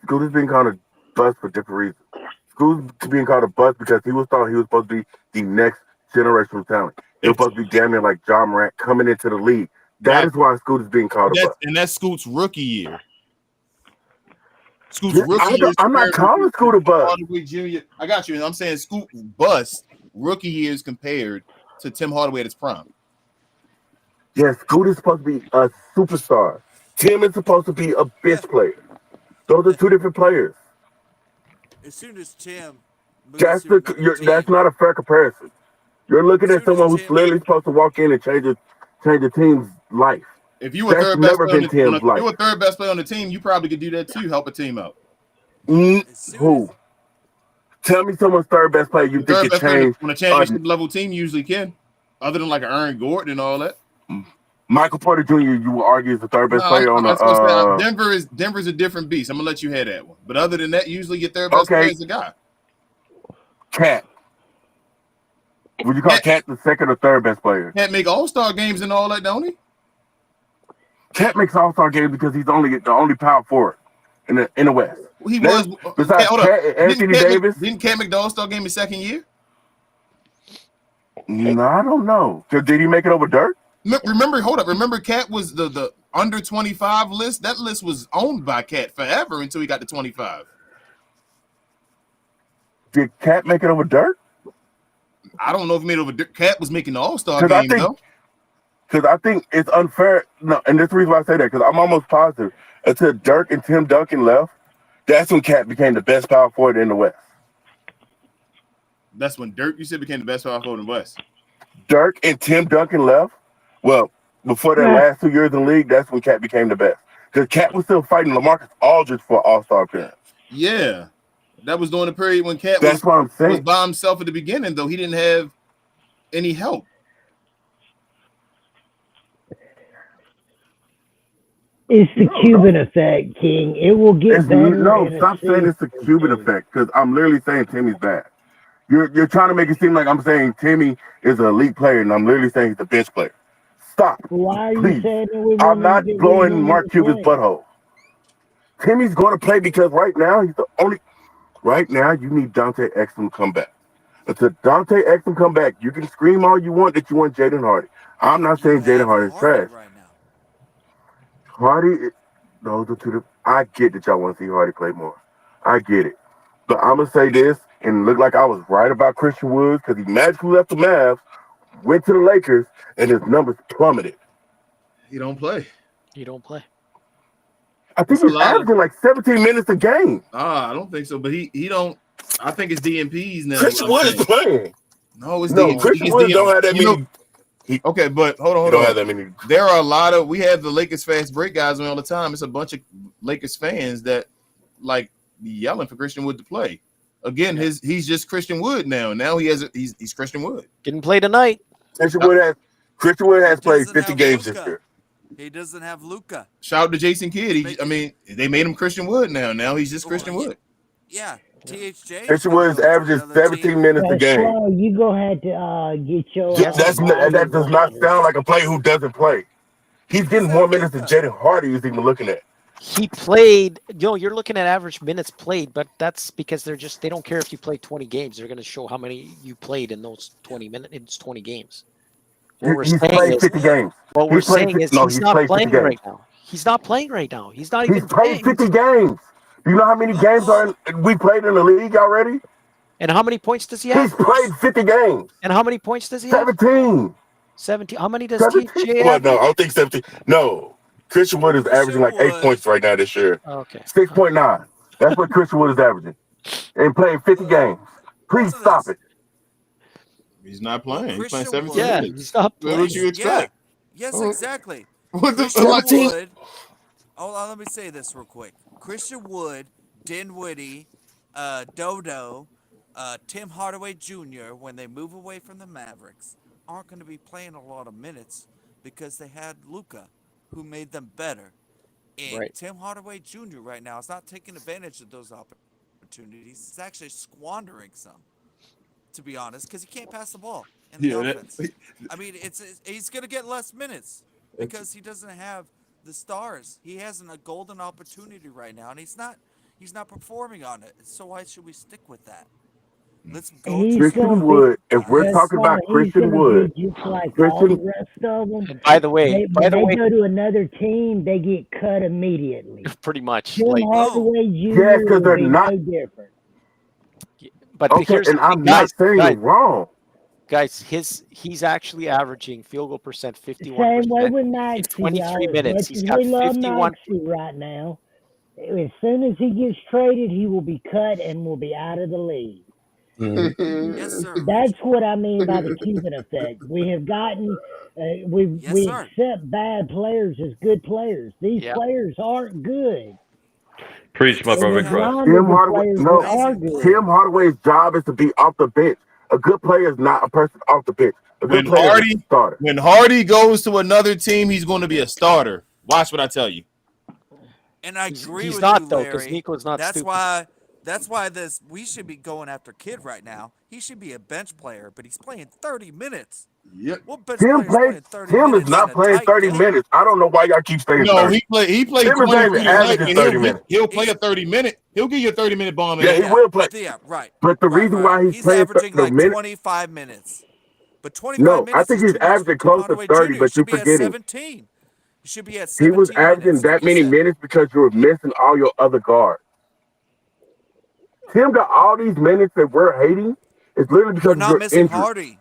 Scoot is being called a bust for different reasons. Scoot is being called a bust because he was thought he was supposed to be the next generational talent. He was supposed to be damn near like John Morant coming into the league. That is why Scoot is being called a bust. And that's Scoot's rookie year. Scoot's rookie year. I'm not calling Scoot a bust. Hardaway Jr. I got you. And I'm saying Scoot bust rookie years compared to Tim Hardaway at his prime. Yes, Scoot is supposed to be a superstar. Tim is supposed to be a bench player. Those are two different players. As soon as Tim That's not a fair comparison. You're looking at someone who's literally supposed to walk in and change a team's life. If you were third best player on the team, you probably could do that too. Help a team out. Who? Tell me someone's third best player you think could change on a championship level team. Usually can, other than like Aaron Gordon and all that. Michael Porter Jr. You will argue is the third best player on the. Denver's a different beast. I'm gonna let you have that one. But other than that, usually your third best player is a guy. Cat. Would you call Cat the second or third best player? Cat make All-Star games and all that, don't he? Cat makes All-Star games because he's the only power forward in the West. He was. Besides Cat and Anthony Davis. Didn't Cat make the All-Star game his second year? No, I don't know. Did he make it over Dirk? Remember, Cat was the under 25 list. That list was owned by Cat forever until he got to 25. Did Cat make it over Dirk? I don't know if he made it over Dirk. Cat was making the All-Star game, though. Because I think it's unfair. No, and that's the reason why I say that, because I'm almost positive until Dirk and Tim Duncan left, that's when Cat became the best power forward in the West. That's when Dirk, you said, became the best power forward in the West. Dirk and Tim Duncan left. Well, before their last 2 years in the league, that's when Cat became the best. Because Cat was still fighting LaMarcus Aldridge for All-Star appearance. Yeah. That was during the period when Cat was by himself at the beginning, though. He didn't have any help. It's the Cuban effect, King. It will get better. No, stop saying it's the Cuban effect, because I'm literally saying Timmy's bad. You're trying to make it seem like I'm saying Timmy is an elite player, and I'm literally saying he's a bench player. Stop. Why are please. You saying it? I'm not blowing Mark Cuban's butthole. Timmy's going to play because right now he's the only. Right now, you need Dante Exum to come back. Until Dante Exum come back, you can scream all you want that you want Jaden Hardy. I'm not saying Jaden Hardy is trash. Hardy, those are two. I get that y'all want to see Hardy play more. I get it. But I'm going to say this, and look like I was right about Christian Woods, because he magically left the Mavs, went to the Lakers, and his numbers plummeted. He don't play. I think he's averaging like 17 minutes a game. I don't think so, but he don't. I think it's DMPs now. Christian Wood is playing. No, it's DMPs. Christian Wood don't have that many. Okay, but hold on. Don't have that many. There are a lot of. We have the Lakers fast break guys on all the time. It's a bunch of Lakers fans that like be yelling for Christian Wood to play. Again, he's just Christian Wood now. Now he's Christian Wood. Didn't play tonight. Christian Wood has played 50 games this year. He doesn't have Luka. Shout out to Jason Kidd. They made him Christian Wood now. Now he's just Christian Wood. Yeah, THJ. Christian Wood is averaging 17 minutes a game. You gonna have to get your. That does not sound like a player who doesn't play. He's getting more minutes than Jaden Hardy is even looking at. He played. You're looking at average minutes played, but that's because they don't care if you play 20 games. They're going to show how many you played in those 20 minutes. It's 20 games. He's played 50 games. What we're saying is he's not playing right now. He's not playing right now. He's not even playing. He's played 50 games. Do you know how many games we played in the league already? And how many points does he have? He's played 50 games. And how many points does he have? 17. 17. How many does TJ have? Well, no, I don't think 17. No. Christian Wood is averaging like 8 points right now this year. Okay. 6.9. That's what Christian Wood is averaging. And playing 50 games. Please stop it. He's not playing. He's playing 17 Yeah, minutes. he's not playing. What would you expect? Yes, exactly. What the Christian Wood. Hold on, let me say this real quick. Christian Wood, Dinwiddie, Dodo, Tim Hardaway Jr., when they move away from the Mavericks, aren't going to be playing a lot of minutes because they had Luka. who made them better. And Right. Tim Hardaway Jr. right now is not taking advantage of those opportunities. He's actually squandering some, to be honest, because he can't pass the ball in the offense. I mean, he's going to get less minutes because he doesn't have the stars. He has a golden opportunity right now, and he's not performing on it. So why should we stick with that? Let's go. Christian Wood. If we're talking about Christian Wood, like all the rest of them. And by the way, when they go to another team, they get cut immediately. Pretty much. Tim Like, Hardaway Jr. Yes, because they're not no different. but okay. here's the And thing, I'm not saying you're wrong. Guys, he's actually averaging field goal percent 51%. Same way with in Maxey. 23 y'all. minutes. As He's much got as we love 51. Maxey right now. As soon as he gets traded, he will be cut and will be out of the league. Yes, sir. That's what I mean by the Cuban effect. We have gotten, we accept bad players as good players. These players aren't good. Preach, my brother Christ. Tim Hardaway's job is to be off the bench. A good player is not a person off the bench. A good player is a starter. When Hardy goes to another team, he's going to be a starter. Watch what I tell you. And I agree he's with not, you, though, Larry. because Nico's not That's stupid. why we should be going after Kid right now. He should be a bench player, but he's playing 30 minutes. Yep. What bench Tim player's playing 30 Tim minutes is not in a playing tight 30 game? minutes. I don't know why y'all keep saying No, 30. he played Tim is 23 not even tonight, averaging and 30 minutes. he'll play a 30-minute. He'll give you a 30-minute bomb. Yeah, he will play. Yeah, right. But the reason why he's playing averaging the like minute, 25 minutes. But 25 no, minutes I think is he's too much averaging for Tim close to Hardaway 30, Jr. but He should you're be at forgetting. 17. He should be at He 17 was averaging minutes, that like you many said. minutes because you were missing all your other guards. Tim got all these minutes that we're hating. It's literally because We're of not your missing injury.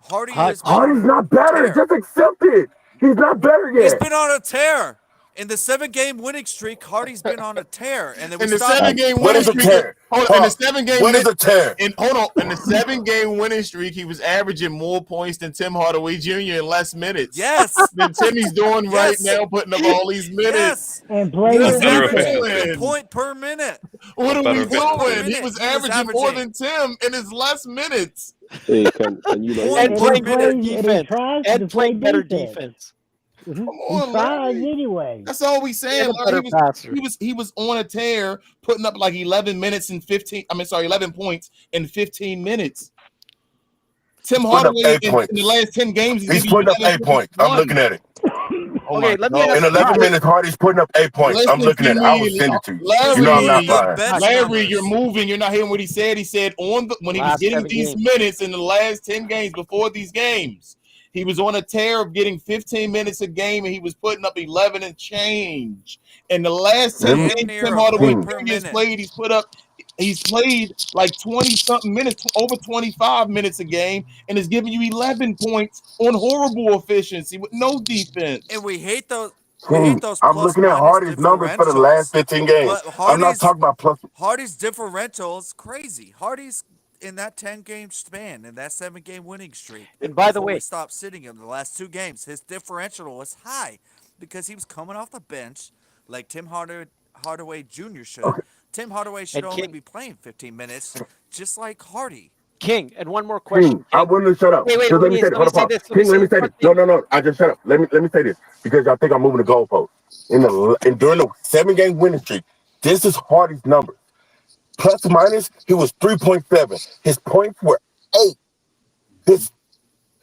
Hardy. Hardy's not better. Just accept it. He's not better yet. He's been on a tear. In the 7-game winning streak, Hardy's been on a tear, and then we In the stopped. 7-game winning streak, in the 7-game What is a tear? In the 7-game winning streak, he was averaging more points than Tim Hardaway Jr. in less minutes. Yes, than Timmy's doing right now, putting up all these minutes. Yes, and he was playing averaging a point per minute. What are we Point per doing? He minute, was averaging more than Tim in his less minutes. Hey, can you And like playing better and he defense. tries to And play playing better defense. defense. Come He on, tries Larry. anyway. That's all we saying. And a better passer. He was on a tear, putting up like 11 minutes and 11 points in 15 minutes. Tim Hardaway in the last 10 games, He's putting up 8 points. I'm looking at it. Okay, let me In 11 minutes, Hardy's putting up 8 points. I'm looking at it. I will send it to you. Larry, You know I'm not lying. Larry, you're moving. You're not hearing what he said. He said when he was Last getting 7 these games. minutes in the last 10 games before these games, he was on a tear of getting 15 minutes a game, and he was putting up 11 and change. In the last 10 games, Tim Hardaway Jr. He's played like 20-something minutes, over 25 minutes a game, and is giving you 11 points on horrible efficiency with no defense. And we hate those. I'm looking at Hardy's numbers for the last 15 games. I'm not talking about plus. Hardy's differential is crazy. Hardy's in that 10-game span, in that 7-game winning streak. And by the before way, we stopped sitting him the last 2 games, his differential was high because he was coming off the bench like Tim Hardaway Jr. should. Okay. Tim Hardaway should And only King- be playing 15 minutes, just like Hardy. King, and one more question. King, I wouldn't shut up. Wait, Just let me say this. Hold on, King, let me say this. No. I just shut up. Let me say this because I think I'm moving the goalpost. During the 7-game winning streak, this is Hardy's numbers. Plus minus, he was 3.7. His points were 8.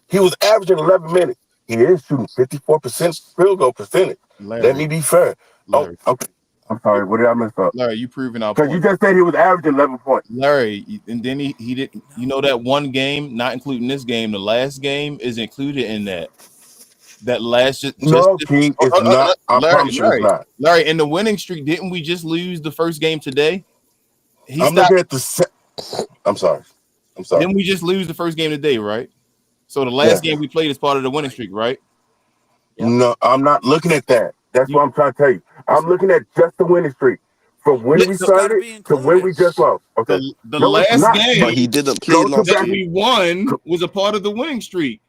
He was averaging 11 minutes. He is shooting 54% field goal percentage. Let me be fair. Larry. Oh, okay. I'm sorry. What did I mess up? Larry, you proving our Because point. you just said he was averaging 11 points. Larry, and then he didn't. You know that one game, not including this game, the last game is included in that. That last King, it's not. I promise you, it's not. Larry, in the winning streak, didn't we just lose the first game today? I'm looking at the. I'm sorry. Didn't we just lose the first game today, right? So the last game we played is part of the winning streak, right? No, I'm not looking at that. That's what I'm trying to tell you. I'm looking at just the winning streak. From when we started to when we just lost. Okay. The last game But he didn't play last that year. we won was a part of the winning streak.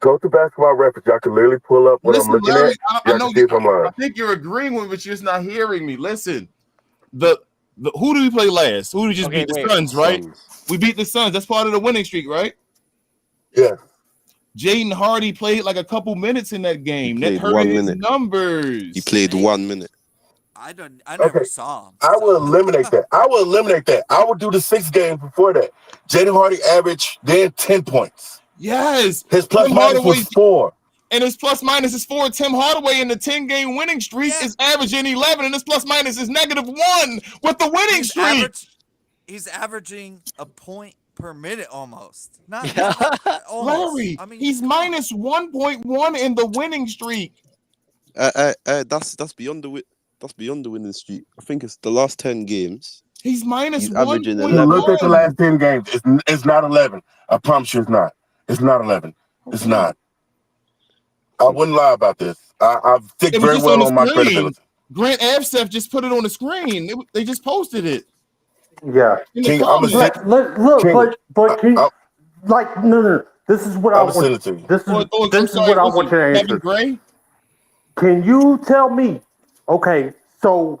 Go to Basketball Reference. Y'all can literally pull up what I'm looking Larry, at. I Y'all know can see if I'm I lying. think you're agreeing with me, but you're just not hearing me. Listen, who do we play last? Who did we just beat? The Suns, right? We beat the Suns. That's part of the winning streak, right? Yeah. Jaden Hardy played like a couple minutes in that game. That hurt his numbers. He played 1 minute. I never saw him. I will eliminate that. I will do the 6 games before that. Jaden Hardy averaged then 10 points. Yes. His plus minus was 4. And his plus minus is 4. Tim Hardaway in the 10-game winning streak is averaging 11, and his plus minus is -1 with the winning streak. He's averaging a point per minute almost. Not almost. Larry, I mean, he's minus 1.1 in the winning streak. That's beyond the winning streak. I think it's the last 10 games. He's minus averaging 11. Look at the last 10 games. It's not 11. I promise you, it's not. It's not 11. It's not. I wouldn't lie about this. I stick very well on my credibility. Grant Absef just put it on the screen. They just posted it. Yeah. King, look, but King, like, no. This is what I want. This is what I want you to answer. Kevin Gray? Can you tell me? Okay, so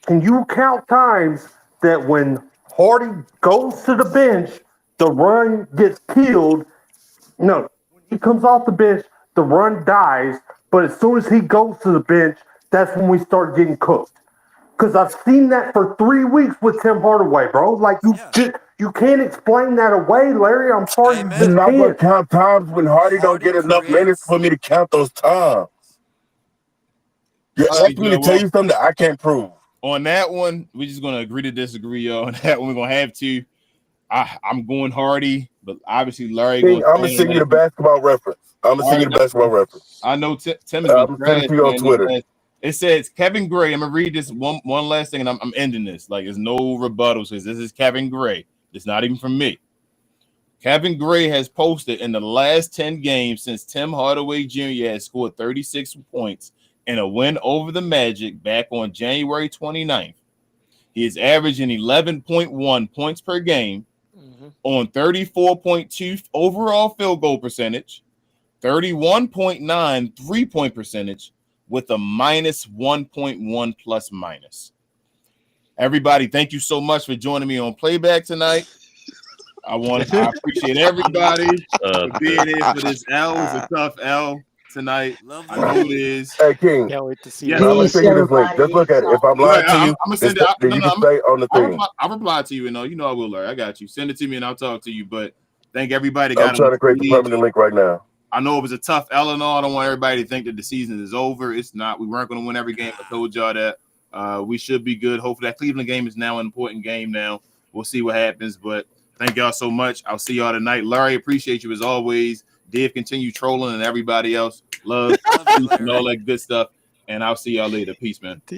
can you count times that when Hardy goes to the bench, the run gets killed? No, when he comes off the bench, the run dies. But as soon as he goes to the bench, that's when we start getting cooked. Because I've seen that for 3 weeks with Tim Hardaway, bro. Like, you can't explain that away, Larry. I'm sorry. I'm not going to count times when Hardy don't get enough minutes for me to count those times. You're asking me to tell you something that I can't prove. On that one, we're just going to agree to disagree, y'all. On that one, we're going to have to. I'm going Hardy, but obviously Larry. I'm going to send you the basketball reference. I know Tim is I'm sending to you on Twitter. It says Kevin Gray. I'm gonna read this one last thing, and I'm ending this. Like, there's no rebuttals because this is Kevin Gray. It's not even from me. Kevin Gray has posted in the last 10 games since Tim Hardaway Jr. has scored 36 points in a win over the Magic back on January 29th. He is averaging 11.1 points per game on 34.2 overall field goal percentage, 31.9 3-point percentage, with a minus 1.1 plus minus. Everybody, thank you so much for joining me on Playback tonight. I appreciate everybody for being here for this L. It's a tough L tonight. I know it is. Hey, King. Can't wait to see you. I'm going to send you this link. Just look at it. If I'm lying to you, I'm going to send it. You can say on the thing. I'll reply to you, and you know I will, Larry. I got you. Send it to me, and I'll talk to you. But thank everybody. I'm trying to create the permanent link right now. I know it was a tough L and all. I don't want everybody to think that the season is over. It's not. We weren't going to win every game. I told y'all that. We should be good. Hopefully that Cleveland game is now an important game now. We'll see what happens. But thank y'all so much. I'll see y'all tonight. Larry, appreciate you as always. Dave, continue trolling, and everybody else. Love and all that good stuff. And I'll see y'all later. Peace, man.